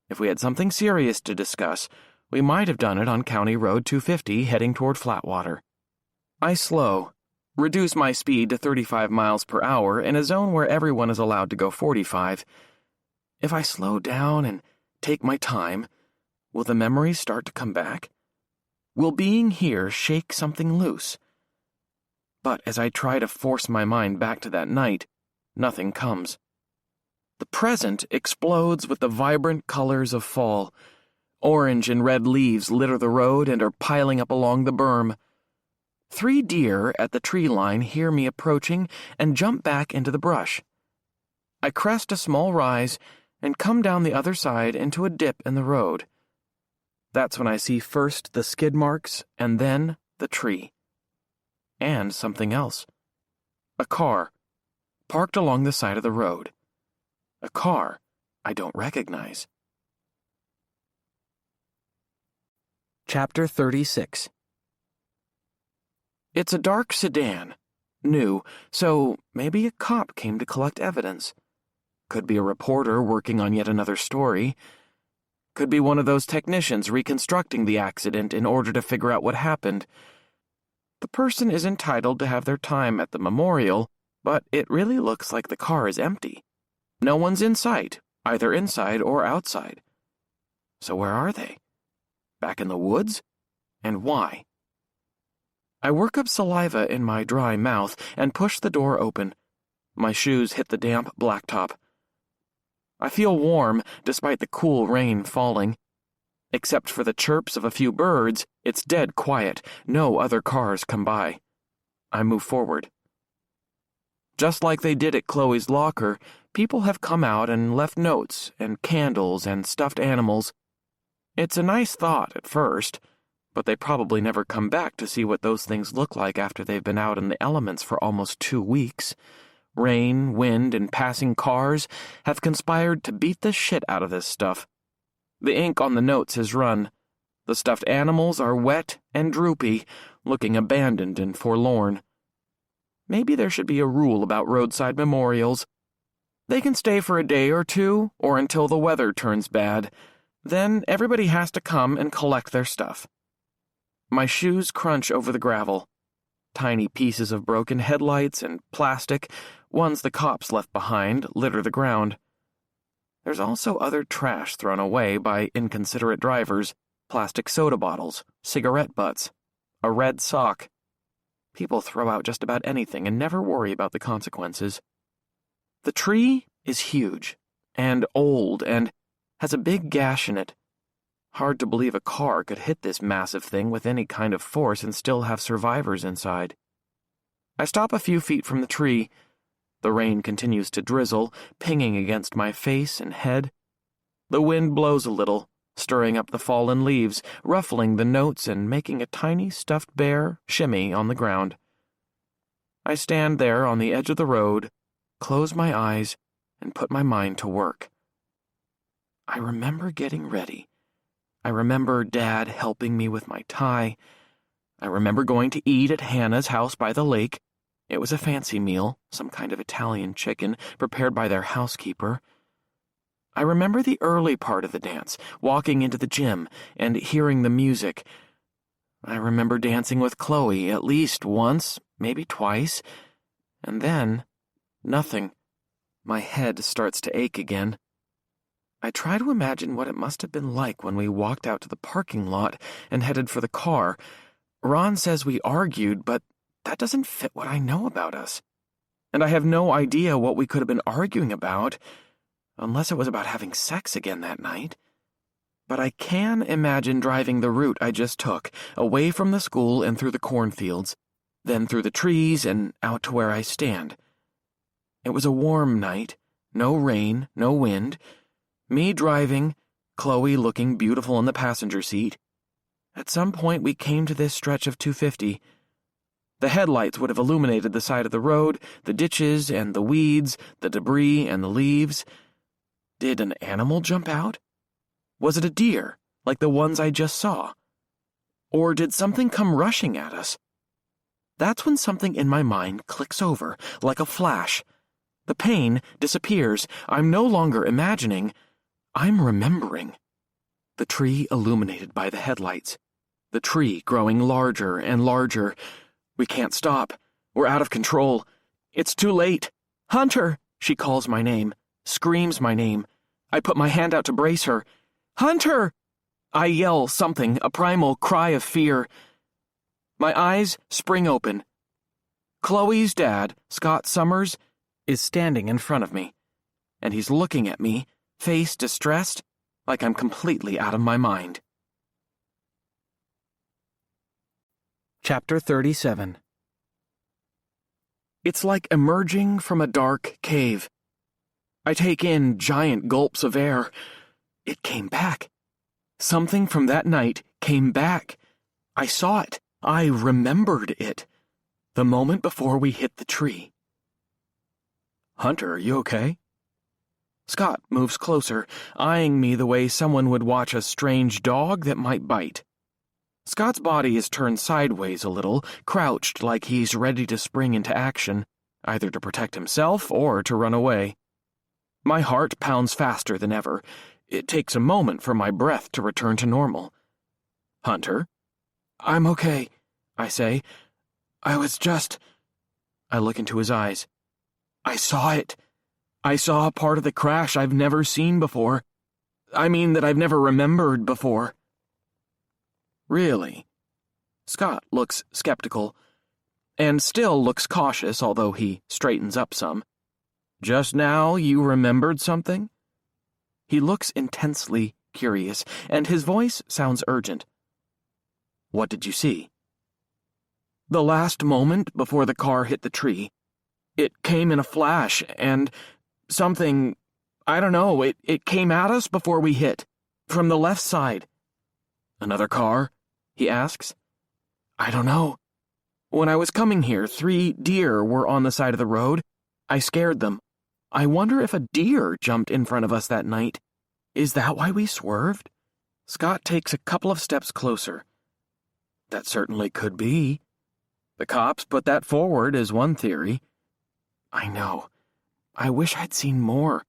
[SPEAKER 1] If we had something serious to discuss, we might have done it on County Road 250 heading toward Flatwater. I slow, reduce my speed to 35 miles per hour in a zone where everyone is allowed to go 45. If I slow down and take my time, will the memories start to come back? Will being here shake something loose? But as I try to force my mind back to that night, nothing comes. The present explodes with the vibrant colors of fall. Orange and red leaves litter the road and are piling up along the berm. 3 deer at the tree line hear me approaching and jump back into the brush. I crest a small rise and come down the other side into a dip in the road. That's when I see first the skid marks and then the tree. And something else. A car, parked along the side of the road. A car I don't recognize. Chapter 36. It's a dark sedan, new, so maybe a cop came to collect evidence. Could be a reporter working on yet another story. Could be one of those technicians reconstructing the accident in order to figure out what happened. The person is entitled to have their time at the memorial, but it really looks like the car is empty. No one's in sight, either inside or outside. So where are they? Back in the woods? And why? I work up saliva in my dry mouth and push the door open. My shoes hit the damp blacktop. I feel warm despite the cool rain falling. Except for the chirps of a few birds, it's dead quiet. No other cars come by. I move forward. Just like they did at Chloe's locker, people have come out and left notes and candles and stuffed animals. It's a nice thought at first, but they probably never come back to see what those things look like after they've been out in the elements for almost 2 weeks. Rain, wind, and passing cars have conspired to beat the shit out of this stuff. The ink on the notes has run. The stuffed animals are wet and droopy, looking abandoned and forlorn. Maybe there should be a rule about roadside memorials. They can stay for a day or two, or until the weather turns bad. Then everybody has to come and collect their stuff. My shoes crunch over the gravel. Tiny pieces of broken headlights and plastic, ones the cops left behind, litter the ground. There's also other trash thrown away by inconsiderate drivers, plastic soda bottles, cigarette butts, a red sock. People throw out just about anything and never worry about the consequences. The tree is huge and old and has a big gash in it. Hard to believe a car could hit this massive thing with any kind of force and still have survivors inside. I stop a few feet from the tree. The rain continues to drizzle, pinging against my face and head. The wind blows a little, stirring up the fallen leaves, ruffling the notes, and making a tiny stuffed bear shimmy on the ground. I stand there on the edge of the road, close my eyes, and put my mind to work. I remember getting ready. I remember Dad helping me with my tie. I remember going to eat at Hannah's house by the lake. It was a fancy meal, some kind of Italian chicken prepared by their housekeeper. I remember the early part of the dance, walking into the gym and hearing the music. I remember dancing with Chloe at least once, maybe twice, and then, nothing. My head starts to ache again. I try to imagine what it must have been like when we walked out to the parking lot and headed for the car. Ron says we argued, but that doesn't fit what I know about us. And I have no idea what we could have been arguing about, unless it was about having sex again that night. But I can imagine driving the route I just took, away from the school and through the cornfields, then through the trees and out to where I stand. It was a warm night, no rain, no wind. Me driving, Chloe looking beautiful in the passenger seat. At some point we came to this stretch of 250. The headlights would have illuminated the side of the road, the ditches and the weeds, the debris and the leaves. Did an animal jump out? Was it a deer, like the ones I just saw? Or did something come rushing at us? That's when something in my mind clicks over, like a flash. The pain disappears. I'm no longer imagining. I'm remembering. The tree illuminated by the headlights. The tree growing larger and larger. We can't stop. We're out of control. It's too late. Hunter! She calls my name, screams my name. I put my hand out to brace her. Hunter! I yell something, a primal cry of fear. My eyes spring open. Chloe's dad, Scott Summers, is standing in front of me, and he's looking at me, face distressed, like I'm completely out of my mind. Chapter 37. It's like emerging from a dark cave. I take in giant gulps of air. It came back. Something from that night came back. I saw it. I remembered it. The moment before we hit the tree. Hunter, are you okay? Scott moves closer, eyeing me the way someone would watch a strange dog that might bite. Scott's body is turned sideways a little, crouched like he's ready to spring into action, either to protect himself or to run away. My heart pounds faster than ever. It takes a moment for my breath to return to normal. Hunter? I'm okay, I say. I look into his eyes. I saw it. I saw a part of the crash I've never seen before. I mean that I've never remembered before. Really? Scott looks skeptical, and still looks cautious, although he straightens up some. Just now you remembered something? He looks intensely curious, and his voice sounds urgent. What did you see? The last moment before the car hit the tree. It came in a flash, and something, I don't know, it came at us before we hit, from the left side. Another car? He asks. I don't know. When I was coming here, 3 deer were on the side of the road. I scared them. I wonder if a deer jumped in front of us that night. Is that why we swerved? Scott takes a couple of steps closer. That certainly could be. The cops put that forward as one theory. I know. I wish I'd seen more.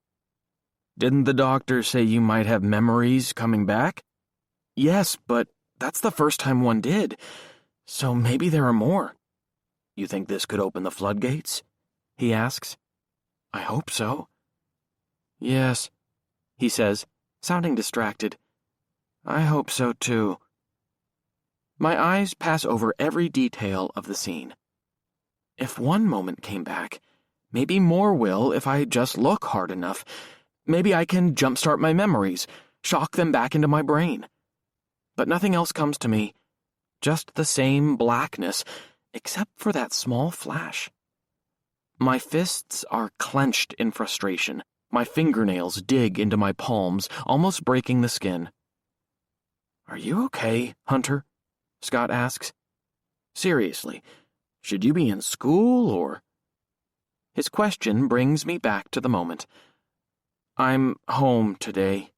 [SPEAKER 1] Didn't the doctor say you might have memories coming back? Yes, but that's the first time one did, so maybe there are more. You think this could open the floodgates? He asks. I hope so. Yes, he says, sounding distracted. I hope so too. My eyes pass over every detail of the scene. If one moment came back, maybe more will if I just look hard enough. Maybe I can jumpstart my memories, shock them back into my brain. But nothing else comes to me. Just the same blackness, except for that small flash. My fists are clenched in frustration. My fingernails dig into my palms, almost breaking the skin. Are you okay, Hunter? Scott asks. Seriously, should you be in school or... His question brings me back to the moment. I'm home today,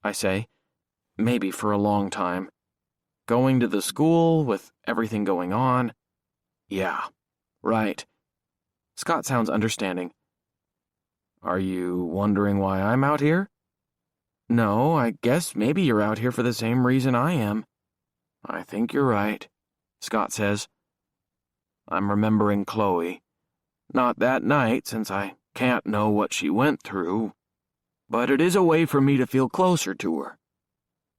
[SPEAKER 1] I say, maybe for a long time. Going to the school with everything going on. Yeah, right. Scott sounds understanding. Are you wondering why I'm out here? No, I guess maybe you're out here for the same reason I am. I think you're right, Scott says. I'm remembering Chloe. Not that night, since I can't know what she went through, but it is a way for me to feel closer to her.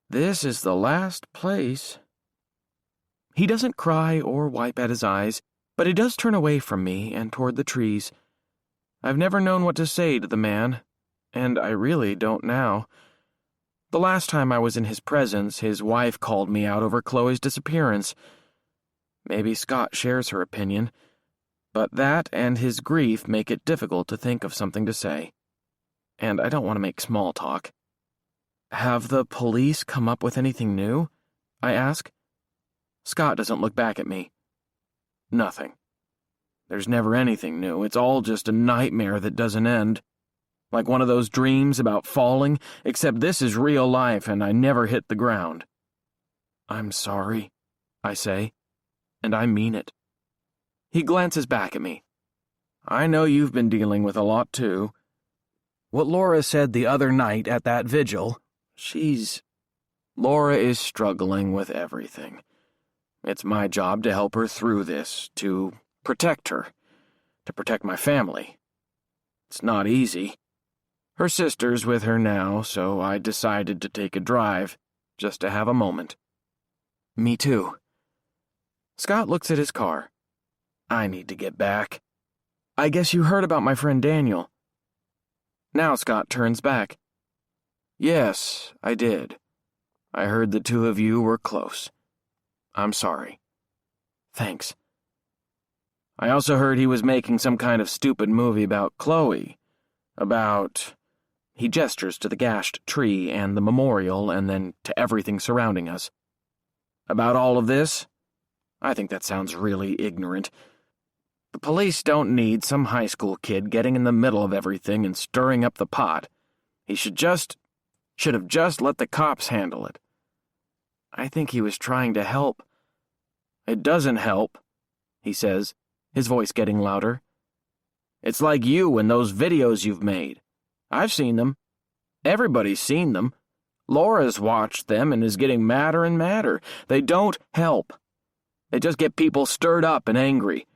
[SPEAKER 1] This is the last place. He doesn't cry or wipe at his eyes, but he does turn away from me and toward the trees. I've never known what to say to the man, and I really don't now. The last time I was in his presence, his wife called me out over Chloe's disappearance. Maybe Scott shares her opinion, but that and his grief make it difficult to think of something to say. And I don't want to make small talk. Have the police come up with anything new? I ask. Scott doesn't look back at me. Nothing. There's never anything new. It's all just a nightmare that doesn't end. Like one of those dreams about falling, except this is real life and I never hit the ground. I'm sorry, I say, and I mean it. He glances back at me. I know you've been dealing with a lot too. What Laura said the other night at that vigil, Laura is struggling with everything. It's my job to help her through this, to protect her, to protect my family. It's not easy. Her sister's with her now, so I decided to take a drive, just to have a moment. Me too. Scott looks at his car. I need to get back. I guess you heard about my friend Daniel. Now Scott turns back. Yes, I did. I heard the two of you were close. I'm sorry. Thanks. I also heard he was making some kind of stupid movie about Chloe. He gestures to the gashed tree and the memorial and then to everything surrounding us. About all of this? I think that sounds really ignorant. The police don't need some high school kid getting in the middle of everything and stirring up the pot. He should have just let the cops handle it. I think he was trying to help. It doesn't help, he says, his voice getting louder. It's like you and those videos you've made. I've seen them. Everybody's seen them. Laura's watched them and is getting madder and madder. They don't help. They just get people stirred up and angry.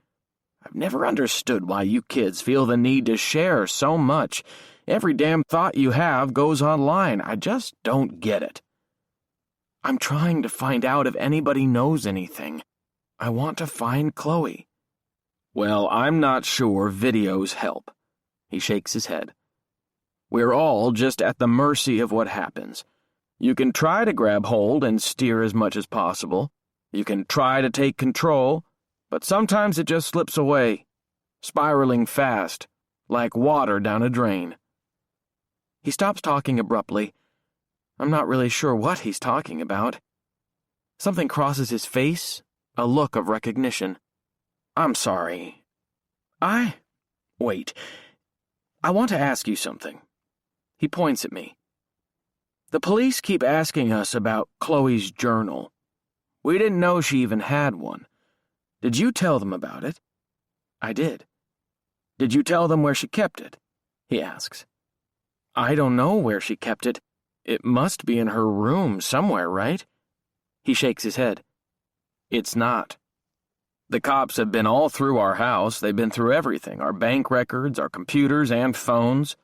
[SPEAKER 1] I've never understood why you kids feel the need to share so much. Every damn thought you have goes online. I just don't get it. I'm trying to find out if anybody knows anything. I want to find Chloe. Well, I'm not sure videos help. He shakes his head. We're all just at the mercy of what happens. You can try to grab hold and steer as much as possible. You can try to take control, but sometimes it just slips away, spiraling fast, like water down a drain. He stops talking abruptly. I'm not really sure what he's talking about. Something crosses his face, a look of recognition. I'm sorry. Wait. I want to ask you something. He points at me. The police keep asking us about Chloe's journal. We didn't know she even had one. Did you tell them about it? I did. Did you tell them where she kept it? He asks. I don't know where she kept it. It must be in her room somewhere, right? He shakes his head. It's not. The cops have been all through our house. They've been through everything, our bank records, our computers, and phones.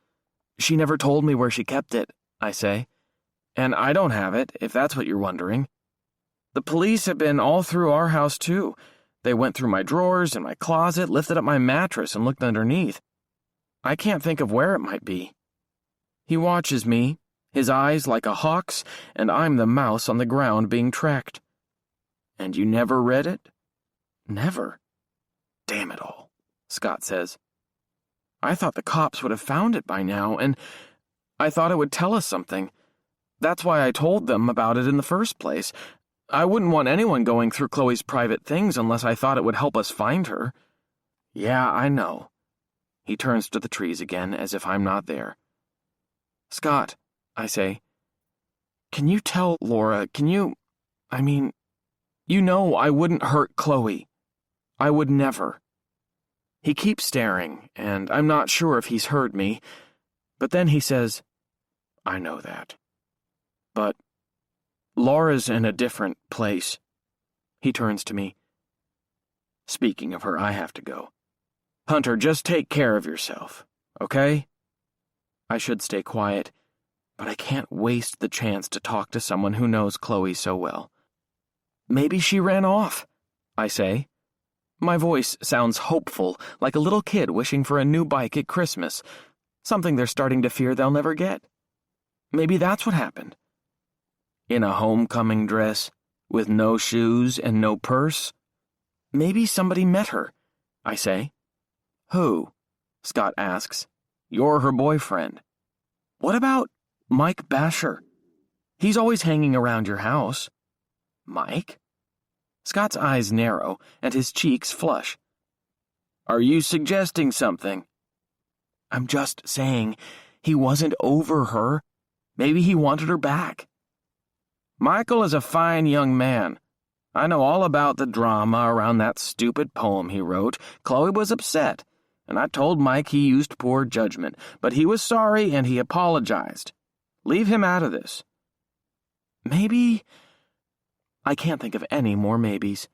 [SPEAKER 1] She never told me where she kept it, I say. And I don't have it, if that's what you're wondering. The police have been all through our house, too. They went through my drawers and my closet, lifted up my mattress, and looked underneath. I can't think of where it might be. He watches me, his eyes like a hawk's, and I'm the mouse on the ground being tracked. And you never read it? Never. Damn it all, Scott says. I thought the cops would have found it by now, and I thought it would tell us something. That's why I told them about it in the first place. I wouldn't want anyone going through Chloe's private things unless I thought it would help us find her. Yeah, I know. He turns to the trees again as if I'm not there. Scott, I say, can you tell Laura, you know I wouldn't hurt Chloe. I would never. He keeps staring, and I'm not sure if he's heard me, but then he says, I know that. But Laura's in a different place. He turns to me. Speaking of her, I have to go. Hunter, just take care of yourself, okay? I should stay quiet, but I can't waste the chance to talk to someone who knows Chloe so well. Maybe she ran off, I say. My voice sounds hopeful, like a little kid wishing for a new bike at Christmas, something they're starting to fear they'll never get. Maybe that's what happened. In a homecoming dress, with no shoes and no purse? Maybe somebody met her, I say. Who? Scott asks. You're her boyfriend. What about Mike Basher? He's always hanging around your house. Mike? Scott's eyes narrow and his cheeks flush. Are you suggesting something? I'm just saying he wasn't over her. Maybe he wanted her back. Michael is a fine young man. I know all about the drama around that stupid poem he wrote. Chloe was upset, and I told Mike he used poor judgment, but he was sorry and he apologized. Leave him out of this. Maybe... I can't think of any more maybes.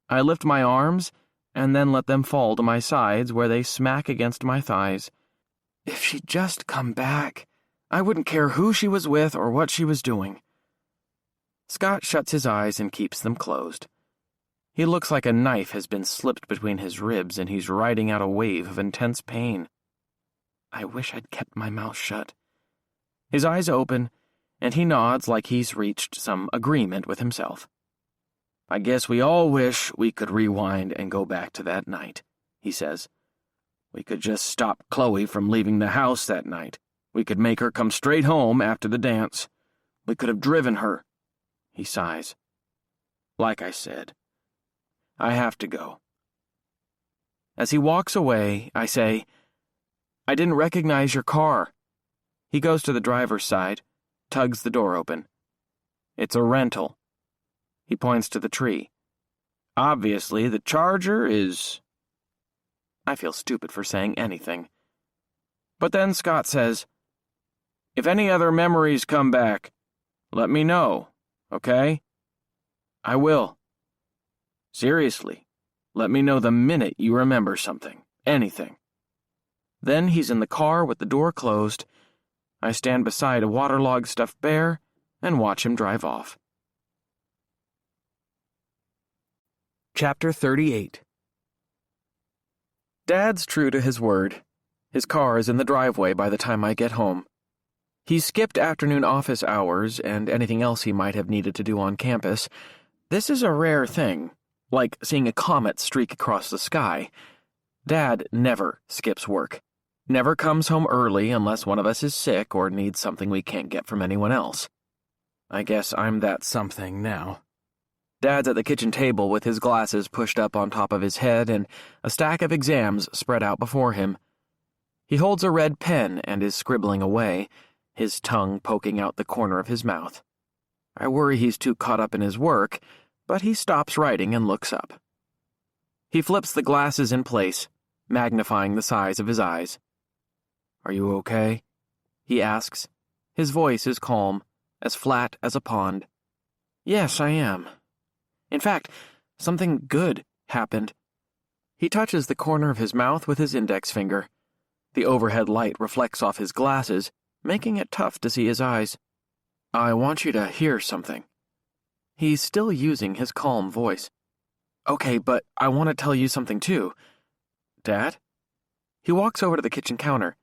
[SPEAKER 1] I lift my arms and then let them fall to my sides where they smack against my thighs. If she'd just come back, I wouldn't care who she was with or what she was doing. Scott shuts his eyes and keeps them closed. He looks like a knife has been slipped between his ribs and he's riding out a wave of intense pain. I wish I'd kept my mouth shut. His eyes open, and he nods like he's reached some agreement with himself. I guess we all wish we could rewind and go back to that night, he says. We could just stop Chloe from leaving the house that night. We could make her come straight home after the dance. We could have driven her. He sighs. Like I said, I have to go. As he walks away, I say, I didn't recognize your car. He goes to the driver's side, tugs the door open. It's a rental. He points to the tree. Obviously, the Charger is... I feel stupid for saying anything. But then Scott says, if any other memories come back, let me know, okay? I will. Seriously, let me know the minute you remember something, anything. Then he's in the car with the door closed. I stand beside a waterlogged stuffed bear and watch him drive off. Chapter 38. Dad's true to his word. His car is in the driveway by the time I get home. He skipped afternoon office hours and anything else he might have needed to do on campus. This is a rare thing, like seeing a comet streak across the sky. Dad never skips work. Never comes home early unless one of us is sick or needs something we can't get from anyone else. I guess I'm that something now. Dad's at the kitchen table with his glasses pushed up on top of his head and a stack of exams spread out before him. He holds a red pen and is scribbling away, his tongue poking out the corner of his mouth. I worry he's too caught up in his work, but he stops writing and looks up. He flips the glasses in place, magnifying the size of his eyes. Are you okay? He asks. His voice is calm, as flat as a pond. Yes, I am. In fact, something good happened. He touches the corner of his mouth with his index finger. The overhead light reflects off his glasses, making it tough to see his eyes. I want you to hear something. He's still using his calm voice. Okay, but I want to tell you something too. Dad? He walks over to the kitchen counter.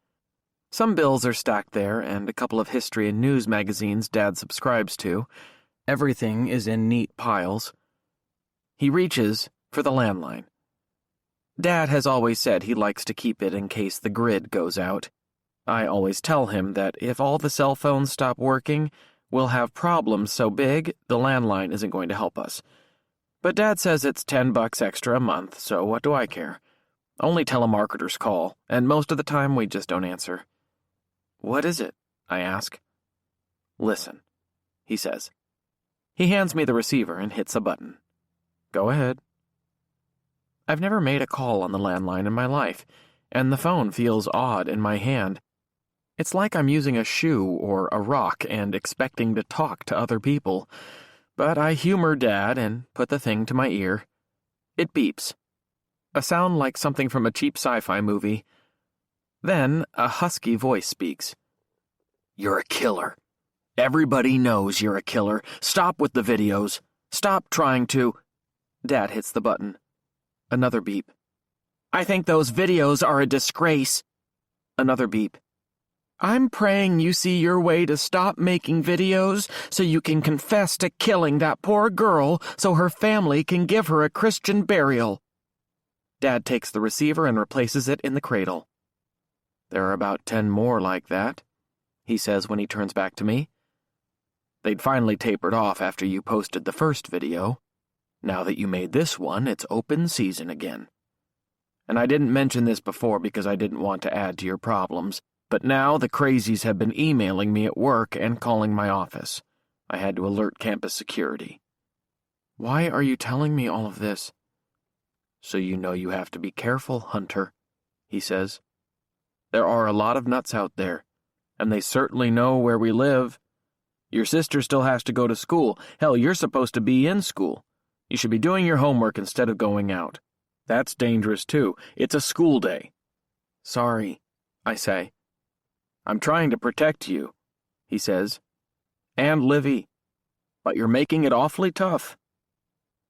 [SPEAKER 1] Some bills are stacked there, and a couple of history and news magazines Dad subscribes to. Everything is in neat piles. He reaches for the landline. Dad has always said he likes to keep it in case the grid goes out. I always tell him that if all the cell phones stop working, We'll have problems so big, the landline isn't going to help us. But Dad says it's $10 extra a month, so what do I care? Only telemarketers call, and most of the time we just don't answer. What is it? I ask. Listen, he says. He hands me the receiver and hits a button. Go ahead. I've never made a call on the landline in my life, and the phone feels odd in my hand. It's like I'm using a shoe or a rock and expecting to talk to other people. But I humor Dad and put the thing to my ear. It beeps. A sound like something from a cheap sci-fi movie. Then a husky voice speaks. You're a killer. Everybody knows you're a killer. Stop with the videos. Stop trying to... Dad hits the button. Another beep. I think those videos are a disgrace. Another beep. I'm praying you see your way to stop making videos so you can confess to killing that poor girl so her family can give her a Christian burial. Dad takes the receiver and replaces it in the cradle. There are about 10 more like that, he says when he turns back to me. They'd finally tapered off after you posted the first video. Now that you made this one, it's open season again. And I didn't mention this before because I didn't want to add to your problems, but now the crazies have been emailing me at work and calling my office. I had to alert campus security. Why are you telling me all of this? So you know you have to be careful, Hunter, he says. There are a lot of nuts out there, and they certainly know where we live. Your sister still has to go to school. Hell, you're supposed to be in school. You should be doing your homework instead of going out. That's dangerous, too. It's a school day. Sorry, I say. I'm trying to protect you, he says. And Livy. But you're making it awfully tough.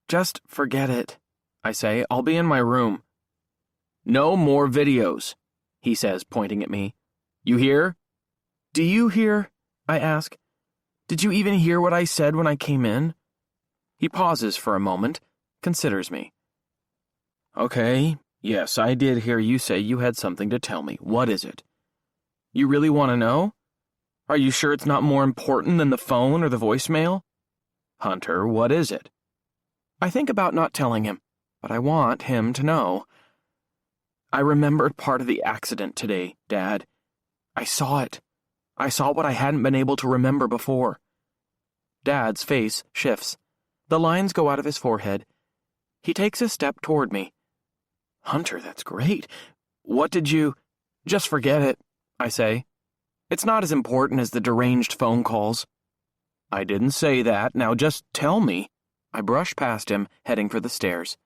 [SPEAKER 1] Just forget it, I say. I'll be in my room. No more videos, he says, pointing at me. You hear? Do you hear? I ask. Did you even hear what I said when I came in? He pauses for a moment, considers me. Okay, yes, I did hear you say you had something to tell me. What is it? You really want to know? Are you sure it's not more important than the phone or the voicemail? Hunter, what is it? I think about not telling him, but I want him to know. I remembered part of the accident today, Dad. I saw it. I saw what I hadn't been able to remember before. Dad's face shifts. The lines go out of his forehead. He takes a step toward me. Hunter, that's great. What did you... Just forget it, I say. It's not as important as the deranged phone calls. I didn't say that. Now just tell me. I brush past him, heading for the stairs.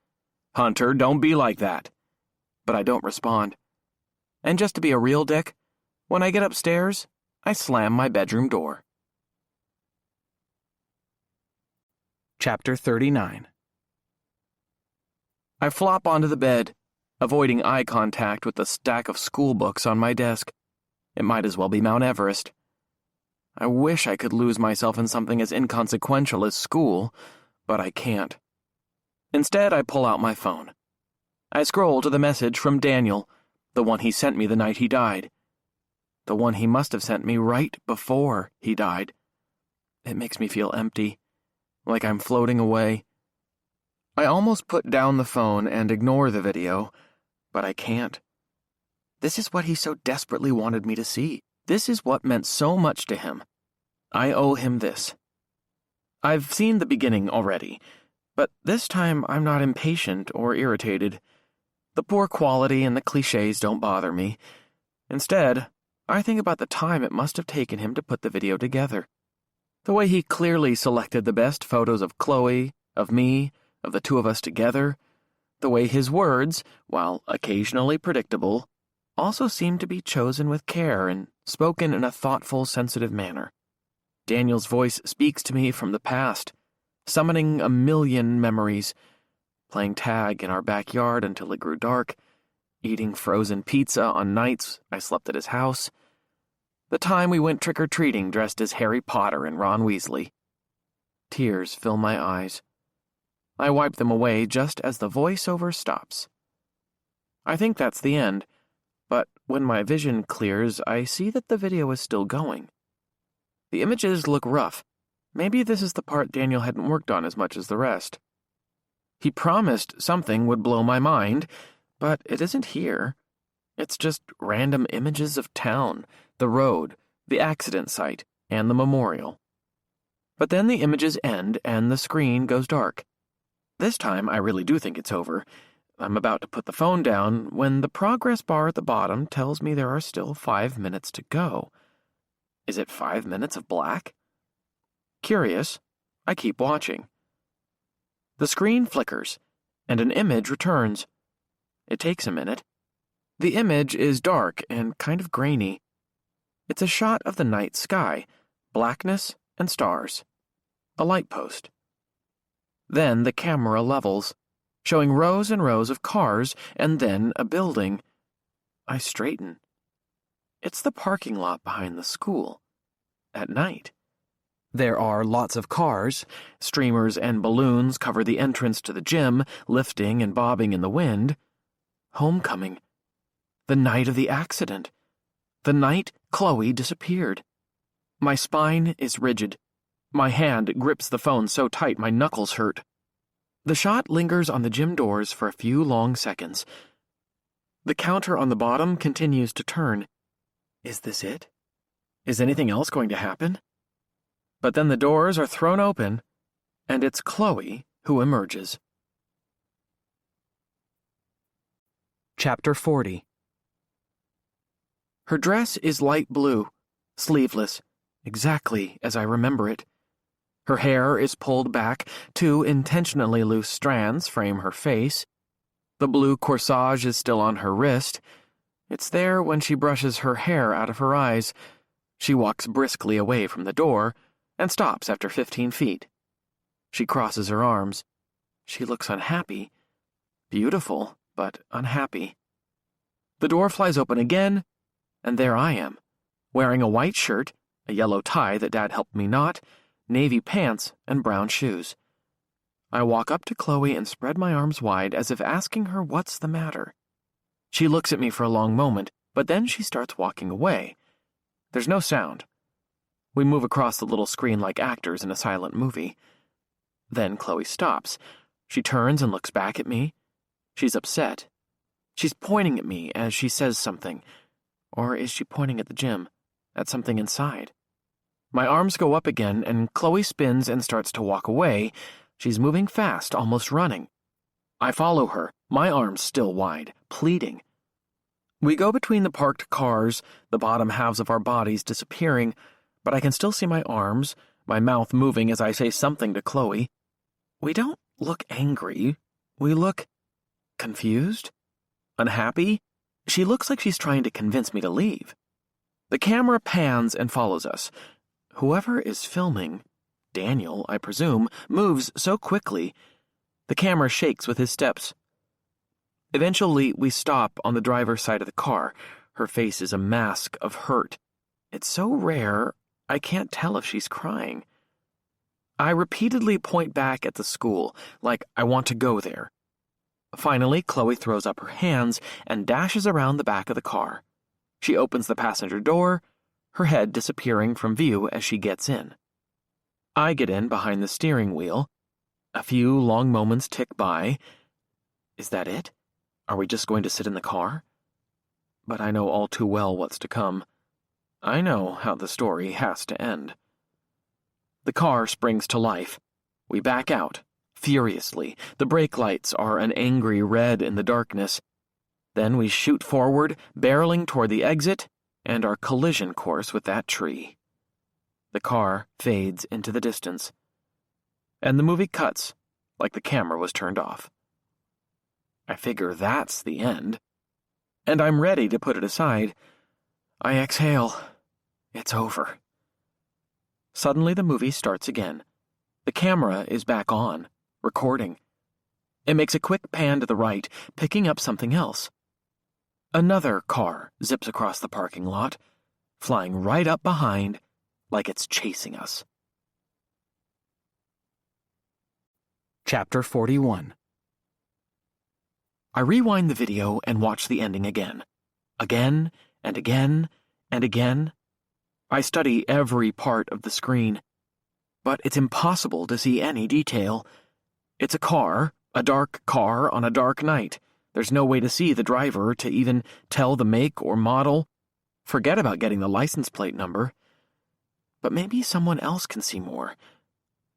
[SPEAKER 1] Hunter, don't be like that. But I don't respond. And just to be a real dick, when I get upstairs, I slam my bedroom door. Chapter 39. I flop onto the bed, avoiding eye contact with the stack of school books on my desk. It might as well be Mount Everest. I wish I could lose myself in something as inconsequential as school, but I can't. Instead, I pull out my phone. I scroll to the message from Daniel, the one he sent me the night he died. The one he must have sent me right before he died. It makes me feel empty, like I'm floating away. I almost put down the phone and ignore the video, but I can't. This is what he so desperately wanted me to see. This is what meant so much to him. I owe him this. I've seen the beginning already, but this time I'm not impatient or irritated. The poor quality and the cliches don't bother me. Instead, I think about the time it must have taken him to put the video together. The way he clearly selected the best photos of Chloe, of me, of the two of us together. The way his words, while occasionally predictable, also seemed to be chosen with care and spoken in a thoughtful, sensitive manner. Daniel's voice speaks to me from the past, summoning a million memories, playing tag in our backyard until it grew dark, eating frozen pizza on nights I slept at his house, the time we went trick-or-treating dressed as Harry Potter and Ron Weasley. Tears fill my eyes. I wipe them away just as the voiceover stops. I think that's the end, but when my vision clears, I see that the video is still going. The images look rough. Maybe this is the part Daniel hadn't worked on as much as the rest. He promised something would blow my mind, but it isn't here. It's just random images of town, the road, the accident site, and the memorial. But then the images end and the screen goes dark. This time I really do think it's over. I'm about to put the phone down when the progress bar at the bottom tells me there are still 5 minutes to go. Is it 5 minutes of black? Curious, I keep watching. The screen flickers, and an image returns. It takes a minute. The image is dark and kind of grainy. It's a shot of the night sky, blackness and stars. A light post. Then the camera levels, showing rows and rows of cars and then a building. I straighten. It's the parking lot behind the school. At night. There are lots of cars. Streamers and balloons cover the entrance to the gym, lifting and bobbing in the wind. Homecoming. The night of the accident. The night Chloe disappeared. My spine is rigid. My hand grips the phone so tight my knuckles hurt. The shot lingers on the gym doors for a few long seconds. The counter on the bottom continues to turn. Is this it? Is anything else going to happen? But then the doors are thrown open, and it's Chloe who emerges. Chapter 40. Her dress is light blue, sleeveless, exactly as I remember it. Her hair is pulled back, 2 intentionally loose strands frame her face. The blue corsage is still on her wrist. It's there when she brushes her hair out of her eyes. She walks briskly away from the door and stops after 15 feet. She crosses her arms. She looks unhappy. Beautiful, but unhappy. The door flies open again, and there I am, wearing a white shirt, a yellow tie that Dad helped me knot, navy pants, and brown shoes. I walk up to Chloe and spread my arms wide as if asking her what's the matter. She looks at me for a long moment, but then she starts walking away. There's no sound. We move across the little screen like actors in a silent movie. Then Chloe stops. She turns and looks back at me. She's upset. She's pointing at me as she says something. Or is she pointing at the gym? At something inside? My arms go up again, and Chloe spins and starts to walk away. She's moving fast, almost running. I follow her, my arms still wide, pleading. We go between the parked cars, the bottom halves of our bodies disappearing, but I can still see my arms, my mouth moving as I say something to Chloe. We don't look angry. We look confused? Unhappy? She looks like she's trying to convince me to leave. The camera pans and follows us. Whoever is filming, Daniel, I presume, moves so quickly. The camera shakes with his steps. Eventually, we stop on the driver's side of the car. Her face is a mask of hurt. It's so rare, I can't tell if she's crying. I repeatedly point back at the school, like I want to go there. Finally, Chloe throws up her hands and dashes around the back of the car. She opens the passenger door, her head disappearing from view as she gets in. I get in behind the steering wheel. A few long moments tick by. Is that it? Are we just going to sit in the car? But I know all too well what's to come. I know how the story has to end. The car springs to life. We back out, furiously. The brake lights are an angry red in the darkness. Then we shoot forward, barreling toward the exit and our collision course with that tree. The car fades into the distance. And the movie cuts, like the camera was turned off. I figure that's the end. And I'm ready to put it aside. I exhale. It's over. Suddenly the movie starts again. The camera is back on, recording. It makes a quick pan to the right, picking up something else. Another car zips across the parking lot, flying right up behind, like it's chasing us. Chapter 41. I rewind the video and watch the ending again. Again and again and again. I study every part of the screen, but it's impossible to see any detail. It's a dark car on a dark night. There's no way to see the driver, to even tell the make or model. Forget about getting the license plate number. But maybe someone else can see more.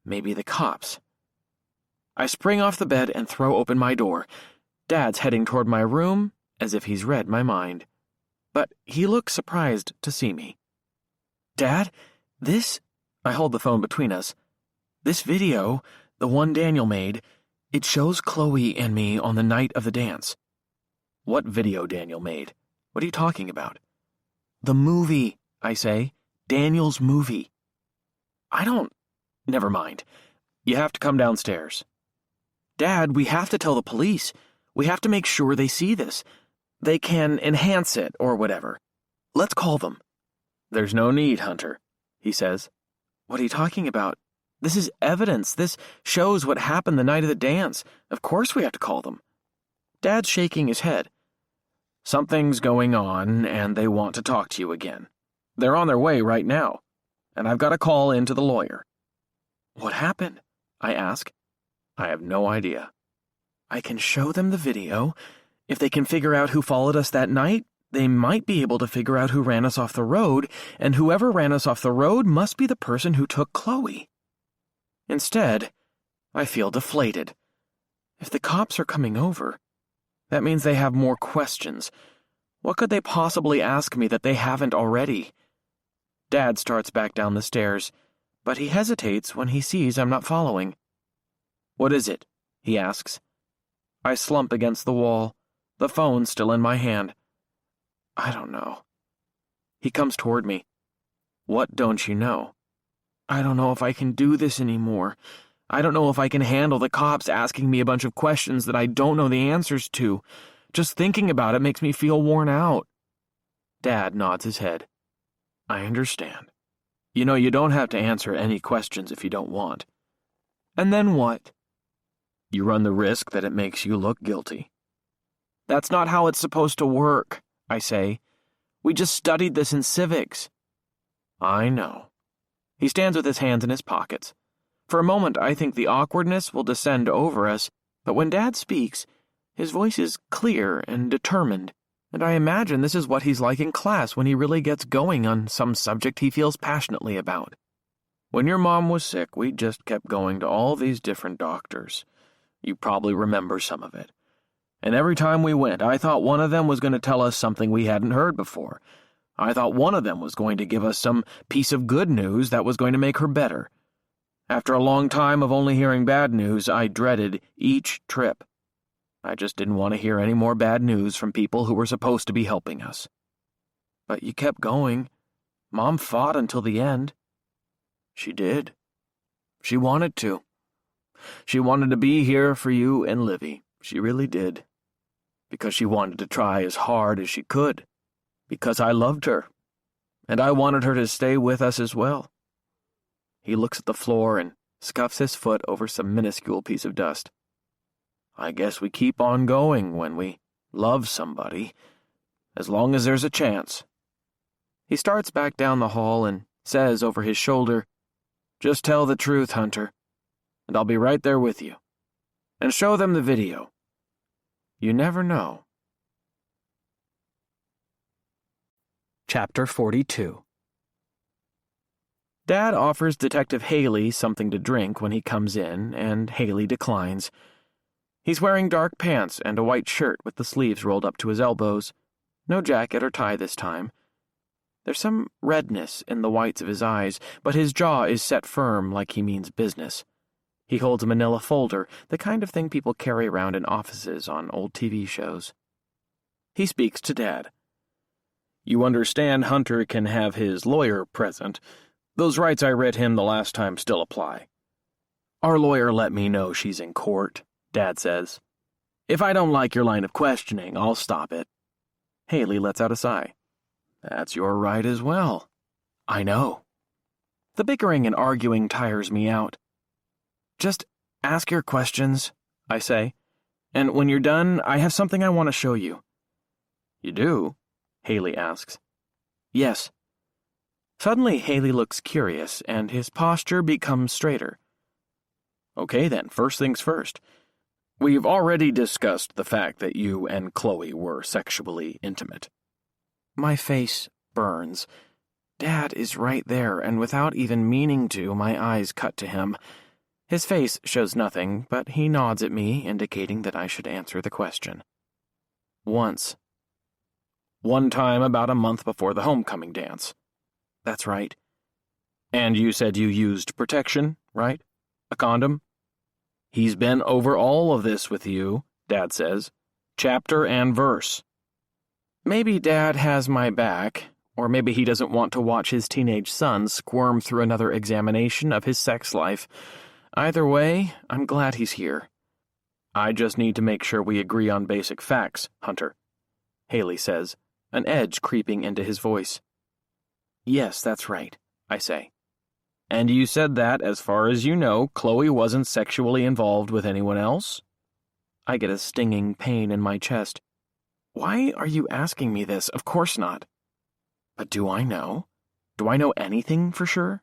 [SPEAKER 1] Maybe the cops. I spring off the bed and throw open my door. Dad's heading toward my room, as if he's read my mind. But he looks surprised to see me. Dad, I hold the phone between us. This video, the one Daniel made, it shows Chloe and me on the night of the dance. What video Daniel made? What are you talking about? The movie, I say. Daniel's movie. Never mind. You have to come downstairs. Dad, we have to tell the police. We have to make sure they see this. They can enhance it or whatever. Let's call them. There's no need, Hunter, he says. What are you talking about? This is evidence. This shows what happened the night of the dance. Of course we have to call them. Dad's shaking his head. Something's going on, and they want to talk to you again. They're on their way right now, and I've got a call in to the lawyer. What happened? I ask. I have no idea. I can show them the video. If they can figure out who followed us that night, they might be able to figure out who ran us off the road, and whoever ran us off the road must be the person who took Chloe. Instead, I feel deflated. If the cops are coming over, that means they have more questions. What could they possibly ask me that they haven't already? Dad starts back down the stairs, but he hesitates when he sees I'm not following. What is it? He asks. I slump against the wall, the phone still in my hand. I don't know. He comes toward me. What don't you know? I don't know if I can do this anymore. I don't know if I can handle the cops asking me a bunch of questions that I don't know the answers to. Just thinking about it makes me feel worn out. Dad nods his head. I understand. You know, you don't have to answer any questions if you don't want. And then what? You run the risk that it makes you look guilty. That's not how it's supposed to work, I say. We just studied this in civics. I know. He stands with his hands in his pockets. For a moment, I think the awkwardness will descend over us, but when Dad speaks, his voice is clear and determined, and I imagine this is what he's like in class when he really gets going on some subject he feels passionately about. When your mom was sick, we just kept going to all these different doctors. You probably remember some of it. And every time we went, I thought one of them was going to tell us something we hadn't heard before. I thought one of them was going to give us some piece of good news that was going to make her better. After a long time of only hearing bad news, I dreaded each trip. I just didn't want to hear any more bad news from people who were supposed to be helping us. But you kept going. Mom fought until the end. She did. She wanted to. She wanted to be here for you and Livy. She really did. Because she wanted to try as hard as she could. Because I loved her, and I wanted her to stay with us as well. He looks at the floor and scuffs his foot over some minuscule piece of dust. I guess we keep on going when we love somebody, as long as there's a chance. He starts back down the hall and says over his shoulder, Just tell the truth, Hunter, and I'll be right there with you. And show them the video. You never know. Chapter 42. Dad offers Detective Haley something to drink when he comes in, and Haley declines. He's wearing dark pants and a white shirt with the sleeves rolled up to his elbows. No jacket or tie this time. There's some redness in the whites of his eyes, but his jaw is set firm like he means business. He holds a manila folder, the kind of thing people carry around in offices on old TV shows. He speaks to Dad. You understand Hunter can have his lawyer present. Those rights I read him the last time still apply. Our lawyer let me know she's in court, Dad says. If I don't like your line of questioning, I'll stop it. Haley lets out a sigh. That's your right as well. I know. The bickering and arguing tires me out. Just ask your questions, I say. And when you're done, I have something I want to show you. You do? Haley asks. Yes. Suddenly, Haley looks curious, and his posture becomes straighter. Okay then, first things first. We've already discussed the fact that you and Chloe were sexually intimate. My face burns. Dad is right there, and without even meaning to, my eyes cut to him. His face shows nothing, but he nods at me, indicating that I should answer the question. Once. One time about a month before the homecoming dance. That's right. And you said you used protection, right? A condom? He's been over all of this with you, Dad says. Chapter and verse. Maybe Dad has my back, or maybe he doesn't want to watch his teenage son squirm through another examination of his sex life. Either way, I'm glad he's here. I just need to make sure we agree on basic facts, Hunter, Haley says, an edge creeping into his voice. Yes, that's right, I say. And you said that, as far as you know, Chloe wasn't sexually involved with anyone else? I get a stinging pain in my chest. Why are you asking me this? Of course not. But do I know? Do I know anything for sure?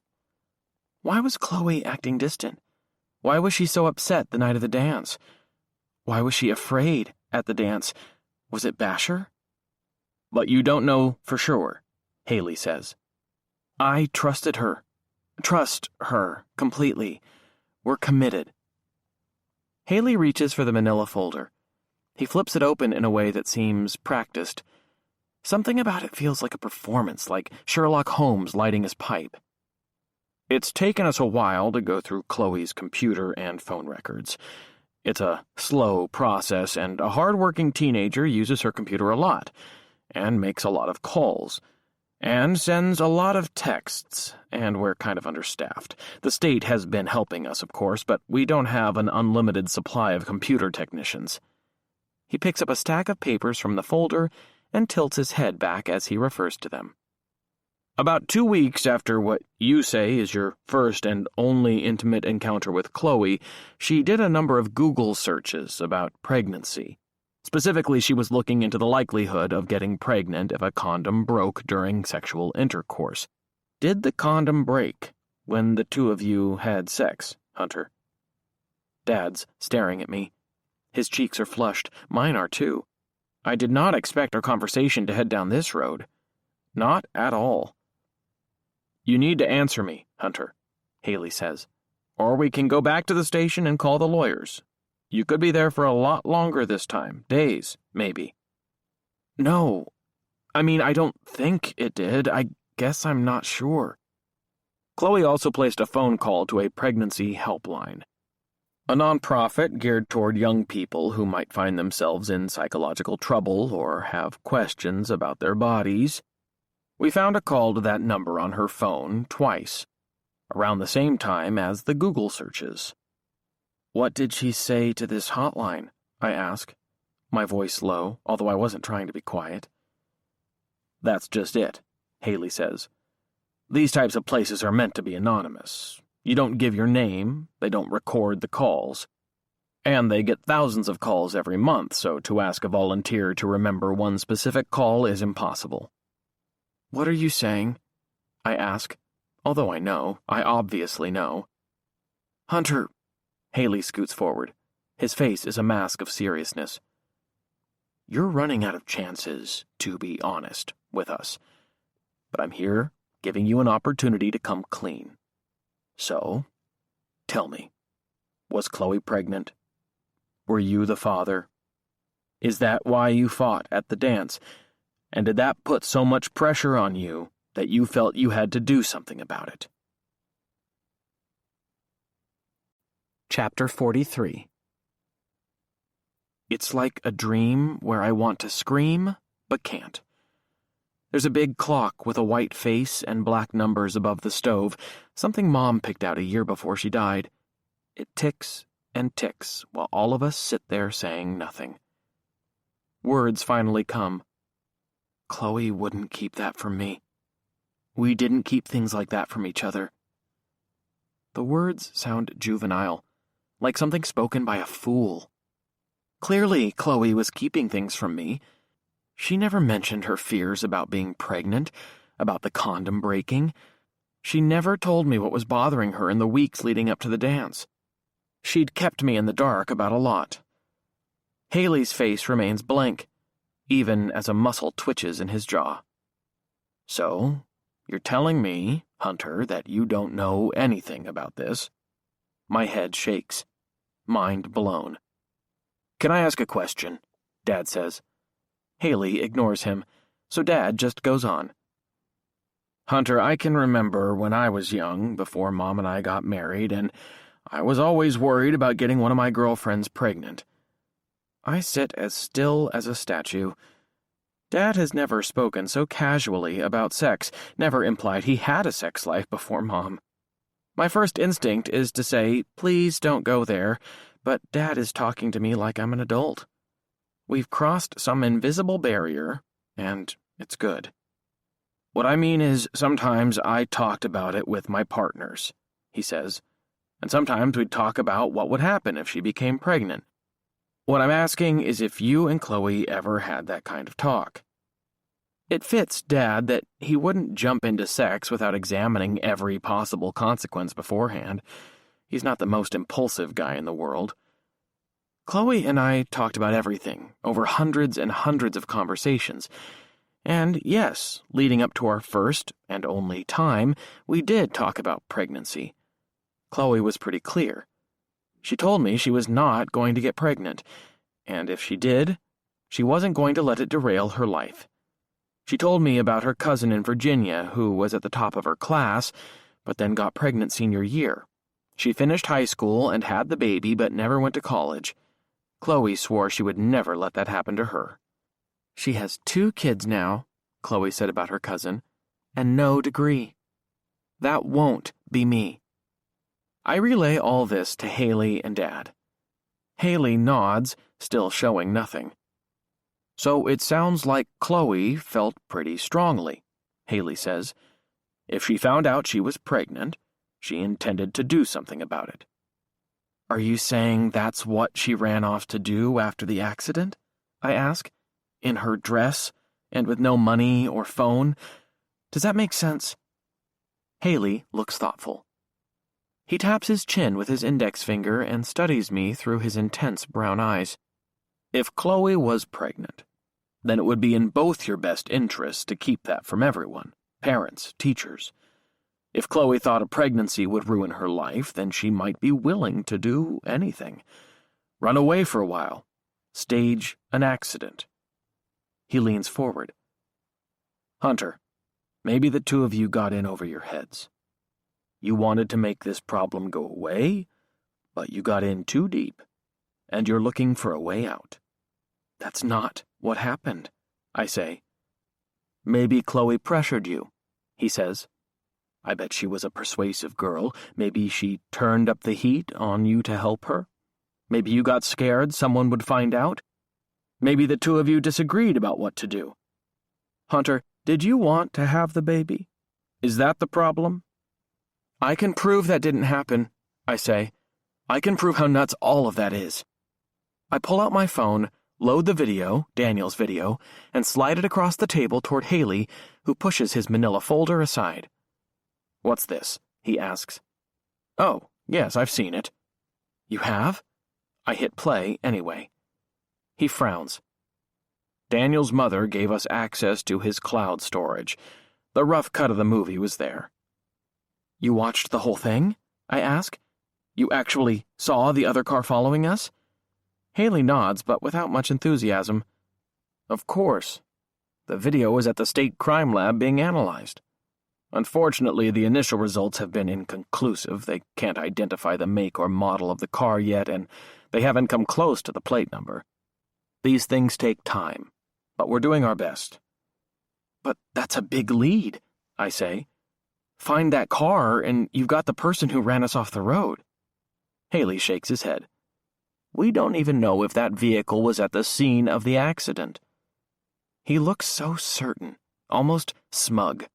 [SPEAKER 1] Why was Chloe acting distant? Why was she so upset the night of the dance? Why was she afraid at the dance? Was it Basher? But you don't know for sure, Haley says. I trusted her. Trust her completely. We're committed. Haley reaches for the manila folder. He flips it open in a way that seems practiced. Something about it feels like a performance, like Sherlock Holmes lighting his pipe. It's taken us a while to go through Chloe's computer and phone records. It's a slow process, and a hard-working teenager uses her computer a lot, and makes a lot of calls, and sends a lot of texts, and we're kind of understaffed. The state has been helping us, of course, but we don't have an unlimited supply of computer technicians. He picks up a stack of papers from the folder and tilts his head back as he refers to them. About 2 weeks after what you say is your first and only intimate encounter with Chloe, she did a number of Google searches about pregnancy. Specifically, she was looking into the likelihood of getting pregnant if a condom broke during sexual intercourse. Did the condom break when the two of you had sex, Hunter? Dad's staring at me. His cheeks are flushed. Mine are too. I did not expect our conversation to head down this road. Not at all. You need to answer me, Hunter, Haley says. Or we can go back to the station and call the lawyers. You could be there for a lot longer this time. Days, maybe. No. I mean, I don't think it did. I guess I'm not sure. Chloe also placed a phone call to a pregnancy helpline. A nonprofit geared toward young people who might find themselves in psychological trouble or have questions about their bodies. We found a call to that number on her phone twice, around the same time as the Google searches. What did she say to this hotline? I ask, my voice low, although I wasn't trying to be quiet. That's just it, Haley says. These types of places are meant to be anonymous. You don't give your name, they don't record the calls. And they get thousands of calls every month, so to ask a volunteer to remember one specific call is impossible. What are you saying? I ask, although I obviously know. Hunter, Haley scoots forward. His face is a mask of seriousness. You're running out of chances to be honest with us, but I'm here giving you an opportunity to come clean. So, tell me, was Chloe pregnant? Were you the father? Is that why you fought at the dance? And did that put so much pressure on you that you felt you had to do something about it? Chapter 43. It's like a dream where I want to scream, but can't. There's a big clock with a white face and black numbers above the stove, something Mom picked out a year before she died. It ticks and ticks while all of us sit there saying nothing. Words finally come. Chloe wouldn't keep that from me. We didn't keep things like that from each other. The words sound juvenile, like something spoken by a fool. Clearly, Chloe was keeping things from me. She never mentioned her fears about being pregnant, about the condom breaking. She never told me what was bothering her in the weeks leading up to the dance. She'd kept me in the dark about a lot. Haley's face remains blank, even as a muscle twitches in his jaw. So, you're telling me, Hunter, that you don't know anything about this? My head shakes. Mind blown. Can I ask a question? Dad says. Haley ignores him, so Dad just goes on. Hunter, I can remember when I was young, before Mom and I got married, and I was always worried about getting one of my girlfriends pregnant. I sit as still as a statue. Dad has never spoken so casually about sex, never implied he had a sex life before Mom. My first instinct is to say, please don't go there, but Dad is talking to me like I'm an adult. We've crossed some invisible barrier, and it's good. What I mean is, sometimes I talked about it with my partners, he says, and sometimes we'd talk about what would happen if she became pregnant. What I'm asking is if you and Chloe ever had that kind of talk. It fits Dad that he wouldn't jump into sex without examining every possible consequence beforehand. He's not the most impulsive guy in the world. Chloe and I talked about everything, over hundreds and hundreds of conversations. And yes, leading up to our first and only time, we did talk about pregnancy. Chloe was pretty clear. She told me she was not going to get pregnant, and if she did, she wasn't going to let it derail her life. She told me about her cousin in Virginia who was at the top of her class, but then got pregnant senior year. She finished high school and had the baby but never went to college. Chloe swore she would never let that happen to her. She has 2 kids now, Chloe said about her cousin, and no degree. That won't be me. I relay all this to Haley and Dad. Haley nods, still showing nothing. So it sounds like Chloe felt pretty strongly, Haley says. If she found out she was pregnant, she intended to do something about it. Are you saying that's what she ran off to do after the accident? I ask. In her dress, and with no money or phone? Does that make sense? Haley looks thoughtful. He taps his chin with his index finger and studies me through his intense brown eyes. If Chloe was pregnant, then it would be in both your best interests to keep that from everyone, parents, teachers. If Chloe thought a pregnancy would ruin her life, then she might be willing to do anything. Run away for a while. Stage an accident. He leans forward. Hunter, maybe the 2 of you got in over your heads. You wanted to make this problem go away, but you got in too deep, and you're looking for a way out. That's not what happened, I say. Maybe Chloe pressured you, he says. I bet she was a persuasive girl. Maybe she turned up the heat on you to help her. Maybe you got scared someone would find out. Maybe the 2 of you disagreed about what to do. Hunter, did you want to have the baby? Is that the problem? I can prove that didn't happen, I say. I can prove how nuts all of that is. I pull out my phone, load the video, Daniel's video, and slide it across the table toward Haley, who pushes his manila folder aside. What's this? He asks. Oh, yes, I've seen it. You have? I hit play anyway. He frowns. Daniel's mother gave us access to his cloud storage. The rough cut of the movie was there. You watched the whole thing? I ask. You actually saw the other car following us? Haley nods, but without much enthusiasm. Of course. The video is at the state crime lab being analyzed. Unfortunately, the initial results have been inconclusive. They can't identify the make or model of the car yet, and they haven't come close to the plate number. These things take time, but we're doing our best. But that's a big lead, I say. Find that car, and you've got the person who ran us off the road. Haley shakes his head. We don't even know if that vehicle was at the scene of the accident. He looks so certain, almost smug.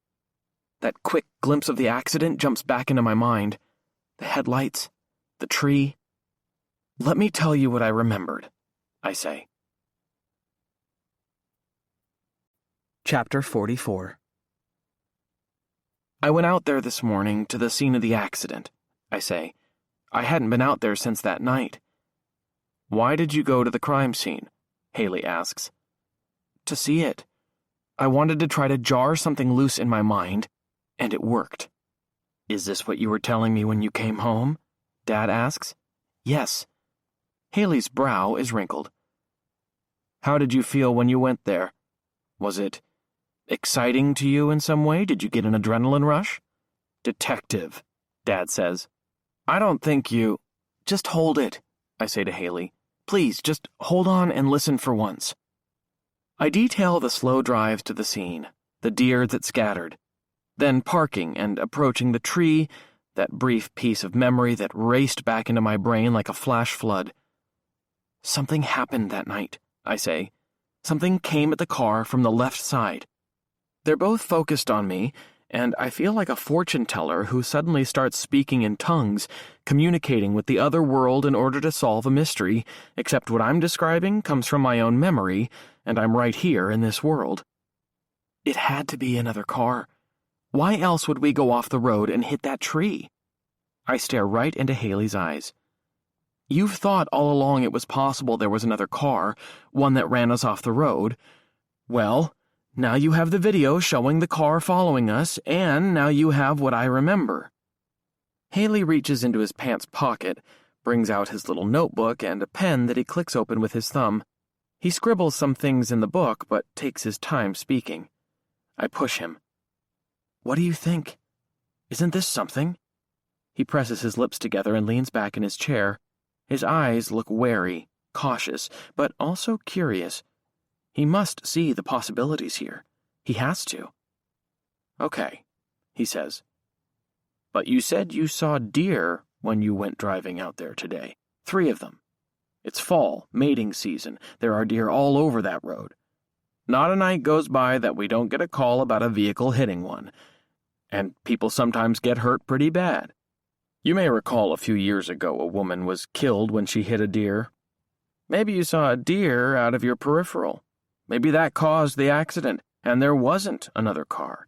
[SPEAKER 1] That quick glimpse of the accident jumps back into my mind. The headlights, the tree. Let me tell you what I remembered, I say. Chapter 44. I went out there this morning to the scene of the accident, I say. I hadn't been out there since that night. Why did you go to the crime scene? Haley asks. To see it. I wanted to try to jar something loose in my mind, and it worked. Is this what you were telling me when you came home? Dad asks. Yes. Haley's brow is wrinkled. How did you feel when you went there? Was it exciting to you in some way? Did you get an adrenaline rush? Detective, Dad says. I don't think you... Just hold it, I say to Haley. Please, just hold on and listen for once. I detail the slow drive to the scene, the deer that scattered, then parking and approaching the tree, that brief piece of memory that raced back into my brain like a flash flood. Something happened that night, I say. Something came at the car from the left side. They're both focused on me, and I feel like a fortune teller who suddenly starts speaking in tongues, communicating with the other world in order to solve a mystery, except what I'm describing comes from my own memory, and I'm right here in this world. It had to be another car. Why else would we go off the road and hit that tree? I stare right into Haley's eyes. You've thought all along it was possible there was another car, one that ran us off the road. Well, now you have the video showing the car following us, and now you have what I remember. Haley reaches into his pants pocket, brings out his little notebook and a pen that he clicks open with his thumb. He scribbles some things in the book, but takes his time speaking. I push him. What do you think? Isn't this something? He presses his lips together and leans back in his chair. His eyes look wary, cautious, but also curious. He must see the possibilities here. He has to. Okay, he says. But you said you saw deer when you went driving out there today. 3 of them. It's fall, mating season. There are deer all over that road. Not a night goes by that we don't get a call about a vehicle hitting one. And people sometimes get hurt pretty bad. You may recall a few years ago a woman was killed when she hit a deer. Maybe you saw a deer out of your peripheral. Maybe that caused the accident, and there wasn't another car.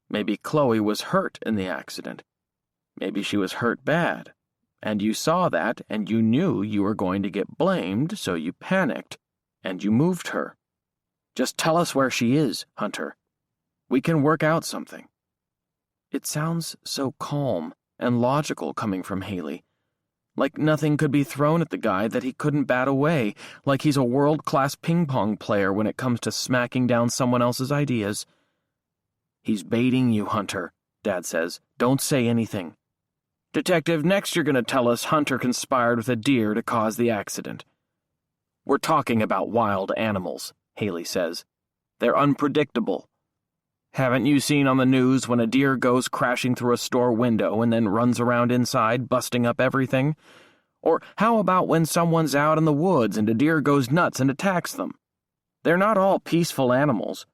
[SPEAKER 1] Maybe Chloe was hurt in the accident. Maybe she was hurt bad, and you saw that, and you knew you were going to get blamed, so you panicked, and you moved her. Just tell us where she is, Hunter. We can work out something. It sounds so calm and logical coming from Haley. Like nothing could be thrown at the guy that he couldn't bat away, like he's a world-class ping-pong player when it comes to smacking down someone else's ideas. He's baiting you, Hunter, Dad says. Don't say anything. Detective, next you're going to tell us Hunter conspired with a deer to cause the accident. We're talking about wild animals, Haley says. They're unpredictable. Haven't you seen on the news when a deer goes crashing through a store window and then runs around inside, busting up everything? Or how about when someone's out in the woods and a deer goes nuts and attacks them? They're not all peaceful animals.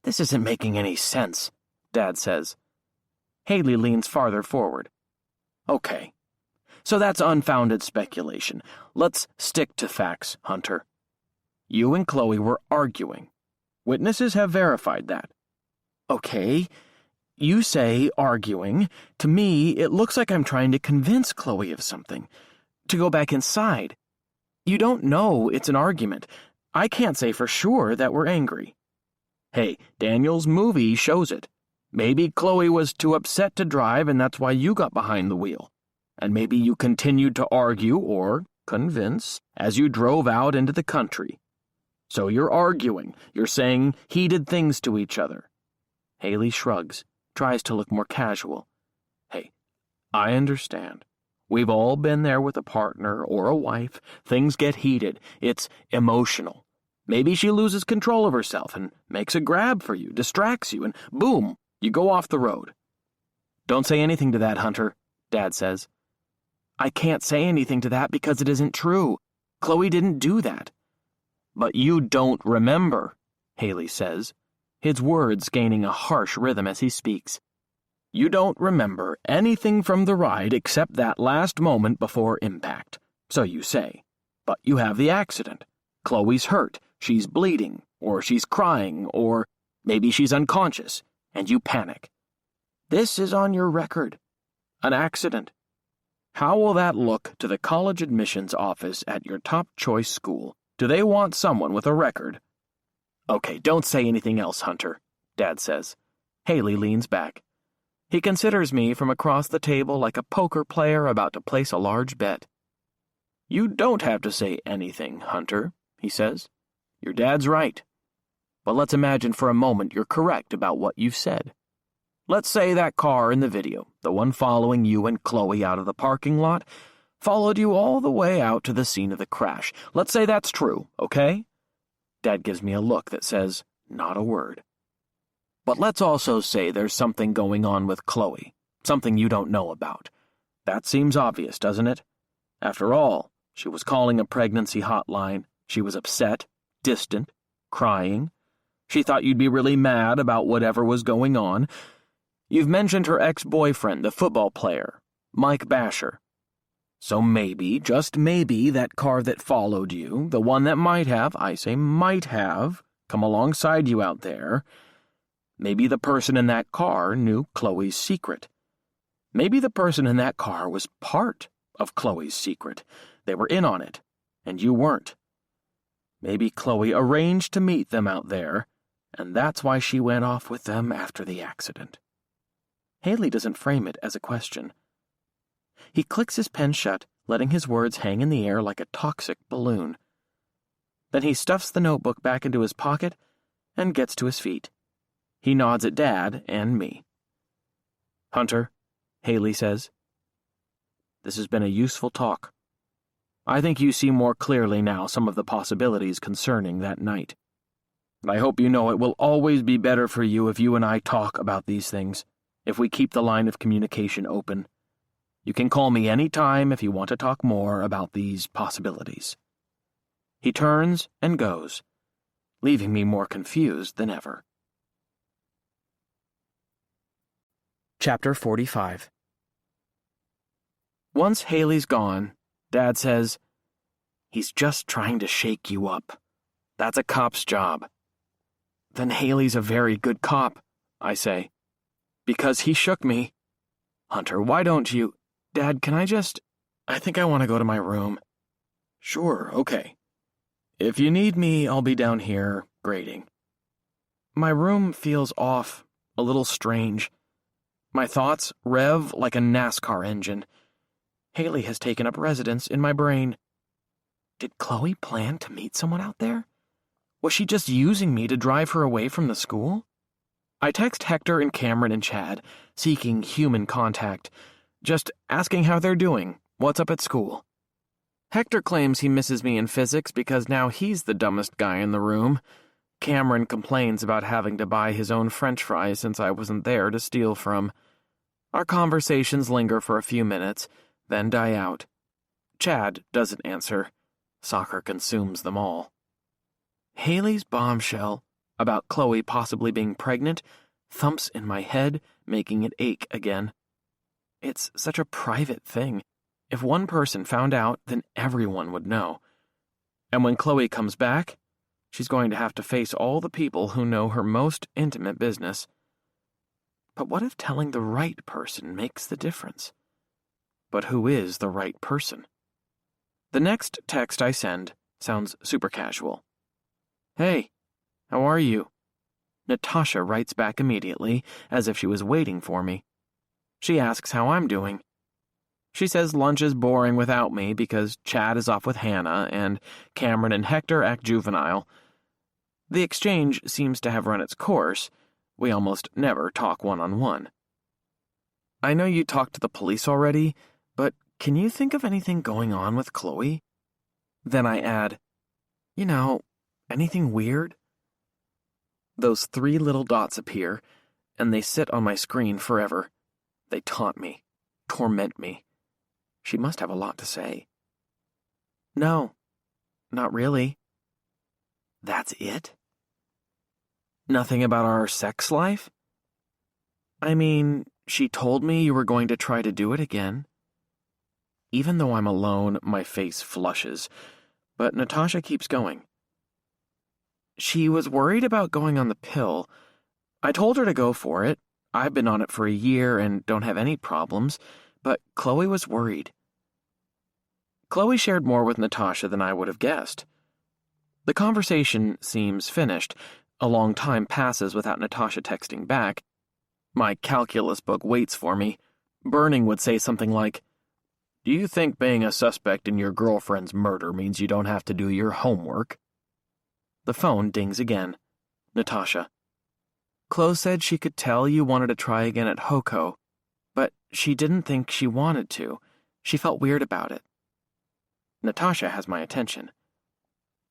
[SPEAKER 1] This isn't making any sense, Dad says. Haley leans farther forward. Okay, so that's unfounded speculation. Let's stick to facts, Hunter. You and Chloe were arguing. Witnesses have verified that. Okay, you say arguing. To me, it looks like I'm trying to convince Chloe of something. To go back inside. You don't know it's an argument. I can't say for sure that we're angry. Hey, Daniel's movie shows it. Maybe Chloe was too upset to drive and that's why you got behind the wheel. And maybe you continued to argue or convince as you drove out into the country. So you're arguing. You're saying heated things to each other. Haley shrugs, tries to look more casual. Hey, I understand. We've all been there with a partner or a wife. Things get heated. It's emotional. Maybe she loses control of herself and makes a grab for you, distracts you, and boom, you go off the road. Don't say anything to that, Hunter, Dad says. I can't say anything to that because it isn't true. Chloe didn't do that. But you don't remember, Haley says, his words gaining a harsh rhythm as he speaks. You don't remember anything from the ride except that last moment before impact, so you say. But you have the accident. Chloe's hurt, she's bleeding, or she's crying, or maybe she's unconscious, and you panic. This is on your record. An accident. How will that look to the college admissions office at your top choice school? Do they want someone with a record? Okay, don't say anything else, Hunter, Dad says. Haley leans back. He considers me from across the table like a poker player about to place a large bet. You don't have to say anything, Hunter, he says. Your dad's right. But let's imagine for a moment you're correct about what you've said. Let's say that car in the video, the one following you and Chloe out of the parking lot, followed you all the way out to the scene of the crash. Let's say that's true, okay? Dad gives me a look that says, not a word. But let's also say there's something going on with Chloe, something you don't know about. That seems obvious, doesn't it? After all, she was calling a pregnancy hotline. She was upset, distant, crying. She thought you'd be really mad about whatever was going on. You've mentioned her ex-boyfriend, the football player, Mike Basher. So maybe, just maybe, that car that followed you, the one that might have, I say might have, come alongside you out there, maybe the person in that car knew Chloe's secret. Maybe the person in that car was part of Chloe's secret. They were in on it, and you weren't. Maybe Chloe arranged to meet them out there, and that's why she went off with them after the accident. Haley doesn't frame it as a question. He clicks his pen shut, letting his words hang in the air like a toxic balloon. Then he stuffs the notebook back into his pocket and gets to his feet. He nods at Dad and me. Hunter, Haley says, this has been a useful talk. I think you see more clearly now some of the possibilities concerning that night. I hope you know it will always be better for you if you and I talk about these things, if we keep the line of communication open. You can call me any time if you want to talk more about these possibilities. He turns and goes, leaving me more confused than ever. Chapter 45. Once Haley's gone, Dad says, he's just trying to shake you up. That's a cop's job. Then Haley's a very good cop, I say. Because he shook me. Hunter, why don't you... Dad, can I think I want to go to my room. Sure, okay. If you need me, I'll be down here, grading. My room feels off, a little strange. My thoughts rev like a NASCAR engine. Haley has taken up residence in my brain. Did Chloe plan to meet someone out there? Was she just using me to drive her away from the school? I text Hector and Cameron and Chad, seeking human contact, just asking how they're doing, what's up at school. Hector claims he misses me in physics because now he's the dumbest guy in the room. Cameron complains about having to buy his own French fries since I wasn't there to steal from. Our conversations linger for a few minutes, then die out. Chad doesn't answer. Soccer consumes them all. Haley's bombshell about Chloe possibly being pregnant thumps in my head, making it ache again. It's such a private thing. If one person found out, then everyone would know. And when Chloe comes back, she's going to have to face all the people who know her most intimate business. But what if telling the right person makes the difference? But who is the right person? The next text I send sounds super casual. Hey, how are you? Natasha writes back immediately, as if she was waiting for me. She asks how I'm doing. She says lunch is boring without me because Chad is off with Hannah and Cameron and Hector act juvenile. The exchange seems to have run its course. We almost never talk one-on-one. I know you talked to the police already, but can you think of anything going on with Chloe? Then I add, anything weird? Those 3 little dots appear, and they sit on my screen forever. They taunt me, torment me. She must have a lot to say. No, not really. That's it? Nothing about our sex life? I mean, she told me you were going to try to do it again. Even though I'm alone, my face flushes, but Natasha keeps going. She was worried about going on the pill. I told her to go for it. I've been on it for a year and don't have any problems, but Chloe was worried. Chloe shared more with Natasha than I would have guessed. The conversation seems finished. A long time passes without Natasha texting back. My calculus book waits for me. Burning would say something like, "Do you think being a suspect in your girlfriend's murder means you don't have to do your homework?" The phone dings again. Natasha. "Chloe said she could tell you wanted to try again at Hoko, but she didn't think she wanted to. She felt weird about it." Natasha has my attention.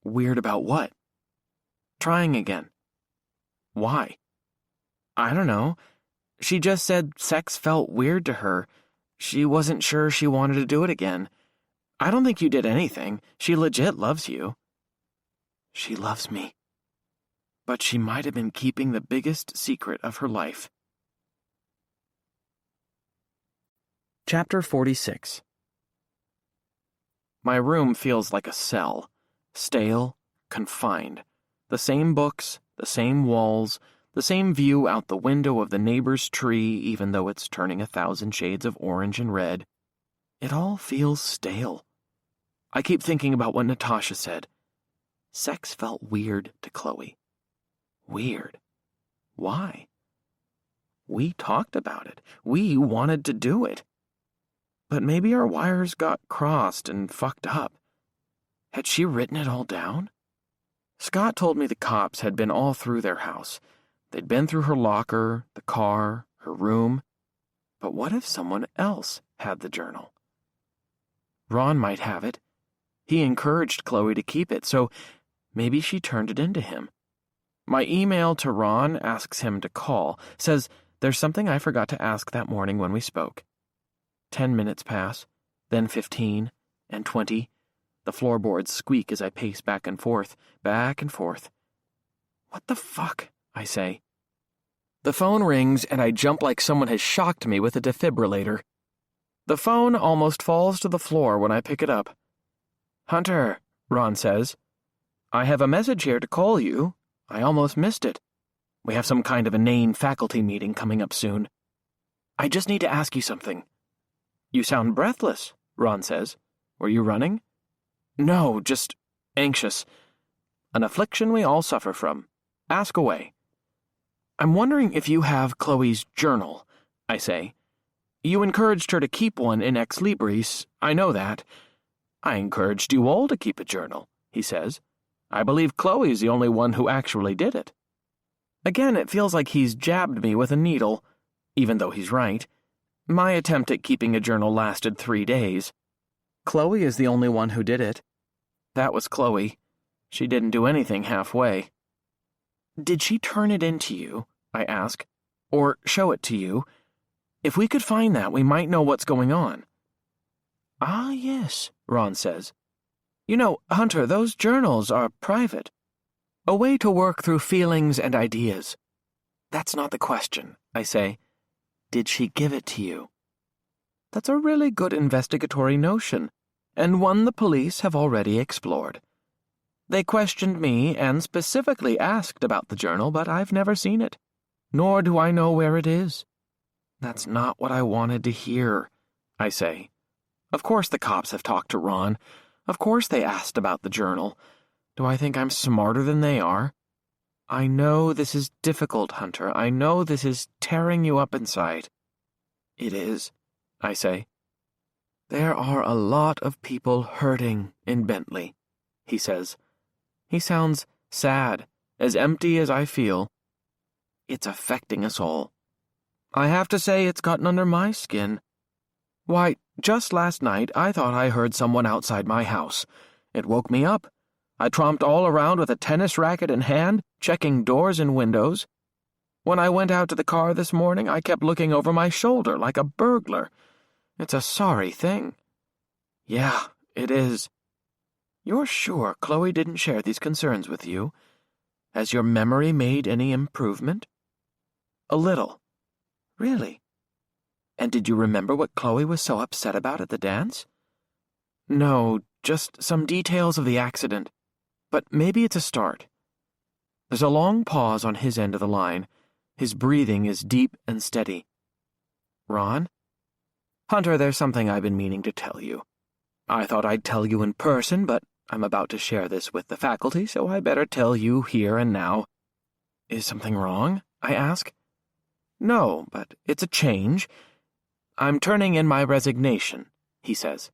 [SPEAKER 1] Weird about what? Trying again. Why? I don't know. She just said sex felt weird to her. She wasn't sure she wanted to do it again. I don't think you did anything. She legit loves you. She loves me. But she might have been keeping the biggest secret of her life. Chapter 46. My room feels like a cell. Stale, confined. The same books, the same walls, the same view out the window of the neighbor's tree, even though it's turning 1,000 shades of orange and red. It all feels stale. I keep thinking about what Natasha said. Sex felt weird to Chloe. Weird. Why? We talked about it. We wanted to do it. But maybe our wires got crossed and fucked up. Had she written it all down? Scott told me the cops had been all through their house. They'd been through her locker, the car, her room. But what if someone else had the journal? Ron might have it. He encouraged Chloe to keep it, so maybe she turned it into him. My email to Ron asks him to call, says there's something I forgot to ask that morning when we spoke. 10 minutes pass, then 15, and 20. The floorboards squeak as I pace back and forth, back and forth. What the fuck? I say. The phone rings and I jump like someone has shocked me with a defibrillator. The phone almost falls to the floor when I pick it up. "Hunter," Ron says. "I have a message here to call you. I almost missed it. We have some kind of inane faculty meeting coming up soon. I just need to ask you something." "You sound breathless," Ron says. "Were you running?" "No, just anxious. An affliction we all suffer from. Ask away." "I'm wondering if you have Chloe's journal," I say. "You encouraged her to keep one in ex libris, I know that." "I encouraged you all to keep a journal," he says. "I believe Chloe's the only one who actually did it." Again, it feels like he's jabbed me with a needle, even though he's right. My attempt at keeping a journal lasted 3 days. Chloe is the only one who did it. That was Chloe. She didn't do anything halfway. "Did she turn it into you?" I ask. "Or show it to you? If we could find that, we might know what's going on." "Ah, yes," Ron says. "You know, Hunter, those journals are private. A way to work through feelings and ideas." "That's not the question," I say. "Did she give it to you?" That's a really good investigatory notion, and one the police have already explored. They questioned me and specifically asked about the journal, but I've never seen it, nor do I know where it is. That's not what I wanted to hear, I say. Of course the cops have talked to Ron. Of course they asked about the journal. Do I think I'm smarter than they are? I know this is difficult, Hunter. I know this is tearing you up inside. It is, I say. There are a lot of people hurting in Bentley, he says. He sounds sad, as empty as I feel. It's affecting us all. I have to say it's gotten under my skin. Why, just last night I thought I heard someone outside my house. It woke me up. I tromped all around with a tennis racket in hand, checking doors and windows. When I went out to the car this morning, I kept looking over my shoulder like a burglar. It's a sorry thing. Yeah, it is. You're sure Chloe didn't share these concerns with you? Has your memory made any improvement? A little. Really? And did you remember what Chloe was so upset about at the dance? No, just some details of the accident. But maybe it's a start. There's a long pause on his end of the line. His breathing is deep and steady. Ron? Hunter, there's something I've been meaning to tell you. I thought I'd tell you in person, but I'm about to share this with the faculty, so I better tell you here and now. Is something wrong? I ask. No, but it's a change. I'm turning in my resignation, he says.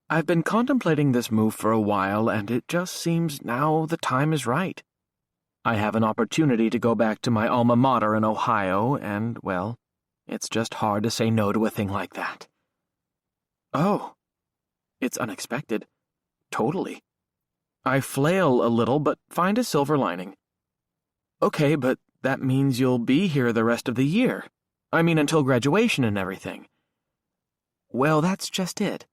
[SPEAKER 1] I've been contemplating this move for a while, and it just seems now the time is right. I have an opportunity to go back to my alma mater in Ohio, and, well, it's just hard to say no to a thing like that. Oh, it's unexpected. Totally. I flail a little, but find a silver lining. Okay, but that means you'll be here the rest of the year. I mean, until graduation and everything. Well, that's just it.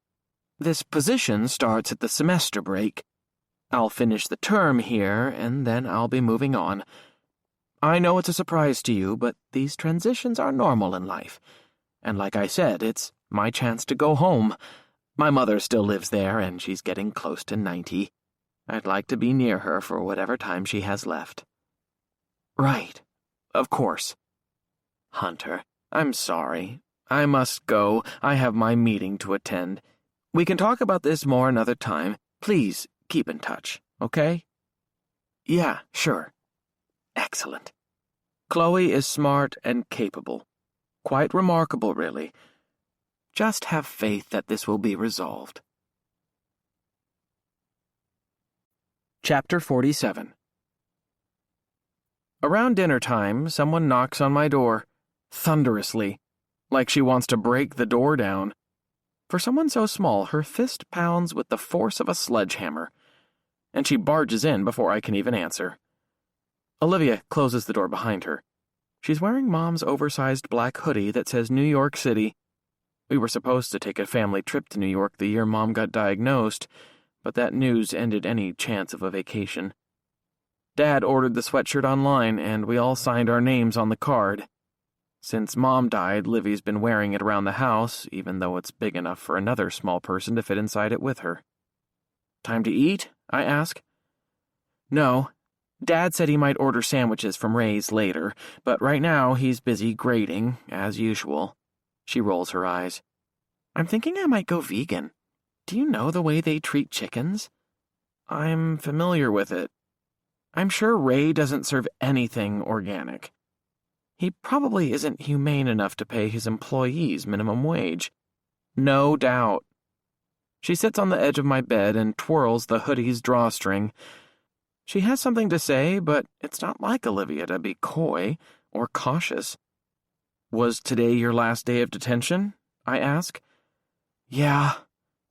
[SPEAKER 1] This position starts at the semester break. I'll finish the term here, and then I'll be moving on. I know it's a surprise to you, but these transitions are normal in life. And like I said, it's my chance to go home. My mother still lives there, and she's getting close to 90. I'd like to be near her for whatever time she has left. Right. Of course. Hunter, I'm sorry. I must go. I have my meeting to attend. We can talk about this more another time. Please keep in touch, okay? Yeah, sure. Excellent. Chloe is smart and capable. Quite remarkable, really. Just have faith that this will be resolved. Chapter 47. Around dinner time, someone knocks on my door, thunderously, like she wants to break the door down. For someone so small, her fist pounds with the force of a sledgehammer, and she barges in before I can even answer. Olivia closes the door behind her. She's wearing Mom's oversized black hoodie that says New York City. We were supposed to take a family trip to New York the year Mom got diagnosed, but that news ended any chance of a vacation. Dad ordered the sweatshirt online, and we all signed our names on the card. Since Mom died, Livy's been wearing it around the house, even though it's big enough for another small person to fit inside it with her. Time to eat? I ask. No. Dad said he might order sandwiches from Ray's later, but right now he's busy grading, as usual. She rolls her eyes. I'm thinking I might go vegan. Do you know the way they treat chickens? I'm familiar with it. I'm sure Ray doesn't serve anything organic. He probably isn't humane enough to pay his employees minimum wage. No doubt. She sits on the edge of my bed and twirls the hoodie's drawstring. She has something to say, but it's not like Olivia to be coy or cautious. Was today your last day of detention? I ask. Yeah.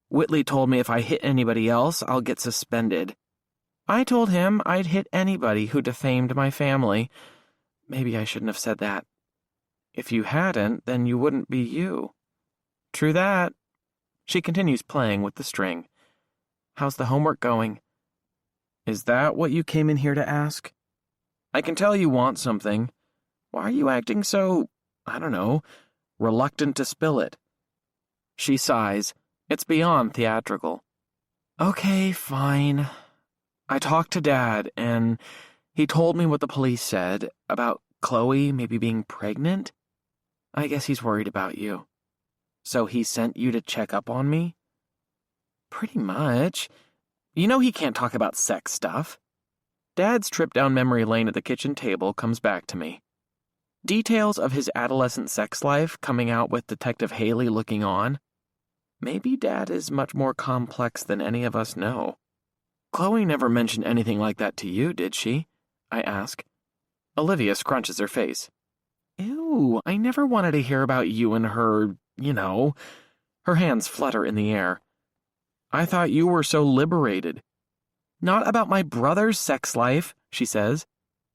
[SPEAKER 1] Whitley told me if I hit anybody else, I'll get suspended. I told him I'd hit anybody who defamed my family. Maybe I shouldn't have said that. If you hadn't, then you wouldn't be you. True that. She continues playing with the string. How's the homework going? Is that what you came in here to ask? I can tell you want something. Why are you acting so, I don't know, reluctant to spill it? She sighs. It's beyond theatrical. Okay, fine. I talked to Dad, and he told me what the police said about Chloe maybe being pregnant. I guess he's worried about you. So he sent you to check up on me? Pretty much. You know he can't talk about sex stuff. Dad's trip down memory lane at the kitchen table comes back to me. Details of his adolescent sex life coming out with Detective Haley looking on. Maybe Dad is much more complex than any of us know. Chloe never mentioned anything like that to you, did she? I ask. Olivia scrunches her face. Ew, I never wanted to hear about you and her, you know. Her hands flutter in the air. I thought you were so liberated. Not about my brother's sex life, she says.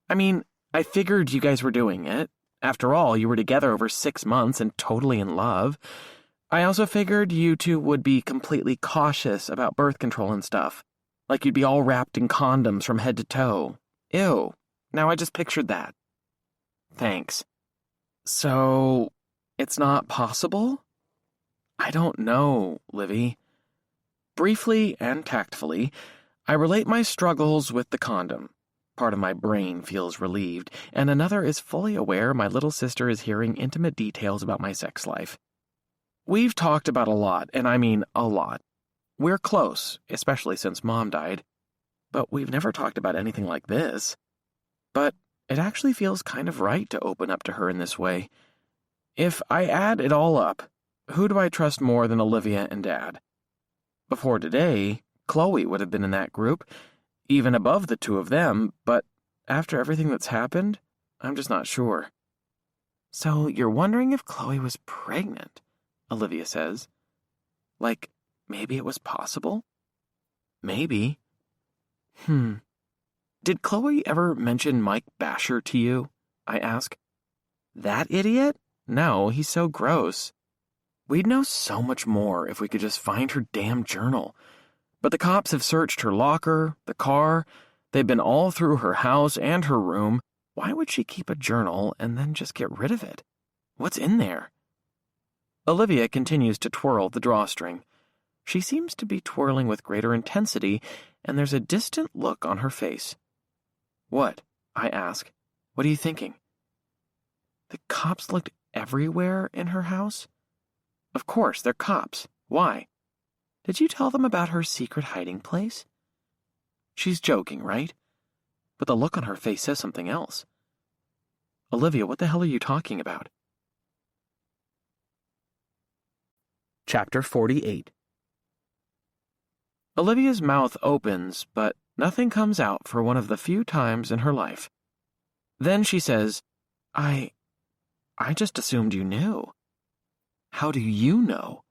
[SPEAKER 1] I mean, I figured you guys were doing it. After all, you were together over 6 months and totally in love. I also figured you two would be completely cautious about birth control and stuff. Like you'd be all wrapped in condoms from head to toe. Ew. Now I just pictured that. Thanks. So, it's not possible? I don't know, Livy. Briefly and tactfully, I relate my struggles with the condom. Part of my brain feels relieved, and another is fully aware my little sister is hearing intimate details about my sex life. We've talked about a lot, and I mean a lot. We're close, especially since Mom died, but we've never talked about anything like this. But it actually feels kind of right to open up to her in this way. If I add it all up, who do I trust more than Olivia and Dad? Before today, Chloe would have been in that group, even above the two of them, but after everything that's happened, I'm just not sure. So you're wondering if Chloe was pregnant, Olivia says. Like, maybe it was possible? Maybe. Did Chloe ever mention Mike Basher to you? I ask. That idiot? No, he's so gross. We'd know so much more if we could just find her damn journal. But the cops have searched her locker, the car. They've been all through her house and her room. Why would she keep a journal and then just get rid of it? What's in there? Olivia continues to twirl the drawstring. She seems to be twirling with greater intensity, and there's a distant look on her face. What? I ask. What are you thinking? The cops looked everywhere in her house? Of course, they're cops. Why? Did you tell them about her secret hiding place? She's joking, right? But the look on her face says something else. Olivia, what the hell are you talking about? Chapter 48. Olivia's mouth opens, but nothing comes out for one of the few times in her life. Then she says, I just assumed you knew. How do you know?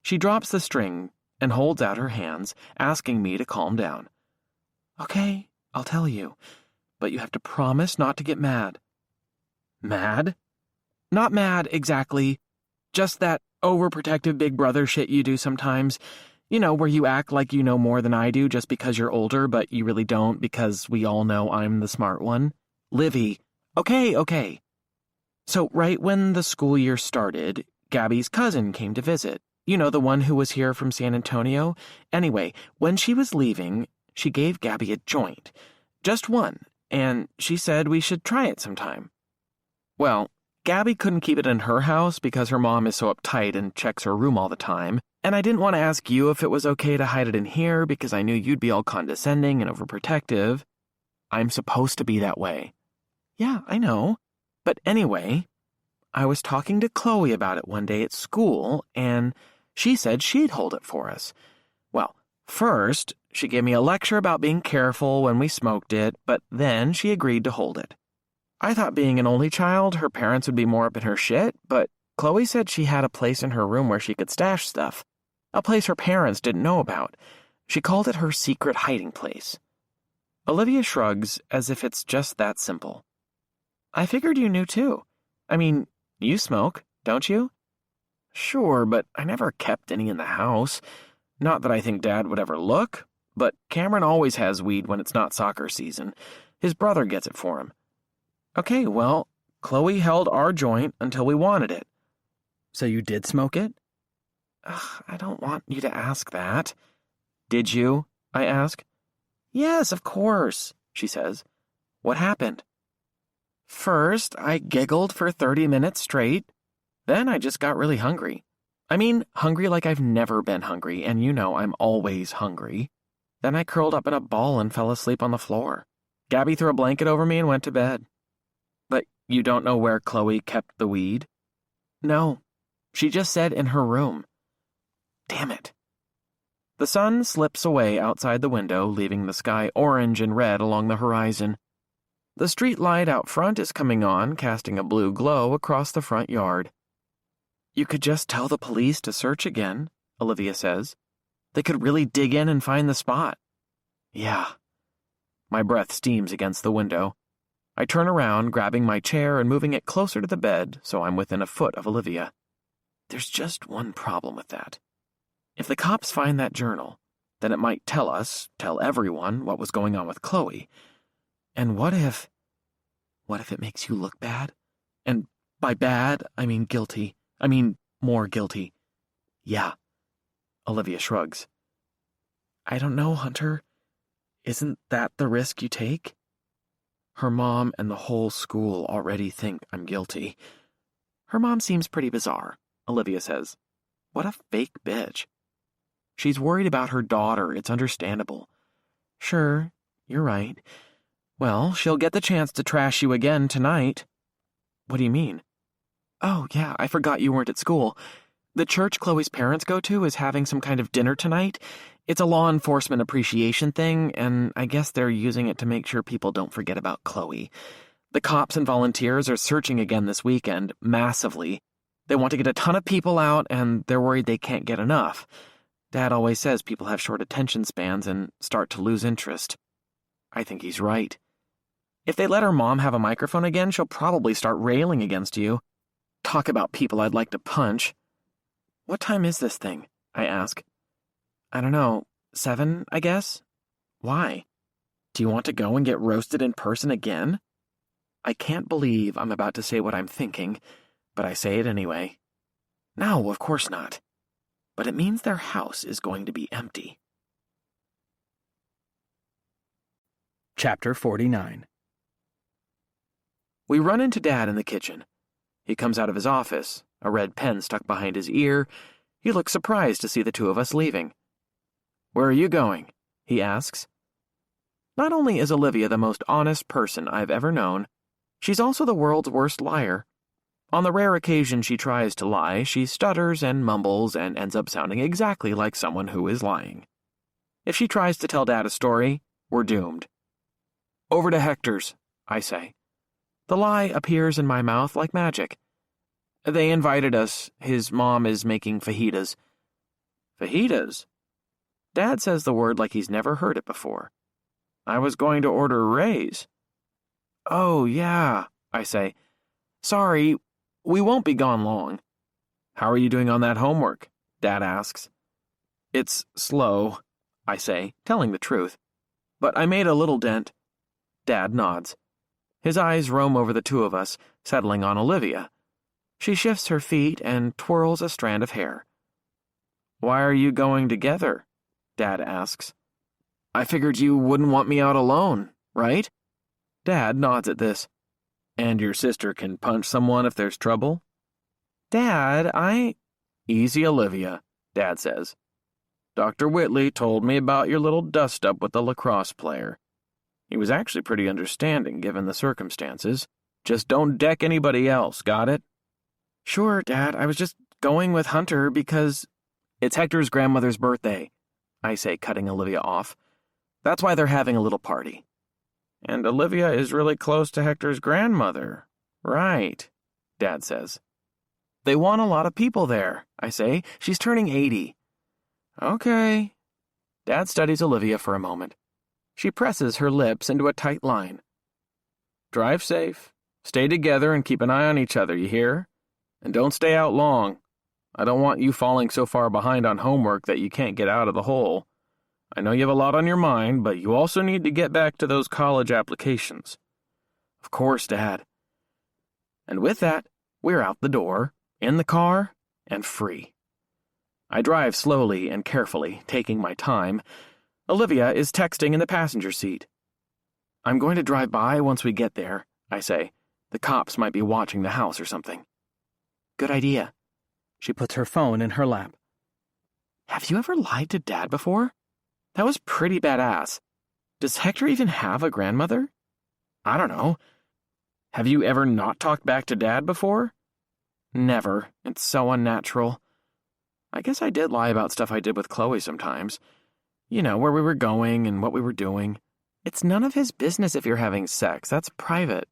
[SPEAKER 1] She drops the string and holds out her hands, asking me to calm down. Okay, I'll tell you, but you have to promise not to get mad. Mad? Not mad, exactly. Just that overprotective big brother shit you do sometimes. You know, where you act like you know more than I do just because you're older, but you really don't because we all know I'm the smart one. Livy. Okay. So right when the school year started, Gabby's cousin came to visit. You know, the one who was here from San Antonio? Anyway, when she was leaving, she gave Gabby a joint. Just one, and she said we should try it sometime. Well, Gabby couldn't keep it in her house because her mom is so uptight and checks her room all the time, and I didn't want to ask you if it was okay to hide it in here because I knew you'd be all condescending and overprotective. I'm supposed to be that way. Yeah, I know. But anyway, I was talking to Chloe about it one day at school, and she said she'd hold it for us. Well, first, she gave me a lecture about being careful when we smoked it, but then she agreed to hold it. I thought being an only child, her parents would be more up in her shit, but Chloe said she had a place in her room where she could stash stuff, a place her parents didn't know about. She called it her secret hiding place. Olivia shrugs as if it's just that simple. I figured you knew too. I mean, you smoke, don't you? Sure, but I never kept any in the house. Not that I think Dad would ever look, but Cameron always has weed when it's not soccer season. His brother gets it for him. Okay, well, Chloe held our joint until we wanted it. So you did smoke it? Ugh, I don't want you to ask that. Did you? I ask. Yes, of course, she says. What happened? First, I giggled for 30 minutes straight. Then I just got really hungry. I mean, hungry like I've never been hungry, and you know I'm always hungry. Then I curled up in a ball and fell asleep on the floor. Gabby threw a blanket over me and went to bed. But you don't know where Chloe kept the weed? No. She just said in her room. Damn it. The sun slips away outside the window, leaving the sky orange and red along the horizon. The street light out front is coming on, casting a blue glow across the front yard. You could just tell the police to search again, Olivia says. They could really dig in and find the spot. Yeah. My breath steams against the window. I turn around, grabbing my chair and moving it closer to the bed so I'm within a foot of Olivia. There's just one problem with that. If the cops find that journal, then it might tell everyone what was going on with Chloe. And what if it makes you look bad? And by bad, I mean guilty. I mean more guilty. Yeah. Olivia shrugs. I don't know, Hunter. Isn't that the risk you take? Her mom and the whole school already think I'm guilty. Her mom seems pretty bizarre, Olivia says. What a fake bitch. She's worried about her daughter, it's understandable. Sure, you're right. Well, she'll get the chance to trash you again tonight. What do you mean? Oh, yeah, I forgot you weren't at school. The church Chloe's parents go to is having some kind of dinner tonight. It's a law enforcement appreciation thing, and I guess they're using it to make sure people don't forget about Chloe. The cops and volunteers are searching again this weekend, massively. They want to get a ton of people out, and they're worried they can't get enough. Dad always says people have short attention spans and start to lose interest. I think he's right. If they let her mom have a microphone again, she'll probably start railing against you. Talk about people I'd like to punch. What time is this thing? I ask. I don't know, 7, I guess? Why? Do you want to go and get roasted in person again? I can't believe I'm about to say what I'm thinking, but I say it anyway. No, of course not. But it means their house is going to be empty. Chapter 49. We run into Dad in the kitchen. He comes out of his office, a red pen stuck behind his ear. He looks surprised to see the two of us leaving. Where are you going? He asks. Not only is Olivia the most honest person I've ever known, she's also the world's worst liar. On the rare occasion she tries to lie, she stutters and mumbles and ends up sounding exactly like someone who is lying. If she tries to tell Dad a story, we're doomed. Over to Hector's, I say. The lie appears in my mouth like magic. They invited us. His mom is making fajitas. Fajitas? Dad says the word like he's never heard it before. I was going to order Ray's. Oh, yeah, I say. Sorry, we won't be gone long. How are you doing on that homework? Dad asks. It's slow, I say, telling the truth. But I made a little dent. Dad nods. His eyes roam over the two of us, settling on Olivia. She shifts her feet and twirls a strand of hair. Why are you going together? Dad asks. I figured you wouldn't want me out alone, right? Dad nods at this. And your sister can punch someone if there's trouble? Dad, Easy, Olivia, Dad says. Dr. Whitley told me about your little dust-up with the lacrosse player. He was actually pretty understanding given the circumstances. Just don't deck anybody else, got it? Sure, Dad, I was just going with Hunter because it's Hector's grandmother's birthday, I say, cutting Olivia off. That's why they're having a little party. And Olivia is really close to Hector's grandmother. Right, Dad says. They want a lot of people there, I say. She's turning 80. Okay. Dad studies Olivia for a moment. She presses her lips into a tight line. Drive safe. Stay together and keep an eye on each other, you hear? And don't stay out long. I don't want you falling so far behind on homework that you can't get out of the hole. I know you have a lot on your mind, but you also need to get back to those college applications. Of course, Dad. And with that, we're out the door, in the car, and free. I drive slowly and carefully, taking my time. Olivia is texting in the passenger seat. I'm going to drive by once we get there, I say. The cops might be watching the house or something. Good idea. She puts her phone in her lap. Have you ever lied to Dad before? That was pretty badass. Does Hector even have a grandmother? I don't know. Have you ever not talked back to Dad before? Never. It's so unnatural. I guess I did lie about stuff I did with Chloe sometimes. You know, where we were going and what we were doing. It's none of his business if you're having sex. That's private.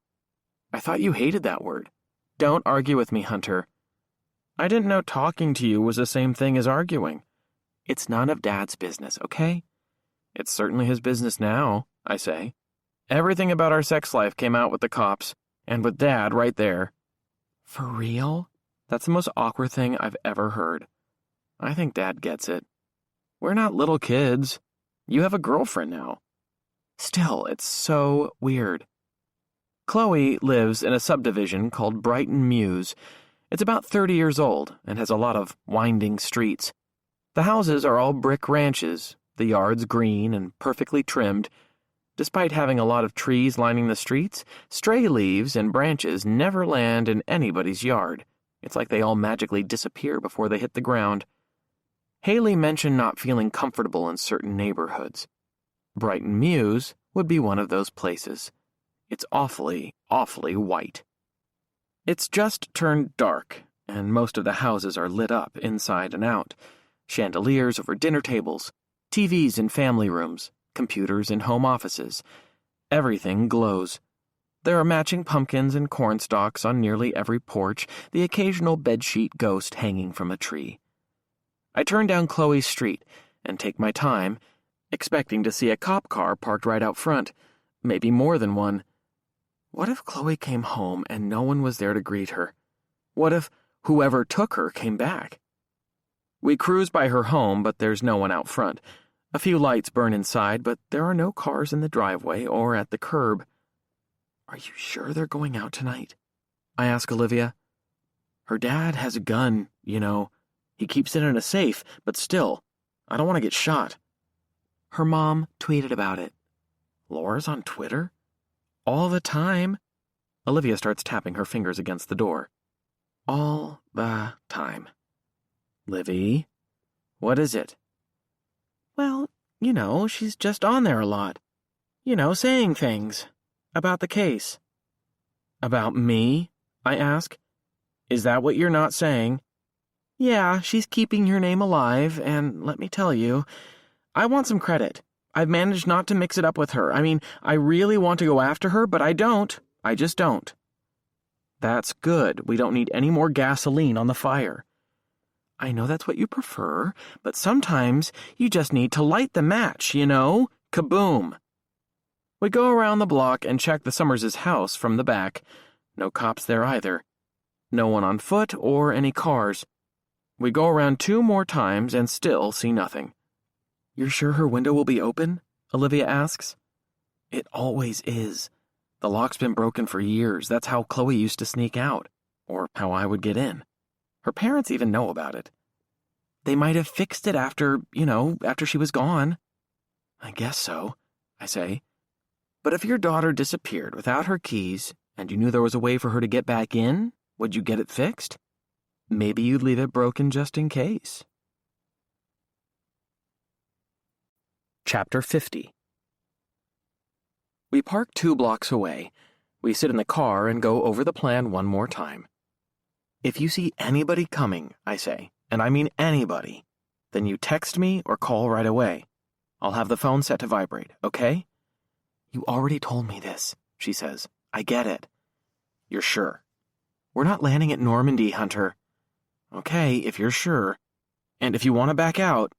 [SPEAKER 1] I thought you hated that word. Don't argue with me, Hunter. I didn't know talking to you was the same thing as arguing. It's none of Dad's business, okay? It's certainly his business now, I say. Everything about our sex life came out with the cops, and with Dad right there. For real? That's the most awkward thing I've ever heard. I think Dad gets it. We're not little kids. You have a girlfriend now. Still, it's so weird. Chloe lives in a subdivision called Brighton Mews. It's about 30 years old and has a lot of winding streets. The houses are all brick ranches, the yards green and perfectly trimmed. Despite having a lot of trees lining the streets, stray leaves and branches never land in anybody's yard. It's like they all magically disappear before they hit the ground. Haley mentioned not feeling comfortable in certain neighborhoods. Brighton Mews would be one of those places. It's awfully, awfully white. It's just turned dark, and most of the houses are lit up inside and out. Chandeliers over dinner tables, TVs in family rooms, computers in home offices. Everything glows. There are matching pumpkins and cornstalks on nearly every porch, the occasional bedsheet ghost hanging from a tree. I turn down Chloe's street and take my time, expecting to see a cop car parked right out front, maybe more than one. What if Chloe came home and no one was there to greet her? What if whoever took her came back? We cruise by her home, but there's no one out front. A few lights burn inside, but there are no cars in the driveway or at the curb. Are you sure they're going out tonight? I ask Olivia. Her dad has a gun, you know. He keeps it in a safe, but still, I don't want to get shot. Her mom tweeted about it. Laura's on Twitter? All the time? Olivia starts tapping her fingers against the door. All the time. Livy, what is it? Well, she's just on there a lot. Saying things. About the case. About me? I ask. Is that what you're not saying? Yeah, she's keeping your name alive, and let me tell you, I want some credit. I've managed not to mix it up with her. I really want to go after her, but I don't. I just don't. That's good. We don't need any more gasoline on the fire. I know that's what you prefer, but sometimes you just need to light the match, Kaboom. We go around the block and check the Summers' house from the back. No cops there either. No one on foot or any cars. We go around 2 more times and still see nothing. You're sure her window will be open? Olivia asks. It always is. The lock's been broken for years. That's how Chloe used to sneak out, or how I would get in. Her parents even know about it. They might have fixed it after she was gone. I guess so, I say. But if your daughter disappeared without her keys, and you knew there was a way for her to get back in, would you get it fixed? Maybe you'd leave it broken just in case. Chapter 50. We park 2 blocks away. We sit in the car and go over the plan one more time. If you see anybody coming, I say, and I mean anybody, then you text me or call right away. I'll have the phone set to vibrate, okay? You already told me this, she says. I get it. You're sure? We're not landing at Normandy, Hunter. Okay, if you're sure. And if you want to back out,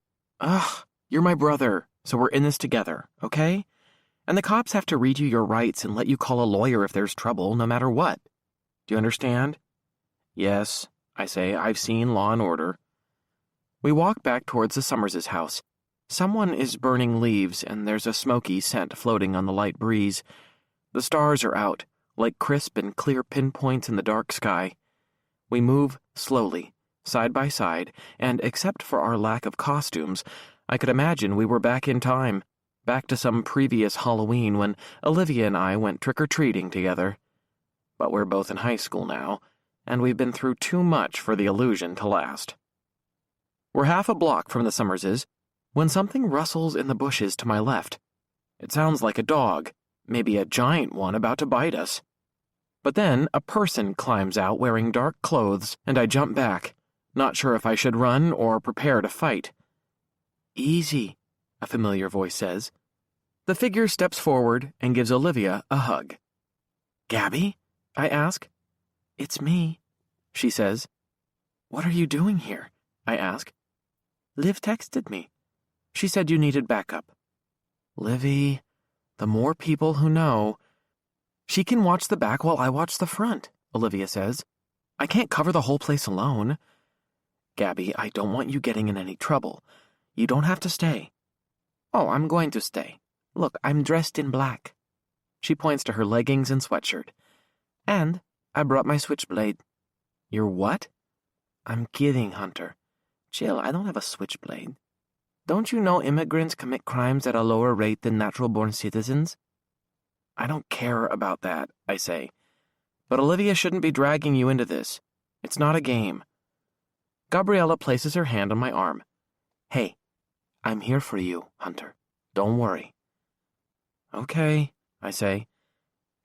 [SPEAKER 1] you're my brother, so we're in this together, okay? And the cops have to read you your rights and let you call a lawyer if there's trouble, no matter what. Do you understand? Yes, I say. I've seen Law and Order. We walk back towards the Summers' house. Someone is burning leaves, and there's a smoky scent floating on the light breeze. The stars are out, like crisp and clear pinpoints in the dark sky. We move slowly, side by side, and except for our lack of costumes, I could imagine we were back in time, back to some previous Halloween when Olivia and I went trick-or-treating together. But we're both in high school now, and we've been through too much for the illusion to last. We're half a block from the Summerses when something rustles in the bushes to my left. It sounds like a dog, maybe a giant one about to bite us. But then a person climbs out wearing dark clothes, and I jump back, not sure if I should run or prepare to fight. Easy, a familiar voice says. The figure steps forward and gives Olivia a hug. Gabby? I ask. It's me, she says. What are you doing here? I ask. Liv texted me. She said you needed backup. Livy, the more people who know. She can watch the back while I watch the front, Olivia says. I can't cover the whole place alone. Gabby, I don't want you getting in any trouble. You don't have to stay. Oh, I'm going to stay. Look, I'm dressed in black. She points to her leggings and sweatshirt. And I brought my switchblade. Your what? I'm kidding, Hunter. Chill, I don't have a switchblade. Don't you know immigrants commit crimes at a lower rate than natural-born citizens? I don't care about that, I say. But Olivia shouldn't be dragging you into this. It's not a game. Gabriella places her hand on my arm. Hey, I'm here for you, Hunter. Don't worry. Okay, I say.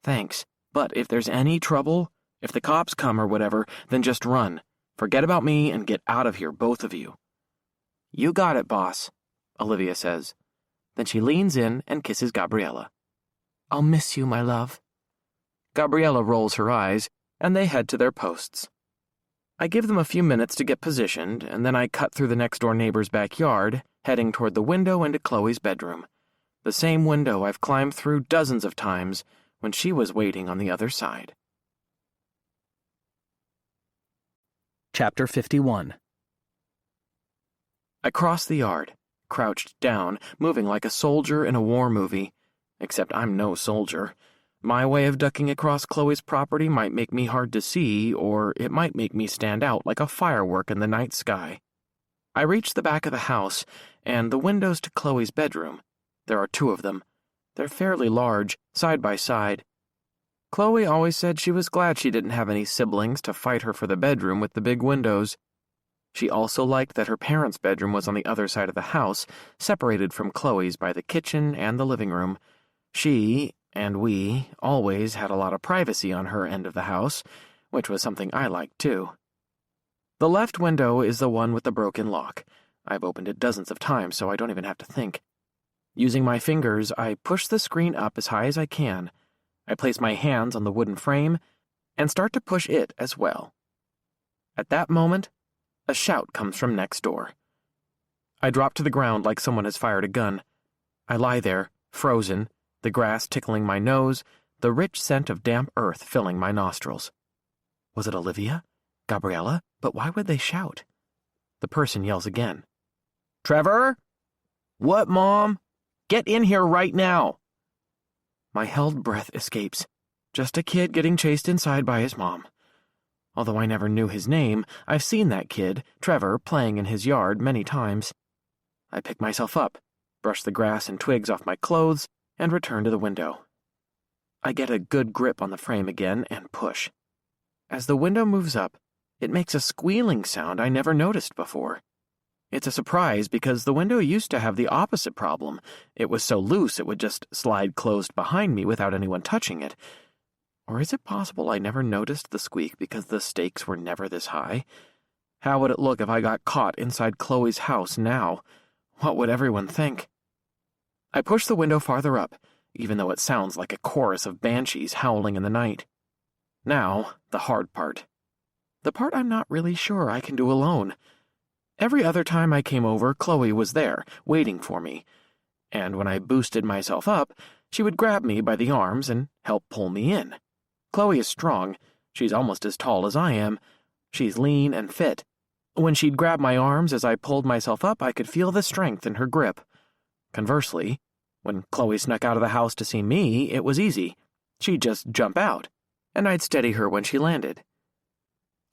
[SPEAKER 1] Thanks, but if there's any trouble, if the cops come or whatever, then just run. Forget about me and get out of here, both of you. You got it, boss, Olivia says. Then she leans in and kisses Gabriella. I'll miss you, my love. Gabriella rolls her eyes, and they head to their posts. I give them a few minutes to get positioned, and then I cut through the next-door neighbor's backyard, heading toward the window into Chloe's bedroom. The same window I've climbed through dozens of times when she was waiting on the other side. Chapter 51. I cross the yard, crouched down, moving like a soldier in a war movie, except I'm no soldier. My way of ducking across Chloe's property might make me hard to see, or it might make me stand out like a firework in the night sky. I reach the back of the house, and the windows to Chloe's bedroom. There are two of them. They're fairly large, side by side. Chloe always said she was glad she didn't have any siblings to fight her for the bedroom with the big windows. She also liked that her parents' bedroom was on the other side of the house, separated from Chloe's by the kitchen and the living room. She, and we, always had a lot of privacy on her end of the house, which was something I liked too. The left window is the one with the broken lock. I've opened it dozens of times, so I don't even have to think. Using my fingers, I push the screen up as high as I can. I place my hands on the wooden frame and start to push it as well. At that moment, a shout comes from next door. I drop to the ground like someone has fired a gun. I lie there, frozen, the grass tickling my nose, the rich scent of damp earth filling my nostrils. Was it Olivia? Gabriella? But why would they shout? The person yells again. Trevor? What, Mom? Get in here right now! My held breath escapes. Just a kid getting chased inside by his mom. Although I never knew his name, I've seen that kid, Trevor, playing in his yard many times. I pick myself up, brush the grass and twigs off my clothes, and return to the window. I get a good grip on the frame again and push. As the window moves up, it makes a squealing sound I never noticed before. It's a surprise because the window used to have the opposite problem. It was so loose it would just slide closed behind me without anyone touching it. Or is it possible I never noticed the squeak because the stakes were never this high? How would it look if I got caught inside Chloe's house now? What would everyone think? I push the window farther up, even though it sounds like a chorus of banshees howling in the night. Now, the hard part. The part I'm not really sure I can do alone. Every other time I came over, Chloe was there, waiting for me. And when I boosted myself up, she would grab me by the arms and help pull me in. Chloe is strong. She's almost as tall as I am. She's lean and fit. When she'd grab my arms as I pulled myself up, I could feel the strength in her grip. Conversely, when Chloe snuck out of the house to see me, it was easy. She'd just jump out, and I'd steady her when she landed.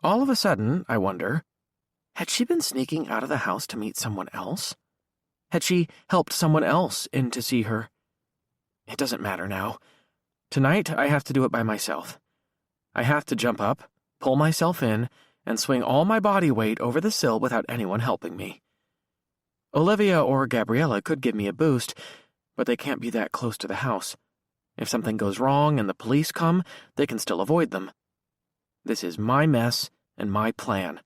[SPEAKER 1] All of a sudden, I wonder, had she been sneaking out of the house to meet someone else? Had she helped someone else in to see her? It doesn't matter now. Tonight, I have to do it by myself. I have to jump up, pull myself in, and swing all my body weight over the sill without anyone helping me. Olivia or Gabriella could give me a boost, but they can't be that close to the house. If something goes wrong and the police come, they can still avoid them. This is my mess and my plan.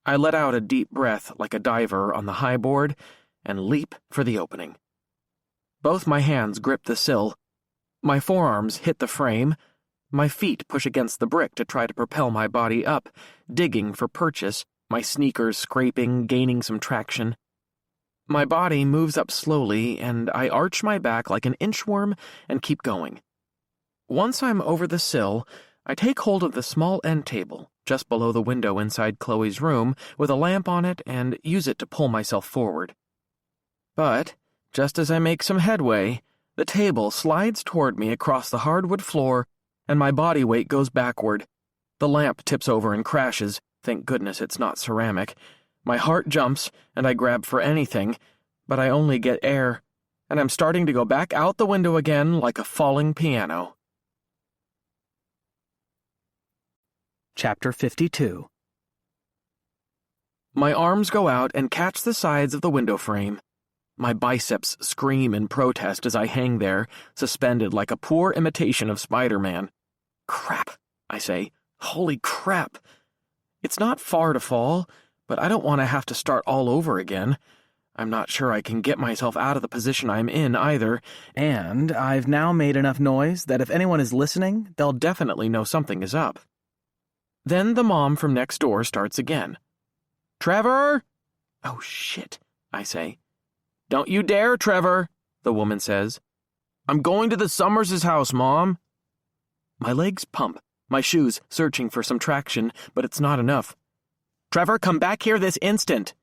[SPEAKER 1] I let out a deep breath like a diver on the high board and leap for the opening. Both my hands grip the sill. My forearms hit the frame. My feet push against the brick to try to propel my body up, digging for purchase, my sneakers scraping, gaining some traction. My body moves up slowly, and I arch my back like an inchworm and keep going. Once I'm over the sill, I take hold of the small end table just below the window inside Chloe's room with a lamp on it and use it to pull myself forward. But, just as I make some headway, the table slides toward me across the hardwood floor and my body weight goes backward. The lamp tips over and crashes. Thank goodness it's not ceramic. My heart jumps and I grab for anything, but I only get air, and I'm starting to go back out the window again like a falling piano. Chapter 52. My arms go out and catch the sides of the window frame. My biceps scream in protest as I hang there, suspended like a poor imitation of Spider-Man. Crap, I say. Holy crap. It's not far to fall, but I don't want to have to start all over again. I'm not sure I can get myself out of the position I'm in either, and I've now made enough noise that if anyone is listening, they'll definitely know something is up. Then the mom from next door starts again. Trevor? Oh, shit, I say. Don't you dare, Trevor, the woman says. I'm going to the Summers' house, Mom. My legs pump, my shoes searching for some traction, but it's not enough. Trevor, come back here this instant.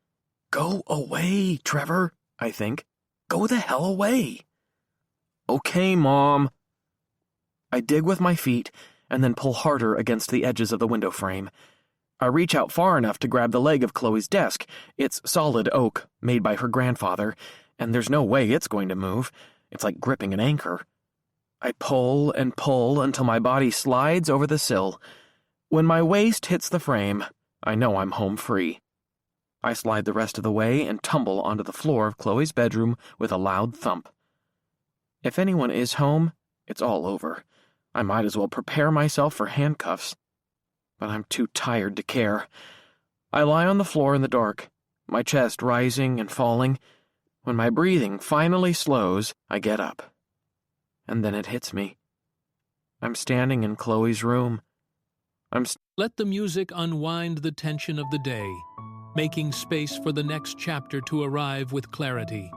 [SPEAKER 1] Go away, Trevor, I think. Go the hell away. Okay, Mom. I dig with my feet and then pull harder against the edges of the window frame. I reach out far enough to grab the leg of Chloe's desk. It's solid oak, made by her grandfather, and there's no way it's going to move. It's like gripping an anchor. I pull and pull until my body slides over the sill. When my waist hits the frame, I know I'm home free. I slide the rest of the way and tumble onto the floor of Chloe's bedroom with a loud thump. If anyone is home, it's all over. I might as well prepare myself for handcuffs. But I'm too tired to care. I lie on the floor in the dark, my chest rising and falling. When my breathing finally slows, I get up. And then it hits me. I'm standing in Chloe's room.
[SPEAKER 2] Let the music unwind the tension of the day, making space for the next chapter to arrive with clarity.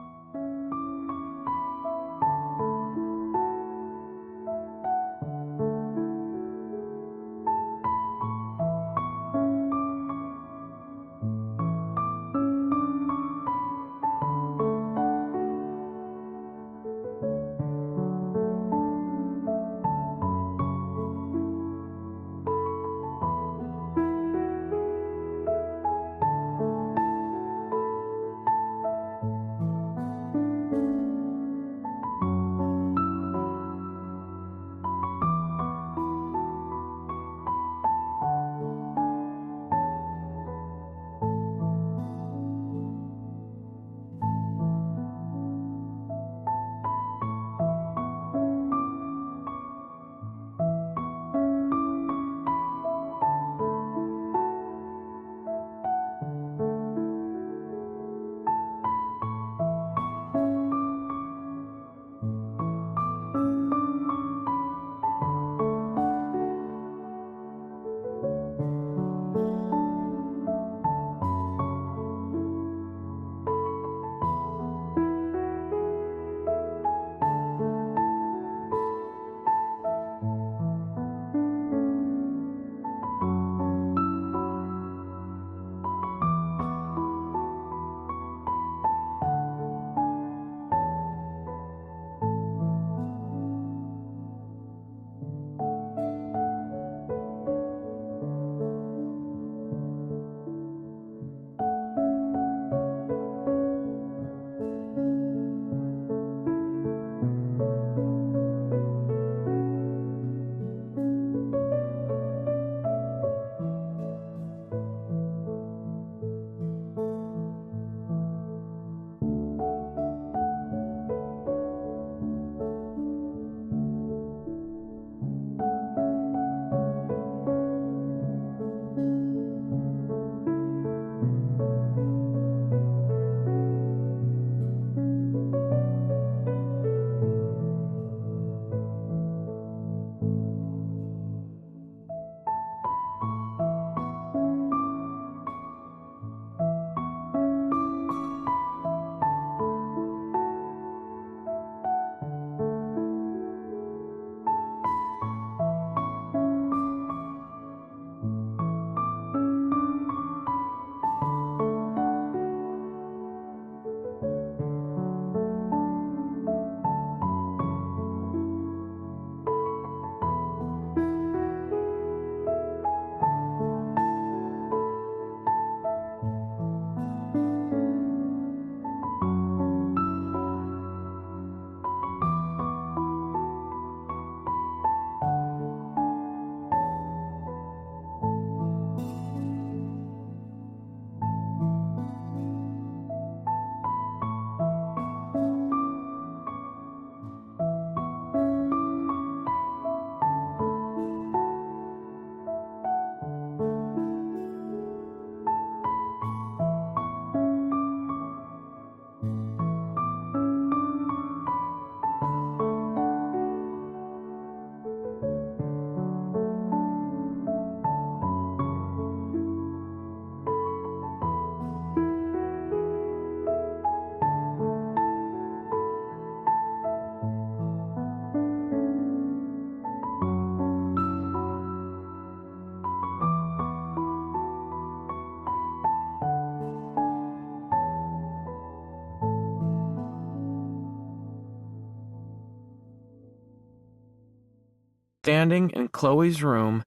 [SPEAKER 1] standing in Chloe's room,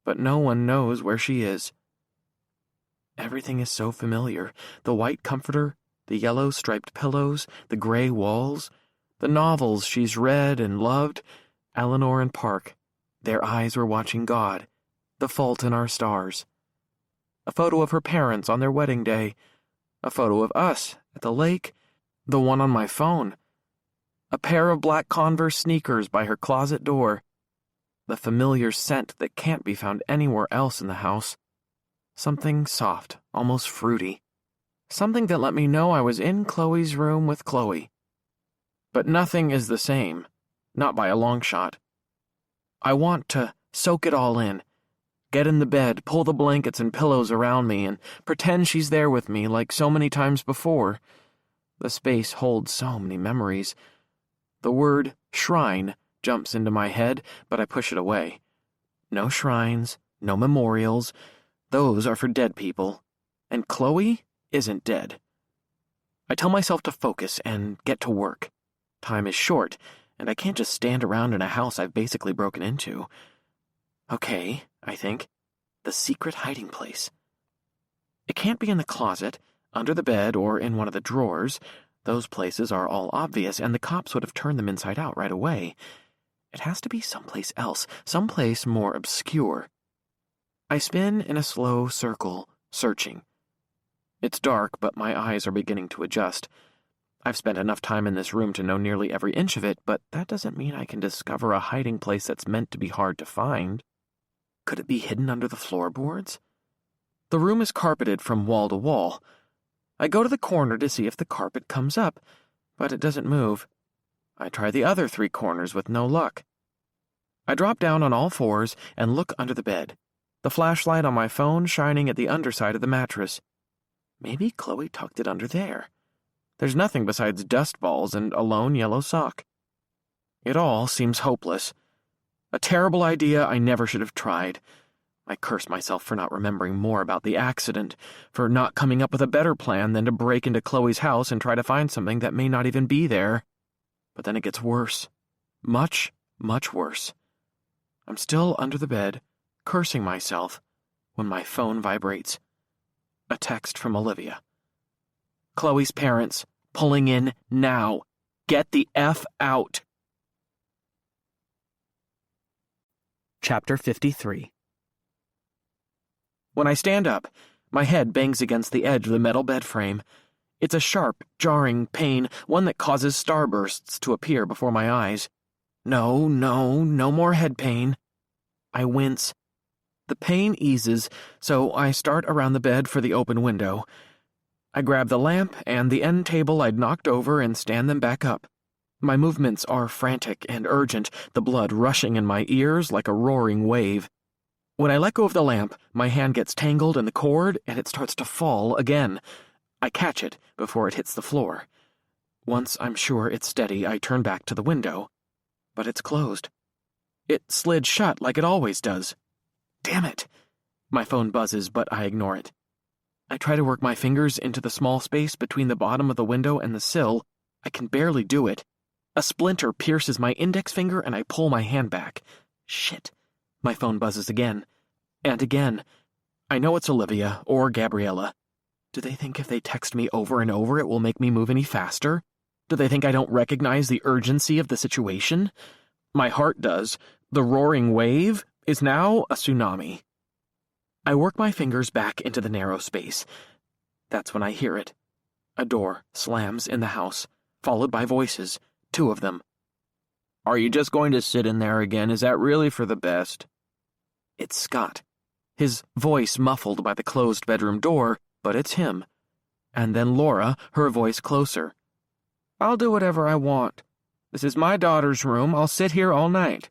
[SPEAKER 1] but no one knows where she is. Everything is so familiar. The white comforter, the yellow striped pillows, the gray walls, the novels she's read and loved, Eleanor and Park. Their eyes were watching God, The Fault in Our Stars. A photo of her parents on their wedding day, a photo of us at the lake, the one on my phone, a pair of black Converse sneakers by her closet door, the familiar scent that can't be found anywhere else in the house, something soft, almost fruity, something that let me know I was in Chloe's room with Chloe. But nothing is the same, not by a long shot. I want to soak it all in, get in the bed, pull the blankets and pillows around me, and pretend she's there with me like so many times before. The space holds so many memories. The word shrine jumps into my head, but I push it away. No shrines, no memorials. Those are for dead people. And Chloe isn't dead. I tell myself to focus and get to work. Time is short, and I can't just stand around in a house I've basically broken into. Okay, I think. The secret hiding place. It can't be in the closet, under the bed, or in one of the drawers. Those places are all obvious, and the cops would have turned them inside out right away. It has to be someplace else, someplace more obscure. I spin in a slow circle, searching. It's dark, but my eyes are beginning to adjust. I've spent enough time in this room to know nearly every inch of it, but that doesn't mean I can discover a hiding place that's meant to be hard to find. Could it be hidden under the floorboards? The room is carpeted from wall to wall. I go to the corner to see if the carpet comes up, but it doesn't move. I try the other 3 corners with no luck. I drop down on all fours and look under the bed, the flashlight on my phone shining at the underside of the mattress. Maybe Chloe tucked it under there. There's nothing besides dust balls and a lone yellow sock. It all seems hopeless. A terrible idea I never should have tried. I curse myself for not remembering more about the accident, for not coming up with a better plan than to break into Chloe's house and try to find something that may not even be there. But then it gets worse. Much, much worse. I'm still under the bed, cursing myself, when my phone vibrates. A text from Olivia. Chloe's parents, pulling in now. Get the F out. Chapter 53. When I stand up, my head bangs against the edge of the metal bed frame. It's a sharp, jarring pain, one that causes starbursts to appear before my eyes. No more head pain. I wince. The pain eases, so I start around the bed for the open window. I grab the lamp and the end table I'd knocked over and stand them back up. My movements are frantic and urgent, the blood rushing in my ears like a roaring wave. When I let go of the lamp, my hand gets tangled in the cord and it starts to fall again. I catch it before it hits the floor. Once I'm sure it's steady, I turn back to the window. But it's closed. It slid shut like it always does. Damn it! My phone buzzes, but I ignore it. I try to work my fingers into the small space between the bottom of the window and the sill. I can barely do it. A splinter pierces my index finger and I pull my hand back. Shit. My phone buzzes again. And again. I know it's Olivia or Gabriella. Do they think if they text me over and over it will make me move any faster? Do they think I don't recognize the urgency of the situation? My heart does. The roaring wave is now a tsunami. I work my fingers back into the narrow space. That's when I hear it. A door slams in the house, followed by voices, 2 of them. Are you just going to sit in there again? Is that really for the best? It's Scott. His voice muffled by the closed bedroom door, but it's him. And then Laura, her voice closer. I'll do whatever I want. This is my daughter's room. I'll sit here all night.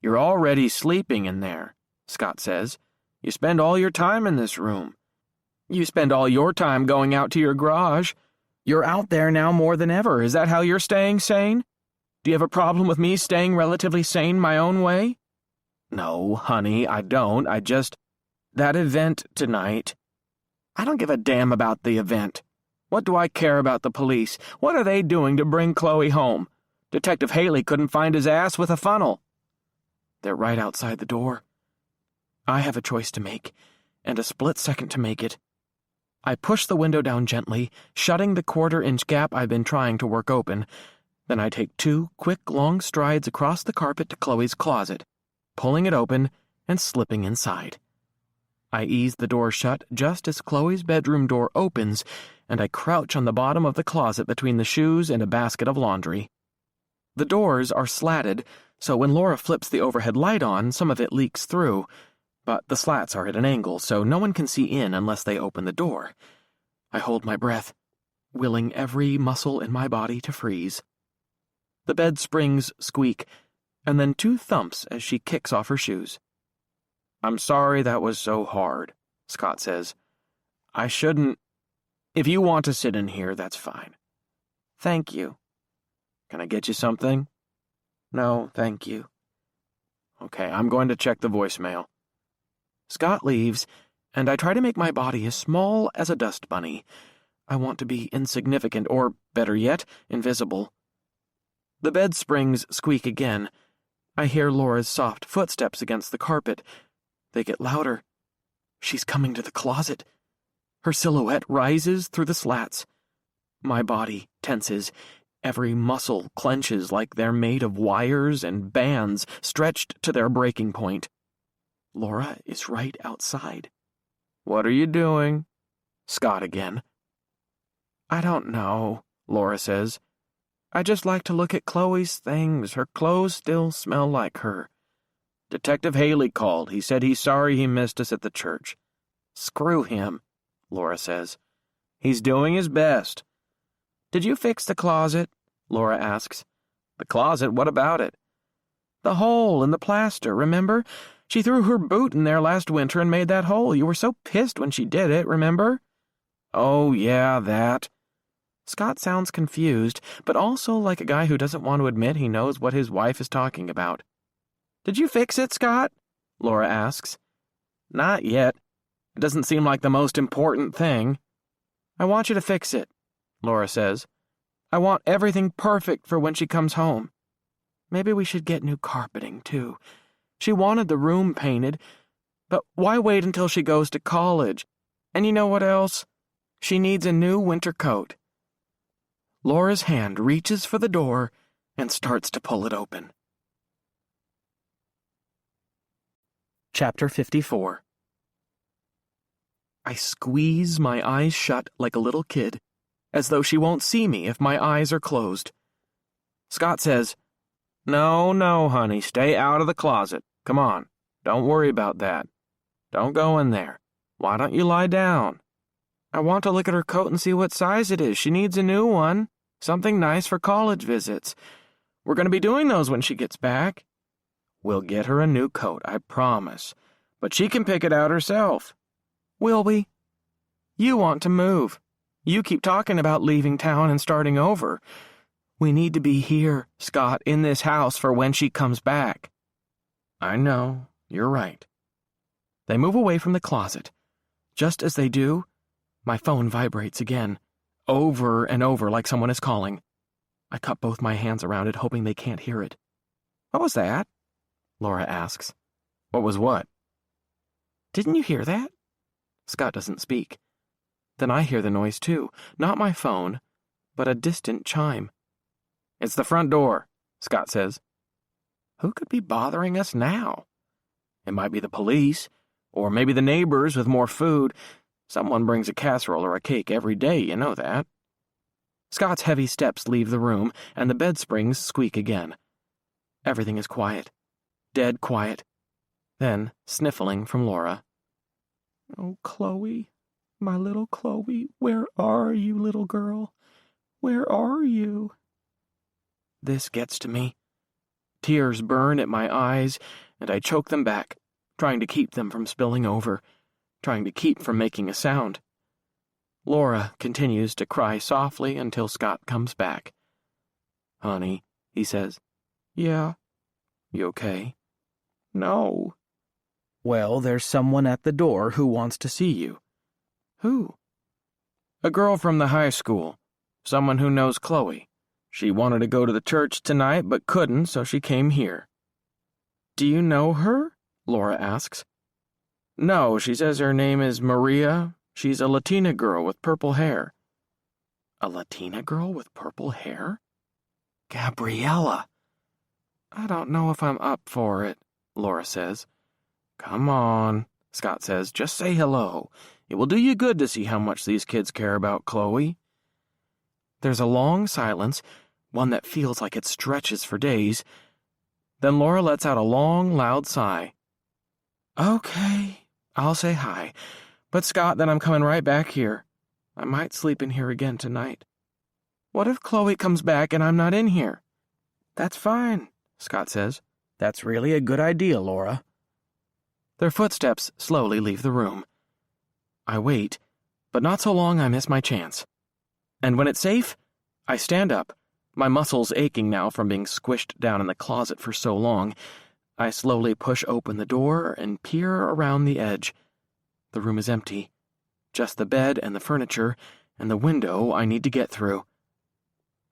[SPEAKER 1] You're already sleeping in there, Scott says. You spend all your time in this room. You spend all your time going out to your garage. You're out there now more than ever. Is that how you're staying sane? Do you have a problem with me staying relatively sane my own way? No, honey, I don't. That event tonight. I don't give a damn about the event. What do I care about the police? What are they doing to bring Chloe home? Detective Haley couldn't find his ass with a funnel. They're right outside the door. I have a choice to make, and a split second to make it. I push the window down gently, shutting the quarter-inch gap I've been trying to work open. Then I take 2 quick, long strides across the carpet to Chloe's closet, pulling it open and slipping inside. I ease the door shut just as Chloe's bedroom door opens, and I crouch on the bottom of the closet between the shoes and a basket of laundry. The doors are slatted, so when Laura flips the overhead light on, some of it leaks through, but the slats are at an angle, so no one can see in unless they open the door. I hold my breath, willing every muscle in my body to freeze. The bed springs squeak, and then 2 thumps as she kicks off her shoes. "I'm sorry that was so hard," Scott says. "I shouldn't. If you want to sit in here, that's fine." "Thank you." "Can I get you something?" "No, thank you." "Okay, I'm going to check the voicemail." Scott leaves, and I try to make my body as small as a dust bunny. I want to be insignificant, or, better yet, invisible. The bed springs squeak again. I hear Laura's soft footsteps against the carpet. They get louder. She's coming to the closet. Her silhouette rises through the slats. My body tenses. Every muscle clenches like they're made of wires and bands stretched to their breaking point. Laura is right outside. "What are you doing?" Scott again. "I don't know," Laura says. "I just like to look at Chloe's things. Her clothes still smell like her." "Detective Haley called. He said he's sorry he missed us at the church." "Screw him," Laura says. "He's doing his best." "Did you fix the closet?" Laura asks. "The closet? What about it?" "The hole in the plaster, remember? She threw her boot in there last winter and made that hole. You were so pissed when she did it, remember?" "Oh, yeah, that." Scott sounds confused, but also like a guy who doesn't want to admit he knows what his wife is talking about. "Did you fix it, Scott?" Laura asks. "Not yet. It doesn't seem like the most important thing." "I want you to fix it," Laura says. "I want everything perfect for when she comes home. Maybe we should get new carpeting, too. She wanted the room painted, but why wait until she goes to college? And you know what else? She needs a new winter coat." Laura's hand reaches for the door and starts to pull it open. Chapter 54. I squeeze my eyes shut like a little kid, as though she won't see me if my eyes are closed. Scott says, No, honey, stay out of the closet. Come on, don't worry about that. Don't go in there. Why don't you lie down?" "I want to look at her coat and see what size it is. She needs a new one. Something nice for college visits. We're going to be doing those when she gets back." "We'll get her a new coat, I promise. But she can pick it out herself." "Will we?" "You want to move. You keep talking about leaving town and starting over. We need to be here, Scott, in this house for when she comes back." "I know. You're right." They move away from the closet. Just as they do, my phone vibrates again, over and over like someone is calling. I cup both my hands around it, hoping they can't hear it. "What was that?" Laura asks. "What was what?" "Didn't you hear that?" Scott doesn't speak. Then I hear the noise too, not my phone, but a distant chime. "It's the front door," Scott says. Who could be bothering us now? It might be the police, or maybe the neighbors with more food. Someone brings a casserole or a cake every day, you know that. Scott's heavy steps leave the room, and the bed springs squeak again. Everything is quiet. Dead quiet. Then, sniffling from Laura. "Oh, Chloe, my little Chloe, where are you, little girl? Where are you?" This gets to me. Tears burn at my eyes, and I choke them back, trying to keep them from spilling over, trying to keep from making a sound. Laura continues to cry softly until Scott comes back. "Honey," he says. "Yeah." "You okay?" "No." "Well, there's someone at the door who wants to see you." "Who?" "A girl from the high school. Someone who knows Chloe. She wanted to go to the church tonight but couldn't, so she came here." Do you know her? Laura asks. No, she says her name is Maria. She's a Latina girl with purple hair. A Latina girl with purple hair? Gabriella. I don't know if I'm up for it, Laura says. Come on, Scott says. Just say hello. It will do you good to see how much these kids care about Chloe. There's a long silence, one that feels like it stretches for days. Then Laura lets out a long, loud sigh. Okay, I'll say hi. But Scott, then I'm coming right back here. I might sleep in here again tonight. What if Chloe comes back and I'm not in here? That's fine, Scott says. That's really a good idea, Laura. Their footsteps slowly leave the room. I wait, but not so long I miss my chance. And when it's safe, I stand up, my muscles aching now from being squished down in the closet for so long. I slowly push open the door and peer around the edge. The room is empty. Just the bed and the furniture and the window I need to get through.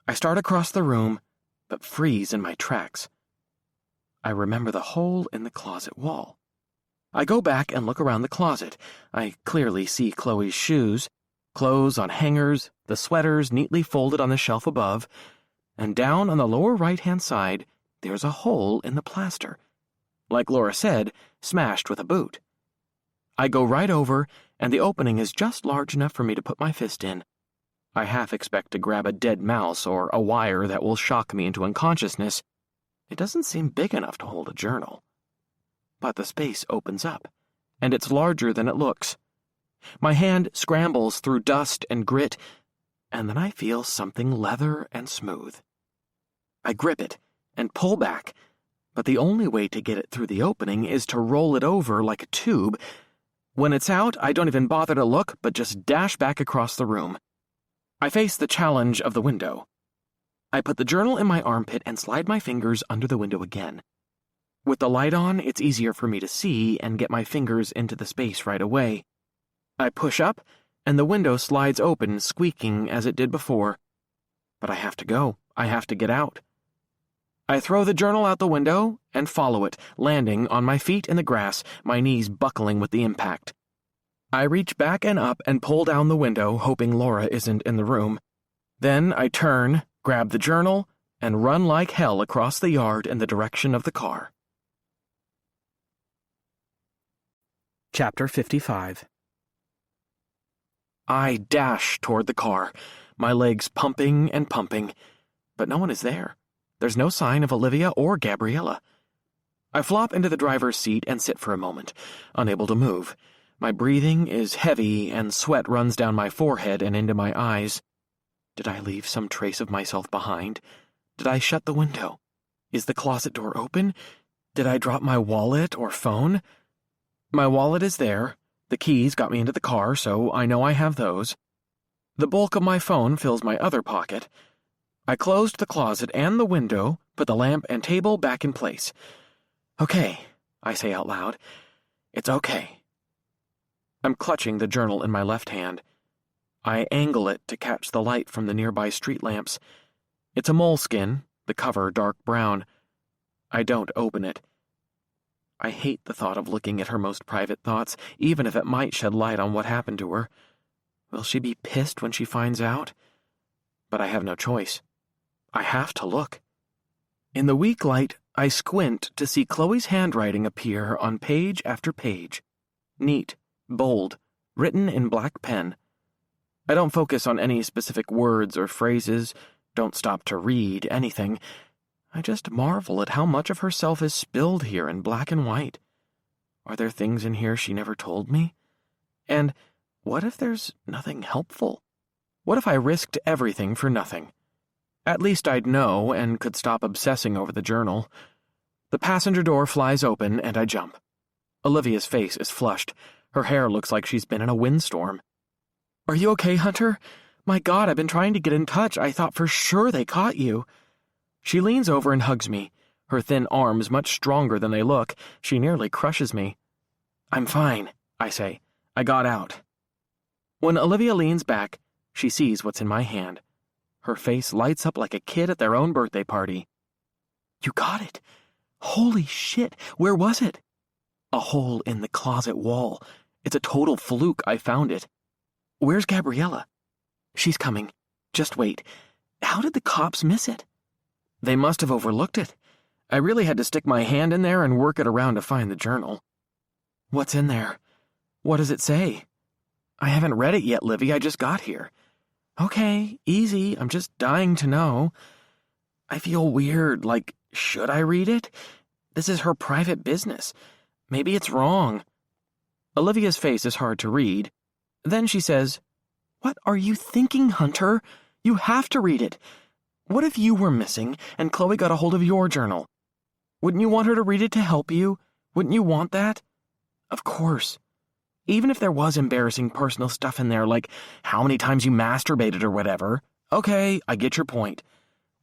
[SPEAKER 1] I start across the room, but freeze in my tracks. I remember the hole in the closet wall. I go back and look around the closet. I clearly see Chloe's shoes, clothes on hangers, the sweaters neatly folded on the shelf above, and down on the lower right-hand side, there's a hole in the plaster. Like Laura said, smashed with a boot. I go right over, and the opening is just large enough for me to put my fist in. I half expect to grab a dead mouse or a wire that will shock me into unconsciousness. It doesn't seem big enough to hold a journal. But the space opens up, and it's larger than it looks. My hand scrambles through dust and grit, and then I feel something leather and smooth. I grip it and pull back, but the only way to get it through the opening is to roll it over like a tube. When it's out, I don't even bother to look, but just dash back across the room. I face the challenge of the window. I put the journal in my armpit and slide my fingers under the window again. With the light on, it's easier for me to see and get my fingers into the space right away. I push up, and the window slides open, squeaking as it did before. But I have to go. I have to get out. I throw the journal out the window and follow it, landing on my feet in the grass, my knees buckling with the impact. I reach back and up and pull down the window, hoping Laura isn't in the room. Then I turn, grab the journal, and run like hell across the yard in the direction of the car. Chapter 55. I dash toward the car, my legs pumping and pumping, but no one is there. There's no sign of Olivia or Gabriella. I flop into the driver's seat and sit for a moment, unable to move. My breathing is heavy and sweat runs down my forehead and into my eyes. Did I leave some trace of myself behind? Did I shut the window? Is the closet door open? Did I drop my wallet or phone? My wallet is there. The keys got me into the car, so I know I have those. The bulk of my phone fills my other pocket. I closed the closet and the window, put the lamp and table back in place. Okay, I say out loud. It's okay. I'm clutching the journal in my left hand. I angle it to catch the light from the nearby street lamps. It's a moleskin, the cover dark brown. I don't open it. I hate the thought of looking at her most private thoughts, even if it might shed light on what happened to her. Will she be pissed when she finds out? But I have no choice. I have to look. In the weak light, I squint to see Chloe's handwriting appear on page after page. Neat, bold, written in black pen. I don't focus on any specific words or phrases, don't stop to read anything. I just marvel at how much of herself is spilled here in black and white. Are there things in here she never told me? And what if there's nothing helpful? What if I risked everything for nothing? At least I'd know and could stop obsessing over the journal. The passenger door flies open and I jump. Olivia's face is flushed. Her hair looks like she's been in a windstorm. Are you okay, Hunter? My God, I've been trying to get in touch. I thought for sure they caught you. She leans over and hugs me, her thin arms much stronger than they look. She nearly crushes me. I'm fine, I say. I got out. When Olivia leans back, she sees what's in my hand. Her face lights up like a kid at their own birthday party. You got it. Holy shit, where was it? A hole in the closet wall. It's a total fluke I found it. Where's Gabriella? She's coming. Just wait. How did the cops miss it? They must have overlooked it. I really had to stick my hand in there and work it around to find the journal. What's in there? What does it say? I haven't read it yet, Livy. I just got here. Okay, easy. I'm just dying to know. I feel weird, like, should I read it? This is her private business. Maybe it's wrong. Olivia's face is hard to read. Then she says, "What are you thinking, Hunter? You have to read it. What if you were missing and Chloe got a hold of your journal? Wouldn't you want her to read it to help you? Wouldn't you want that?" Of course. Even if there was embarrassing personal stuff in there, like how many times you masturbated or whatever. Okay, I get your point.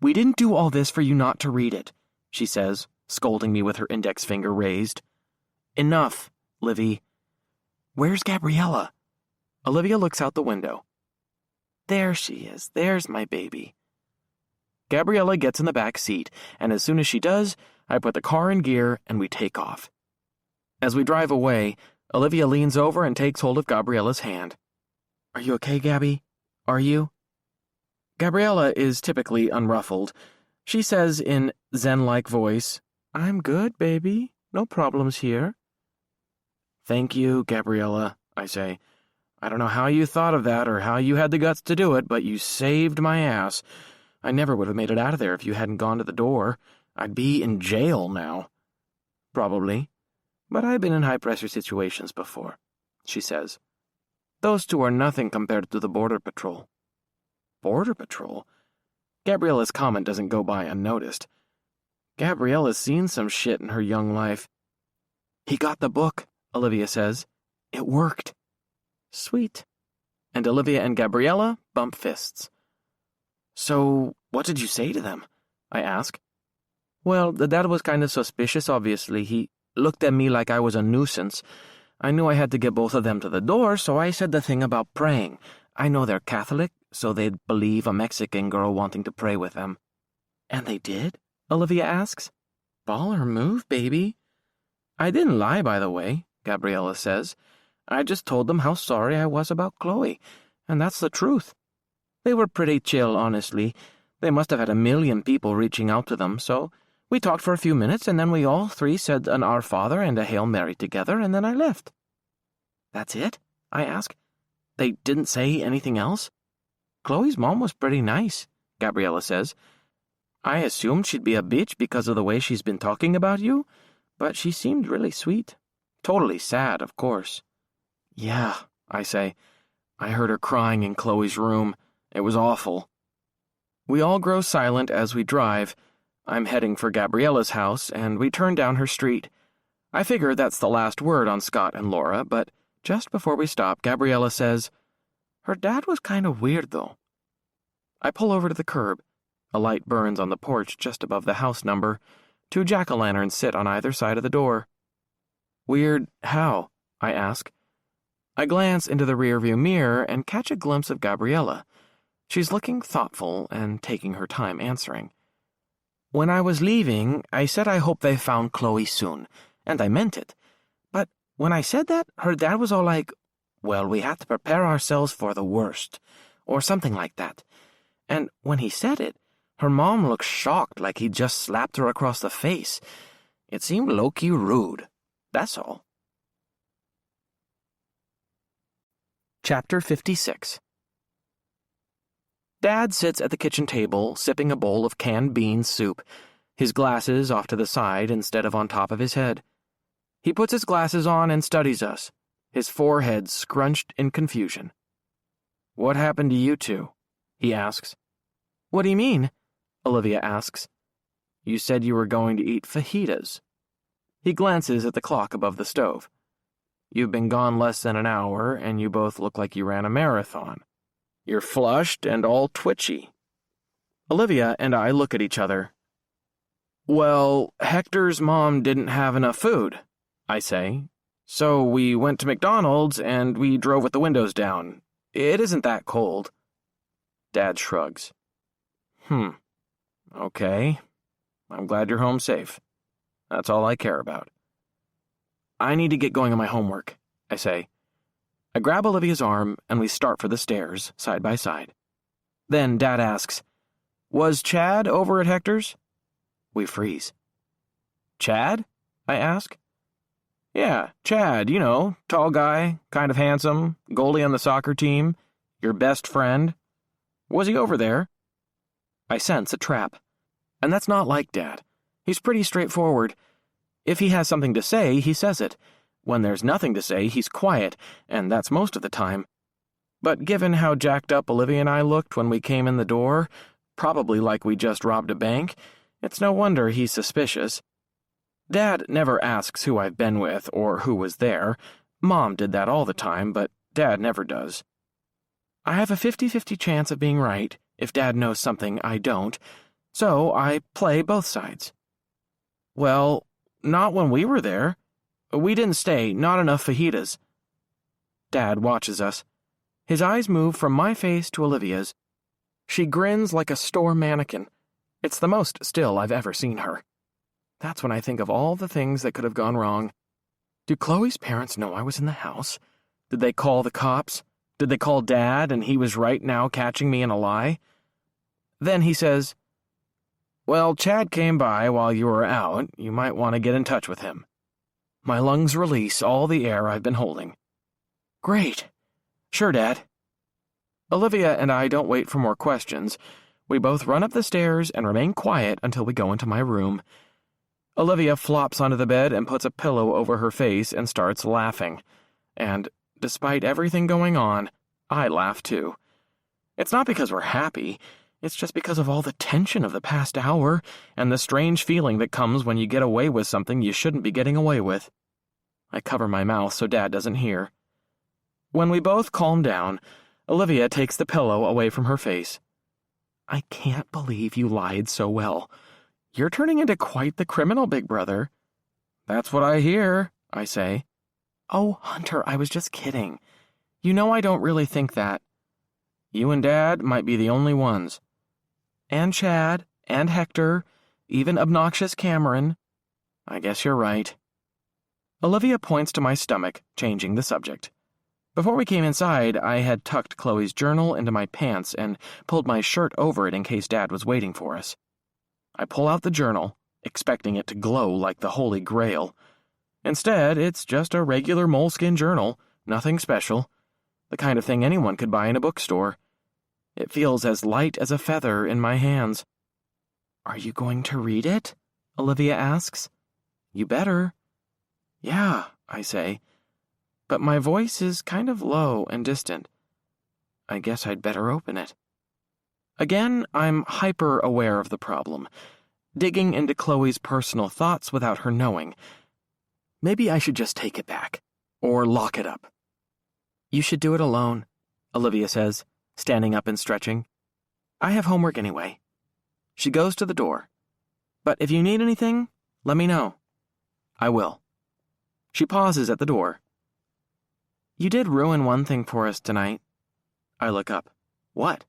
[SPEAKER 1] We didn't do all this for you not to read it, she says, scolding me with her index finger raised. Enough, Livy. Where's Gabriella? Olivia looks out the window. There she is. There's my baby. Gabriella gets in the back seat, and as soon as she does, I put the car in gear and we take off. As we drive away, Olivia leans over and takes hold of Gabriella's hand. Are you okay, Gabby? Are you? Gabriella is typically unruffled. She says in zen-like voice, I'm good, baby. No problems here. Thank you, Gabriella, I say. I don't know how you thought of that or how you had the guts to do it, but you saved my ass. I never would have made it out of there if you hadn't gone to the door. I'd be in jail now. Probably. But I've been in high-pressure situations before, she says. Those two are nothing compared to the Border Patrol. Border Patrol? Gabriella's comment doesn't go by unnoticed. Gabriella's seen some shit in her young life. He got the book, Olivia says. It worked. Sweet. And Olivia and Gabriella bump fists. So, what did you say to them? I ask. Well, the dad was kind of suspicious, obviously. He looked at me like I was a nuisance. I knew I had to get both of them to the door, so I said the thing about praying. I know they're Catholic, so they'd believe a Mexican girl wanting to pray with them. And they did? Olivia asks. Baller move, baby. I didn't lie, by the way, Gabriella says. I just told them how sorry I was about Chloe, and that's the truth. They were pretty chill, honestly. They must have had 1 million people reaching out to them, so we talked for a few minutes, and then we all three said an Our Father and a Hail Mary together, and then I left. That's it? I ask. They didn't say anything else? Chloe's mom was pretty nice, Gabriella says. I assumed she'd be a bitch because of the way she's been talking about you, but she seemed really sweet. Totally sad, of course. Yeah, I say. I heard her crying in Chloe's room. It was awful. We all grow silent as we drive. I'm heading for Gabriella's house, and we turn down her street. I figure that's the last word on Scott and Laura, but just before we stop, Gabriella says, Her dad was kind of weird, though. I pull over to the curb. A light burns on the porch just above the house number. 2 jack-o'-lanterns sit on either side of the door. Weird how? I ask. I glance into the rearview mirror and catch a glimpse of Gabriella. She's looking thoughtful and taking her time answering. When I was leaving, I said I hope they found Chloe soon, and I meant it. But when I said that, her dad was all like, well, we have to prepare ourselves for the worst, or something like that. And when he said it, her mom looked shocked like he'd just slapped her across the face. It seemed low-key rude. That's all. Chapter 56. Dad sits at the kitchen table, sipping a bowl of canned bean soup, his glasses off to the side instead of on top of his head. He puts his glasses on and studies us, his forehead scrunched in confusion. What happened to you two? He asks. What do you mean? Olivia asks. You said you were going to eat fajitas. He glances at the clock above the stove. You've been gone less than an hour, and you both look like you ran a marathon. You're flushed and all twitchy. Olivia and I look at each other. Well, Hector's mom didn't have enough food, I say. So we went to McDonald's and we drove with the windows down. It isn't that cold. Dad shrugs. Okay. I'm glad you're home safe. That's all I care about. I need to get going on my homework, I say. I grab Olivia's arm and we start for the stairs, side by side. Then Dad asks, "Was Chad over at Hector's?" We freeze. "Chad?" I ask. "Yeah, Chad, you know, tall guy, kind of handsome, goalie on the soccer team, your best friend. Was he over there?" I sense a trap. And that's not like Dad. He's pretty straightforward. If he has something to say, he says it. When there's nothing to say, he's quiet, and that's most of the time. But given how jacked up Olivia and I looked when we came in the door, probably like we just robbed a bank, it's no wonder he's suspicious. Dad never asks who I've been with or who was there. Mom did that all the time, but Dad never does. I have a 50-50 chance of being right if Dad knows something I don't, so I play both sides. "Well, not when we were there. We didn't stay, not enough fajitas." Dad watches us. His eyes move from my face to Olivia's. She grins like a store mannequin. It's the most still I've ever seen her. That's when I think of all the things that could have gone wrong. Do Chloe's parents know I was in the house? Did they call the cops? Did they call Dad and he was right now catching me in a lie? Then he says, "Well, Chad came by while you were out. You might want to get in touch with him." My lungs release all the air I've been holding. Great. Sure, Dad. Olivia and I don't wait for more questions. We both run up the stairs and remain quiet until we go into my room. Olivia flops onto the bed and puts a pillow over her face and starts laughing. And, despite everything going on, I laugh too. It's not because we're happy. It's just because of all the tension of the past hour and the strange feeling that comes when you get away with something you shouldn't be getting away with. I cover my mouth so Dad doesn't hear. When we both calm down, Olivia takes the pillow away from her face. "I can't believe you lied so well. You're turning into quite the criminal, Big Brother." "That's what I hear," I say. "Oh, Hunter, I was just kidding. You know I don't really think that." "You and Dad might be the only ones." "And Chad, and Hector, even obnoxious Cameron." "I guess you're right." Olivia points to my stomach, changing the subject. Before we came inside, I had tucked Chloe's journal into my pants and pulled my shirt over it in case Dad was waiting for us. I pull out the journal, expecting it to glow like the Holy Grail. Instead, it's just a regular moleskin journal, nothing special, the kind of thing anyone could buy in a bookstore. It feels as light as a feather in my hands. "Are you going to read it?" Olivia asks. "You better." "Yeah," I say, but my voice is kind of low and distant. I guess I'd better open it. Again, I'm hyper-aware of the problem, digging into Chloe's personal thoughts without her knowing. Maybe I should just take it back, or lock it up. "You should do it alone," Olivia says, standing up and stretching. "I have homework anyway." She goes to the door. "But if you need anything, let me know." "I will." She pauses at the door. "You did ruin one thing for us tonight." I look up. "What?"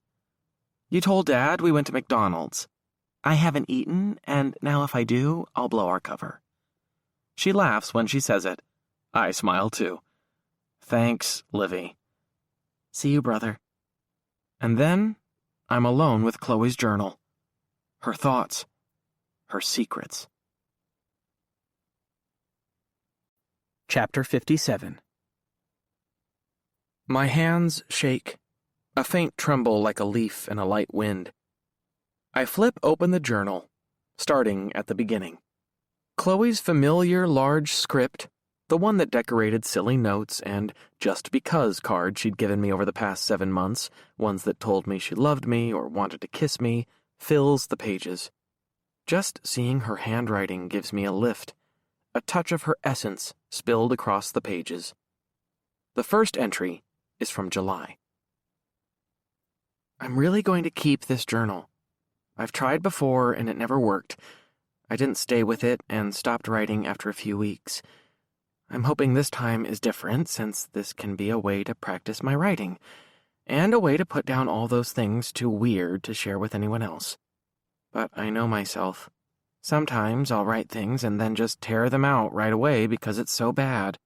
[SPEAKER 1] "You told Dad we went to McDonald's. I haven't eaten, and now if I do, I'll blow our cover." She laughs when she says it. I smile too. "Thanks, Livy." "See you, brother." And then, I'm alone with Chloe's journal. Her thoughts. Her secrets. Chapter 57. My hands shake, a faint tremble like a leaf in a light wind. I flip open the journal, starting at the beginning. Chloe's familiar large script, the one that decorated silly notes and just because cards she'd given me over the past 7 months, ones that told me she loved me or wanted to kiss me, fills the pages. Just seeing her handwriting gives me a lift, a touch of her essence spilled across the pages. The first entry is from July. "I'm really going to keep this journal. I've tried before and it never worked. I didn't stay with it and stopped writing after a few weeks. I'm hoping this time is different since this can be a way to practice my writing, and a way to put down all those things too weird to share with anyone else. But I know myself. Sometimes I'll write things and then just tear them out right away because it's so bad.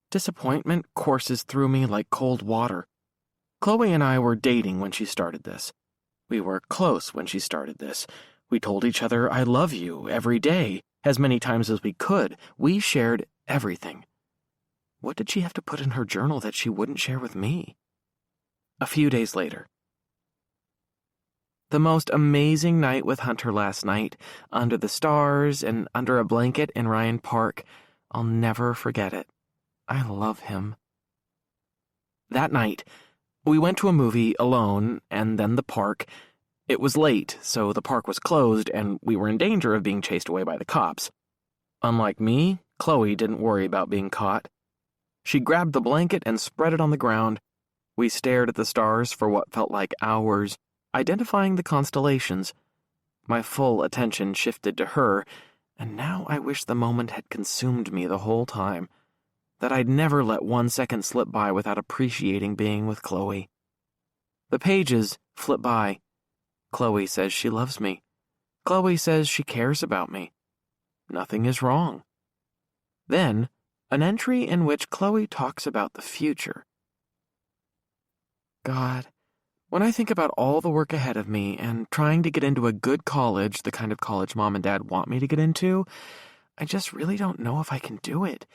[SPEAKER 1] Disappointment courses through me like cold water. Chloe and I were dating when she started this. We were close when she started this. We told each other, "I love you," every day, as many times as we could. We shared everything. What did she have to put in her journal that she wouldn't share with me? A few days later. The most amazing night with Hunter last night, under the stars and under a blanket in Ryan Park. I'll never forget it. I love him. That night, we went to a movie alone and then the park. It was late, so the park was closed and we were in danger of being chased away by the cops. Unlike me, Chloe didn't worry about being caught. She grabbed the blanket and spread it on the ground. We stared at the stars for what felt like hours, identifying the constellations. My full attention shifted to her, and now I wish the moment had consumed me the whole time, that I'd never let 1 second slip by without appreciating being with Chloe. The pages flip by. Chloe says she loves me. Chloe says she cares about me. Nothing is wrong. Then, an entry in which Chloe talks about the future. God, when I think about all the work ahead of me and trying to get into a good college, the kind of college Mom and Dad want me to get into, I just really don't know if I can do it.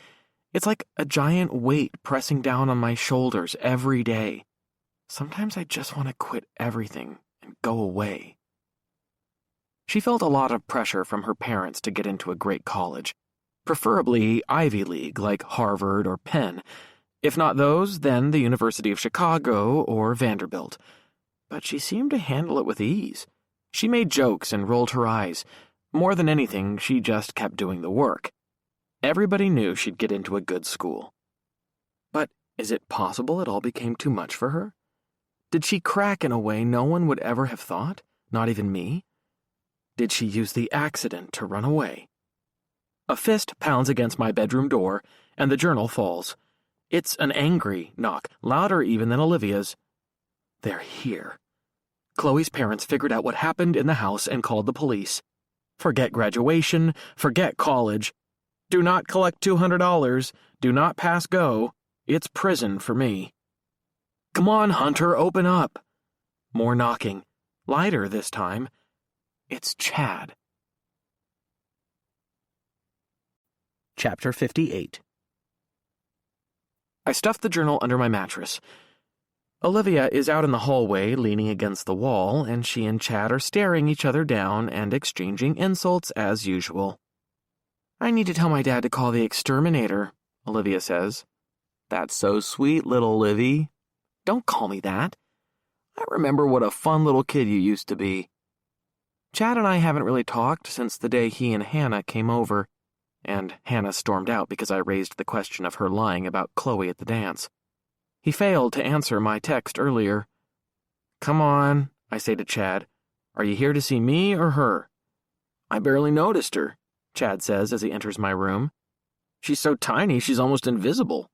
[SPEAKER 1] It's like a giant weight pressing down on my shoulders every day. Sometimes I just want to quit everything and go away. She felt a lot of pressure from her parents to get into a great college, preferably Ivy League like Harvard or Penn. If not those, then the University of Chicago or Vanderbilt. But she seemed to handle it with ease. She made jokes and rolled her eyes. More than anything, she just kept doing the work. Everybody knew she'd get into a good school. But is it possible it all became too much for her? Did she crack in a way no one would ever have thought, not even me? Did she use the accident to run away? A fist pounds against my bedroom door, and the journal falls. It's an angry knock, louder even than Olivia's. They're here. Chloe's parents figured out what happened in the house and called the police. Forget graduation, forget college. Do not collect $200. Do not pass go. It's prison for me. Come on, Hunter, open up. More knocking. Lighter this time. It's Chad. Chapter 58. I stuffed the journal under my mattress. Olivia is out in the hallway, leaning against the wall, and she and Chad are staring each other down and exchanging insults as usual. I need to tell my dad to call the exterminator, Olivia says. That's so sweet, little Livy. Don't call me that. I remember what a fun little kid you used to be. Chad and I haven't really talked since the day he and Hannah came over, and Hannah stormed out because I raised the question of her lying about Chloe at the dance. He failed to answer my text earlier. Come on, I say to Chad. Are you here to see me or her? I barely noticed her, Chad says as he enters my room. She's so tiny she's almost invisible.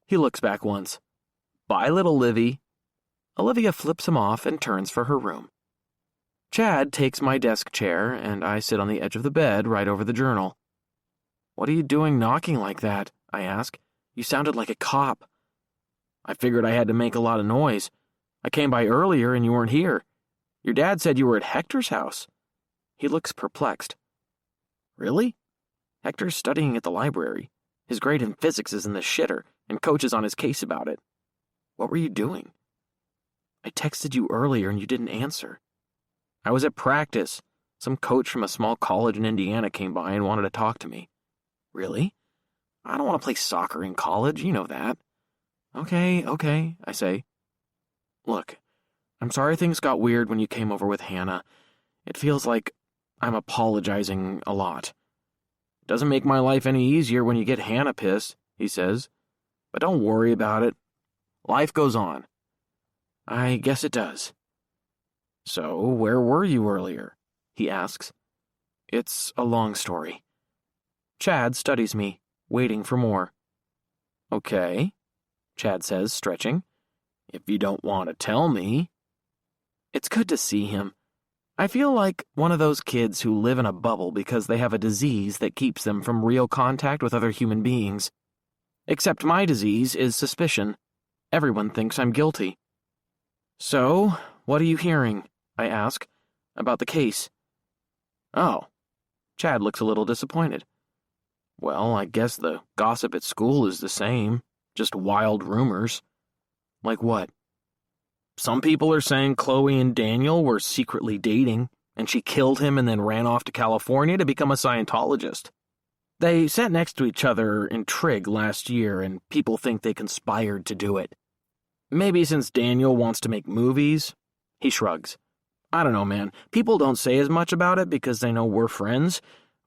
[SPEAKER 1] He looks back once. Bye, little Livy. Olivia flips him off and turns for her room. Chad takes my desk chair, and I sit on the edge of the bed right over the journal. What are you doing knocking like that? I ask. You sounded like a cop. I figured I had to make a lot of noise. I came by earlier and you weren't here. Your dad said you were at Hector's house. He looks perplexed. Really? Hector's studying at the library. His grade in physics is in the shitter, and Coach is on his case about it. What were you doing? I texted you earlier and you didn't answer. I was at practice. Some coach from a small college in Indiana came by and wanted to talk to me. Really? I don't want to play soccer in college, you know that. Okay, I say. Look, I'm sorry things got weird when you came over with Hannah. It feels like I'm apologizing a lot. Doesn't make my life any easier when you get Hannah pissed, he says. But don't worry about it. Life goes on. I guess it does. So, where were you earlier? He asks. It's a long story. Chad studies me, waiting for more. Okay, Chad says, stretching. If you don't want to tell me. It's good to see him. I feel like one of those kids who live in a bubble because they have a disease that keeps them from real contact with other human beings. Except my disease is suspicion. Everyone thinks I'm guilty. So, what are you hearing? I ask. About the case. Oh. Chad looks a little disappointed. Well, I guess the gossip at school is the same. Just wild rumors. Like what? Some people are saying Chloe and Daniel were secretly dating, and she killed him and then ran off to California to become a Scientologist. They sat next to each other in Trig last year, and people think they conspired to do it. Maybe since Daniel wants to make movies? He shrugs. I don't know, man. People don't say as much about it because they know we're friends.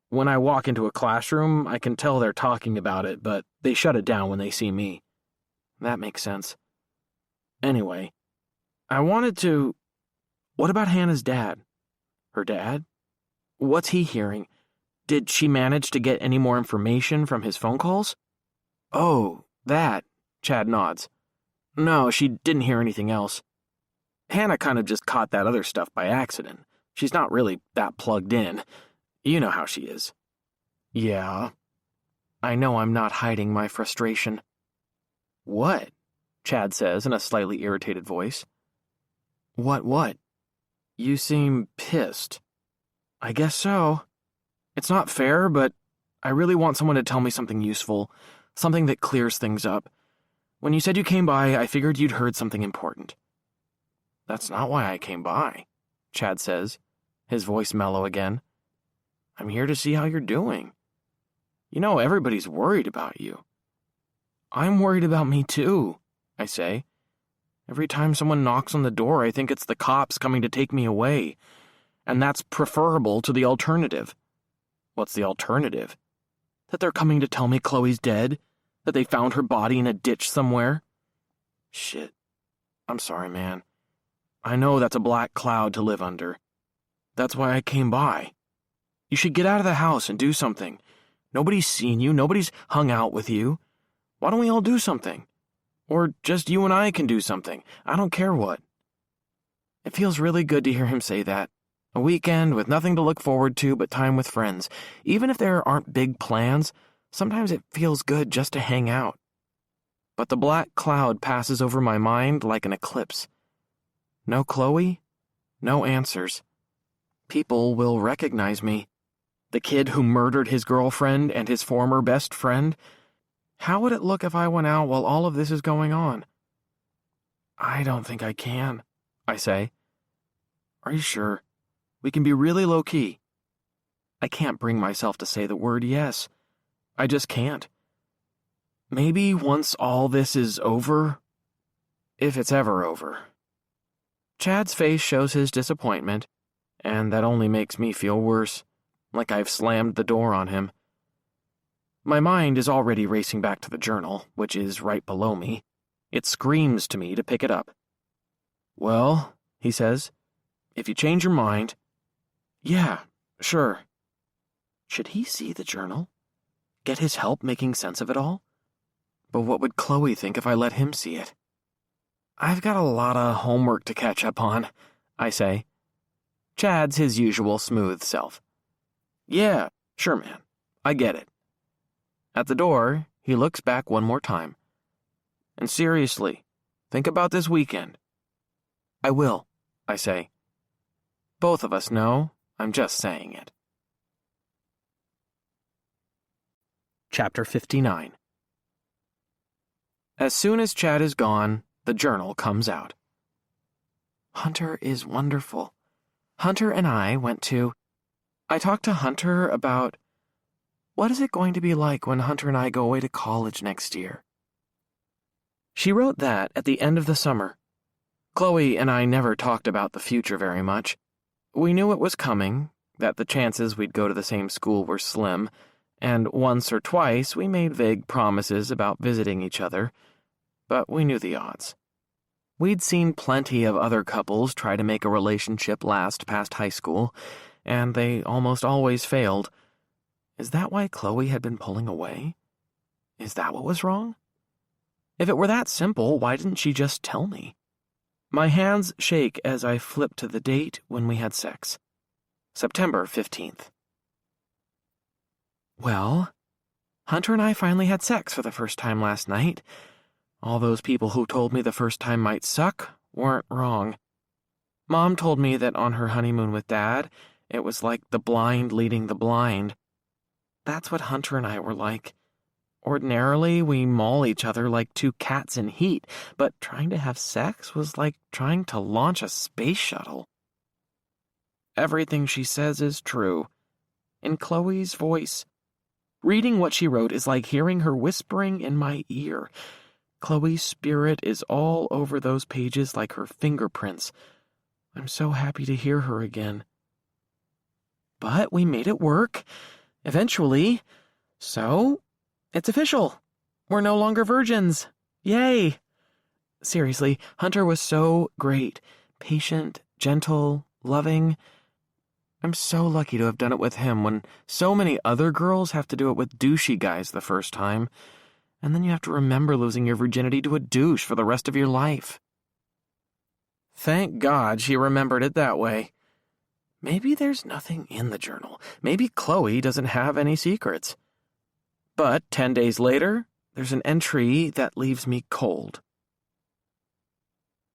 [SPEAKER 1] When I walk into a classroom, I can tell they're talking about it, but they shut it down when they see me. That makes sense. Anyway, I wanted to... What about Hannah's dad? Her dad? What's he hearing? Did she manage to get any more information from his phone calls? Oh, that, Chad nods. No, she didn't hear anything else. Hannah kind of just caught that other stuff by accident. She's not really that plugged in. You know how she is. Yeah. I know I'm not hiding my frustration. What? Chad says in a slightly irritated voice. What? You seem pissed. I guess so. It's not fair, but I really want someone to tell me something useful, something that clears things up. When you said you came by, I figured you'd heard something important. That's not why I came by, Chad says, his voice mellow again. I'm here to see how you're doing. You know, everybody's worried about you. I'm worried about me too, I say. Every time someone knocks on the door, I think it's the cops coming to take me away, and that's preferable to the alternative. What's the alternative? That they're coming to tell me Chloe's dead? That they found her body in a ditch somewhere? Shit. I'm sorry, man. I know that's a black cloud to live under. That's why I came by. You should get out of the house and do something. Nobody's seen you, nobody's hung out with you. Why don't we all do something? Or just you and I can do something. I don't care what. It feels really good to hear him say that. A weekend with nothing to look forward to but time with friends. Even if there aren't big plans, sometimes it feels good just to hang out. But the black cloud passes over my mind like an eclipse. No Chloe, no answers. People will recognize me. The kid who murdered his girlfriend and his former best friend. How would it look if I went out while all of this is going on? I don't think I can, I say. Are you sure? We can be really low-key. I can't bring myself to say the word yes. I just can't. Maybe once all this is over, if it's ever over. Chad's face shows his disappointment, and that only makes me feel worse, like I've slammed the door on him. My mind is already racing back to the journal, which is right below me. It screams to me to pick it up. Well, he says, if you change your mind... Yeah, sure. Should he see the journal? Get his help making sense of it all? But what would Chloe think if I let him see it? I've got a lot of homework to catch up on, I say. Chad's his usual smooth self. Yeah, sure, man. I get it. At the door, he looks back one more time. And seriously, think about this weekend. I will, I say. Both of us know I'm just saying it. Chapter 59. As soon as Chad is gone, the journal comes out. Hunter is wonderful. Hunter and I went to... I talked to Hunter about... What is it going to be like when Hunter and I go away to college next year? She wrote that at the end of the summer. Chloe and I never talked about the future very much. We knew it was coming, that the chances we'd go to the same school were slim, and once or twice we made vague promises about visiting each other, but we knew the odds. We'd seen plenty of other couples try to make a relationship last past high school, and they almost always failed. Is that why Chloe had been pulling away? Is that what was wrong? If it were that simple, why didn't she just tell me? My hands shake as I flip to the date when we had sex. September 15th. Well, Hunter and I finally had sex for the first time last night. All those people who told me the first time might suck weren't wrong. Mom told me that on her honeymoon with Dad, it was like the blind leading the blind. That's what Hunter and I were like. Ordinarily, we maul each other like two cats in heat, but trying to have sex was like trying to launch a space shuttle. Everything she says is true. In Chloe's voice. Reading what she wrote is like hearing her whispering in my ear. Chloe's spirit is all over those pages like her fingerprints. I'm so happy to hear her again. But we made it work. Eventually. So, it's official. We're no longer virgins. Yay! Seriously, Hunter was so great. Patient, gentle, loving. I'm so lucky to have done it with him when so many other girls have to do it with douchey guys the first time. And then you have to remember losing your virginity to a douche for the rest of your life. Thank God she remembered it that way. Maybe there's nothing in the journal. Maybe Chloe doesn't have any secrets. But 10 days later, there's an entry that leaves me cold.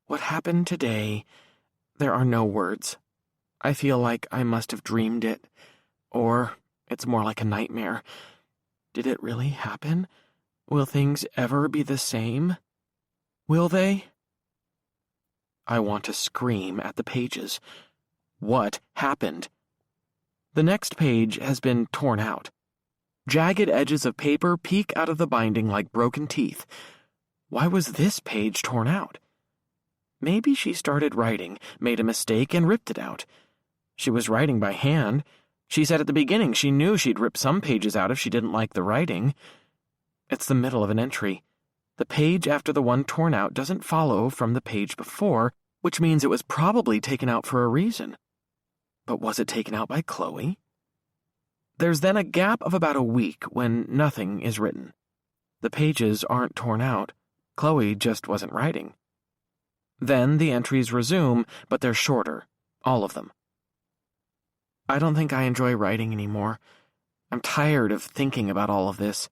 [SPEAKER 1] What happened today? There are no words. I feel like I must have dreamed it, or it's more like a nightmare. Did it really happen? Will things ever be the same? Will they? I want to scream at the pages. What happened? The next page has been torn out. Jagged edges of paper peek out of the binding like broken teeth. Why was this page torn out? Maybe she started writing, made a mistake, and ripped it out. She was writing by hand. She said at the beginning she knew she'd rip some pages out if she didn't like the writing. It's the middle of an entry. The page after the one torn out doesn't follow from the page before, which means it was probably taken out for a reason. But was it taken out by Chloe? There's then a gap of about a week when nothing is written. The pages aren't torn out. Chloe just wasn't writing. Then the entries resume, but they're shorter, all of them. I don't think I enjoy writing anymore. I'm tired of thinking about all of this.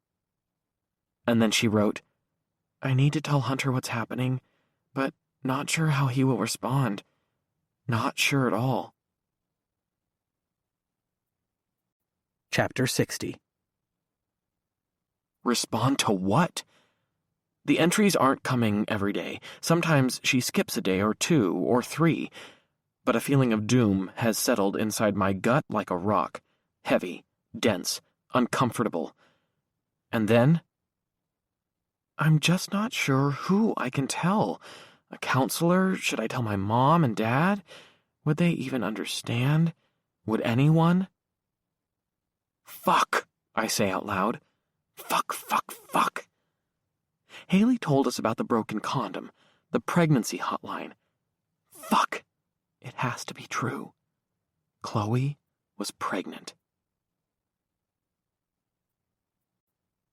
[SPEAKER 1] And then she wrote, I need to tell Hunter what's happening, but not sure how he will respond. Not sure at all. Chapter 60. Respond to what? The entries aren't coming every day. Sometimes she skips a day or 2 or 3, but a feeling of doom has settled inside my gut like a rock, heavy, dense, uncomfortable. And then, I'm just not sure who I can tell. A counselor? Should I tell my mom and dad? Would they even understand? Would anyone? Fuck, I say out loud. Fuck, fuck, fuck. Haley told us about the broken condom, the pregnancy hotline. Fuck. It has to be true. Chloe was pregnant.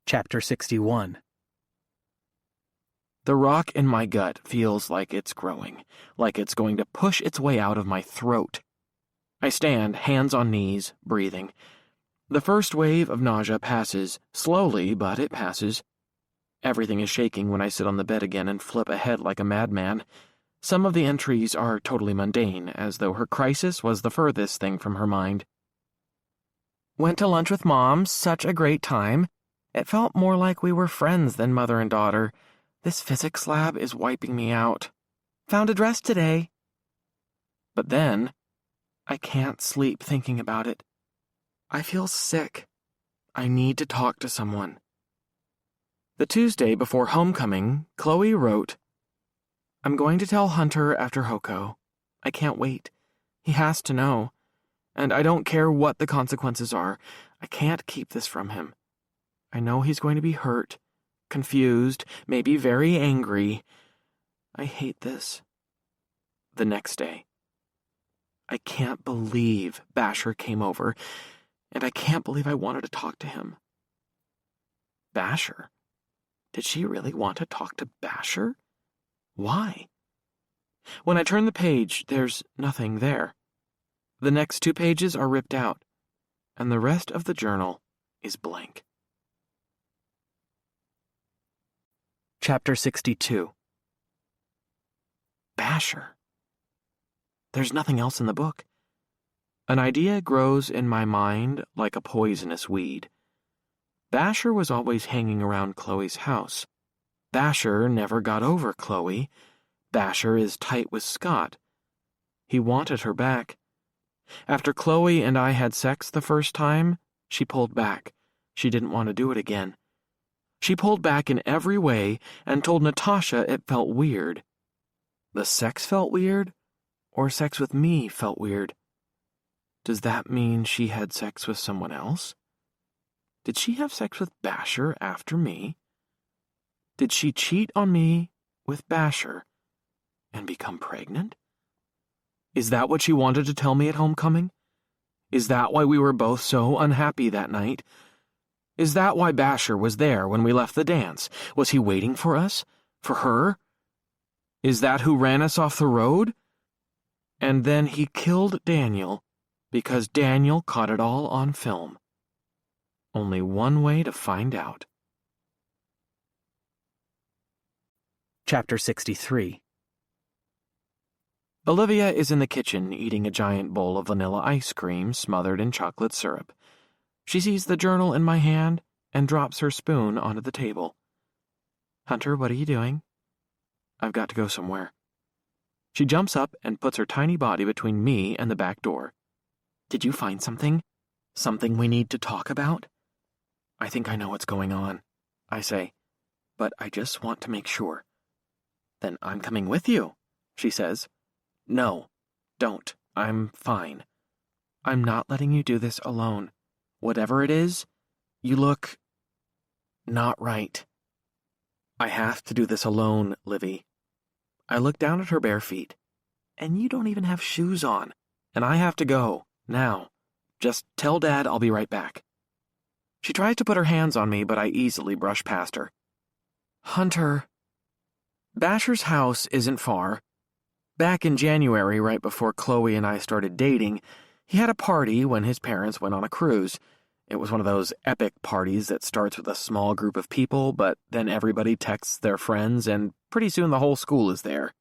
[SPEAKER 1] Chapter 61. The rock in my gut feels like it's growing, like it's going to push its way out of my throat. I stand, hands on knees, breathing. The first wave of nausea passes, slowly, but it passes. Everything is shaking when I sit on the bed again and flip ahead like a madman. Some of the entries are totally mundane, as though her crisis was the furthest thing from her mind. Went to lunch with Mom, such a great time. It felt more like we were friends than mother and daughter. This physics lab is wiping me out. Found a dress today. But then, I can't sleep thinking about it. I feel sick. I need to talk to someone. The Tuesday before homecoming, Chloe wrote, I'm going to tell Hunter after Hoko. I can't wait. He has to know. And I don't care what the consequences are. I can't keep this from him. I know he's going to be hurt, confused, maybe very angry. I hate this. The next day. I can't believe Basher came over, and I can't believe I wanted to talk to him. Basher? Did she really want to talk to Basher? Why? When I turn the page, there's nothing there. The next 2 pages are ripped out, and the rest of the journal is blank. Chapter 62. Basher. There's nothing else in the book. An idea grows in my mind like a poisonous weed. Basher was always hanging around Chloe's house. Basher never got over Chloe. Basher is tight with Scott. He wanted her back. After Chloe and I had sex the first time, she pulled back. She didn't want to do it again. She pulled back in every way and told Natasha it felt weird. The sex felt weird, or sex with me felt weird? Does that mean she had sex with someone else? Did she have sex with Basher after me? Did she cheat on me with Basher and become pregnant? Is that what she wanted to tell me at homecoming? Is that why we were both so unhappy that night? Is that why Basher was there when we left the dance? Was he waiting for us? For her? Is that who ran us off the road? And then he killed Daniel because Daniel caught it all on film. Only one way to find out. Chapter 63. Olivia is in the kitchen eating a giant bowl of vanilla ice cream smothered in chocolate syrup. She sees the journal in my hand and drops her spoon onto the table. Hunter, what are you doing? I've got to go somewhere. She jumps up and puts her tiny body between me and the back door. Did you find something? Something we need to talk about? I think I know what's going on, I say, but I just want to make sure. Then I'm coming with you, she says. No, don't. I'm fine. I'm not letting you do this alone. Whatever it is, you look not right. I have to do this alone, Livy. I look down at her bare feet. And you don't even have shoes on. And I have to go, now. Just tell Dad I'll be right back. She tries to put her hands on me, but I easily brush past her. Hunter. Basher's house isn't far. Back in January, right before Chloe and I started dating, he had a party when his parents went on a cruise. It was one of those epic parties that starts with a small group of people, but then everybody texts their friends, and pretty soon the whole school is there.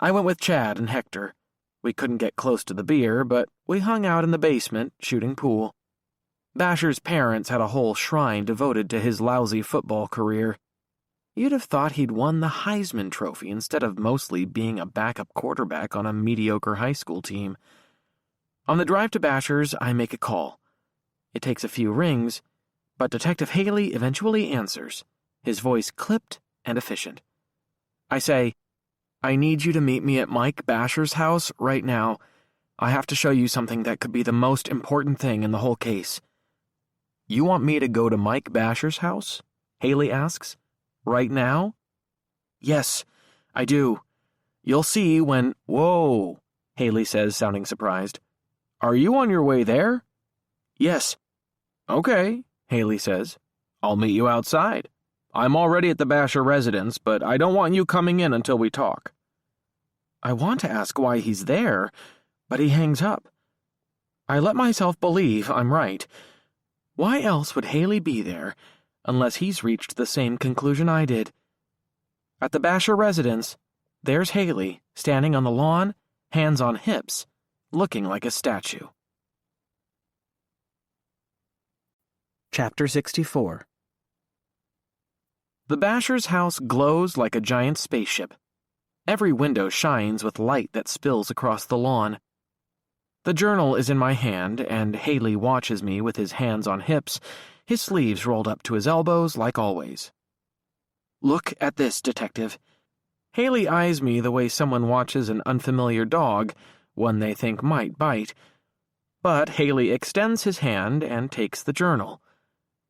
[SPEAKER 1] I went with Chad and Hector. We couldn't get close to the beer, but we hung out in the basement, shooting pool. Basher's parents had a whole shrine devoted to his lousy football career. You'd have thought he'd won the Heisman Trophy instead of mostly being a backup quarterback on a mediocre high school team. On the drive to Basher's, I make a call. It takes a few rings, but Detective Haley eventually answers, his voice clipped and efficient. I say, I need you to meet me at Mike Basher's house right now. I have to show you something that could be the most important thing in the whole case. You want me to go to Mike Basher's house? Haley asks. Right now? Yes, I do. You'll see when— Whoa, Haley says, sounding surprised. Are you on your way there? Yes. Okay, Haley says. I'll meet you outside. I'm already at the Basher residence, but I don't want you coming in until we talk. I want to ask why he's there, but he hangs up. I let myself believe I'm right. Why else would Haley be there unless he's reached the same conclusion I did? At the Basher residence, there's Haley standing on the lawn, hands on hips, looking like a statue. Chapter 64. The Basher's house glows like a giant spaceship. Every window shines with light that spills across the lawn. The journal is in my hand, and Haley watches me with his hands on hips, his sleeves rolled up to his elbows like always. Look at this, Detective. Haley eyes me the way someone watches an unfamiliar dog, one they think might bite. But Haley extends his hand and takes the journal.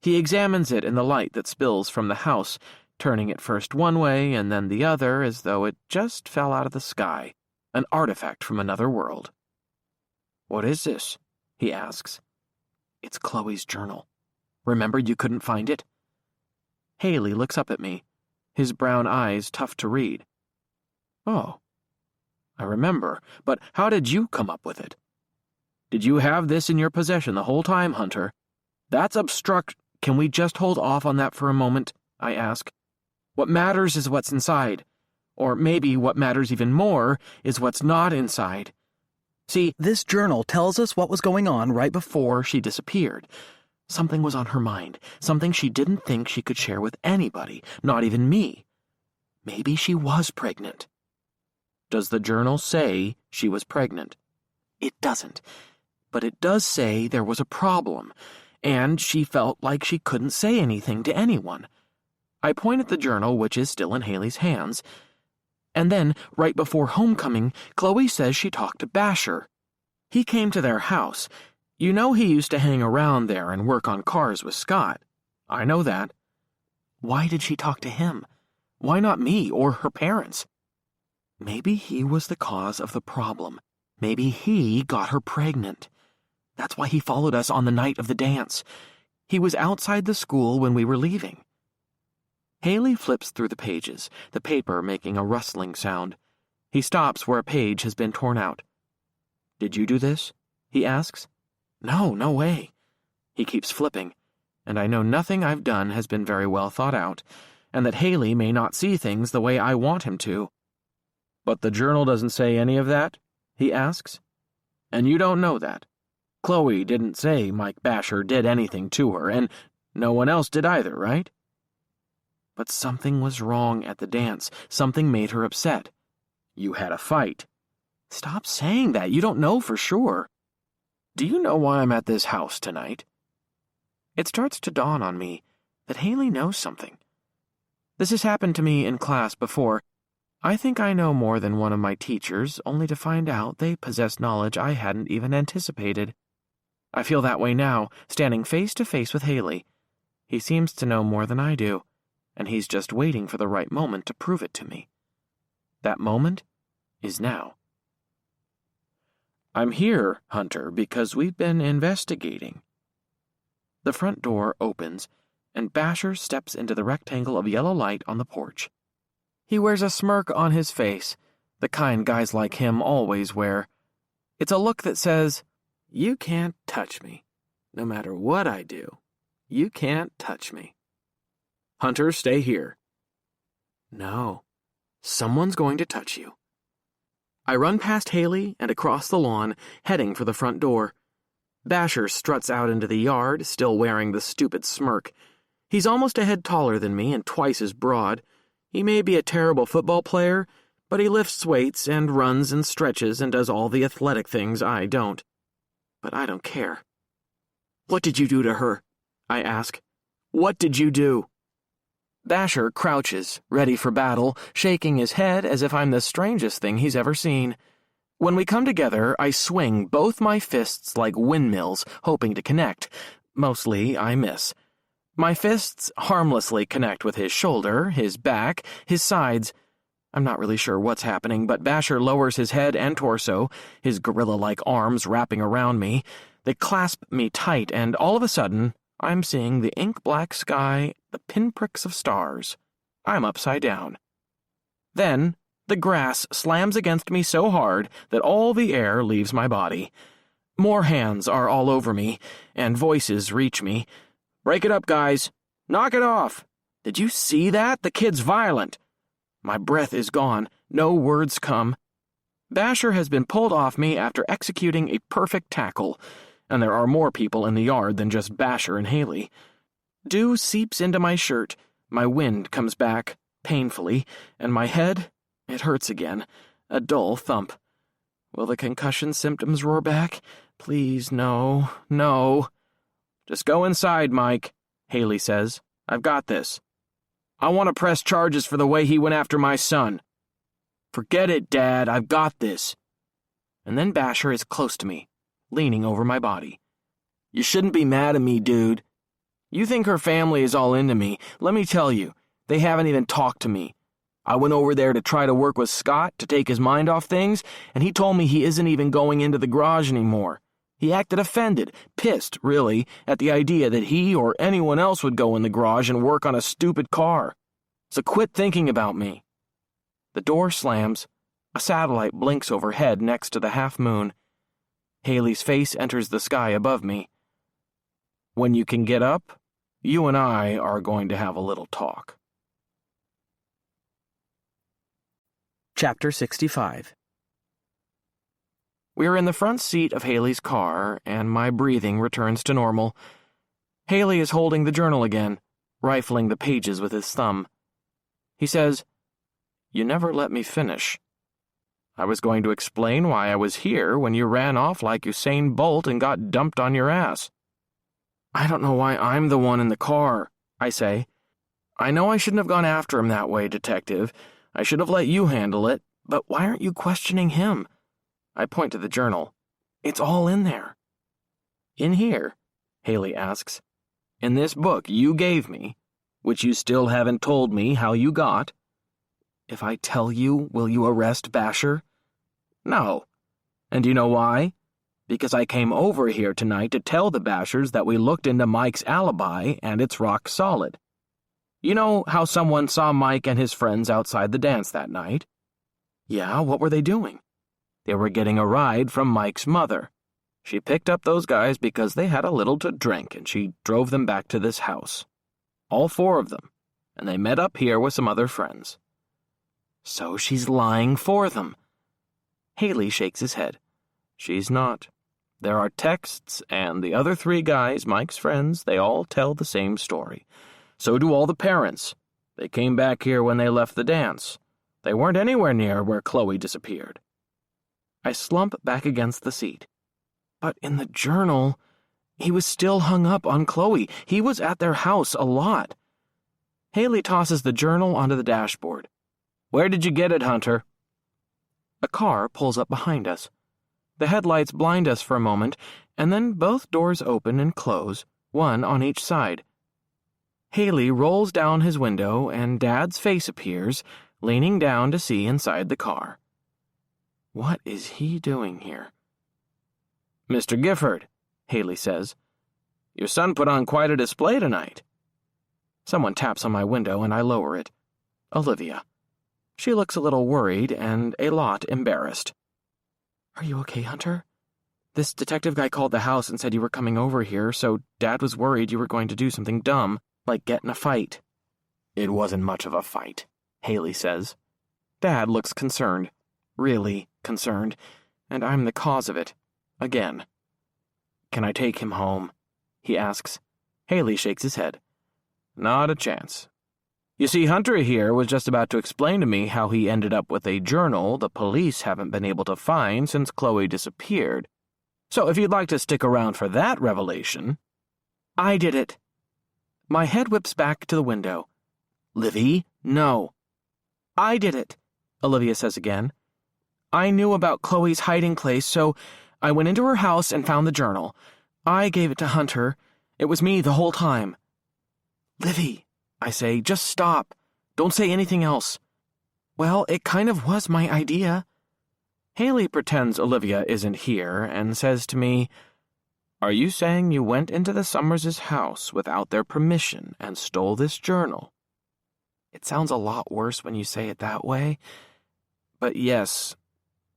[SPEAKER 1] He examines it in the light that spills from the house, turning it first one way and then the other as though it just fell out of the sky, an artifact from another world. What is this? He asks. It's Chloe's journal. Remember you couldn't find it? Haley looks up at me, his brown eyes tough to read. Oh, I remember, but how did you come up with it? Did you have this in your possession the whole time, Hunter? That's obstruct. Can we just hold off on that for a moment? I ask. What matters is what's inside. Or maybe what matters even more is what's not inside. See, this journal tells us what was going on right before she disappeared. Something was on her mind, something she didn't think she could share with anybody, not even me. Maybe she was pregnant. Does the journal say she was pregnant? It doesn't, but it does say there was a problem, and she felt like she couldn't say anything to anyone. I point at the journal, which is still in Haley's hands, and then, right before homecoming, Chloe says she talked to Basher. He came to their house. You know he used to hang around there and work on cars with Scott. I know that. Why did she talk to him? Why not me or her parents? Maybe he was the cause of the problem. Maybe he got her pregnant. That's why he followed us on the night of the dance. He was outside the school when we were leaving. Haley flips through the pages, the paper making a rustling sound. He stops where a page has been torn out. Did you do this? He asks. No way. He keeps flipping, and I know nothing I've done has been very well thought out, and that Haley may not see things the way I want him to. But the journal doesn't say any of that? He asks. And you don't know that. Chloe didn't say Mike Basher did anything to her, and no one else did either, right? But something was wrong at the dance. Something made her upset. You had a fight. Stop saying that. You don't know for sure. Do you know why I'm at this house tonight? It starts to dawn on me that Haley knows something. This has happened to me in class before. I think I know more than one of my teachers, only to find out they possess knowledge I hadn't even anticipated. I feel that way now, standing face to face with Haley. He seems to know more than I do, and he's just waiting for the right moment to prove it to me. That moment is now. I'm here, Hunter, because we've been investigating. The front door opens, and Basher steps into the rectangle of yellow light on the porch. He wears a smirk on his face, the kind guys like him always wear. It's a look that says, "You can't touch me. No matter what I do, you can't touch me." Hunter, stay here. No, someone's going to touch you. I run past Haley and across the lawn, heading for the front door. Basher struts out into the yard, still wearing the stupid smirk. He's almost a head taller than me and twice as broad. He may be a terrible football player, but he lifts weights and runs and stretches and does all the athletic things I don't. But I don't care. What did you do to her? I ask. What did you do? Basher crouches, ready for battle, shaking his head as if I'm the strangest thing he's ever seen. When we come together, I swing both my fists like windmills, hoping to connect. Mostly, I miss. My fists harmlessly connect with his shoulder, his back, his sides. I'm not really sure what's happening, but Basher lowers his head and torso, his gorilla-like arms wrapping around me. They clasp me tight, and all of a sudden, I'm seeing the ink-black sky, the pinpricks of stars. I'm upside down. Then, the grass slams against me so hard that all the air leaves my body. More hands are all over me, and voices reach me. Break it up, guys. Knock it off. Did you see that? The kid's violent. My breath is gone. No words come. Basher has been pulled off me after executing a perfect tackle, and there are more people in the yard than just Basher and Haley. Dew seeps into my shirt, my wind comes back, painfully, and my head, it hurts again, a dull thump. Will the concussion symptoms roar back? Please, no, no. Just go inside, Mike, Haley says. I've got this. I want to press charges for the way he went after my son. Forget it, Dad, I've got this. And then Basher is close to me, leaning over my body. You shouldn't be mad at me, dude. You think her family is all into me. Let me tell you, they haven't even talked to me. I went over there to try to work with Scott to take his mind off things, and he told me he isn't even going into the garage anymore. He acted offended, pissed, really, at the idea that he or anyone else would go in the garage and work on a stupid car. So quit thinking about me. The door slams. A satellite blinks overhead next to the half-moon. Haley's face enters the sky above me. When you can get up, you and I are going to have a little talk. Chapter 65. We are in the front seat of Haley's car, and my breathing returns to normal. Haley is holding the journal again, rifling the pages with his thumb. He says, "You never let me finish. I was going to explain why I was here when you ran off like Usain Bolt and got dumped on your ass." "I don't know why I'm the one in the car," I say. "I know I shouldn't have gone after him that way, Detective. I should have let you handle it, but why aren't you questioning him?" I point to the journal. "It's all in there." "In here?" Haley asks. "In this book you gave me, which you still haven't told me how you got?" "If I tell you, will you arrest Basher?" "No. And do you know why? Because I came over here tonight to tell the Bashers that we looked into Mike's alibi and it's rock solid. You know how someone saw Mike and his friends outside the dance that night?" "Yeah, what were they doing?" "They were getting a ride from Mike's mother. She picked up those guys because they had a little to drink and she drove them back to this house. All 4 of them, and they met up here with some other friends." "So she's lying for them." Haley shakes his head. "She's not. There are texts, and the other 3 guys, Mike's friends, they all tell the same story. So do all the parents. They came back here when they left the dance. They weren't anywhere near where Chloe disappeared." I slump back against the seat. "But in the journal, he was still hung up on Chloe. He was at their house a lot." Haley tosses the journal onto the dashboard. "Where did you get it, Hunter?" A car pulls up behind us. The headlights blind us for a moment, and then both doors open and close, one on each side. Haley rolls down his window, and Dad's face appears, leaning down to see inside the car. What is he doing here? "Mr. Gifford," Haley says, "your son put on quite a display tonight." Someone taps on my window, and I lower it. Olivia. She looks a little worried and a lot embarrassed. "Are you okay, Hunter? This detective guy called the house and said you were coming over here, so Dad was worried you were going to do something dumb, like get in a fight." "It wasn't much of a fight," Haley says. Dad looks concerned, really concerned, and I'm the cause of it, again. "Can I take him home?" he asks. Haley shakes his head. "Not a chance. You see, Hunter here was just about to explain to me how he ended up with a journal the police haven't been able to find since Chloe disappeared. So if you'd like to stick around for that revelation..." "I did it." My head whips back to the window. "Livy, no." "I did it," Olivia says again. "I knew about Chloe's hiding place, so I went into her house and found the journal. I gave it to Hunter. It was me the whole time." "Livy," I say, "just stop. Don't say anything else." "Well, it kind of was my idea." Haley pretends Olivia isn't here and says to me, "Are you saying you went into the Summers' house without their permission and stole this journal?" It sounds a lot worse when you say it that way. But yes,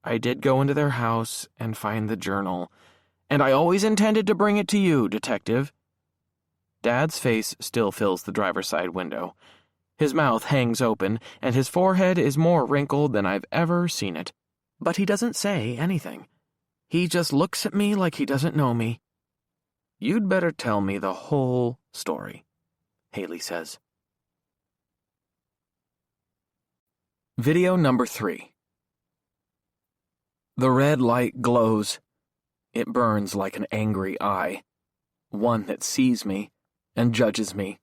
[SPEAKER 1] I did go into their house and find the journal, and I always intended to bring it to you, Detective. Dad's face still fills the driver's side window. His mouth hangs open, and his forehead is more wrinkled than I've ever seen it. But he doesn't say anything. He just looks at me like he doesn't know me. "You'd better tell me the whole story," Haley says. Video number 3. The red light glows. It burns like an angry eye, one that sees me and judges me.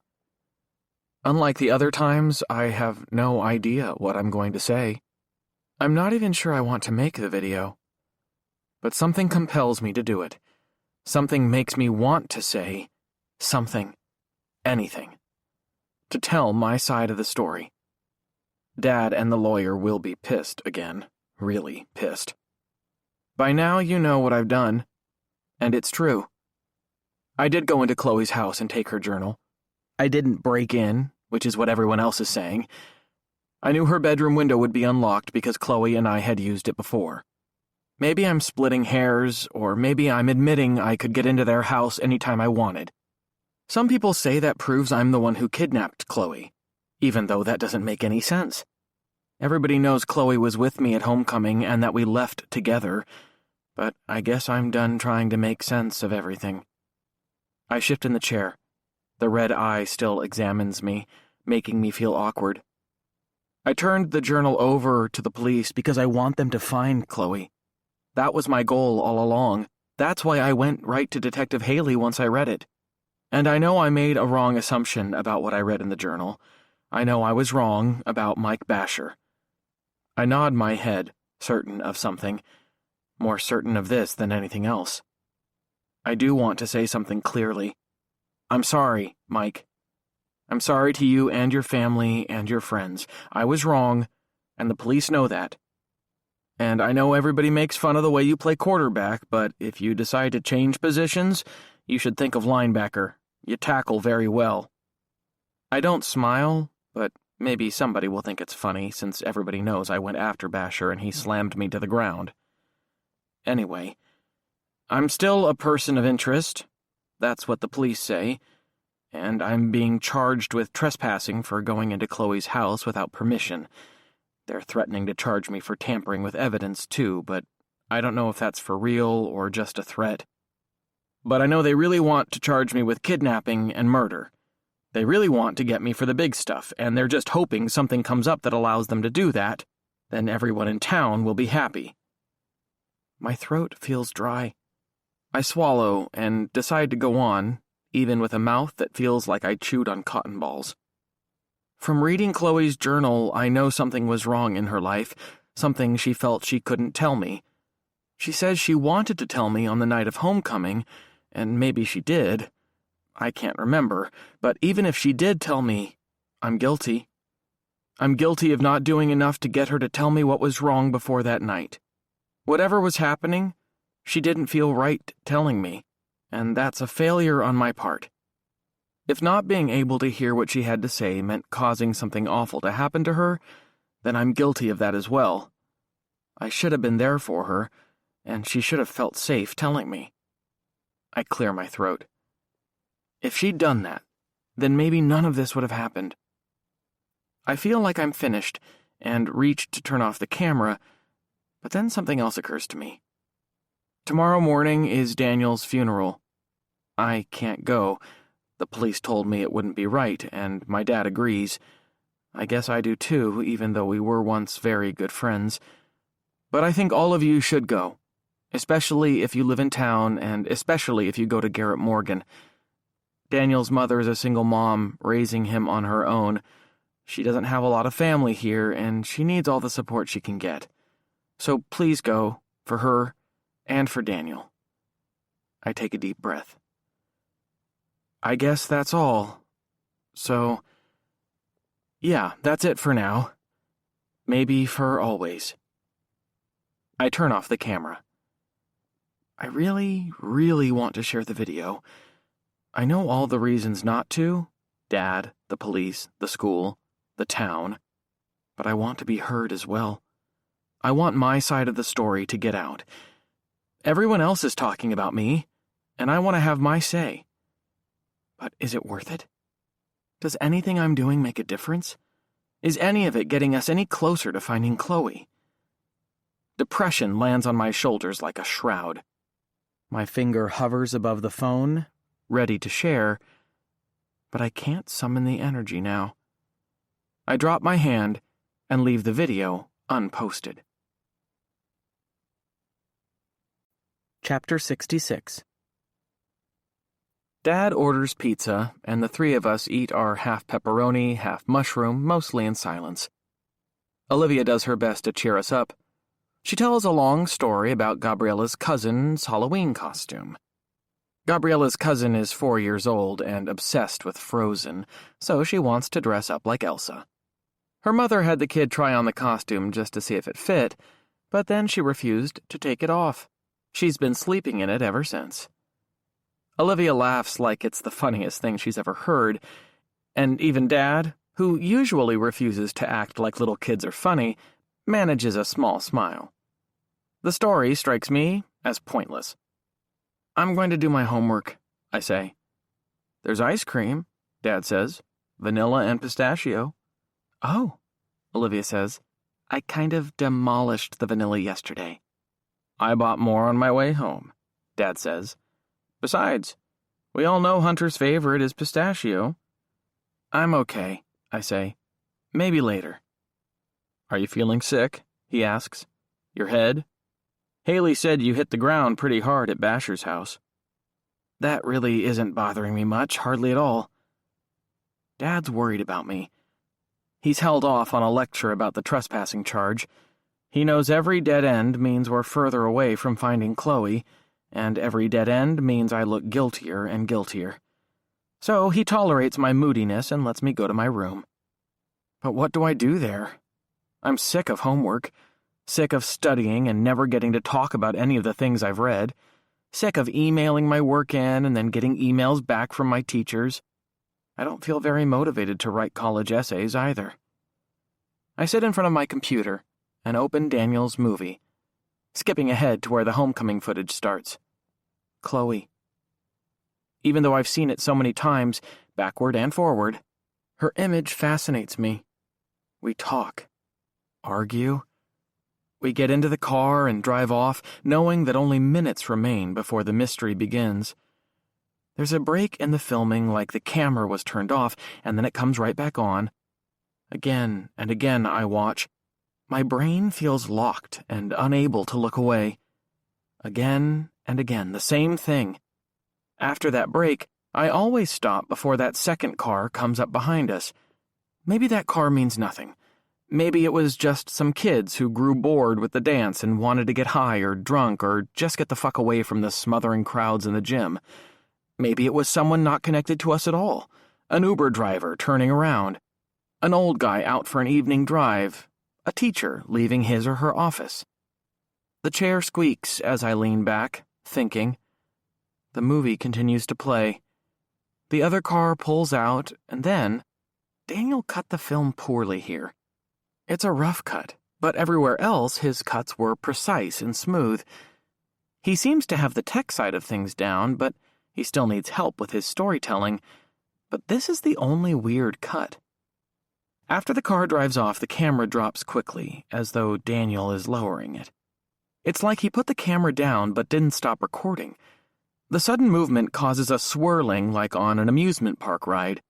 [SPEAKER 1] Unlike the other times, I have no idea what I'm going to say. I'm not even sure I want to make the video. But something compels me to do it. Something makes me want to say something, anything, to tell my side of the story. Dad and the lawyer will be pissed again, really pissed. By now you know what I've done, and it's true. I did go into Chloe's house and take her journal. I didn't break in, which is what everyone else is saying. I knew her bedroom window would be unlocked because Chloe and I had used it before. Maybe I'm splitting hairs, or maybe I'm admitting I could get into their house anytime I wanted. Some people say that proves I'm the one who kidnapped Chloe, even though that doesn't make any sense. Everybody knows Chloe was with me at homecoming and that we left together, but I guess I'm done trying to make sense of everything. I shift in the chair. The red eye still examines me, making me feel awkward. I turned the journal over to the police because I want them to find Chloe. That was my goal all along. That's why I went right to Detective Haley once I read it. And I know I made a wrong assumption about what I read in the journal. I know I was wrong about Mike Basher. I nod my head, certain of something, more certain of this than anything else. I do want to say something clearly. I'm sorry, Mike. I'm sorry to you and your family and your friends. I was wrong, and the police know that. And I know everybody makes fun of the way you play quarterback, but if you decide to change positions, you should think of linebacker. You tackle very well. I don't smile, but maybe somebody will think it's funny since everybody knows I went after Basher and he slammed me to the ground. Anyway, I'm still a person of interest. That's what the police say. And I'm being charged with trespassing for going into Chloe's house without permission. They're threatening to charge me for tampering with evidence, too, but I don't know if that's for real or just a threat. But I know they really want to charge me with kidnapping and murder. They really want to get me for the big stuff, and they're just hoping something comes up that allows them to do that. Then everyone in town will be happy. My throat feels dry. I swallow and decide to go on, even with a mouth that feels like I chewed on cotton balls. From reading Chloe's journal, I know something was wrong in her life, something she felt she couldn't tell me. She says she wanted to tell me on the night of homecoming, and maybe she did. I can't remember, but even if she did tell me, I'm guilty. I'm guilty of not doing enough to get her to tell me what was wrong before that night. Whatever was happening, she didn't feel right telling me, and that's a failure on my part. If not being able to hear what she had to say meant causing something awful to happen to her, then I'm guilty of that as well. I should have been there for her, and she should have felt safe telling me. I clear my throat. If she'd done that, then maybe none of this would have happened. I feel like I'm finished, and reach to turn off the camera, but then something else occurs to me. Tomorrow morning is Daniel's funeral. I can't go. The police told me it wouldn't be right, and my dad agrees. I guess I do too, even though we were once very good friends. But I think all of you should go, especially if you live in town, and especially if you go to Garrett Morgan. Daniel's mother is a single mom, raising him on her own. She doesn't have a lot of family here, and she needs all the support she can get. So please go, for her, and for Daniel. I take a deep breath. I guess that's all. So, yeah, that's it for now. Maybe for always. I turn off the camera. I really, really want to share the video. I know all the reasons not to. Dad, the police, the school, the town. But I want to be heard as well. I want my side of the story to get out. Everyone else is talking about me, and I want to have my say. But is it worth it? Does anything I'm doing make a difference? Is any of it getting us any closer to finding Chloe? Depression lands on my shoulders like a shroud. My finger hovers above the phone, ready to share, but I can't summon the energy now. I drop my hand and leave the video unposted. Chapter 66. Dad orders pizza, and the three of us eat our half pepperoni, half mushroom, mostly in silence. Olivia does her best to cheer us up. She tells a long story about Gabriella's cousin's Halloween costume. Gabriella's cousin is 4 years old and obsessed with Frozen, so she wants to dress up like Elsa. Her mother had the kid try on the costume just to see if it fit, but then she refused to take it off. She's been sleeping in it ever since. Olivia laughs like it's the funniest thing she's ever heard, and even Dad, who usually refuses to act like little kids are funny, manages a small smile. The story strikes me as pointless. I'm going to do my homework, I say. There's ice cream, Dad says. Vanilla and pistachio. Oh, Olivia says. I kind of demolished the vanilla yesterday. I bought more on my way home, Dad says. Besides, we all know Hunter's favorite is pistachio. I'm okay, I say. Maybe later. Are you feeling sick? He asks. Your head? Haley said you hit the ground pretty hard at Basher's house. That really isn't bothering me much, hardly at all. Dad's worried about me. He's held off on a lecture about the trespassing charge. He knows every dead end means we're further away from finding Chloe, and every dead end means I look guiltier and guiltier. So he tolerates my moodiness and lets me go to my room. But what do I do there? I'm sick of homework, sick of studying and never getting to talk about any of the things I've read, sick of emailing my work in and then getting emails back from my teachers. I don't feel very motivated to write college essays either. I sit in front of my computer and open Daniel's movie, skipping ahead to where the homecoming footage starts. Chloe. Even though I've seen it so many times, backward and forward, her image fascinates me. We talk, argue. We get into the car and drive off, knowing that only minutes remain before the mystery begins. There's a break in the filming like the camera was turned off, and then it comes right back on. Again and again I watch. My brain feels locked and unable to look away. Again and again, the same thing. After that break, I always stop before that second car comes up behind us. Maybe that car means nothing. Maybe it was just some kids who grew bored with the dance and wanted to get high or drunk or just get the fuck away from the smothering crowds in the gym. Maybe it was someone not connected to us at all. An Uber driver turning around. An old guy out for an evening drive. A teacher leaving his or her office. The chair squeaks as I lean back, thinking. The movie continues to play. The other car pulls out, and then Daniel cut the film poorly here. It's a rough cut, but everywhere else his cuts were precise and smooth. He seems to have the tech side of things down, but he still needs help with his storytelling. But this is the only weird cut. After the car drives off, the camera drops quickly, as though Daniel is lowering it. It's like he put the camera down but didn't stop recording. The sudden movement causes a swirling like on an amusement park ride.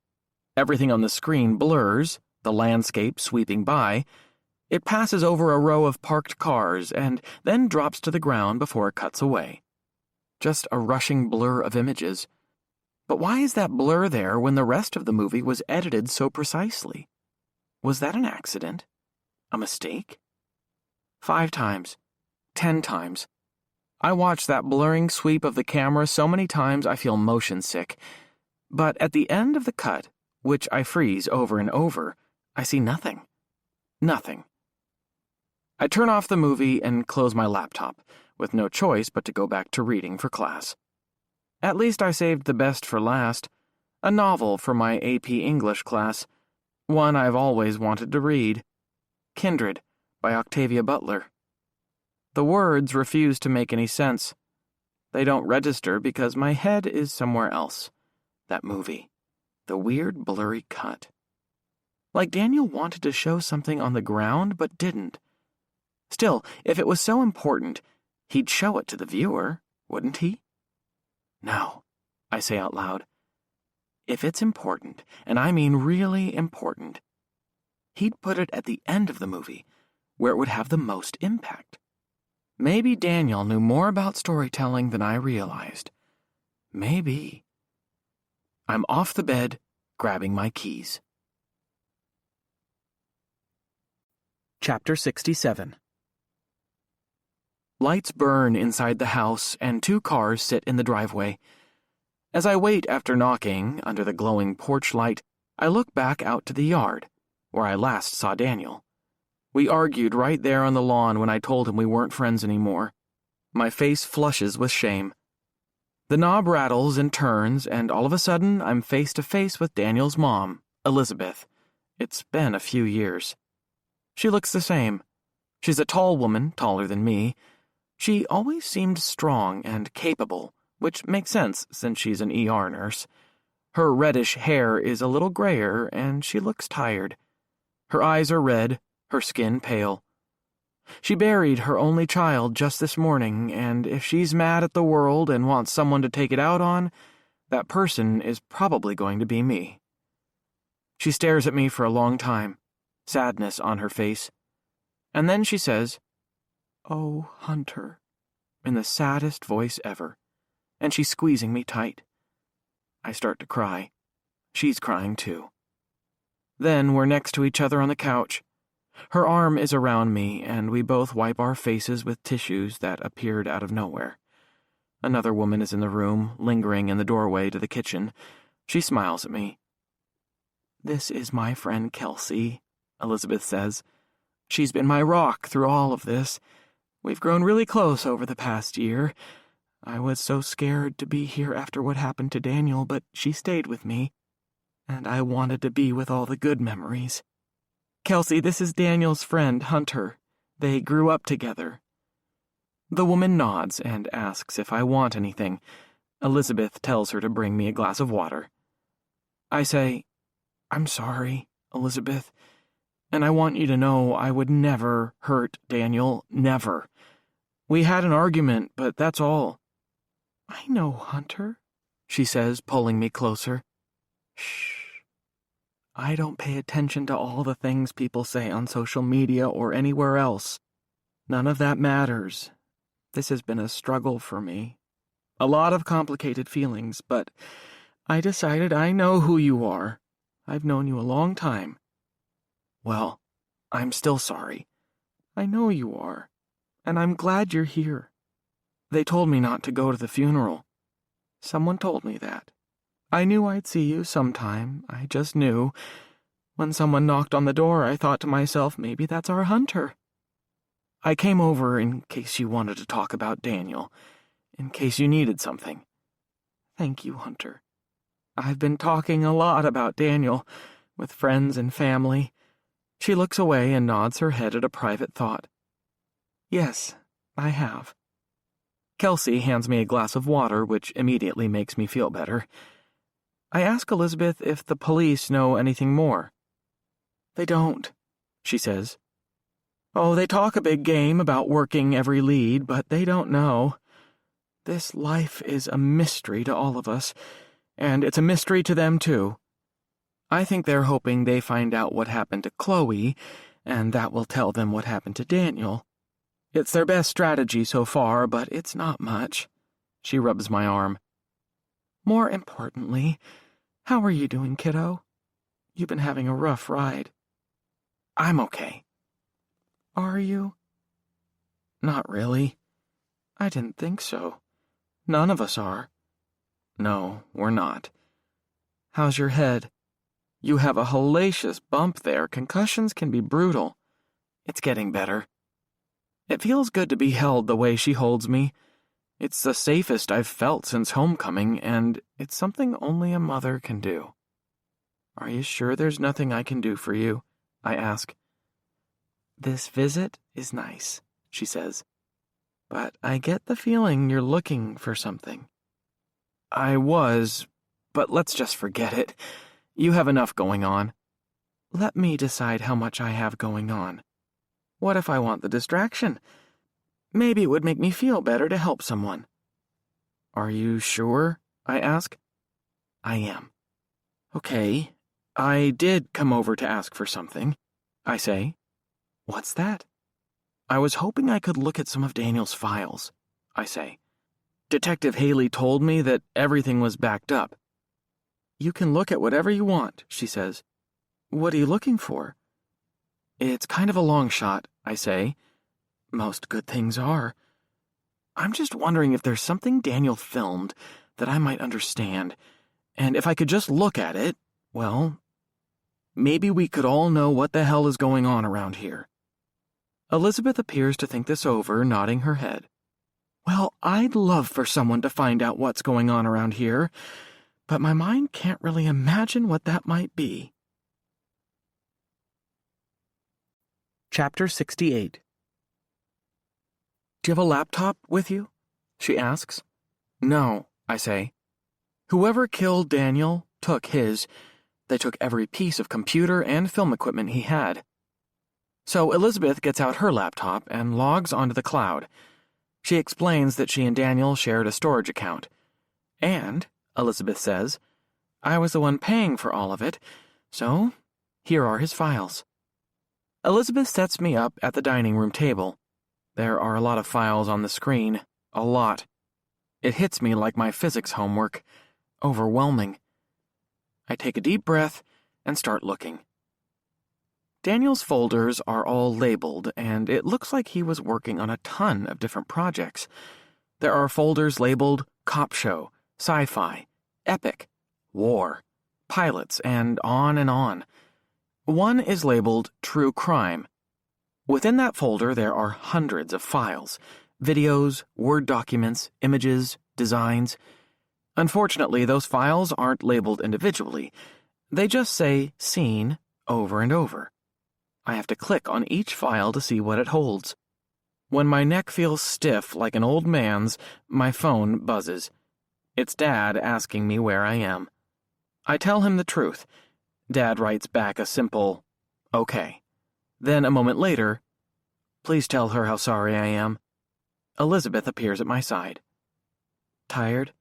[SPEAKER 1] Everything on the screen blurs, the landscape sweeping by. It passes over a row of parked cars and then drops to the ground before it cuts away. Just a rushing blur of images. But why is that blur there when the rest of the movie was edited so precisely? Was that an accident? A mistake? 5 times. 10 times. I watch that blurring sweep of the camera so many times I feel motion sick. But at the end of the cut, which I freeze over and over, I see nothing. Nothing. I turn off the movie and close my laptop, with no choice but to go back to reading for class. At least I saved the best for last, a novel for my AP English class, one I've always wanted to read, Kindred by Octavia Butler. The words refuse to make any sense. They don't register because my head is somewhere else. That movie. The weird blurry cut. Like Daniel wanted to show something on the ground but didn't. Still, if it was so important, he'd show it to the viewer, wouldn't he? No, I say out loud. If it's important, and I mean really important, he'd put it at the end of the movie, where it would have the most impact. Maybe Daniel knew more about storytelling than I realized. Maybe. I'm off the bed, grabbing my keys. Chapter 67. Lights burn inside the house, and 2 cars sit in the driveway. As I wait after knocking, under the glowing porch light, I look back out to the yard, where I last saw Daniel. We argued right there on the lawn when I told him we weren't friends anymore. My face flushes with shame. The knob rattles and turns, and all of a sudden I'm face to face with Daniel's mom, Elizabeth, It's been a few years. She looks the same. She's a tall woman, taller than me. She always seemed strong and capable, which makes sense since she's an ER nurse. Her reddish hair is a little grayer, and she looks tired. Her eyes are red, her skin pale. She buried her only child just this morning, and if she's mad at the world and wants someone to take it out on, that person is probably going to be me. She stares at me for a long time, sadness on her face. And then she says, "Oh, Hunter," in the saddest voice ever, and she's squeezing me tight. I start to cry. She's crying too. Then we're next to each other on the couch. Her arm is around me, and we both wipe our faces with tissues that appeared out of nowhere. Another woman is in the room, lingering in the doorway to the kitchen. She smiles at me. "This is my friend Kelsey," Elizabeth says. "She's been my rock through all of this. We've grown really close over the past year. I was so scared to be here after what happened to Daniel, but she stayed with me, and I wanted to be with all the good memories. Kelsey, this is Daniel's friend, Hunter. They grew up together." The woman nods and asks if I want anything. Elizabeth tells her to bring me a glass of water. I say, "I'm sorry, Elizabeth, and I want you to know I would never hurt Daniel, never. We had an argument, but that's all." "I know, Hunter," she says, pulling me closer. "Shh. I don't pay attention to all the things people say on social media or anywhere else. None of that matters. This has been a struggle for me. A lot of complicated feelings, but I decided I know who you are. I've known you a long time." "Well, I'm still sorry." "I know you are, and I'm glad you're here. They told me not to go to the funeral. Someone told me that. I knew I'd see you sometime. I just knew. When someone knocked on the door, I thought to myself, maybe that's our Hunter. I came over in case you wanted to talk about Daniel, in case you needed something." "Thank you, Hunter. I've been talking a lot about Daniel, with friends and family." She looks away and nods her head at a private thought. "Yes, I have." Kelsey hands me a glass of water, which immediately makes me feel better. I ask Elizabeth if the police know anything more. "They don't," she says. "Oh, they talk a big game about working every lead, but they don't know. This life is a mystery to all of us, and it's a mystery to them too. I think they're hoping they find out what happened to Chloe, and that will tell them what happened to Daniel. It's their best strategy so far, but it's not much." She rubs my arm. "More importantly, how are you doing, kiddo? You've been having a rough ride." "I'm okay." "Are you?" "Not really." "I didn't think so. None of us are." "No, we're not." "How's your head?" "You have a hellacious bump there. Concussions can be brutal." "It's getting better." It feels good to be held the way she holds me. It's the safest I've felt since homecoming, and it's something only a mother can do. "Are you sure there's nothing I can do for you?" I ask. "This visit is nice," she says, "but I get the feeling you're looking for something." "I was, but let's just forget it. You have enough going on." "Let me decide how much I have going on. What if I want the distraction? Maybe it would make me feel better to help someone." "Are you sure?" I ask. "I am." "Okay, I did come over to ask for something," I say. "What's that?" "I was hoping I could look at some of Daniel's files," I say. "Detective Haley told me that everything was backed up." "You can look at whatever you want," she says. "What are you looking for?" "It's kind of a long shot," I say. Most good things are. "I'm just wondering if there's something Daniel filmed that I might understand, and if I could just look at it, well, maybe we could all know what the hell is going on around here." Elizabeth appears to think this over, nodding her head. "Well, I'd love for someone to find out what's going on around here, but my mind can't really imagine what that might be." Chapter 68. Do you have a laptop with you? She asks. No, I say. Whoever killed Daniel took his. They took every piece of computer and film equipment he had. So Elizabeth gets out her laptop and logs onto the cloud. She explains that she and Daniel shared a storage account. And, Elizabeth says, I was the one paying for all of it, so here are his files. Elizabeth sets me up at the dining room table. There are a lot of files on the screen. A lot. It hits me like my physics homework. Overwhelming. I take a deep breath and start looking. Daniel's folders are all labeled, and it looks like he was working on a ton of different projects. There are folders labeled Cop Show, Sci-Fi, Epic, War, Pilots, and on and on. One is labeled True Crime. Within that folder there are hundreds of files, videos, Word documents, images, designs. Unfortunately, those files aren't labeled individually. They just say Scene over and over. I have to click on each file to see what it holds. When my neck feels stiff like an old man's, my phone buzzes. It's Dad asking me where I am. I tell him the truth. Dad writes back a simple, okay. Then a moment later, please tell her how sorry I am. Elizabeth appears at my side. Tired?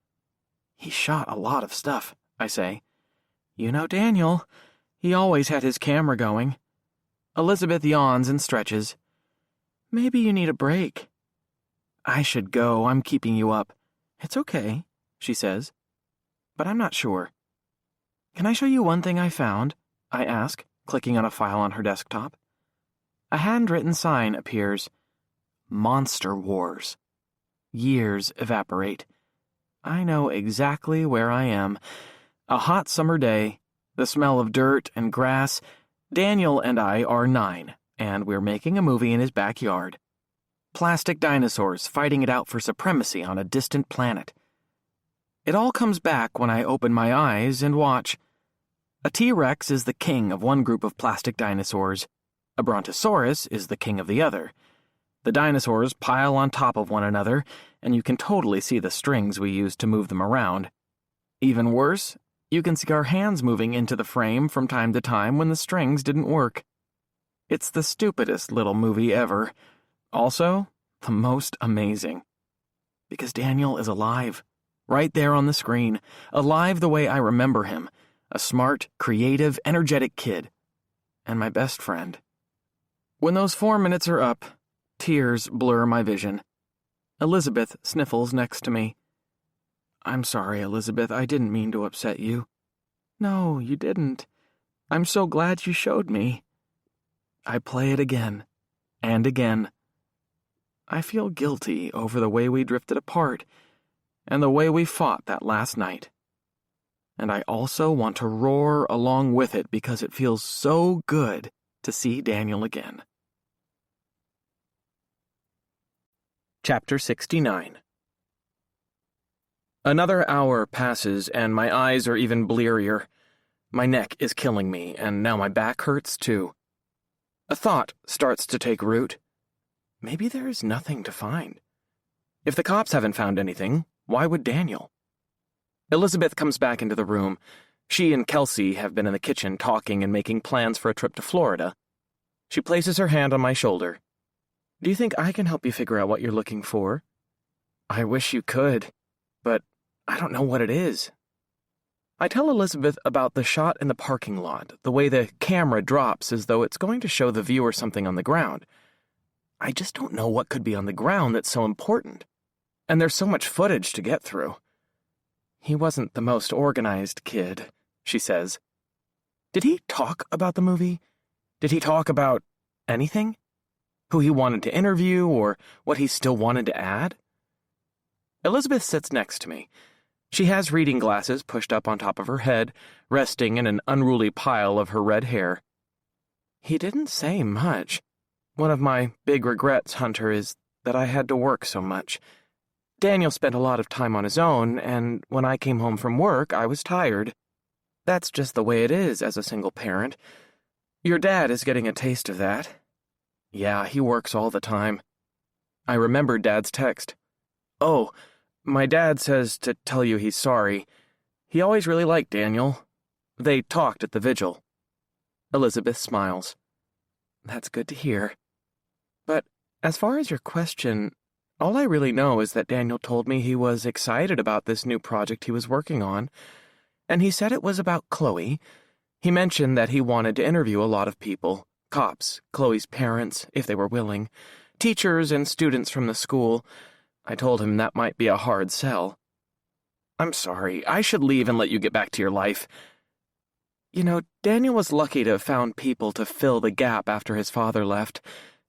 [SPEAKER 1] He shot a lot of stuff, I say. You know Daniel. He always had his camera going. Elizabeth yawns and stretches. Maybe you need a break. I should go. I'm keeping you up. It's okay, she says. But I'm not sure. Can I show you one thing I found? I ask, clicking on a file on her desktop. A handwritten sign appears. Monster Wars. Years evaporate. I know exactly where I am. A hot summer day, the smell of dirt and grass. Daniel and I are 9, and we're making a movie in his backyard. Plastic dinosaurs fighting it out for supremacy on a distant planet. It all comes back when I open my eyes and watch. A T-Rex is the king of one group of plastic dinosaurs. A Brontosaurus is the king of the other. The dinosaurs pile on top of one another, and you can totally see the strings we used to move them around. Even worse, you can see our hands moving into the frame from time to time when the strings didn't work. It's the stupidest little movie ever. Also, the most amazing. Because Daniel is alive, right there on the screen, alive the way I remember him, a smart, creative, energetic kid, and my best friend. When those 4 minutes are up, tears blur my vision. Elizabeth sniffles next to me. I'm sorry, Elizabeth, I didn't mean to upset you. No, you didn't. I'm so glad you showed me. I play it again, and again. I feel guilty over the way we drifted apart, and the way we fought that last night. And I also want to roar along with it because it feels so good to see Daniel again. Chapter 69. Another hour passes, and my eyes are even blearier. My neck is killing me, and now my back hurts too. A thought starts to take root. Maybe there is nothing to find. If the cops haven't found anything, why would Daniel? Elizabeth comes back into the room. She and Kelsey have been in the kitchen talking and making plans for a trip to Florida. She places her hand on my shoulder. Do you think I can help you figure out what you're looking for? I wish you could, but I don't know what it is. I tell Elizabeth about the shot in the parking lot, the way the camera drops as though it's going to show the viewer something on the ground. I just don't know what could be on the ground that's so important. And there's so much footage to get through. He wasn't the most organized kid, she says. Did he talk about the movie? Did he talk about anything? Who he wanted to interview or what he still wanted to add? Elizabeth sits next to me. She has reading glasses pushed up on top of her head, resting in an unruly pile of her red hair. He didn't say much. One of my big regrets, Hunter, is that I had to work so much. Daniel spent a lot of time on his own, and when I came home from work, I was tired. That's just the way it is as a single parent. Your dad is getting a taste of that. Yeah, he works all the time. I remembered Dad's text. Oh, my dad says to tell you he's sorry. He always really liked Daniel. They talked at the vigil. Elizabeth smiles. That's good to hear. But as far as your question, all I really know is that Daniel told me he was excited about this new project he was working on, and he said it was about Chloe. He mentioned that he wanted to interview a lot of people, cops, Chloe's parents, if they were willing, teachers and students from the school. I told him that might be a hard sell. I'm sorry, I should leave and let you get back to your life. You know, Daniel was lucky to have found people to fill the gap after his father left.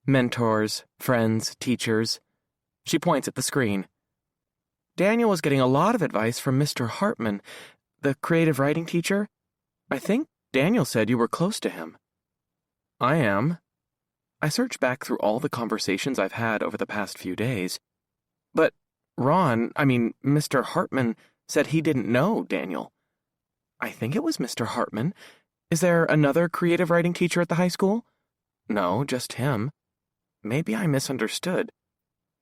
[SPEAKER 1] Mentors, friends, teachers. She points at the screen. Daniel was getting a lot of advice from Mr. Hartman, the creative writing teacher. I think Daniel said you were close to him. I am. I searched back through all the conversations I've had over the past few days. But Mr. Hartman said he didn't know Daniel. I think it was Mr. Hartman. Is there another creative writing teacher at the high school? No, just him. Maybe I misunderstood.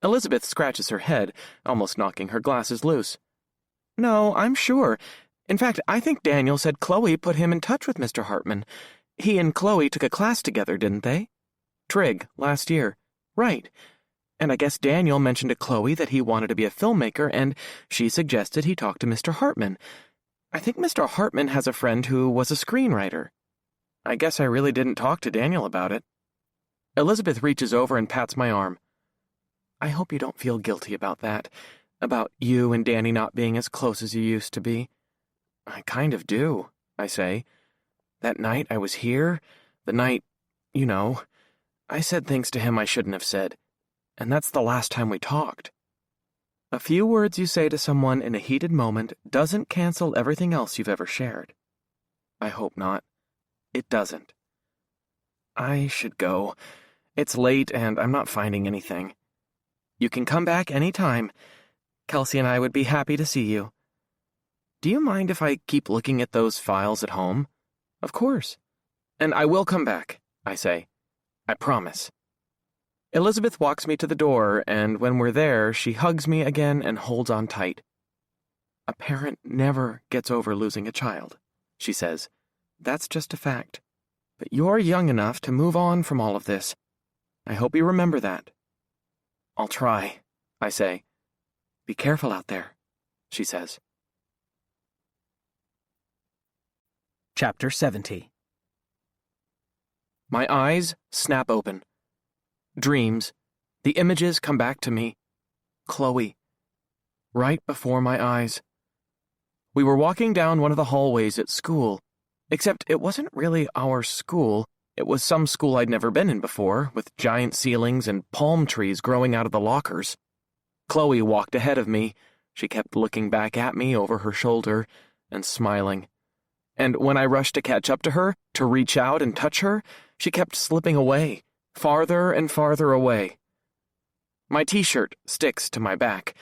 [SPEAKER 1] Elizabeth scratches her head, almost knocking her glasses loose. No, I'm sure. In fact, I think Daniel said Chloe put him in touch with Mr. Hartman. He and Chloe took a class together, didn't they? Trig, last year. Right. And I guess Daniel mentioned to Chloe that he wanted to be a filmmaker, and she suggested he talk to Mr. Hartman. I think Mr. Hartman has a friend who was a screenwriter. I guess I really didn't talk to Daniel about it. Elizabeth reaches over and pats my arm. I hope you don't feel guilty about that, about you and Danny not being as close as you used to be. I kind of do, I say. That night I was here, the night, I said things to him I shouldn't have said, and that's the last time we talked. A few words you say to someone in a heated moment doesn't cancel everything else you've ever shared. I hope not. It doesn't. I should go. It's late and I'm not finding anything. You can come back any time. Kelsey and I would be happy to see you. Do you mind if I keep looking at those files at home? Of course. And I will come back, I say. I promise. Elizabeth walks me to the door, and when we're there, she hugs me again and holds on tight. A parent never gets over losing a child, she says. That's just a fact. But you're young enough to move on from all of this. I hope you remember that. I'll try, I say. Be careful out there, she says. Chapter 70. My eyes snap open. Dreams. The images come back to me. Chloe. Right before my eyes. We were walking down one of the hallways at school, except it wasn't really our school. It was some school I'd never been in before, with giant ceilings and palm trees growing out of the lockers. Chloe walked ahead of me. She kept looking back at me over her shoulder and smiling. And when I rushed to catch up to her, to reach out and touch her, she kept slipping away, farther and farther away. My t-shirt sticks to my back.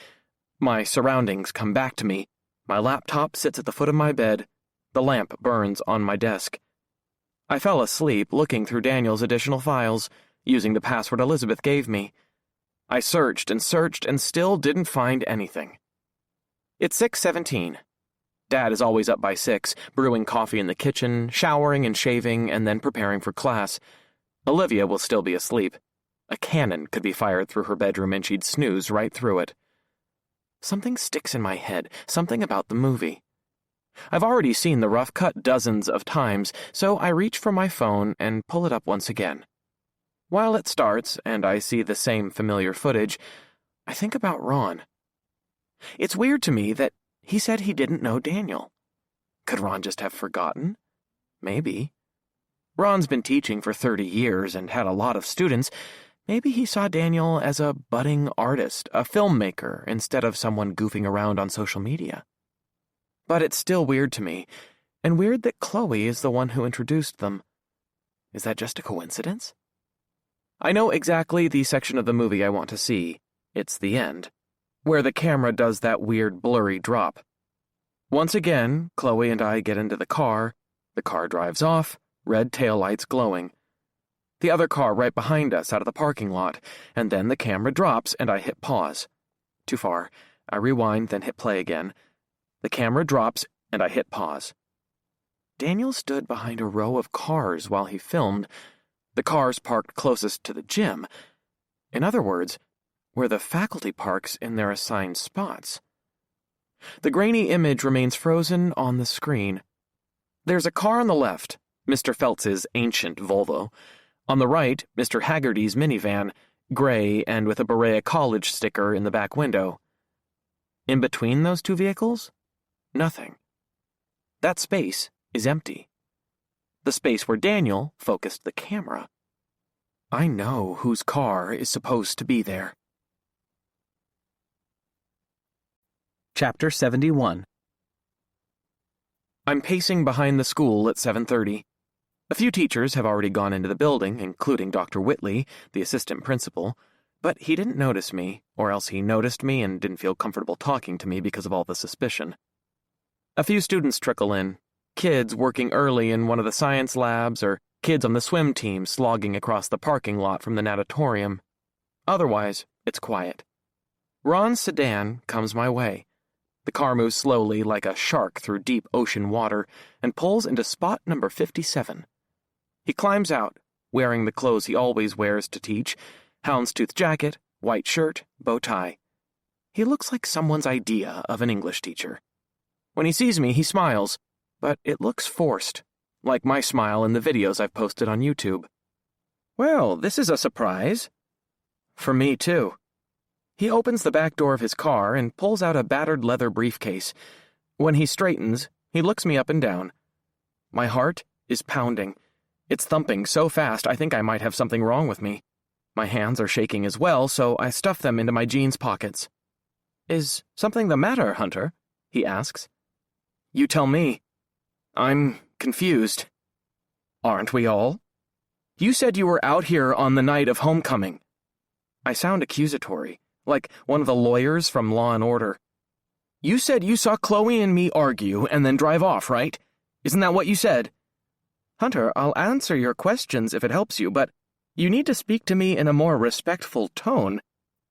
[SPEAKER 1] My surroundings come back to me. My laptop sits at the foot of my bed. The lamp burns on my desk. I fell asleep looking through Daniel's additional files, using the password Elizabeth gave me. I searched and still didn't find anything. It's 6:17. Dad is always up by 6, brewing coffee in the kitchen, showering and shaving, and then preparing for class. Olivia will still be asleep. A cannon could be fired through her bedroom and she'd snooze right through it. Something sticks in my head, something about the movie. I've already seen the rough cut dozens of times, so I reach for my phone and pull it up once again. While it starts, and I see the same familiar footage, I think about Ron. It's weird to me that he said he didn't know Daniel. Could Ron just have forgotten? Maybe. Ron's been teaching for 30 years and had a lot of students. Maybe he saw Daniel as a budding artist, a filmmaker, instead of someone goofing around on social media. But it's still weird to me, and weird that Chloe is the one who introduced them. Is that just a coincidence? I know exactly the section of the movie I want to see. It's the end, where the camera does that weird blurry drop. Once again, Chloe and I get into the car drives off, red taillights glowing. The other car right behind us out of the parking lot, and then the camera drops and I hit pause. Too far. I rewind, then hit play again. The camera drops and I hit pause. Daniel stood behind a row of cars while he filmed, the cars parked closest to the gym. In other words, where the faculty parks in their assigned spots. The grainy image remains frozen on the screen. There's a car on the left, Mr. Feltz's ancient Volvo. On the right, Mr. Haggerty's minivan, gray and with a Berea College sticker in the back window. In between those two vehicles, nothing. That space is empty. The space where Daniel focused the camera. I know whose car is supposed to be there. Chapter 71. I'm pacing behind the school at 7:30. A few teachers have already gone into the building, including Dr. Whitley, the assistant principal, but he didn't notice me, or else he noticed me and didn't feel comfortable talking to me because of all the suspicion. A few students trickle in, kids working early in one of the science labs or kids on the swim team slogging across the parking lot from the natatorium. Otherwise, it's quiet. Ron's sedan comes my way. The car moves slowly like a shark through deep ocean water and pulls into spot number 57. He climbs out, wearing the clothes he always wears to teach, houndstooth jacket, white shirt, bow tie. He looks like someone's idea of an English teacher. When he sees me, he smiles, but it looks forced, like my smile in the videos I've posted on YouTube. Well, this is a surprise. For me, too. He opens the back door of his car and pulls out a battered leather briefcase. When he straightens, he looks me up and down. My heart is pounding. It's thumping so fast I think I might have something wrong with me. My hands are shaking as well, so I stuff them into my jeans pockets. Is something the matter, Hunter? He asks. You tell me. I'm confused. Aren't we all? You said you were out here on the night of homecoming. I sound accusatory, like one of the lawyers from Law and Order. You said you saw Chloe and me argue and then drive off, right? Isn't that what you said? Hunter, I'll answer your questions if it helps you, but you need to speak to me in a more respectful tone.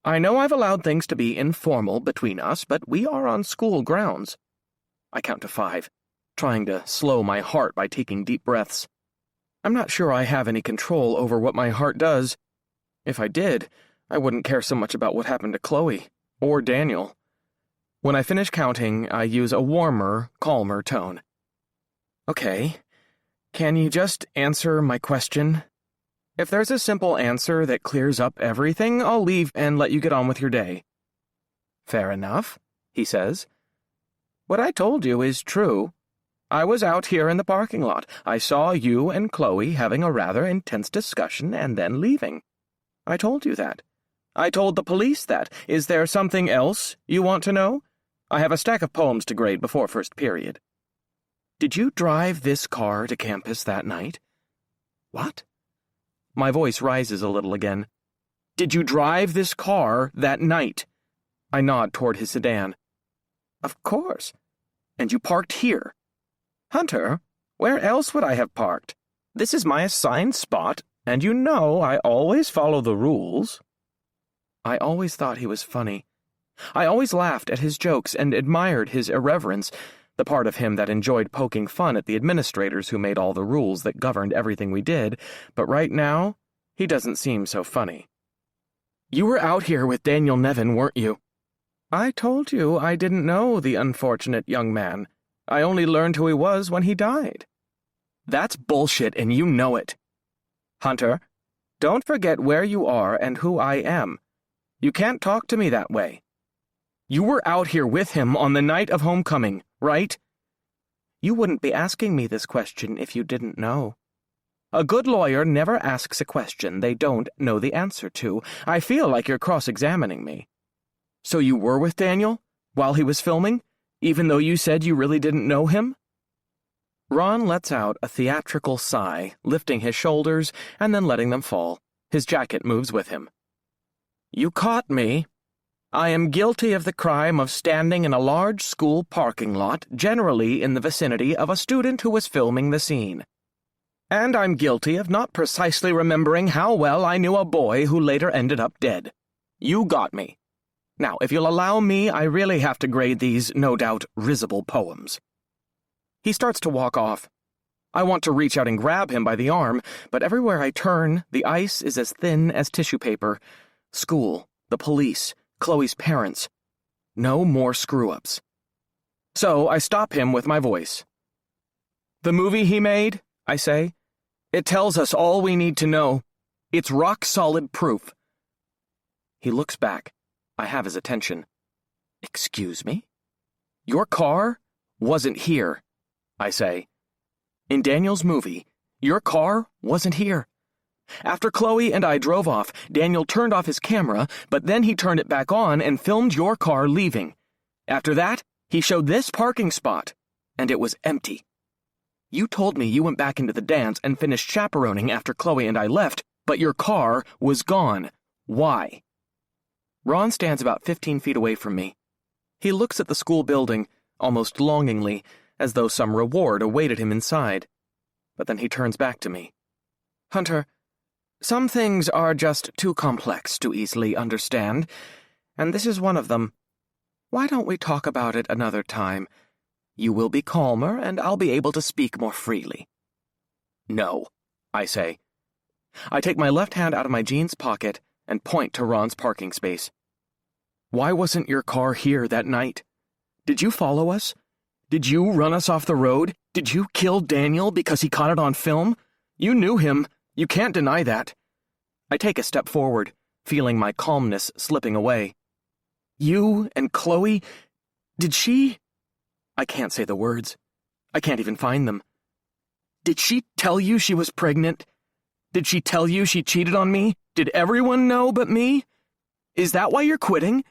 [SPEAKER 1] I know I've allowed things to be informal between us, but we are on school grounds. I count to 5, trying to slow my heart by taking deep breaths. I'm not sure I have any control over what my heart does. If I did, I wouldn't care so much about what happened to Chloe, or Daniel. When I finish counting, I use a warmer, calmer tone. Okay, can you just answer my question? If there's a simple answer that clears up everything, I'll leave and let you get on with your day. Fair enough, he says. What I told you is true. I was out here in the parking lot. I saw you and Chloe having a rather intense discussion and then leaving. I told you that. I told the police that. Is there something else you want to know? I have a stack of poems to grade before first period. Did you drive this car to campus that night? What? My voice rises a little again. Did you drive this car that night? I nod toward his sedan. Of course. And you parked here. Hunter, where else would I have parked? This is my assigned spot, and you know I always follow the rules. I always thought he was funny. I always laughed at his jokes and admired his irreverence, the part of him that enjoyed poking fun at the administrators who made all the rules that governed everything we did, but right now, he doesn't seem so funny. You were out here with Daniel Nevin, weren't you? I told you I didn't know the unfortunate young man. I only learned who he was when he died. That's bullshit, and you know it. Hunter, don't forget where you are and who I am. You can't talk to me that way. You were out here with him on the night of homecoming, right? You wouldn't be asking me this question if you didn't know. A good lawyer never asks a question they don't know the answer to. I feel like you're cross-examining me. So you were with Daniel while he was filming, even though you said you really didn't know him? Ron lets out a theatrical sigh, lifting his shoulders and then letting them fall. His jacket moves with him. You caught me. I am guilty of the crime of standing in a large school parking lot, generally in the vicinity of a student who was filming the scene. And I'm guilty of not precisely remembering how well I knew a boy who later ended up dead. You got me. Now, if you'll allow me, I really have to grade these, no doubt, risible poems. He starts to walk off. I want to reach out and grab him by the arm, but everywhere I turn, the ice is as thin as tissue paper. School, the police, Chloe's parents. No more screw-ups. So I stop him with my voice. The movie he made, I say, it tells us all we need to know. It's rock-solid proof. He looks back. I have his attention. Excuse me? Your car wasn't here, I say. In Daniel's movie, your car wasn't here. After Chloe and I drove off, Daniel turned off his camera, but then he turned it back on and filmed your car leaving. After that, he showed this parking spot, and it was empty. You told me you went back into the dance and finished chaperoning after Chloe and I left, but your car was gone. Why? Ron stands about 15 feet away from me. He looks at the school building, almost longingly, as though some reward awaited him inside. But then he turns back to me. Hunter, some things are just too complex to easily understand, and this is one of them. Why don't we talk about it another time? You will be calmer, and I'll be able to speak more freely. No, I say. I take my left hand out of my jeans pocket and point to Ron's parking space. Why wasn't your car here that night? Did you follow us? Did you run us off the road? Did you kill Daniel because he caught it on film? You knew him. You can't deny that. I take a step forward, feeling my calmness slipping away. You and Chloe, did she? I can't say the words. I can't even find them. Did she tell you she was pregnant? Did she tell you she cheated on me? Did everyone know but me? Is that why you're quitting?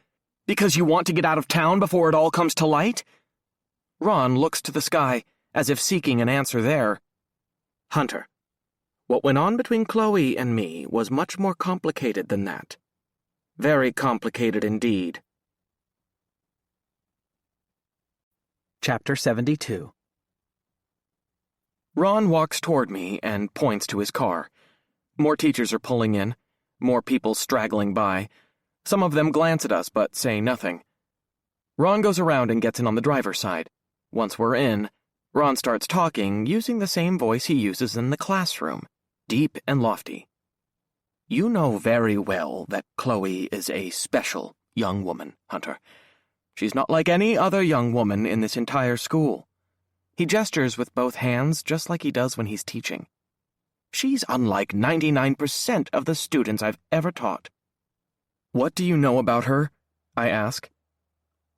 [SPEAKER 1] Because you want to get out of town before it all comes to light? Ron looks to the sky, as if seeking an answer there. Hunter, what went on between Chloe and me was much more complicated than that. Very complicated indeed. Chapter 72. Ron walks toward me and points to his car. More teachers are pulling in, more people straggling by. Some of them glance at us but say nothing. Ron goes around and gets in on the driver's side. Once we're in, Ron starts talking using the same voice he uses in the classroom, deep and lofty. You know very well that Chloe is a special young woman, Hunter. She's not like any other young woman in this entire school. He gestures with both hands just like he does when he's teaching. She's unlike 99% of the students I've ever taught. What do you know about her? I ask.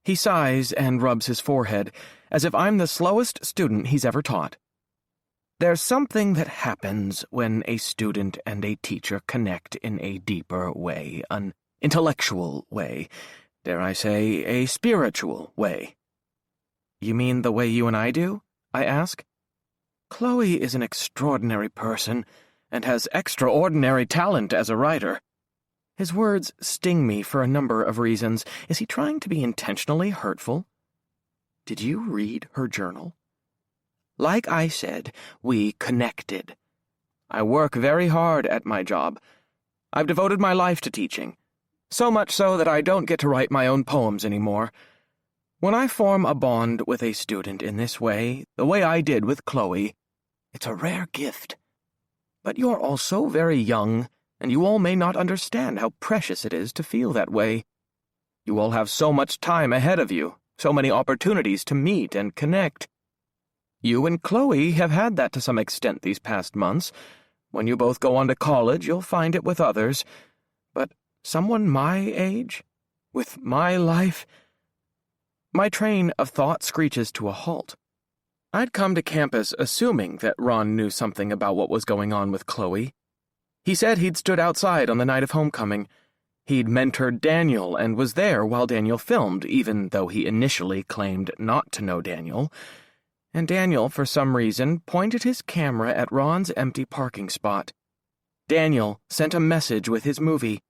[SPEAKER 1] He sighs and rubs his forehead, as if I'm the slowest student he's ever taught. There's something that happens when a student and a teacher connect in a deeper way, an intellectual way, dare I say, a spiritual way. You mean the way you and I do? I ask. Chloe is an extraordinary person and has extraordinary talent as a writer. His words sting me for a number of reasons. Is he trying to be intentionally hurtful? Did you read her journal? Like I said, we connected. I work very hard at my job. I've devoted my life to teaching, so much so that I don't get to write my own poems anymore. When I form a bond with a student in this way, the way I did with Chloe, it's a rare gift. But you're all so very young, and you all may not understand how precious it is to feel that way. You all have so much time ahead of you, so many opportunities to meet and connect. You and Chloe have had that to some extent these past months. When you both go on to college, you'll find it with others. But someone my age? With my life? My train of thought screeches to a halt. I'd come to campus assuming that Ron knew something about what was going on with Chloe. He said he'd stood outside on the night of homecoming. He'd mentored Daniel and was there while Daniel filmed, even though he initially claimed not to know Daniel. And Daniel, for some reason, pointed his camera at Ron's empty parking spot. Daniel sent a message with his movie.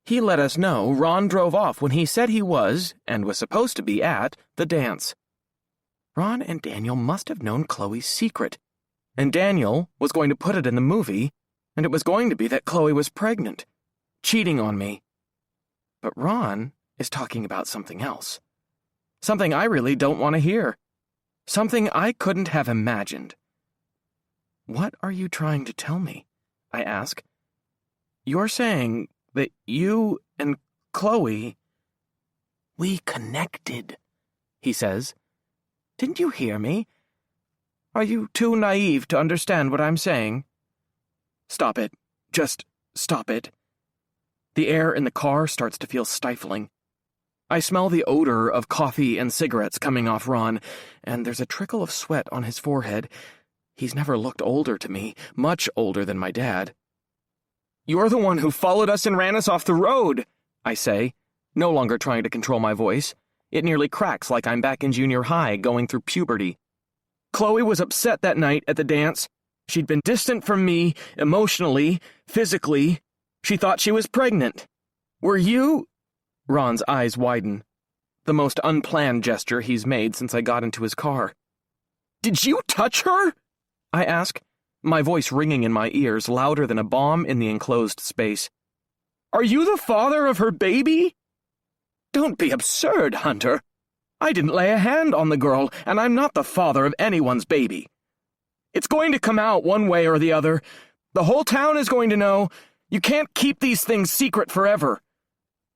[SPEAKER 1] He let us know Ron drove off when he said he was, and was supposed to be at, the dance. Ron and Daniel must have known Chloe's secret. And Daniel was going to put it in the movie, and it was going to be that Chloe was pregnant, cheating on me. But Ron is talking about something else. Something I really don't want to hear. Something I couldn't have imagined. What are you trying to tell me? I ask. You're saying that you and Chloe... We connected, he says. Didn't you hear me? Are you too naive to understand what I'm saying? Stop it. Just stop it. The air in the car starts to feel stifling. I smell the odor of coffee and cigarettes coming off Ron, and there's a trickle of sweat on his forehead. He's never looked older to me, much older than my dad. You're the one who followed us and ran us off the road, I say, no longer trying to control my voice. It nearly cracks like I'm back in junior high going through puberty. Chloe was upset that night at the dance. She'd been distant from me, emotionally, physically. She thought she was pregnant. Were you... Ron's eyes widen. The most unplanned gesture he's made since I got into his car. Did you touch her? I ask, my voice ringing in my ears louder than a bomb in the enclosed space. Are you the father of her baby? Don't be absurd, Hunter. I didn't lay a hand on the girl, and I'm not the father of anyone's baby. It's going to come out one way or the other. The whole town is going to know. You can't keep these things secret forever.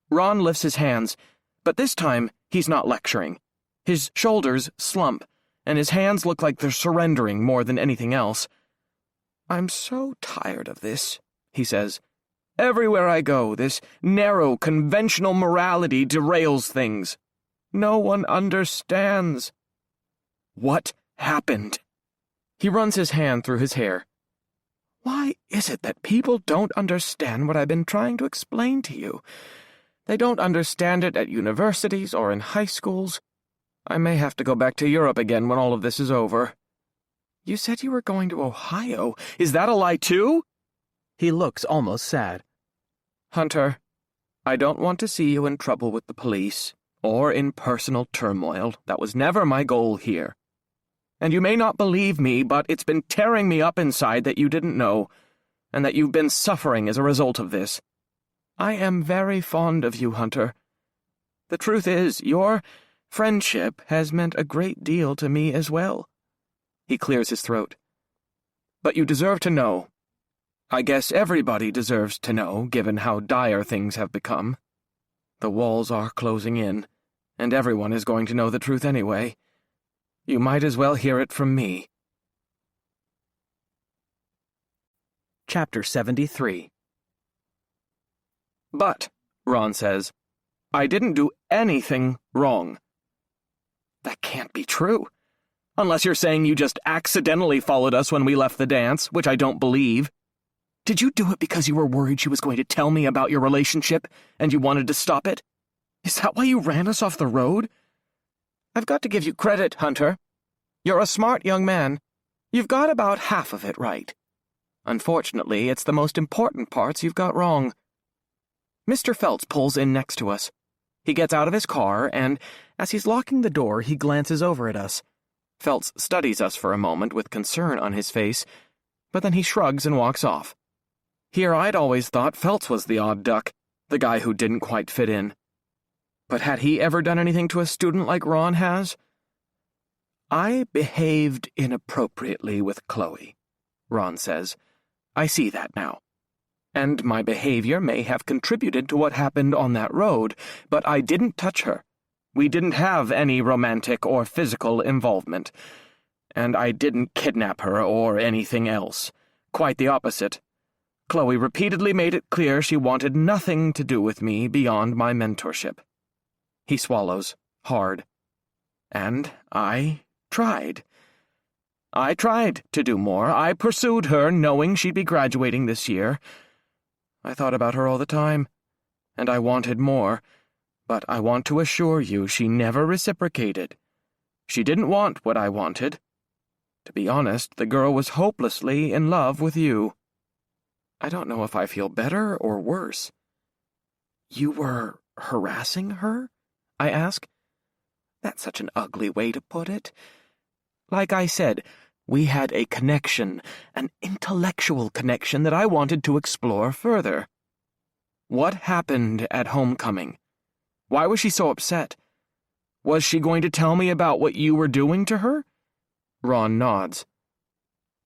[SPEAKER 1] Ron lifts his hands, but this time he's not lecturing. His shoulders slump, and his hands look like they're surrendering more than anything else. I'm so tired of this, he says. Everywhere I go, this narrow, conventional morality derails things. No one understands. What happened? He runs his hand through his hair. Why is it that people don't understand what I've been trying to explain to you? They don't understand it at universities or in high schools. I may have to go back to Europe again when all of this is over. You said you were going to Ohio. Is that a lie too? He looks almost sad. Hunter, I don't want to see you in trouble with the police, or in personal turmoil. That was never my goal here. And you may not believe me, but it's been tearing me up inside that you didn't know, and that you've been suffering as a result of this. I am very fond of you, Hunter. The truth is, your friendship has meant a great deal to me as well. He clears his throat. But you deserve to know. I guess everybody deserves to know, given how dire things have become. The walls are closing in, and everyone is going to know the truth anyway. You might as well hear it from me. Chapter 73. But, Ron says, I didn't do anything wrong. That can't be true. Unless you're saying you just accidentally followed us when we left the dance, which I don't believe. Did you do it because you were worried she was going to tell me about your relationship, and you wanted to stop it? Is that why you ran us off the road? I've got to give you credit, Hunter. You're a smart young man. You've got about half of it right. Unfortunately, it's the most important parts you've got wrong. Mr. Phelps pulls in next to us. He gets out of his car, and as he's locking the door, he glances over at us. Phelps studies us for a moment with concern on his face, but then he shrugs and walks off. Here I'd always thought Phelps was the odd duck, the guy who didn't quite fit in. But had he ever done anything to a student like Ron has? I behaved inappropriately with Chloe, Ron says. I see that now. And my behavior may have contributed to what happened on that road, but I didn't touch her. We didn't have any romantic or physical involvement. And I didn't kidnap her or anything else. Quite the opposite. Chloe repeatedly made it clear she wanted nothing to do with me beyond my mentorship. He swallows, hard. And I tried. I tried to do more. I pursued her, knowing she'd be graduating this year. I thought about her all the time, and I wanted more, but I want to assure you she never reciprocated. She didn't want what I wanted. To be honest, the girl was hopelessly in love with you. I don't know if I feel better or worse. You were harassing her? I ask. That's such an ugly way to put it. Like I said, We had a connection, an intellectual connection that I wanted to explore further. What happened at homecoming? Why was she so upset? Was she going to tell me about what you were doing to her? Ron nods.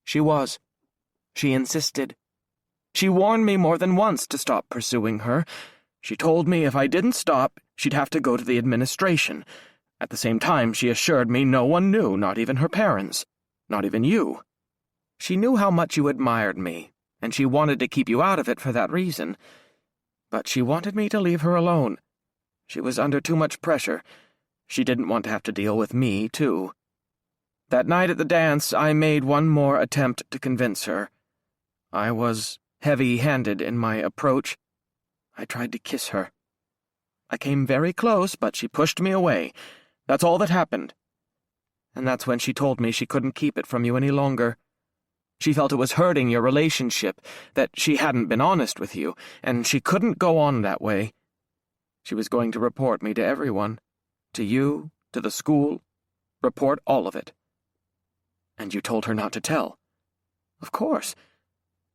[SPEAKER 1] She was. She insisted. She warned me more than once to stop pursuing her. She told me if I didn't stop, she'd have to go to the administration. At the same time, she assured me no one knew, not even her parents, not even you. She knew how much you admired me, and she wanted to keep you out of it for that reason. But she wanted me to leave her alone. She was under too much pressure. She didn't want to have to deal with me, too. That night at the dance, I made one more attempt to convince her. I was heavy-handed in my approach. I tried to kiss her. I came very close, but she pushed me away. That's all that happened. And that's when she told me she couldn't keep it from you any longer. She felt it was hurting your relationship, that she hadn't been honest with you, and she couldn't go on that way. She was going to report me to everyone. To you, to the school. Report all of it. And you told her not to tell. Of course.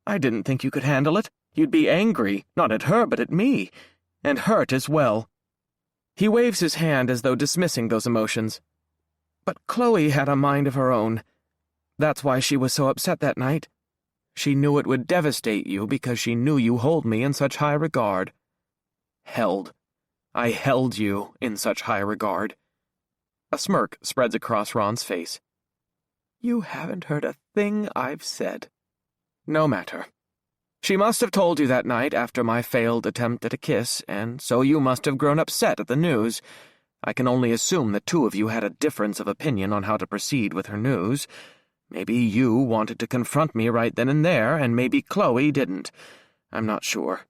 [SPEAKER 1] I didn't think you could handle it. You'd be angry, not at her, but at me. And hurt as well. He waves his hand as though dismissing those emotions. But Chloe had a mind of her own. That's why she was so upset that night. She knew it would devastate you because she knew you hold me in such high regard. Held. I held you in such high regard. A smirk spreads across Ron's face. You haven't heard a thing I've said. No matter. She must have told you that night after my failed attempt at a kiss, and so you must have grown upset at the news. I can only assume the two of you had a difference of opinion on how to proceed with her news. Maybe you wanted to confront me right then and there, and maybe Chloe didn't. I'm not sure.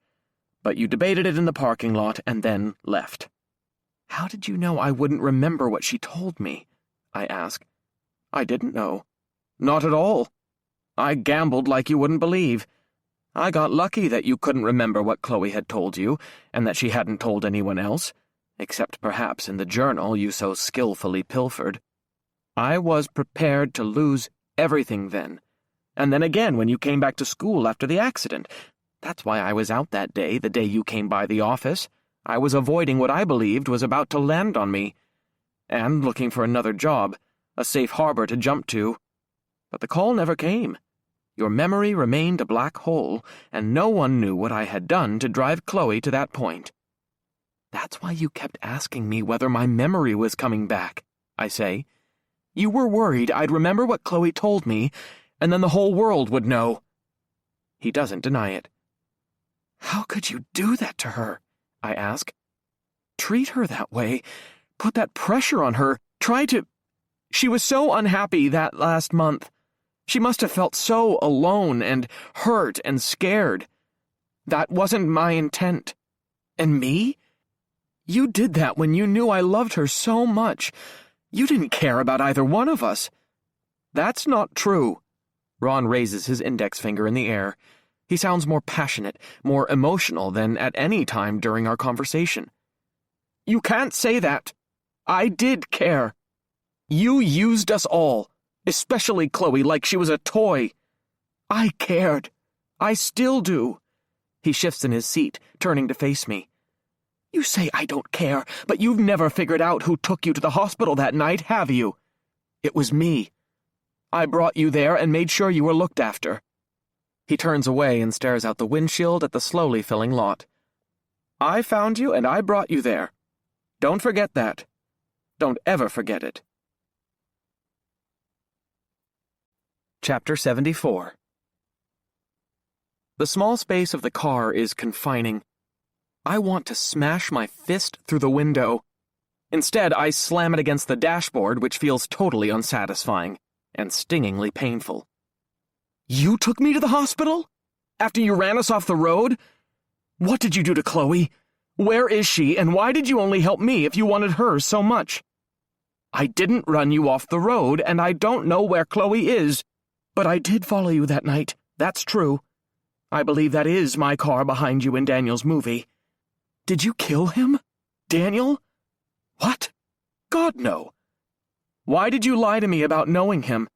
[SPEAKER 1] But you debated it in the parking lot and then left. How did you know I wouldn't remember what she told me? I asked. I didn't know. Not at all. I gambled like you wouldn't believe. I got lucky that you couldn't remember what Chloe had told you, and that she hadn't told anyone else, except perhaps in the journal you so skillfully pilfered. I was prepared to lose everything then, and then again when you came back to school after the accident. That's why I was out that day, the day you came by the office. I was avoiding what I believed was about to land on me, and looking for another job, a safe harbor to jump to. But the call never came. Your memory remained a black hole, and no one knew what I had done to drive Chloe to that point. That's why you kept asking me whether my memory was coming back, I say. You were worried I'd remember what Chloe told me, and then the whole world would know. He doesn't deny it. How could you do that to her? I ask. Treat her that way, put that pressure on her, try to... She was so unhappy that last month. She must have felt so alone and hurt and scared. That wasn't my intent. And me? You did that when you knew I loved her so much. You didn't care about either one of us. That's not true. Ron raises his index finger in the air. He sounds more passionate, more emotional than at any time during our conversation. You can't say that. I did care. You used us all. Especially Chloe, like she was a toy. I cared. I still do. He shifts in his seat, turning to face me. You say I don't care, but you've never figured out who took you to the hospital that night, have you? It was me. I brought you there and made sure you were looked after. He turns away and stares out the windshield at the slowly filling lot. I found you and I brought you there. Don't forget that. Don't ever forget it. Chapter 74. The small space of the car is confining. I want to smash my fist through the window. Instead, I slam it against the dashboard, which feels totally unsatisfying and stingingly painful. You took me to the hospital? After you ran us off the road? What did you do to Chloe? Where is she, and why did you only help me if you wanted her so much? I didn't run you off the road, and I don't know where Chloe is. But I did follow you that night, that's true. I believe that is my car behind you in Daniel's movie. Did you kill him? Daniel? What? God, no. Why did you lie to me about knowing him?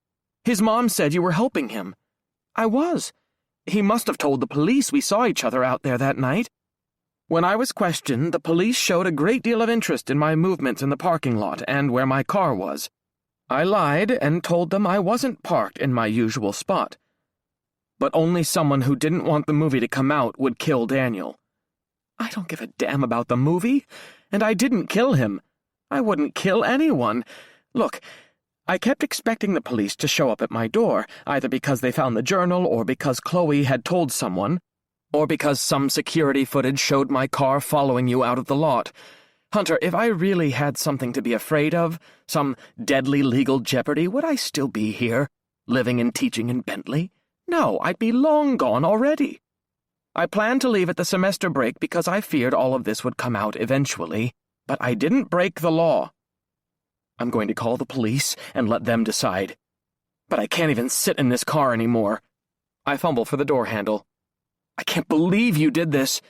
[SPEAKER 1] His mom said you were helping him. I was. He must have told the police we saw each other out there that night. When I was questioned, the police showed a great deal of interest in my movements in the parking lot and where my car was. I lied and told them I wasn't parked in my usual spot. But only someone who didn't want the movie to come out would kill Daniel. I don't give a damn about the movie, and I didn't kill him. I wouldn't kill anyone. Look, I kept expecting the police to show up at my door, either because they found the journal or because Chloe had told someone, or because some security footage showed my car following you out of the lot. Hunter, if I really had something to be afraid of, some deadly legal jeopardy, would I still be here, living and teaching in Bentley? No, I'd be long gone already. I planned to leave at the semester break because I feared all of this would come out eventually, but I didn't break the law. I'm going to call the police and let them decide. But I can't even sit in this car anymore. I fumble for the door handle. I can't believe you did this.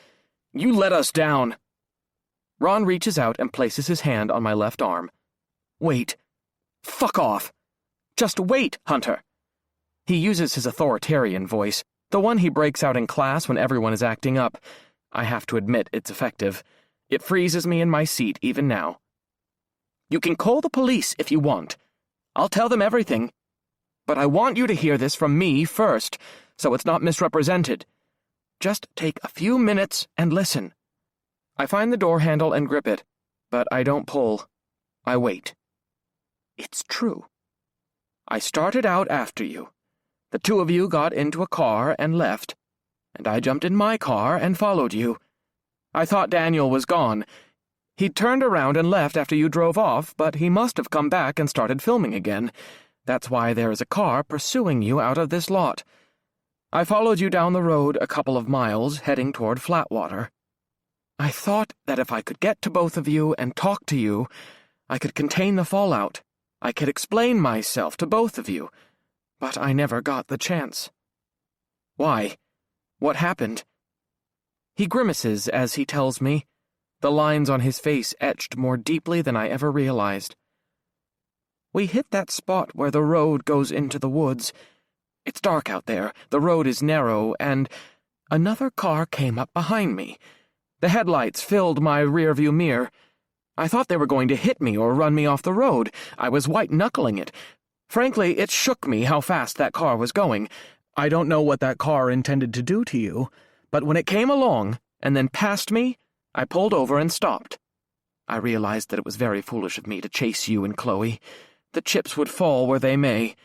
[SPEAKER 1] You let us down. Ron reaches out and places his hand on my left arm. Wait. Fuck off. Just wait, Hunter. He uses his authoritarian voice, the one he breaks out in class when everyone is acting up. I have to admit it's effective. It freezes me in my seat even now. You can call the police if you want. I'll tell them everything. But I want you to hear this from me first, so it's not misrepresented. Just take a few minutes and listen. I find the door handle and grip it, but I don't pull. I wait. It's true. I started out after you. The two of you got into a car and left, and I jumped in my car and followed you. I thought Daniel was gone. He'd turned around and left after you drove off, but he must have come back and started filming again. That's why there is a car pursuing you out of this lot. I followed you down the road a couple of miles, heading toward Flatwater. I thought that if I could get to both of you and talk to you, I could contain the fallout. I could explain myself to both of you. But I never got the chance. Why? What happened? He grimaces as he tells me, the lines on his face etched more deeply than I ever realized. We hit that spot where the road goes into the woods. It's dark out there, the road is narrow, and another car came up behind me. The headlights filled my rearview mirror. I thought they were going to hit me or run me off the road. I was white-knuckling it. Frankly, it shook me how fast that car was going. I don't know what that car intended to do to you, but when it came along and then passed me, I pulled over and stopped. I realized that it was very foolish of me to chase you and Chloe. The chips would fall where they may.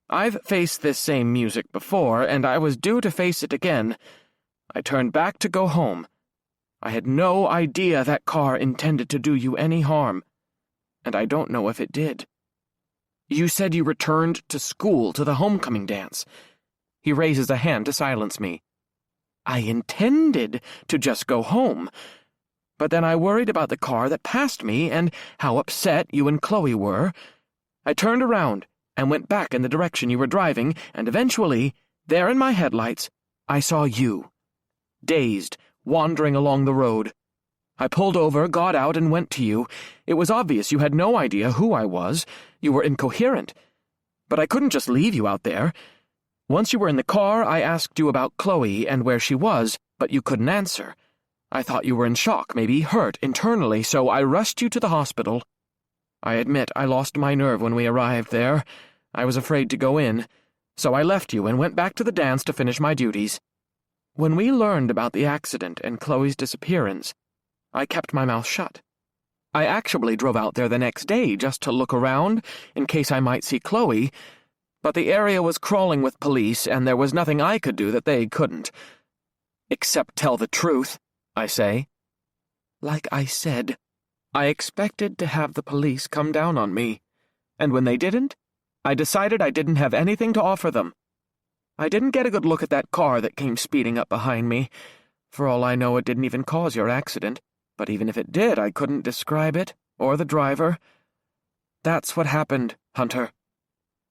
[SPEAKER 1] I've faced this same music before, and I was due to face it again. I turned back to go home. I had no idea that car intended to do you any harm, and I don't know if it did. You said you returned to school to the homecoming dance. He raises a hand to silence me. I intended to just go home, but then I worried about the car that passed me and how upset you and Chloe were. I turned around and went back in the direction you were driving, and eventually, there in my headlights, I saw you, dazed, wandering along the road. I pulled over, got out, and went to you. It was obvious you had no idea who I was. You were incoherent. But I couldn't just leave you out there. Once you were in the car, I asked you about Chloe and where she was, but you couldn't answer. I thought you were in shock, maybe hurt internally, so I rushed you to the hospital. I admit I lost my nerve when we arrived there. I was afraid to go in, so I left you and went back to the dance to finish my duties. When we learned about the accident and Chloe's disappearance, I kept my mouth shut. I actually drove out there the next day just to look around in case I might see Chloe, but the area was crawling with police and there was nothing I could do that they couldn't. Except tell the truth, I say. Like I said, I expected to have the police come down on me, and when they didn't, I decided I didn't have anything to offer them. I didn't get a good look at that car that came speeding up behind me. For all I know, it didn't even cause your accident. But even if it did, I couldn't describe it, or the driver. That's what happened, Hunter.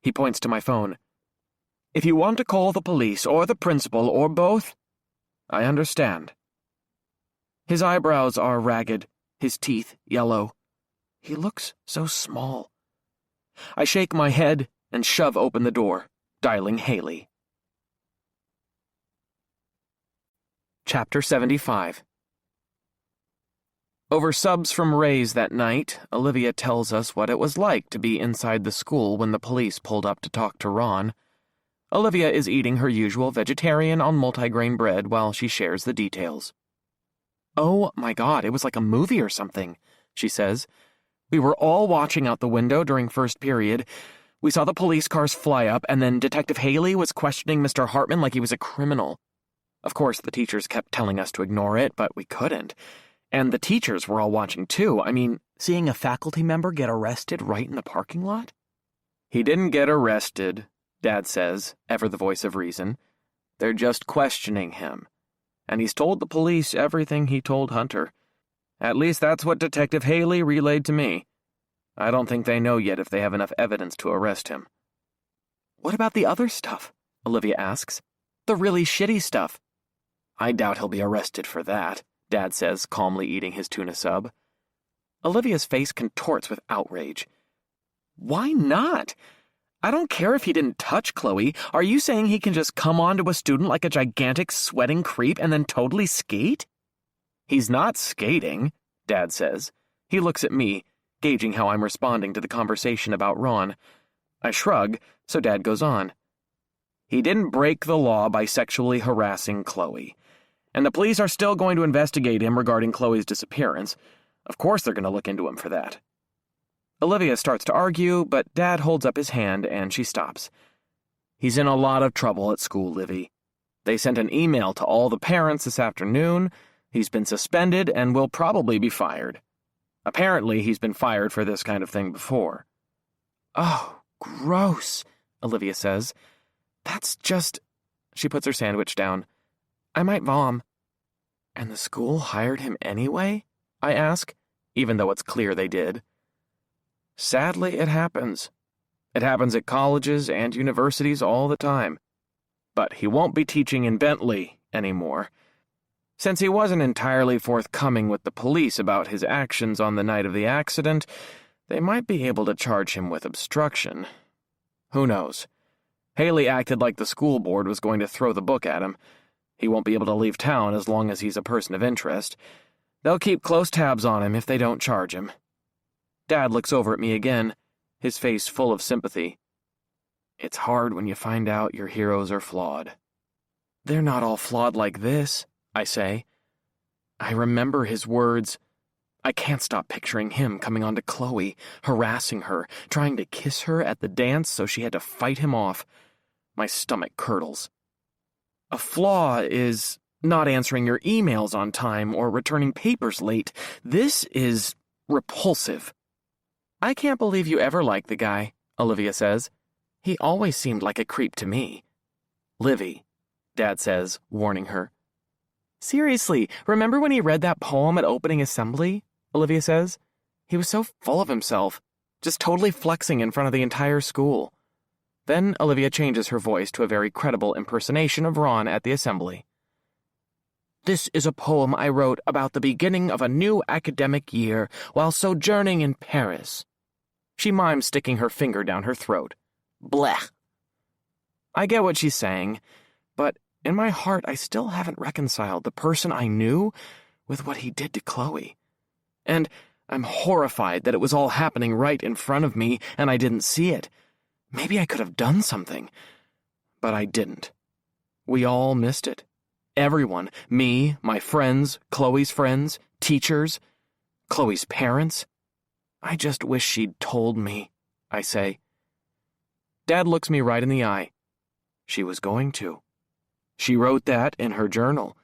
[SPEAKER 1] He points to my phone. If you want to call the police, or the principal, or both, I understand. His eyebrows are ragged, his teeth yellow. He looks so small. I shake my head and shove open the door, dialing Haley. Chapter 75. Over subs from Ray's that night, Olivia tells us what it was like to be inside the school when the police pulled up to talk to Ron. Olivia is eating her usual vegetarian on multigrain bread while she shares the details. "Oh my God, it was like a movie or something," she says. "We were all watching out the window during first period. We saw the police cars fly up, and then Detective Haley was questioning Mr. Hartman like he was a criminal. Of course, the teachers kept telling us to ignore it, but we couldn't. And the teachers were all watching too. I mean, seeing a faculty member get arrested right in the parking lot?" "He didn't get arrested," Dad says, ever the voice of reason. "They're just questioning him. And he's told the police everything he told Hunter. At least that's what Detective Haley relayed to me. I don't think they know yet if they have enough evidence to arrest him." "What about the other stuff?" Olivia asks. "The really shitty stuff." "I doubt he'll be arrested for that," Dad says, calmly eating his tuna sub. Olivia's face contorts with outrage. "Why not? I don't care if he didn't touch Chloe. Are you saying he can just come on to a student like a gigantic sweating creep and then totally skate?" "He's not skating," Dad says. He looks at me, gauging how I'm responding to the conversation about Ron. I shrug, so Dad goes on. "He didn't break the law by sexually harassing Chloe. And the police are still going to investigate him regarding Chloe's disappearance. Of course they're going to look into him for that." Olivia starts to argue, but Dad holds up his hand and she stops. "He's in a lot of trouble at school, Livy. They sent an email to all the parents this afternoon. He's been suspended and will probably be fired. Apparently, he's been fired for this kind of thing before." "Oh, gross," Olivia says. "That's just—" She puts her sandwich down. "I might vom." "And the school hired him anyway?" I ask, even though it's clear they did. "Sadly, it happens. It happens at colleges and universities all the time. But he won't be teaching in Bentley anymore. Since he wasn't entirely forthcoming with the police about his actions on the night of the accident, they might be able to charge him with obstruction. Who knows? Haley acted like the school board was going to throw the book at him. He won't be able to leave town as long as he's a person of interest. They'll keep close tabs on him if they don't charge him." Dad looks over at me again, his face full of sympathy. "It's hard when you find out your heroes are flawed." "They're not all flawed like this," I say. I remember his words. I can't stop picturing him coming on to Chloe, harassing her, trying to kiss her at the dance so she had to fight him off. My stomach curdles. A flaw is not answering your emails on time or returning papers late. This is repulsive. "I can't believe you ever liked the guy," Olivia says. "He always seemed like a creep to me." "Livy," Dad says, warning her. "Seriously, remember when he read that poem at opening assembly?" Olivia says. "He was so full of himself, just totally flexing in front of the entire school." Then Olivia changes her voice to a very credible impersonation of Ron at the assembly. "This is a poem I wrote about the beginning of a new academic year while sojourning in Paris." She mimes sticking her finger down her throat. Blech. I get what she's saying, but in my heart I still haven't reconciled the person I knew with what he did to Chloe. And I'm horrified that it was all happening right in front of me and I didn't see it. Maybe I could have done something, but I didn't. We all missed it. Everyone, me, my friends, Chloe's friends, teachers, Chloe's parents. I just wish she'd told me, I say. Dad looks me right in the eye. She was going to. She wrote that in her journal.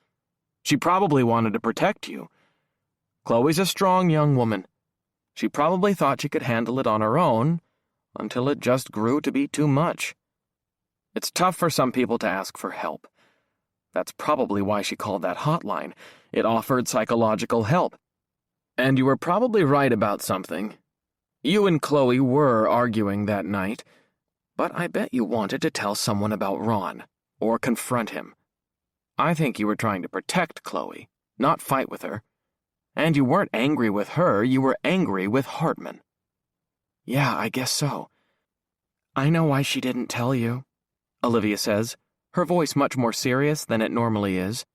[SPEAKER 1] She probably wanted to protect you. Chloe's a strong young woman. She probably thought she could handle it on her own, until it just grew to be too much. It's tough for some people to ask for help. That's probably why she called that hotline. It offered psychological help. And you were probably right about something. You and Chloe were arguing that night, but I bet you wanted to tell someone about Ron, or confront him. I think you were trying to protect Chloe, not fight with her. And you weren't angry with her, you were angry with Hartman. Yeah, I guess so. I know why she didn't tell you, Olivia says, her voice much more serious than it normally is.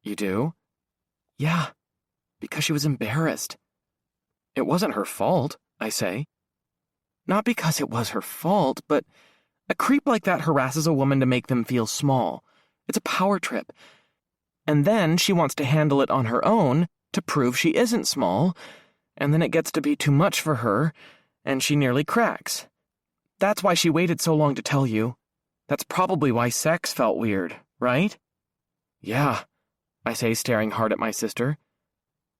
[SPEAKER 1] You do? Yeah, because she was embarrassed. It wasn't her fault, I say. Not because it was her fault, but a creep like that harasses a woman to make them feel small. It's a power trip. And then she wants to handle it on her own to prove she isn't small, and then it gets to be too much for her, and she nearly cracks. That's why she waited so long to tell you. That's probably why sex felt weird, right? Yeah, I say, staring hard at my sister.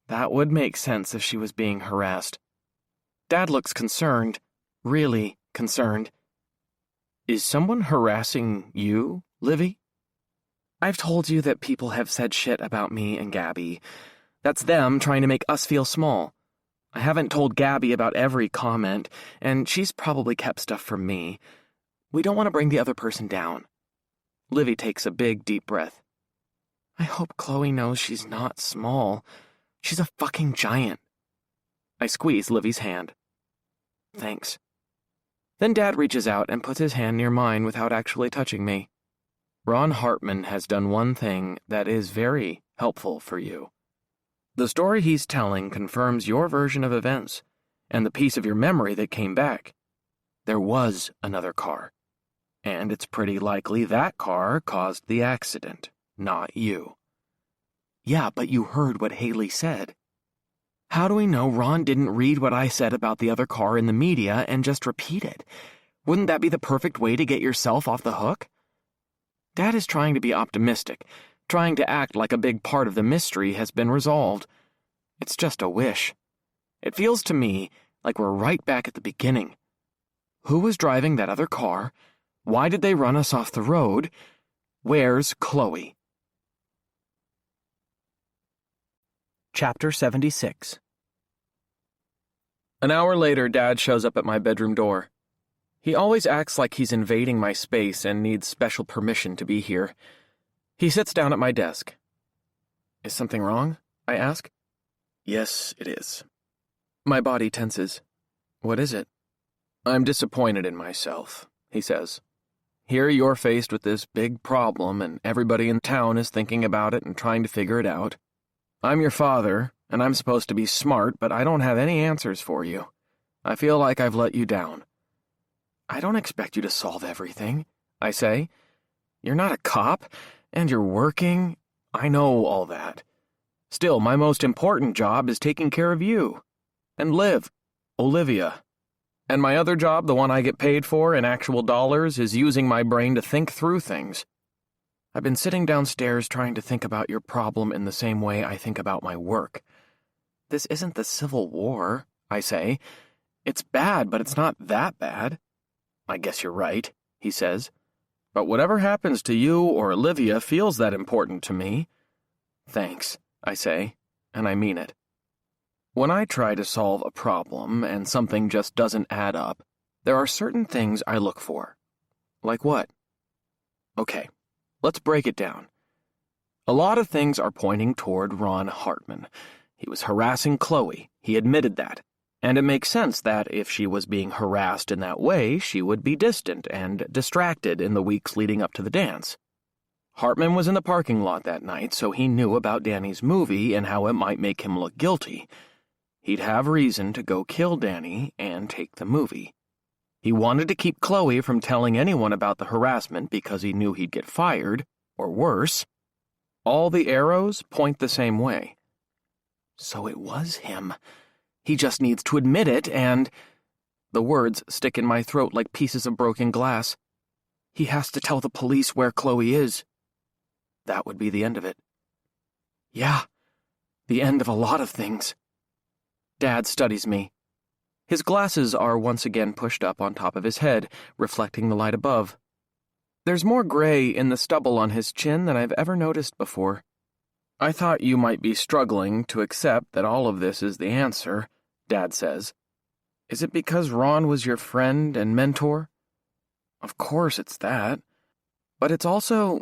[SPEAKER 1] That would make sense if she was being harassed. Dad looks concerned, really concerned. Is someone harassing you, Livy? I've told you that people have said shit about me and Gabby. That's them trying to make us feel small. I haven't told Gabby about every comment, and she's probably kept stuff from me. We don't want to bring the other person down. Livy takes a big, deep breath. I hope Chloe knows she's not small. She's a fucking giant. I squeeze Livy's hand. Thanks. Then Dad reaches out and puts his hand near mine without actually touching me. Ron Hartman has done one thing that is very helpful for you. The story he's telling confirms your version of events, and the piece of your memory that came back. There was another car, and it's pretty likely that car caused the accident, not you. Yeah, but you heard what Haley said. How do we know Ron didn't read what I said about the other car in the media and just repeat it? Wouldn't that be the perfect way to get yourself off the hook? Dad is trying to be optimistic, trying to act like a big part of the mystery has been resolved. It's just a wish. It feels to me like we're right back at the beginning. Who was driving that other car? Why did they run us off the road? Where's Chloe? Chapter 76. An hour later, Dad shows up at my bedroom door. He always acts like he's invading my space and needs special permission to be here. He sits down at my desk. Is something wrong? I ask. Yes, it is. My body tenses. What is it? I'm disappointed in myself, he says. Here you're faced with this big problem, and everybody in town is thinking about it and trying to figure it out. I'm your father, and I'm supposed to be smart, but I don't have any answers for you. I feel like I've let you down. I don't expect you to solve everything, I say. You're not a cop, and you're working. I know all that. Still, my most important job is taking care of you. And Liv, Olivia. And my other job, the one I get paid for in actual dollars, is using my brain to think through things. I've been sitting downstairs trying to think about your problem in the same way I think about my work. This isn't the Civil War, I say. It's bad, but it's not that bad. I guess you're right, he says. But whatever happens to you or Olivia feels that important to me. Thanks, I say, and I mean it. When I try to solve a problem and something just doesn't add up, there are certain things I look for. Like what? Okay, let's break it down. A lot of things are pointing toward Ron Hartman. He was harassing Chloe, he admitted that. And it makes sense that if she was being harassed in that way, she would be distant and distracted in the weeks leading up to the dance. Hartman was in the parking lot that night, so he knew about Danny's movie and how it might make him look guilty. He'd have reason to go kill Danny and take the movie. He wanted to keep Chloe from telling anyone about the harassment because he knew he'd get fired, or worse. All the arrows point the same way. So it was him. He just needs to admit it, and... The words stick in my throat like pieces of broken glass. He has to tell the police where Chloe is. That would be the end of it. Yeah, the end of a lot of things. Dad studies me. His glasses are once again pushed up on top of his head, reflecting the light above. There's more gray in the stubble on his chin than I've ever noticed before. I thought you might be struggling to accept that all of this is the answer, Dad says. Is it because Ron was your friend and mentor? Of course it's that. But it's also...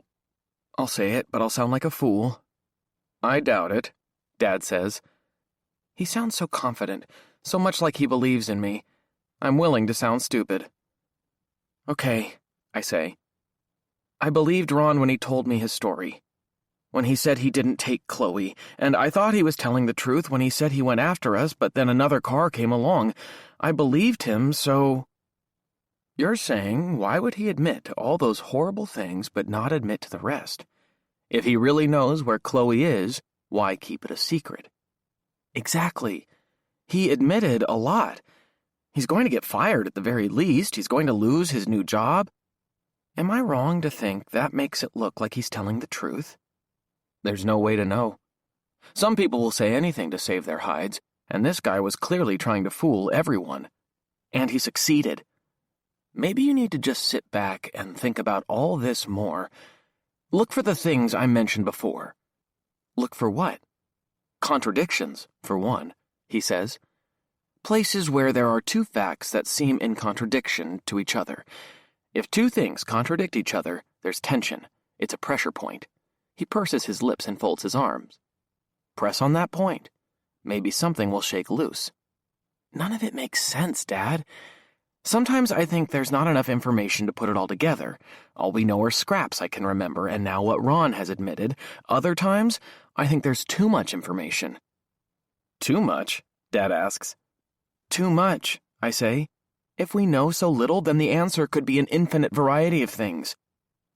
[SPEAKER 1] I'll say it, but I'll sound like a fool. I doubt it, Dad says. He sounds so confident, so much like he believes in me. I'm willing to sound stupid. Okay, I say. I believed Ron when he told me his story. When he said he didn't take Chloe, and I thought he was telling the truth when he said he went after us, but then another car came along. I believed him, so... You're saying, why would he admit to all those horrible things but not admit to the rest? If he really knows where Chloe is, why keep it a secret? Exactly. He admitted a lot. He's going to get fired at the very least. He's going to lose his new job. Am I wrong to think that makes it look like he's telling the truth? There's no way to know. Some people will say anything to save their hides, and this guy was clearly trying to fool everyone. And he succeeded. Maybe you need to just sit back and think about all this more. Look for the things I mentioned before. Look for what? Contradictions, for one, he says. Places where there are two facts that seem in contradiction to each other. If two things contradict each other, there's tension. It's a pressure point. He purses his lips and folds his arms. Press on that point. Maybe something will shake loose. None of it makes sense, Dad. Sometimes I think there's not enough information to put it all together. All we know are scraps I can remember, and now what Ron has admitted. Other times, I think there's too much information. Too much? Dad asks. Too much, I say. If we know so little, then the answer could be an infinite variety of things.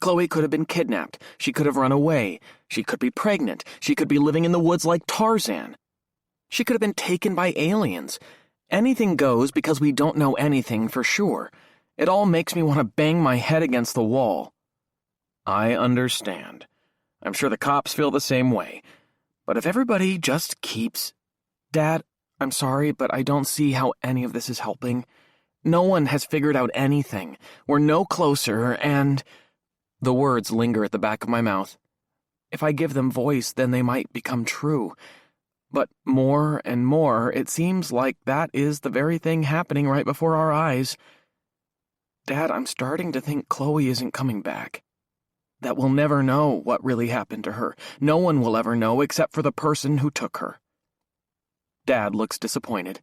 [SPEAKER 1] Chloe could have been kidnapped. She could have run away. She could be pregnant. She could be living in the woods like Tarzan. She could have been taken by aliens. Anything goes because we don't know anything for sure. It all makes me want to bang my head against the wall. I understand. I'm sure the cops feel the same way. But if everybody just keeps... Dad, I'm sorry, but I don't see how any of this is helping. No one has figured out anything. We're no closer, and... The words linger at the back of my mouth. If I give them voice, then they might become true. But more and more, it seems like that is the very thing happening right before our eyes. Dad, I'm starting to think Chloe isn't coming back. That we'll never know what really happened to her. No one will ever know except for the person who took her. Dad looks disappointed.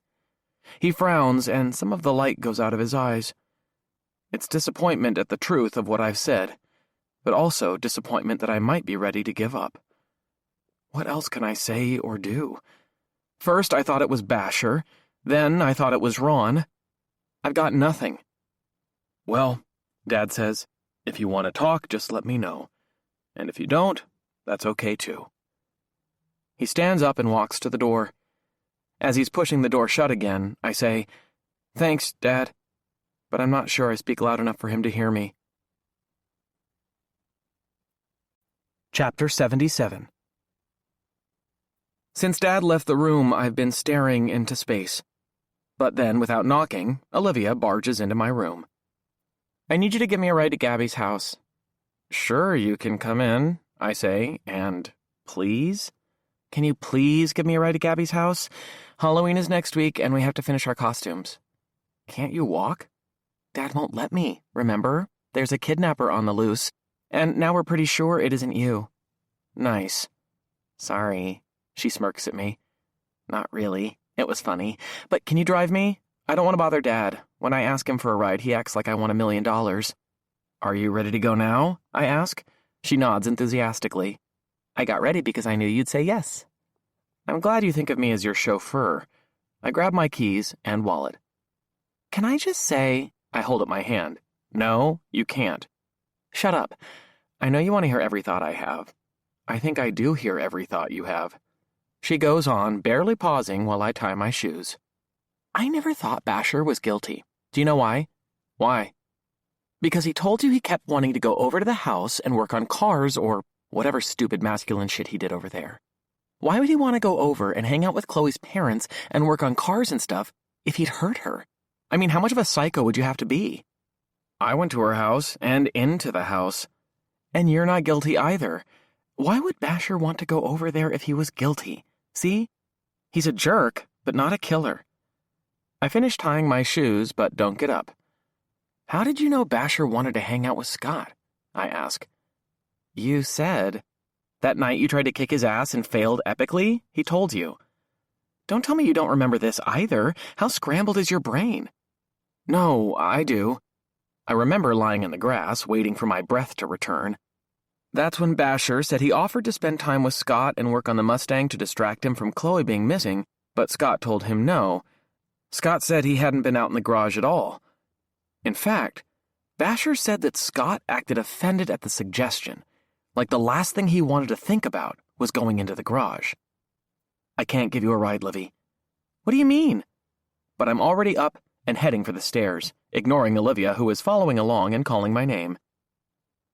[SPEAKER 1] He frowns, and some of the light goes out of his eyes. It's disappointment at the truth of what I've said, but also disappointment that I might be ready to give up. What else can I say or do? First, I thought it was Basher. Then, I thought it was Ron. I've got nothing. Well, Dad says, if you want to talk, just let me know. And if you don't, that's okay too. He stands up and walks to the door. As he's pushing the door shut again, I say, Thanks, Dad, but I'm not sure I speak loud enough for him to hear me. Chapter 77. Since Dad left the room, I've been staring into space. But then, without knocking, Olivia barges into my room. I need you to give me a ride to Gabby's house. Sure, you can come in, I say, and please? Can you please give me a ride to Gabby's house? Halloween is next week, and we have to finish our costumes. Can't you walk? Dad won't let me, remember? There's a kidnapper on the loose, and now we're pretty sure it isn't you. Nice. Sorry. She smirks at me. Not really. It was funny. But can you drive me? I don't want to bother Dad. When I ask him for a ride, he acts like I want $1 million. Are you ready to go now? I ask. She nods enthusiastically. I got ready because I knew you'd say yes. I'm glad you think of me as your chauffeur. I grab my keys and wallet. Can I just say... I hold up my hand. No, you can't. Shut up. I know you want to hear every thought I have. I think I do hear every thought you have. She goes on, barely pausing while I tie my shoes. I never thought Basher was guilty. Do you know why? Why? Because he told you he kept wanting to go over to the house and work on cars or whatever stupid masculine shit he did over there. Why would he want to go over and hang out with Chloe's parents and work on cars and stuff if he'd hurt her? I mean, how much of a psycho would you have to be? I went to her house and into the house. And you're not guilty either. Why would Basher want to go over there if he was guilty? See? He's a jerk, but not a killer. I finish tying my shoes, but don't get up. How did you know Basher wanted to hang out with Scott? I ask. You said... That night you tried to kick his ass and failed epically? He told you. Don't tell me you don't remember this either. How scrambled is your brain? No, I do. I remember lying in the grass, waiting for my breath to return. That's when Basher said he offered to spend time with Scott and work on the Mustang to distract him from Chloe being missing, but Scott told him no. Scott said he hadn't been out in the garage at all. In fact, Basher said that Scott acted offended at the suggestion, like the last thing he wanted to think about was going into the garage. I can't give you a ride, Livy. What do you mean? But I'm already up and heading for the stairs, ignoring Olivia, who is following along and calling my name.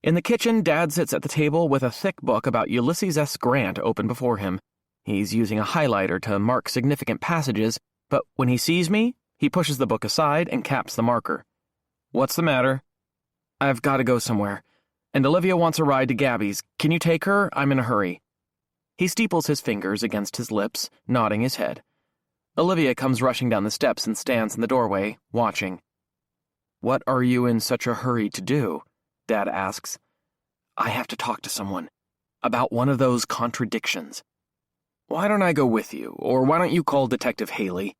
[SPEAKER 1] In the kitchen, Dad sits at the table with a thick book about Ulysses S. Grant open before him. He's using a highlighter to mark significant passages, but when he sees me, he pushes the book aside and caps the marker. What's the matter? I've got to go somewhere, and Olivia wants a ride to Gabby's. Can you take her? I'm in a hurry. He steeples his fingers against his lips, nodding his head. Olivia comes rushing down the steps and stands in the doorway, watching. What are you in such a hurry to do? Dad asks. I have to talk to someone about one of those contradictions. Why don't I go with you, or why don't you call Detective Haley?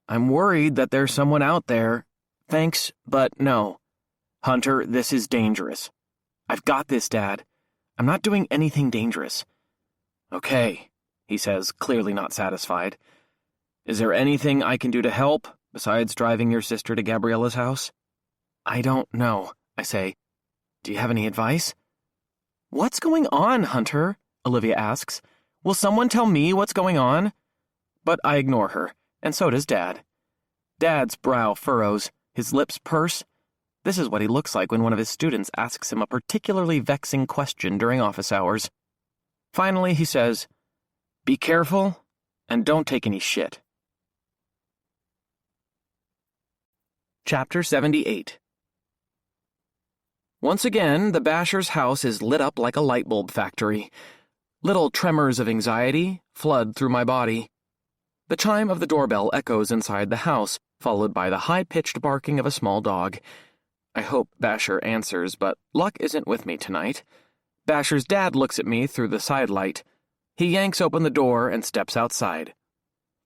[SPEAKER 1] I'm worried that there's someone out there. Thanks, but no. Hunter, this is dangerous. I've got this, Dad. I'm not doing anything dangerous. Okay, he says, clearly not satisfied. Is there anything I can do to help, besides driving your sister to Gabriella's house? I don't know, I say. Do you have any advice? What's going on, Hunter? Olivia asks. Will someone tell me what's going on? But I ignore her, and so does Dad. Dad's brow furrows, his lips purse. This is what he looks like when one of his students asks him a particularly vexing question during office hours. Finally, he says, Be careful, and don't take any shit. Chapter 78. Once again, the Basher's house is lit up like a light bulb factory. Little tremors of anxiety flood through my body. The chime of the doorbell echoes inside the house, followed by the high-pitched barking of a small dog. I hope Basher answers, but luck isn't with me tonight. Basher's dad looks at me through the side light. He yanks open the door and steps outside.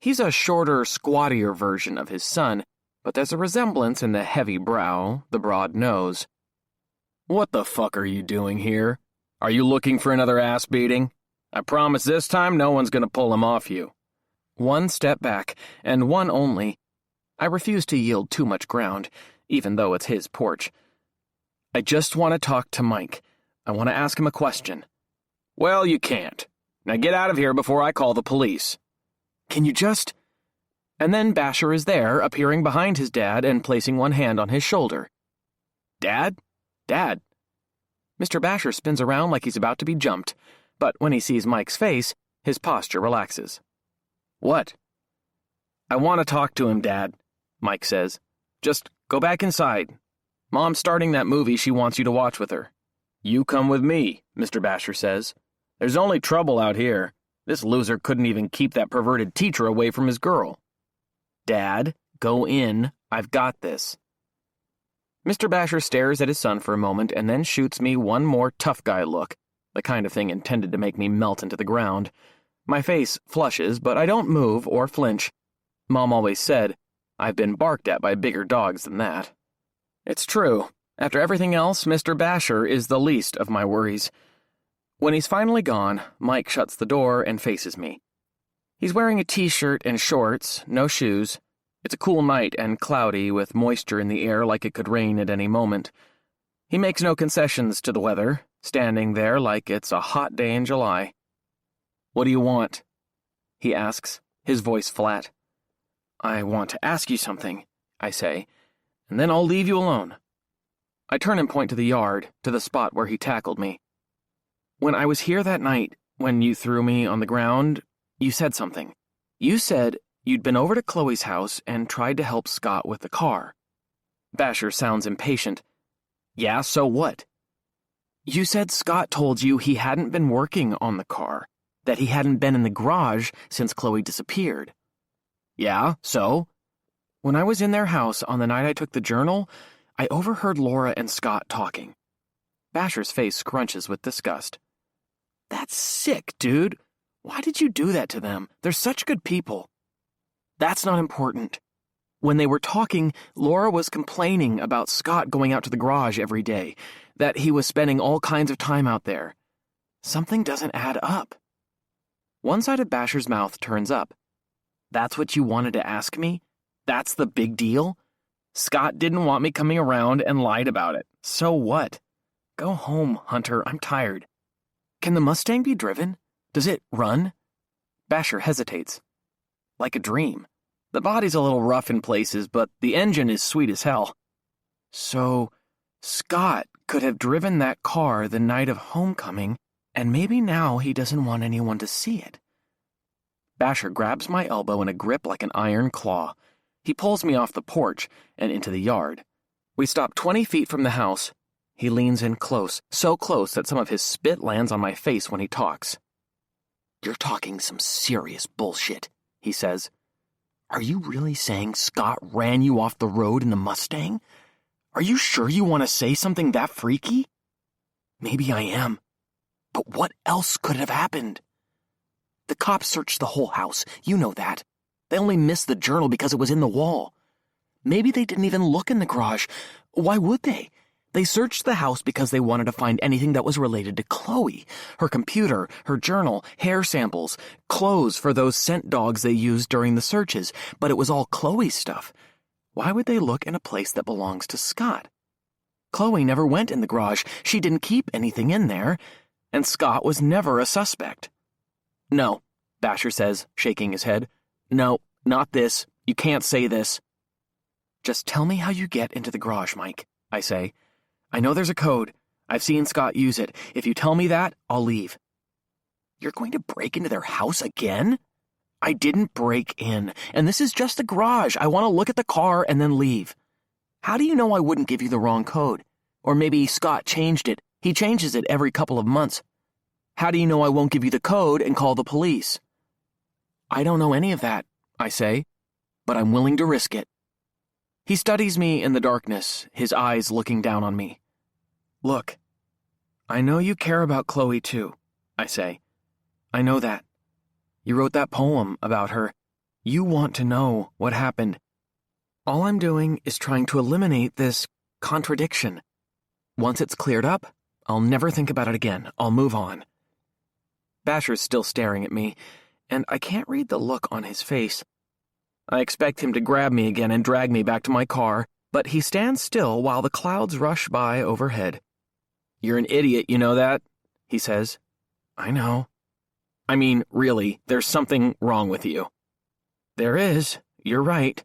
[SPEAKER 1] He's a shorter, squattier version of his son, but there's a resemblance in the heavy brow, the broad nose. What the fuck are you doing here? Are you looking for another ass beating? I promise this time no one's gonna pull him off you. One step back, and one only. I refuse to yield too much ground, even though it's his porch. I just want to talk to Mike. I want to ask him a question. Well, you can't. Now get out of here before I call the police. Can you just... And then Basher is there, appearing behind his dad and placing one hand on his shoulder. Dad? Dad. Mr. Basher spins around like he's about to be jumped, but when he sees Mike's face, his posture relaxes. What? I want to talk to him, Dad, Mike says. Just go back inside. Mom's starting that movie she wants you to watch with her. You come with me, Mr. Basher says. There's only trouble out here. This loser couldn't even keep that perverted teacher away from his girl. Dad, go in. I've got this. Mr. Basher stares at his son for a moment and then shoots me one more tough guy look, the kind of thing intended to make me melt into the ground. My face flushes, but I don't move or flinch. Mom always said, I've been barked at by bigger dogs than that. It's true. After everything else, Mr. Basher is the least of my worries. When he's finally gone, Mike shuts the door and faces me. He's wearing a t-shirt and shorts, no shoes. It's a cool night and cloudy with moisture in the air like it could rain at any moment. He makes no concessions to the weather, standing there like it's a hot day in July. What do you want? He asks, his voice flat. I want to ask you something, I say, and then I'll leave you alone. I turn and point to the yard, to the spot where he tackled me. When I was here that night, when you threw me on the ground, you said something. You said you'd been over to Chloe's house and tried to help Scott with the car. Basher sounds impatient. Yeah, so what? You said Scott told you he hadn't been working on the car, that he hadn't been in the garage since Chloe disappeared. Yeah, so? When I was in their house on the night I took the journal, I overheard Laura and Scott talking. Basher's face scrunches with disgust. That's sick, dude. Why did you do that to them? They're such good people. That's not important. When they were talking, Laura was complaining about Scott going out to the garage every day, that he was spending all kinds of time out there. Something doesn't add up. One side of Basher's mouth turns up. That's what you wanted to ask me? That's the big deal? Scott didn't want me coming around and lied about it. So what? Go home, Hunter. I'm tired. Can the Mustang be driven? Does it run? Basher hesitates. Like a dream. The body's a little rough in places, but the engine is sweet as hell. So, Scott could have driven that car the night of homecoming, and maybe now he doesn't want anyone to see it. Basher grabs my elbow in a grip like an iron claw. He pulls me off the porch and into the yard. We stop 20 feet from the house. He leans in close, so close that some of his spit lands on my face when he talks. You're talking some serious bullshit, he says. Are you really saying Scott ran you off the road in the Mustang? Are you sure you want to say something that freaky? Maybe I am. But what else could have happened? The cops searched the whole house, you know that. They only missed the journal because it was in the wall. Maybe they didn't even look in the garage. Why would they? They searched the house because they wanted to find anything that was related to Chloe. Her computer, her journal, hair samples, clothes for those scent dogs they used during the searches, but it was all Chloe's stuff. Why would they look in a place that belongs to Scott? Chloe never went in the garage. She didn't keep anything in there. And Scott was never a suspect. No, Basher says, shaking his head. No, not this. You can't say this. Just tell me how you get into the garage, Mike, I say. I know there's a code. I've seen Scott use it. If you tell me that, I'll leave. You're going to break into their house again? I didn't break in, and this is just the garage. I want to look at the car and then leave. How do you know I wouldn't give you the wrong code? Or maybe Scott changed it. He changes it every couple of months. How do you know I won't give you the code and call the police? I don't know any of that, I say, but I'm willing to risk it. He studies me in the darkness, his eyes looking down on me. Look, I know you care about Chloe too, I say. I know that. You wrote that poem about her. You want to know what happened. All I'm doing is trying to eliminate this contradiction. Once it's cleared up, I'll never think about it again. I'll move on. Basher's still staring at me, and I can't read the look on his face. I expect him to grab me again and drag me back to my car, but he stands still while the clouds rush by overhead. You're an idiot, you know that? He says. I know. I mean, really, there's something wrong with you. There is. You're right.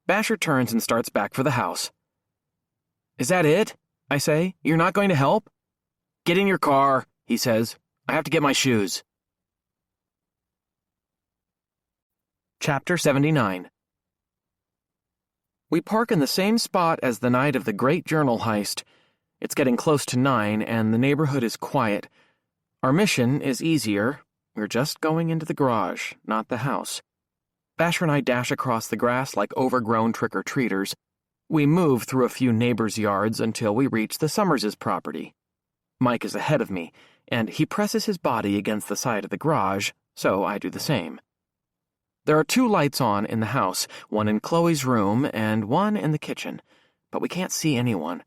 [SPEAKER 1] Basher turns and starts back for the house. Is that it? I say. You're not going to help? Get in your car, he says. I have to get my shoes. Chapter 79. We park in the same spot as the night of the great journal heist. It's getting close to 9, and the neighborhood is quiet. Our mission is easier. We're just going into the garage, not the house. Basher and I dash across the grass like overgrown trick-or-treaters. We move through a few neighbors' yards until we reach the Summers' property. Mike is ahead of me, and he presses his body against the side of the garage, so I do the same. There are 2 lights on in the house, one in Chloe's room and one in the kitchen, but we can't see anyone.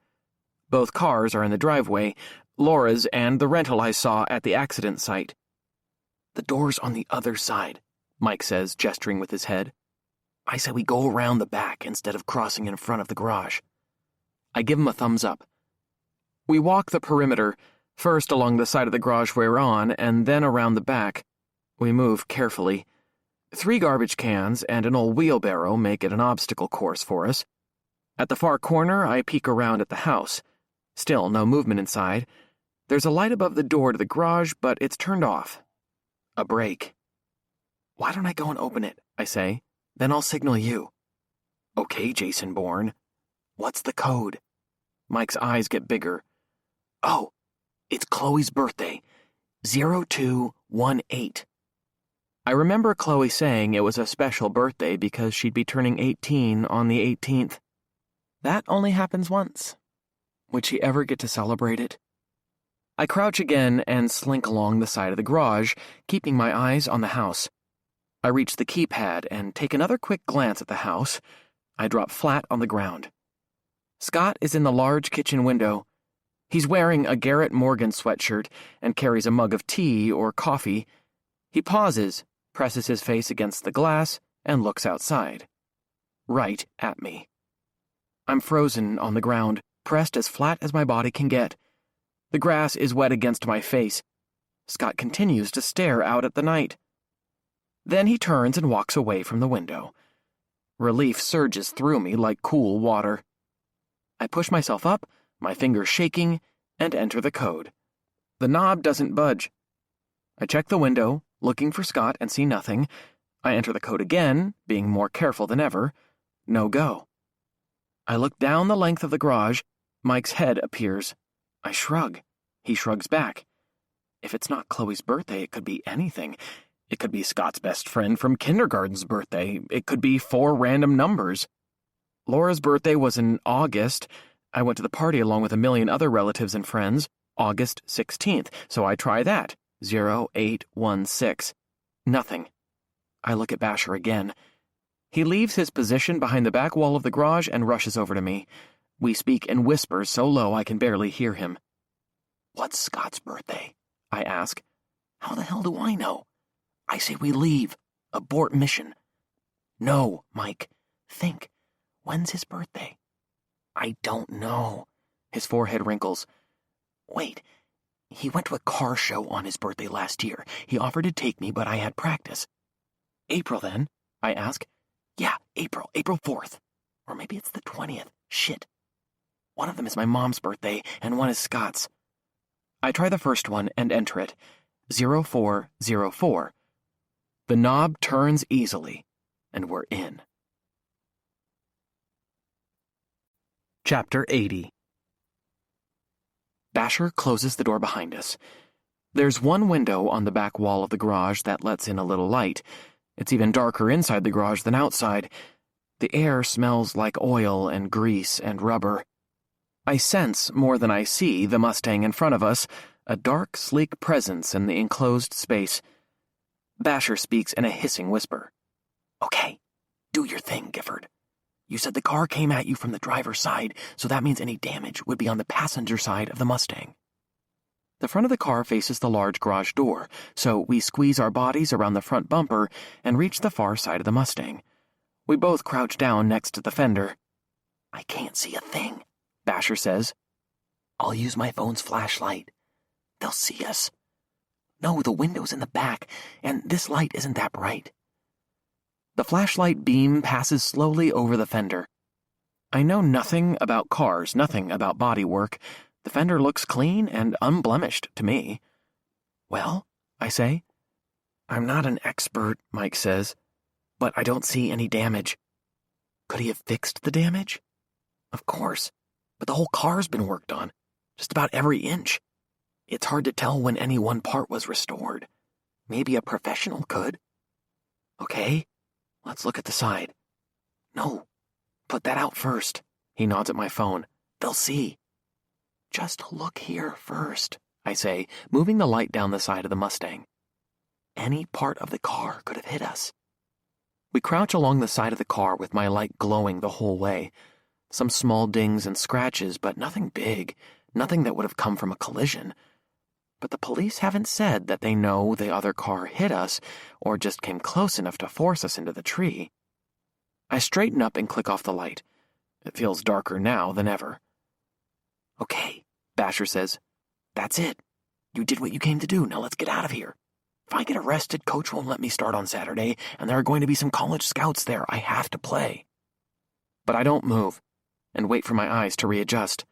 [SPEAKER 1] Both cars are in the driveway, Laura's and the rental I saw at the accident site. The door's on the other side, Mike says, gesturing with his head. I say we go around the back instead of crossing in front of the garage. I give him a thumbs up. We walk the perimeter, first along the side of the garage we're on, and then around the back. We move carefully. 3 garbage cans and an old wheelbarrow make it an obstacle course for us. At the far corner, I peek around at the house. Still no movement inside. There's a light above the door to the garage, but it's turned off. A brake. Why don't I go and open it, I say. Then I'll signal you. Okay, Jason Bourne. What's the code? Mike's eyes get bigger. Oh, it's Chloe's birthday. 0218. I remember Chloe saying it was a special birthday because she'd be turning 18 on the 18th. That only happens once. Would she ever get to celebrate it? I crouch again and slink along the side of the garage, keeping my eyes on the house. I reach the keypad and take another quick glance at the house. I drop flat on the ground. Scott is in the large kitchen window. He's wearing a Garrett Morgan sweatshirt and carries a mug of tea or coffee. He pauses, presses his face against the glass, and looks outside. Right at me. I'm frozen on the ground, pressed as flat as my body can get. The grass is wet against my face. Scott continues to stare out at the night. Then he turns and walks away from the window. Relief surges through me like cool water. I push myself up, my fingers shaking, and enter the code. The knob doesn't budge. I check the window, looking for Scott, and see nothing. I enter the code again, being more careful than ever. No go. I look down the length of the garage. Mike's head appears. I shrug. He shrugs back. If it's not Chloe's birthday, it could be anything. It could be Scott's best friend from kindergarten's birthday. It could be 4 random numbers. Laura's birthday was in August. I went to the party along with a million other relatives and friends, August 16th, so I try that. 0816. Nothing. I look at Basher again. He leaves his position behind the back wall of the garage and rushes over to me. We speak in whispers so low I can barely hear him. "What's Scott's birthday?" I ask. "How the hell do I know?" "I say we leave. Abort mission." "No, Mike. Think. When's his birthday?" "I don't know." His forehead wrinkles. "Wait. He went to a car show on his birthday last year. He offered to take me, but I had practice." "April, then?" I ask. "Yeah, April 4th. Or maybe it's the 20th. Shit. One of them is my mom's birthday, and one is Scott's." I try the first one and enter it. 0404. The knob turns easily, and we're in. Chapter 80. Basher closes the door behind us. There's one window on the back wall of the garage that lets in a little light. It's even darker inside the garage than outside. The air smells like oil and grease and rubber. I sense, more than I see, the Mustang in front of us, a dark, sleek presence in the enclosed space. Basher speaks in a hissing whisper. "Okay, do your thing, Gifford. You said the car came at you from the driver's side, so that means any damage would be on the passenger side of the Mustang." The front of the car faces the large garage door, so we squeeze our bodies around the front bumper and reach the far side of the Mustang. We both crouch down next to the fender. "I can't see a thing," Basher says. "I'll use my phone's flashlight. They'll see us." "No, the window's in the back, and this light isn't that bright." The flashlight beam passes slowly over the fender. I know nothing about cars, nothing about bodywork. The fender looks clean and unblemished to me. "Well," I say. "I'm not an expert," Mike says, "but I don't see any damage." "Could he have fixed the damage?" "Of course, but the whole car's been worked on, just about every inch. It's hard to tell when any one part was restored. Maybe a professional could." "Okay, let's look at the side." "No, put that out first." He nods at my phone. "They'll see." "Just look here first," I say, moving the light down the side of the Mustang. Any part of the car could have hit us. We crouch along the side of the car with my light glowing the whole way. Some small dings and scratches, but nothing big, nothing that would have come from a collision. But the police haven't said that they know the other car hit us or just came close enough to force us into the tree. I straighten up and click off the light. It feels darker now than ever. "Okay," Basher says. "That's it. You did what you came to do. Now let's get out of here. If I get arrested, Coach won't let me start on Saturday, and there are going to be some college scouts there. I have to play." But I don't move, and wait for my eyes to readjust.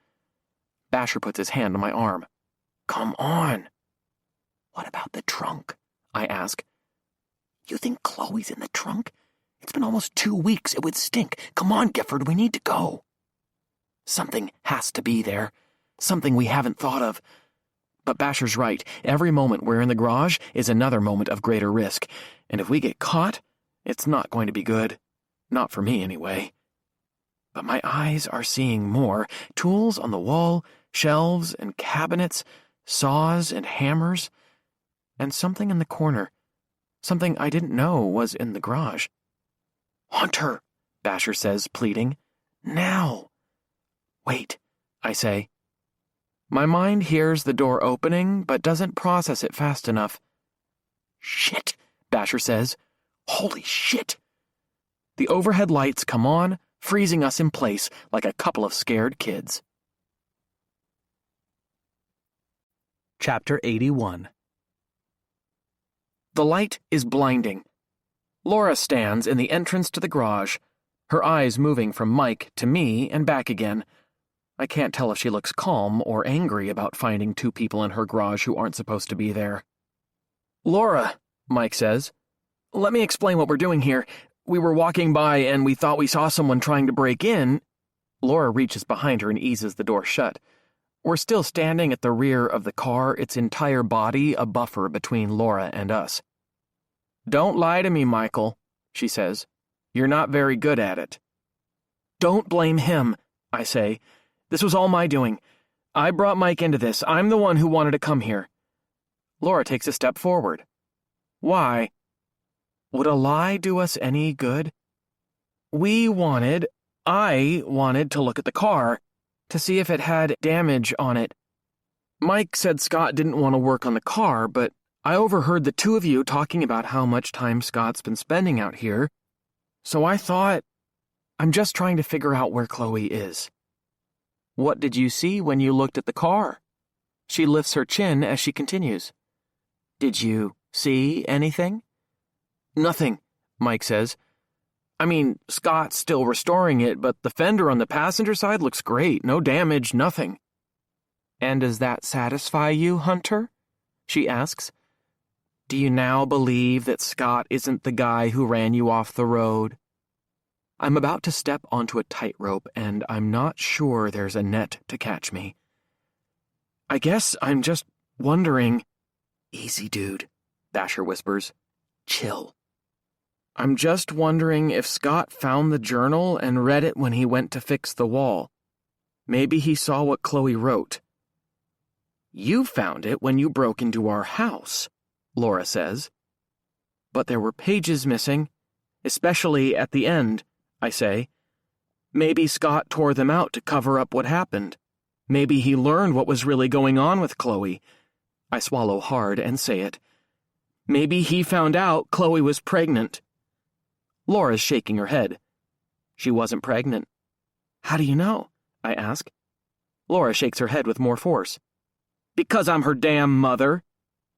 [SPEAKER 1] Basher puts his hand on my arm. "Come on." "What about the trunk?" I ask. "You think Chloe's in the trunk? It's been almost 2 weeks. It would stink. Come on, Gifford, we need to go." Something has to be there. Something we haven't thought of. But Basher's right. Every moment we're in the garage is another moment of greater risk. And if we get caught, it's not going to be good. Not for me, anyway. But my eyes are seeing more. Tools on the wall, shelves and cabinets, saws and hammers, and something in the corner. something I didn't know was in the garage. "Hunter," Basher says, pleading. "Now." "Wait," I say. My mind hears the door opening, but doesn't process it fast enough. "Shit," Basher says. "Holy shit." The overhead lights come on, freezing us in place like a couple of scared kids. Chapter 81. The light is blinding. Laura stands in the entrance to the garage, her eyes moving from Mike to me and back again. I can't tell if she looks calm or angry about finding two people in her garage who aren't supposed to be there. "Laura," Mike says, "let me explain what we're doing here. We were walking by and we thought we saw someone trying to break in." Laura reaches behind her and eases the door shut. We're still standing at the rear of the car, its entire body a buffer between Laura and us. "Don't lie to me, Michael," she says. "You're not very good at it." "Don't blame him," I say. "This was all my doing. I brought Mike into this. I'm the one who wanted to come here." Laura takes a step forward. "Why? Would a lie do us any good? I wanted to look at the car, to see if it had damage on it. Mike said Scott didn't want to work on the car, but I overheard the two of you talking about how much time Scott's been spending out here, so I thought, I'm just trying to figure out where Chloe is." "What did you see when you looked at the car?" She lifts her chin as she continues. "Did you see anything?" "Nothing," Mike says. "I mean, Scott's still restoring it, but the fender on the passenger side looks great. No damage, nothing." "And does that satisfy you, Hunter?" she asks. "Do you now believe that Scott isn't the guy who ran you off the road?" I'm about to step onto a tightrope, and I'm not sure there's a net to catch me. "I guess I'm just wondering—" "Easy, dude," Basher whispers. "Chill." "I'm just wondering if Scott found the journal and read it when he went to fix the wall. Maybe he saw what Chloe wrote." "You found it when you broke into our house," Laura says. "But there were pages missing, especially at the end," I say. "Maybe Scott tore them out to cover up what happened. Maybe he learned what was really going on with Chloe." I swallow hard and say it. "Maybe he found out Chloe was pregnant." Laura's shaking her head. "She wasn't pregnant." "How do you know?" I ask. Laura shakes her head with more force. "Because I'm her damn mother.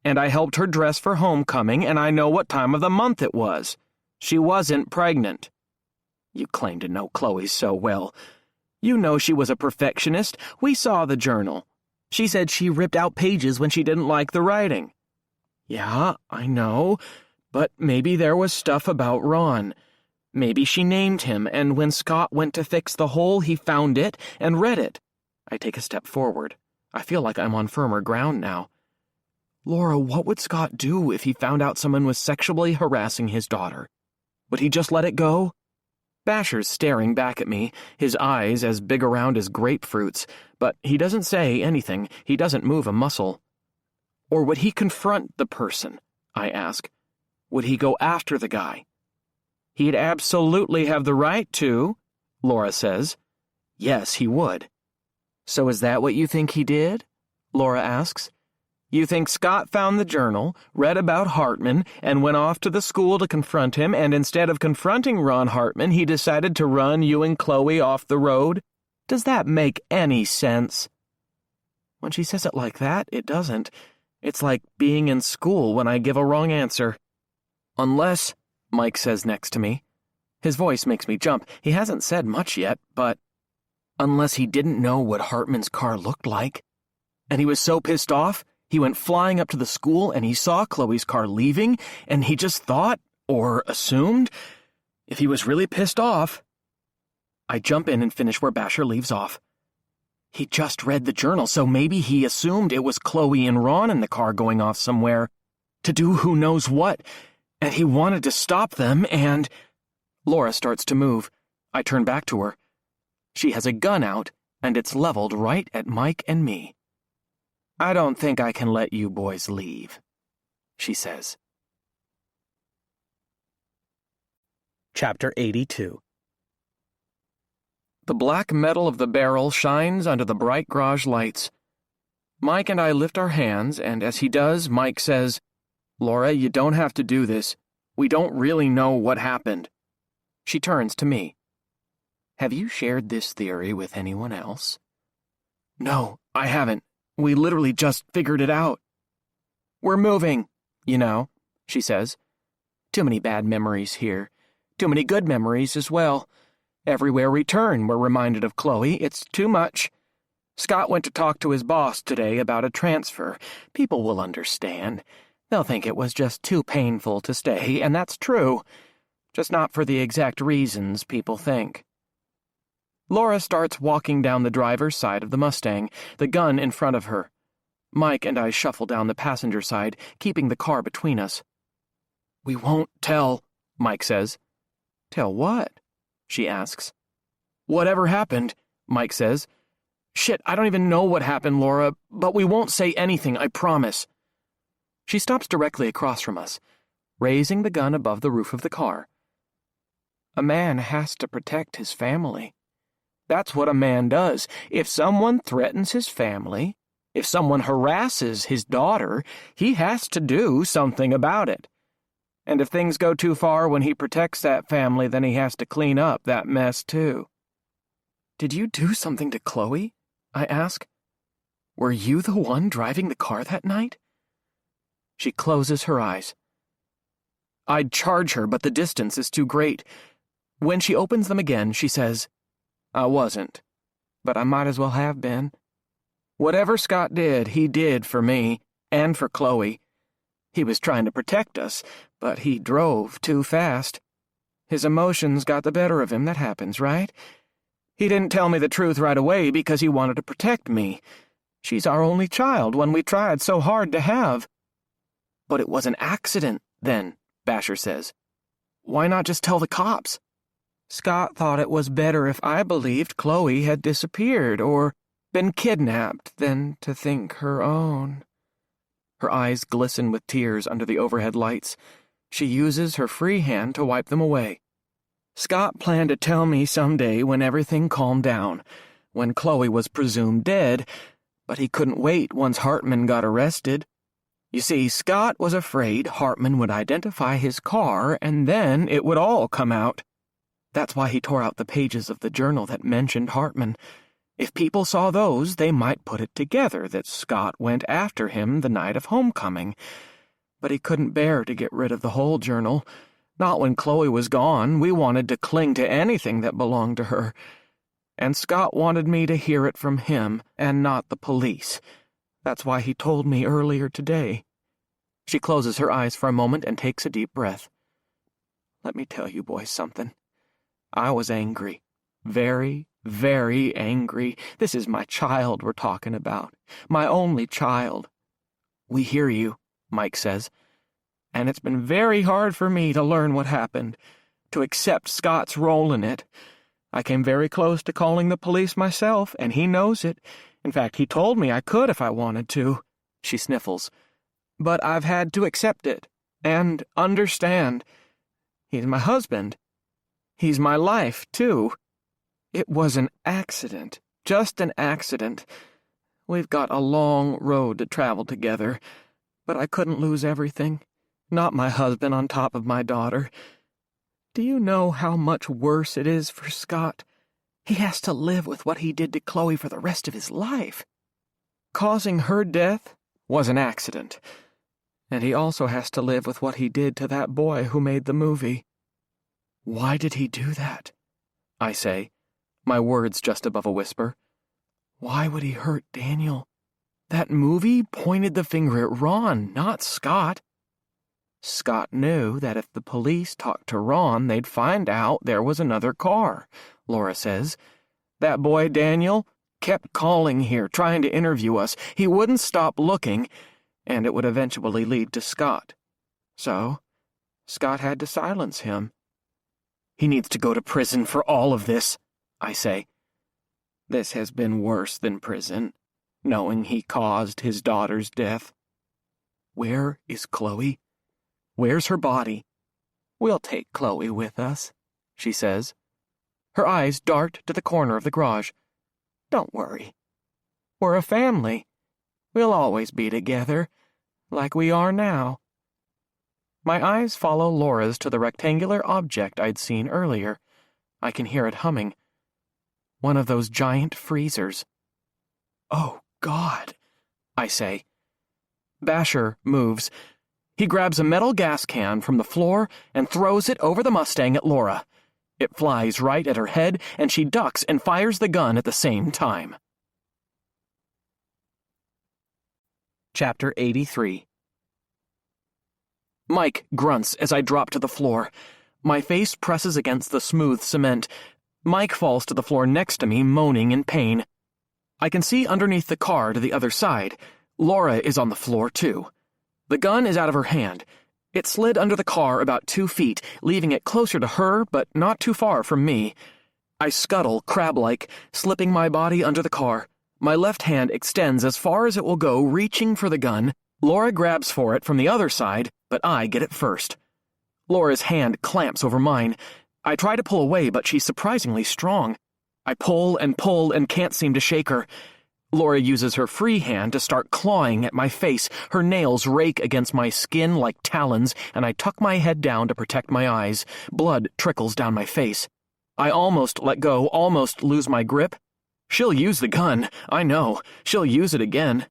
[SPEAKER 1] And I helped her dress for homecoming, and I know what time of the month it was. She wasn't pregnant." "You claim to know Chloe so well. You know she was a perfectionist. We saw the journal. She said she ripped out pages when she didn't like the writing." "Yeah, I know. But maybe there was stuff about Ron. Maybe she named him, and when Scott went to fix the hole, he found it and read it." I take a step forward. I feel like I'm on firmer ground now. "Laura, what would Scott do if he found out someone was sexually harassing his daughter? Would he just let it go?" Basher's staring back at me, his eyes as big around as grapefruits, but he doesn't say anything. He doesn't move a muscle. "Or would he confront the person?" I ask. "Would he go after the guy?" "He'd absolutely have the right to," Laura says. "Yes, he would." "So is that what you think he did?" Laura asks. "You think Scott found the journal, read about Hartman, and went off to the school to confront him, and instead of confronting Ron Hartman, he decided to run you and Chloe off the road? Does that make any sense?" When she says it like that, it doesn't. It's like being in school when I give a wrong answer. "Unless," Mike says next to me. His voice makes me jump. He hasn't said much yet, but unless he didn't know what Hartman's car looked like. And he was so pissed off, he went flying up to the school and he saw Chloe's car leaving, and he just thought, or assumed, if he was really pissed off. I jump in and finish where Basher leaves off. He just read the journal, so maybe he assumed it was Chloe and Ron in the car going off somewhere to do who knows what, and he wanted to stop them, and... Laura starts to move. I turn back to her. She has a gun out, and it's leveled right at Mike and me. "I don't think I can let you boys leave," she says. Chapter 82. The black metal of the barrel shines under the bright garage lights. Mike and I lift our hands, and as he does, Mike says, "Laura, you don't have to do this. We don't really know what happened." She turns to me. "Have you shared this theory with anyone else?" "No, I haven't. We literally just figured it out." "We're moving, you know," she says. "Too many bad memories here. Too many good memories as well. Everywhere we turn, we're reminded of Chloe. It's too much. Scott went to talk to his boss today about a transfer. People will understand. They'll think it was just too painful to stay, and that's true. Just not for the exact reasons people think." Laura starts walking down the driver's side of the Mustang, the gun in front of her. Mike and I shuffle down the passenger side, keeping the car between us. "We won't tell," Mike says. "Tell what?" she asks. "Whatever happened," Mike says. "Shit, I don't even know what happened, Laura, but we won't say anything, I promise." She stops directly across from us, raising the gun above the roof of the car. "A man has to protect his family. That's what a man does. If someone threatens his family, if someone harasses his daughter, he has to do something about it. And if things go too far when he protects that family, then he has to clean up that mess too." "Did you do something to Chloe?" I ask. "Were you the one driving the car that night?" She closes her eyes. "I'd charge her, but the distance is too great." When she opens them again, she says, "I wasn't, but I might as well have been. Whatever Scott did, he did for me, and for Chloe. He was trying to protect us, but he drove too fast. His emotions got the better of him, that happens, right? He didn't tell me the truth right away because he wanted to protect me. She's our only child, one we tried so hard to have." "But it was an accident, then," Basher says. "Why not just tell the cops?" "Scott thought it was better if I believed Chloe had disappeared or been kidnapped than to think her own." Her eyes glisten with tears under the overhead lights. She uses her free hand to wipe them away. "Scott planned to tell me someday when everything calmed down, when Chloe was presumed dead, but he couldn't wait once Hartman got arrested. You see, Scott was afraid Hartman would identify his car and then it would all come out. That's why he tore out the pages of the journal that mentioned Hartman. If people saw those, they might put it together that Scott went after him the night of homecoming. But he couldn't bear to get rid of the whole journal. Not when Chloe was gone. We wanted to cling to anything that belonged to her. And Scott wanted me to hear it from him and not the police. That's why he told me earlier today." She closes her eyes for a moment and takes a deep breath. "Let me tell you boys something. I was angry. Very, very angry. This is my child we're talking about. My only child." "We hear you," Mike says. "And it's been very hard for me to learn what happened, to accept Scott's role in it. I came very close to calling the police myself, and he knows it. In fact, he told me I could if I wanted to." She sniffles. "But I've had to accept it, and understand. He's my husband. He's my life, too. It was an accident, just an accident. We've got a long road to travel together, but I couldn't lose everything. Not my husband on top of my daughter. Do you know how much worse it is for Scott? He has to live with what he did to Chloe for the rest of his life. Causing her death was an accident, and he also has to live with what he did to that boy who made the movie." "Why did he do that?" I say, my words just above a whisper. "Why would he hurt Daniel? That movie pointed the finger at Ron, not Scott." "Scott knew that if the police talked to Ron, they'd find out there was another car," Laura says. "That boy Daniel kept calling here, trying to interview us. He wouldn't stop looking, and it would eventually lead to Scott. So, Scott had to silence him." "He needs to go to prison for all of this," I say. "This has been worse than prison, knowing he caused his daughter's death." "Where is Chloe? Where's her body?" "We'll take Chloe with us," she says. Her eyes dart to the corner of the garage. Don't worry. We're a family. We'll always be together, like we are now. My eyes follow Laura's to the rectangular object I'd seen earlier. I can hear it humming. One of those giant freezers. Oh, God, I say. Basher moves. He grabs a metal gas can from the floor and throws it over the Mustang at Laura. It flies right at her head, and she ducks and fires the gun at the same time. Chapter 83. Mike grunts as I drop to the floor. My face presses against the smooth cement. Mike falls to the floor next to me, moaning in pain. I can see underneath the car to the other side. Laura is on the floor, too. The gun is out of her hand. It slid under the car about 2 feet, leaving it closer to her, but not too far from me. I scuttle, crab-like, slipping my body under the car. My left hand extends as far as it will go, reaching for the gun. Laura grabs for it from the other side, but I get it first. Laura's hand clamps over mine. I try to pull away, but she's surprisingly strong. I pull and can't seem to shake her. Laura uses her free hand to start clawing at my face. Her nails rake against my skin like talons, and I tuck my head down to protect my eyes. Blood trickles down my face. I almost let go, almost lose my grip. She'll use the gun. I know. She'll use it again.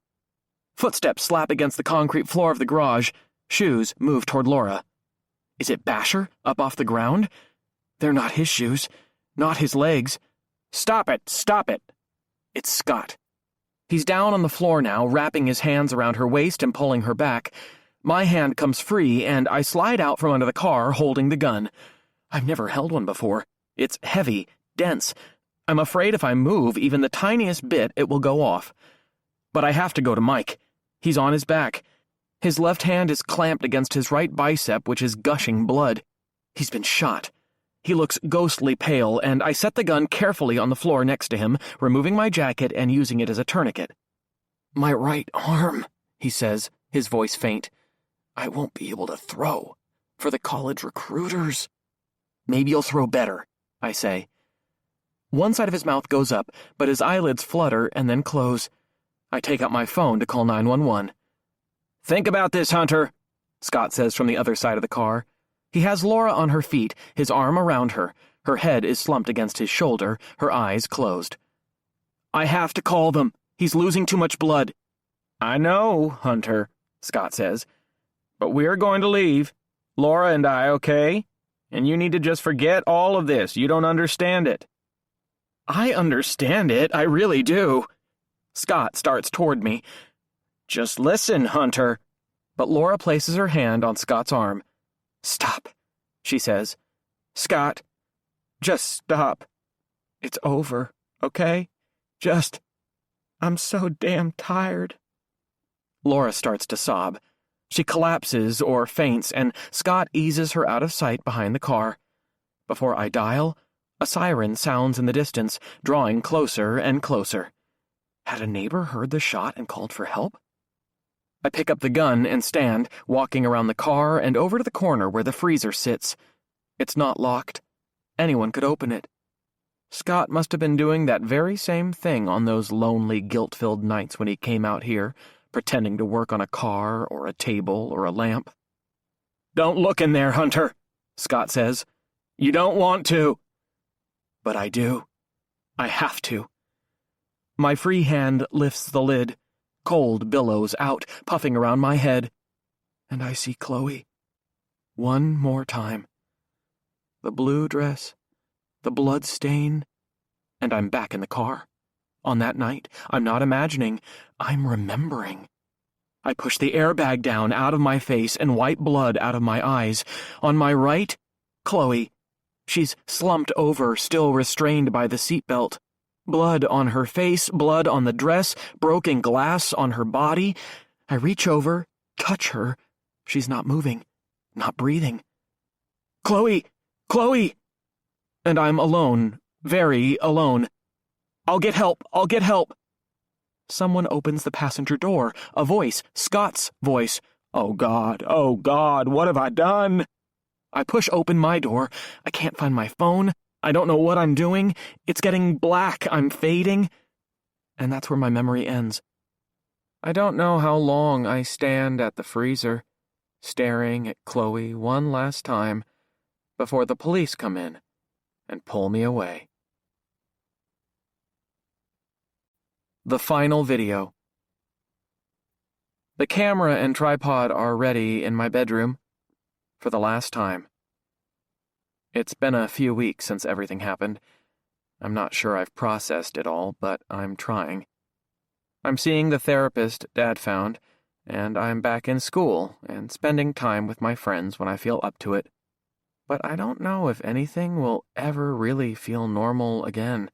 [SPEAKER 1] Footsteps slap against the concrete floor of the garage. Shoes move toward Laura. Is it Basher, up off the ground? They're not his shoes. Not his legs. Stop it! Stop it! It's Scott. He's down on the floor now, wrapping his hands around her waist and pulling her back. My hand comes free, and I slide out from under the car, holding the gun. I've never held one before. It's heavy, dense. I'm afraid if I move even the tiniest bit, it will go off. But I have to go to Mike. He's on his back. His left hand is clamped against his right bicep, which is gushing blood. He's been shot. He looks ghostly pale, and I set the gun carefully on the floor next to him, removing my jacket and using it as a tourniquet. My right arm, he says, his voice faint. I won't be able to throw. For the college recruiters. Maybe you'll throw better, I say. One side of his mouth goes up, but his eyelids flutter and then close. I take out my phone to call 911. Think about this, Hunter, Scott says from the other side of the car. He has Laura on her feet, his arm around her. Her head is slumped against his shoulder, her eyes closed. I have to call them. He's losing too much blood. I know, Hunter, Scott says. But we're going to leave. Laura and I, okay? And you need to just forget all of this. You don't understand it. I understand it. I really do. Scott starts toward me. Just listen, Hunter. But Laura places her hand on Scott's arm. Stop, she says. Scott, just stop. It's over, okay? I'm so damn tired. Laura starts to sob. She collapses or faints, and Scott eases her out of sight behind the car. Before I dial, a siren sounds in the distance, drawing closer and closer. Had a neighbor heard the shot and called for help? I pick up the gun and stand, walking around the car and over to the corner where the freezer sits. It's not locked. Anyone could open it. Scott must have been doing that very same thing on those lonely, guilt-filled nights when he came out here, pretending to work on a car or a table or a lamp. Don't look in there, Hunter, Scott says. You don't want to. But I do. I have to. My free hand lifts the lid. Cold billows out, puffing around my head. And I see Chloe. One more time. The blue dress, the blood stain, and I'm back in the car. On that night, I'm not imagining, I'm remembering. I push the airbag down out of my face and wipe blood out of my eyes. On my right, Chloe. She's slumped over, still restrained by the seatbelt. Blood on her face, blood on the dress, broken glass on her body. I reach over, touch her. She's not moving, not breathing. Chloe! Chloe! And I'm alone, very alone. I'll get help, I'll get help. Someone opens the passenger door, a voice, Scott's voice. Oh God, what have I done? I push open my door. I can't find my phone. I don't know what I'm doing. It's getting black. I'm fading. And that's where my memory ends. I don't know how long I stand at the freezer, staring at Chloe one last time before the police come in and pull me away. The final video. The camera and tripod are ready in my bedroom for the last time. It's been a few weeks since everything happened. I'm not sure I've processed it all, but I'm trying. I'm seeing the therapist Dad found, and I'm back in school and spending time with my friends when I feel up to it. But I don't know if anything will ever really feel normal again.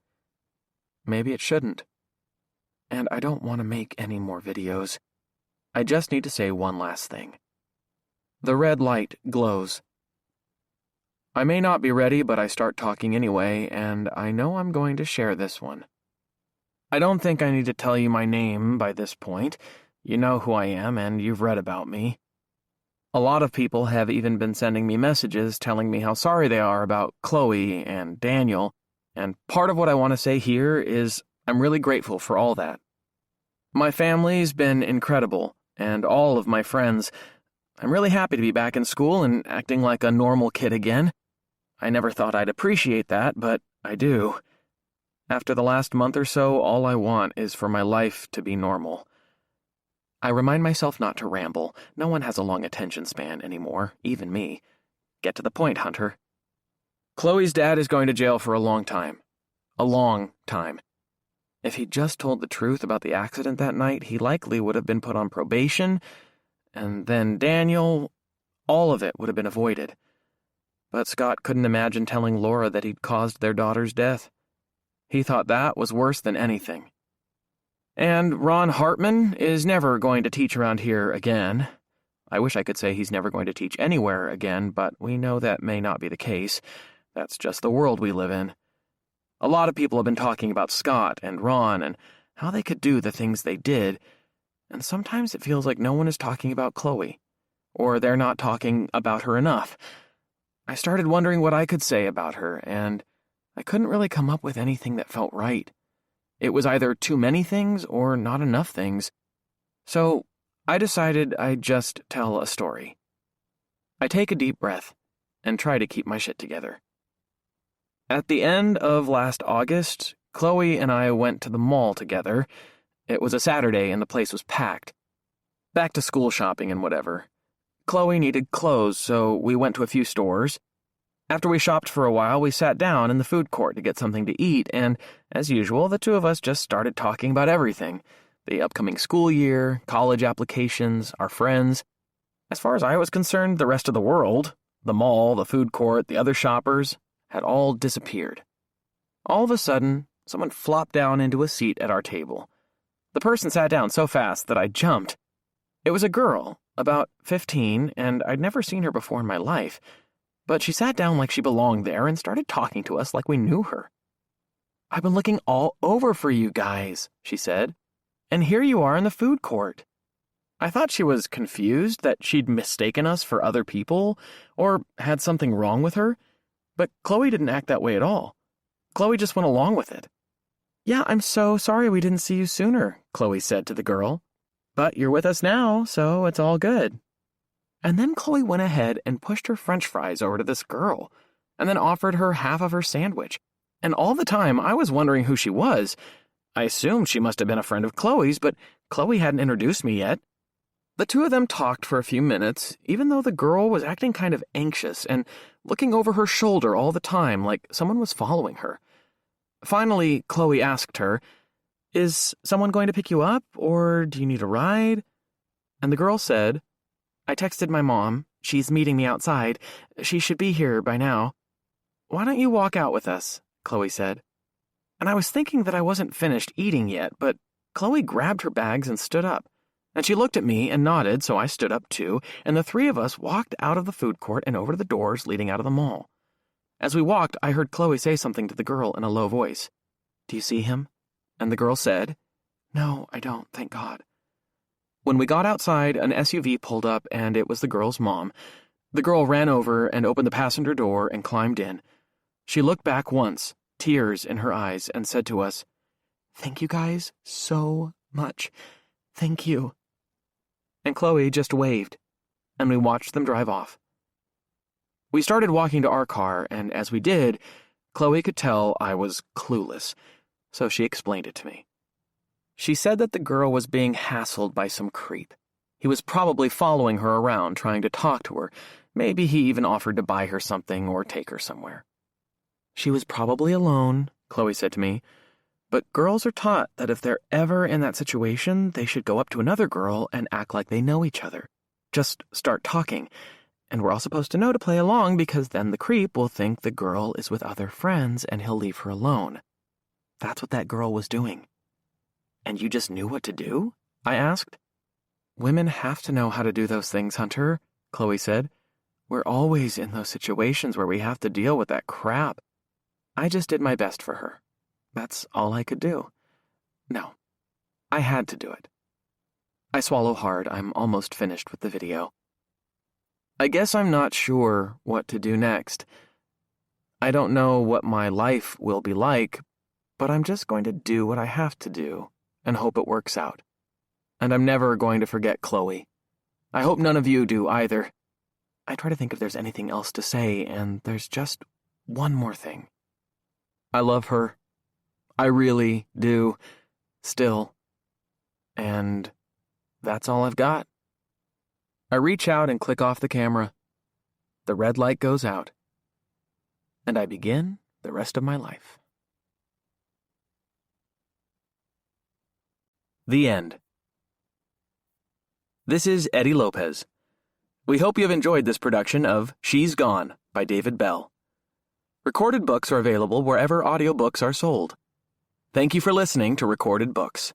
[SPEAKER 1] Maybe it shouldn't. And I don't want to make any more videos. I just need to say one last thing. The red light glows. I may not be ready, but I start talking anyway, and I know I'm going to share this one. I don't think I need to tell you my name by this point. You know who I am, and you've read about me. A lot of people have even been sending me messages telling me how sorry they are about Chloe and Daniel, and part of what I want to say here is I'm really grateful for all that. My family's been incredible, and all of my friends. I'm really happy to be back in school and acting like a normal kid again. I never thought I'd appreciate that, but I do. After the last month or so, all I want is for my life to be normal. I remind myself not to ramble. No one has a long attention span anymore, even me. Get to the point, Hunter. Chloe's dad is going to jail for a long time. A long time. If he'd just told the truth about the accident that night, he likely would have been put on probation, and then Daniel, all of it would have been avoided. But Scott couldn't imagine telling Laura that he'd caused their daughter's death. He thought that was worse than anything. And Ron Hartman is never going to teach around here again. I wish I could say he's never going to teach anywhere again, but we know that may not be the case. That's just the world we live in. A lot of people have been talking about Scott and Ron and how they could do the things they did, and sometimes it feels like no one is talking about Chloe, or they're not talking about her enough. I started wondering what I could say about her, and I couldn't really come up with anything that felt right. It was either too many things or not enough things. So I decided I'd just tell a story. I take a deep breath and try to keep my shit together. At the end of last August, Chloe and I went to the mall together. It was a Saturday and the place was packed. Back to school shopping and whatever. Chloe needed clothes, so we went to a few stores. After we shopped for a while, we sat down in the food court to get something to eat, and, as usual, the two of us just started talking about everything. The upcoming school year, college applications, our friends. As far as I was concerned, the rest of the world, the mall, the food court, the other shoppers, had all disappeared. All of a sudden, someone flopped down into a seat at our table. The person sat down so fast that I jumped. It was a girl, about 15, and I'd never seen her before in my life. But she sat down like she belonged there and started talking to us like we knew her. "I've been looking all over for you guys," she said, "and here you are in the food court." I thought she was confused that she'd mistaken us for other people or had something wrong with her, but Chloe didn't act that way at all. Chloe just went along with it. "Yeah, I'm so sorry we didn't see you sooner," Chloe said to the girl. "But you're with us now, so it's all good." And then Chloe went ahead and pushed her French fries over to this girl, and then offered her half of her sandwich. And all the time, I was wondering who she was. I assumed she must have been a friend of Chloe's, but Chloe hadn't introduced me yet. The two of them talked for a few minutes, even though the girl was acting kind of anxious and looking over her shoulder all the time like someone was following her. Finally, Chloe asked her, "Is someone going to pick you up, or do you need a ride?" And the girl said, "I texted my mom. She's meeting me outside. She should be here by now." "Why don't you walk out with us?" Chloe said. And I was thinking that I wasn't finished eating yet, but Chloe grabbed her bags and stood up. And she looked at me and nodded, so I stood up too, and the three of us walked out of the food court and over to the doors leading out of the mall. As we walked, I heard Chloe say something to the girl in a low voice. "Do you see him?" And the girl said, "No, I don't, thank God." When we got outside, an SUV pulled up, and it was the girl's mom. The girl ran over and opened the passenger door and climbed in. She looked back once, tears in her eyes, and said to us, "Thank you guys so much. Thank you." And Chloe just waved, and we watched them drive off. We started walking to our car, and as we did, Chloe could tell I was clueless, so she explained it to me. She said that the girl was being hassled by some creep. He was probably following her around, trying to talk to her. Maybe he even offered to buy her something or take her somewhere. She was probably alone, Chloe said to me, but girls are taught that if they're ever in that situation, they should go up to another girl and act like they know each other. Just start talking, and we're all supposed to know to play along because then the creep will think the girl is with other friends and he'll leave her alone. That's what that girl was doing. And you just knew what to do? I asked. Women have to know how to do those things, Hunter, Chloe said. We're always in those situations where we have to deal with that crap. I just did my best for her. That's all I could do. No, I had to do it. I swallow hard. I'm almost finished with the video. I guess I'm not sure what to do next. I don't know what my life will be like, but I'm just going to do what I have to do and hope it works out. And I'm never going to forget Chloe. I hope none of you do either. I try to think if there's anything else to say, and there's just one more thing. I love her. I really do. Still. And that's all I've got. I reach out and click off the camera. The red light goes out. And I begin the rest of my life. The end. This is Eddie Lopez. We hope you have enjoyed this production of She's Gone by David Bell. Recorded books are available wherever audiobooks are sold. Thank you for listening to Recorded Books.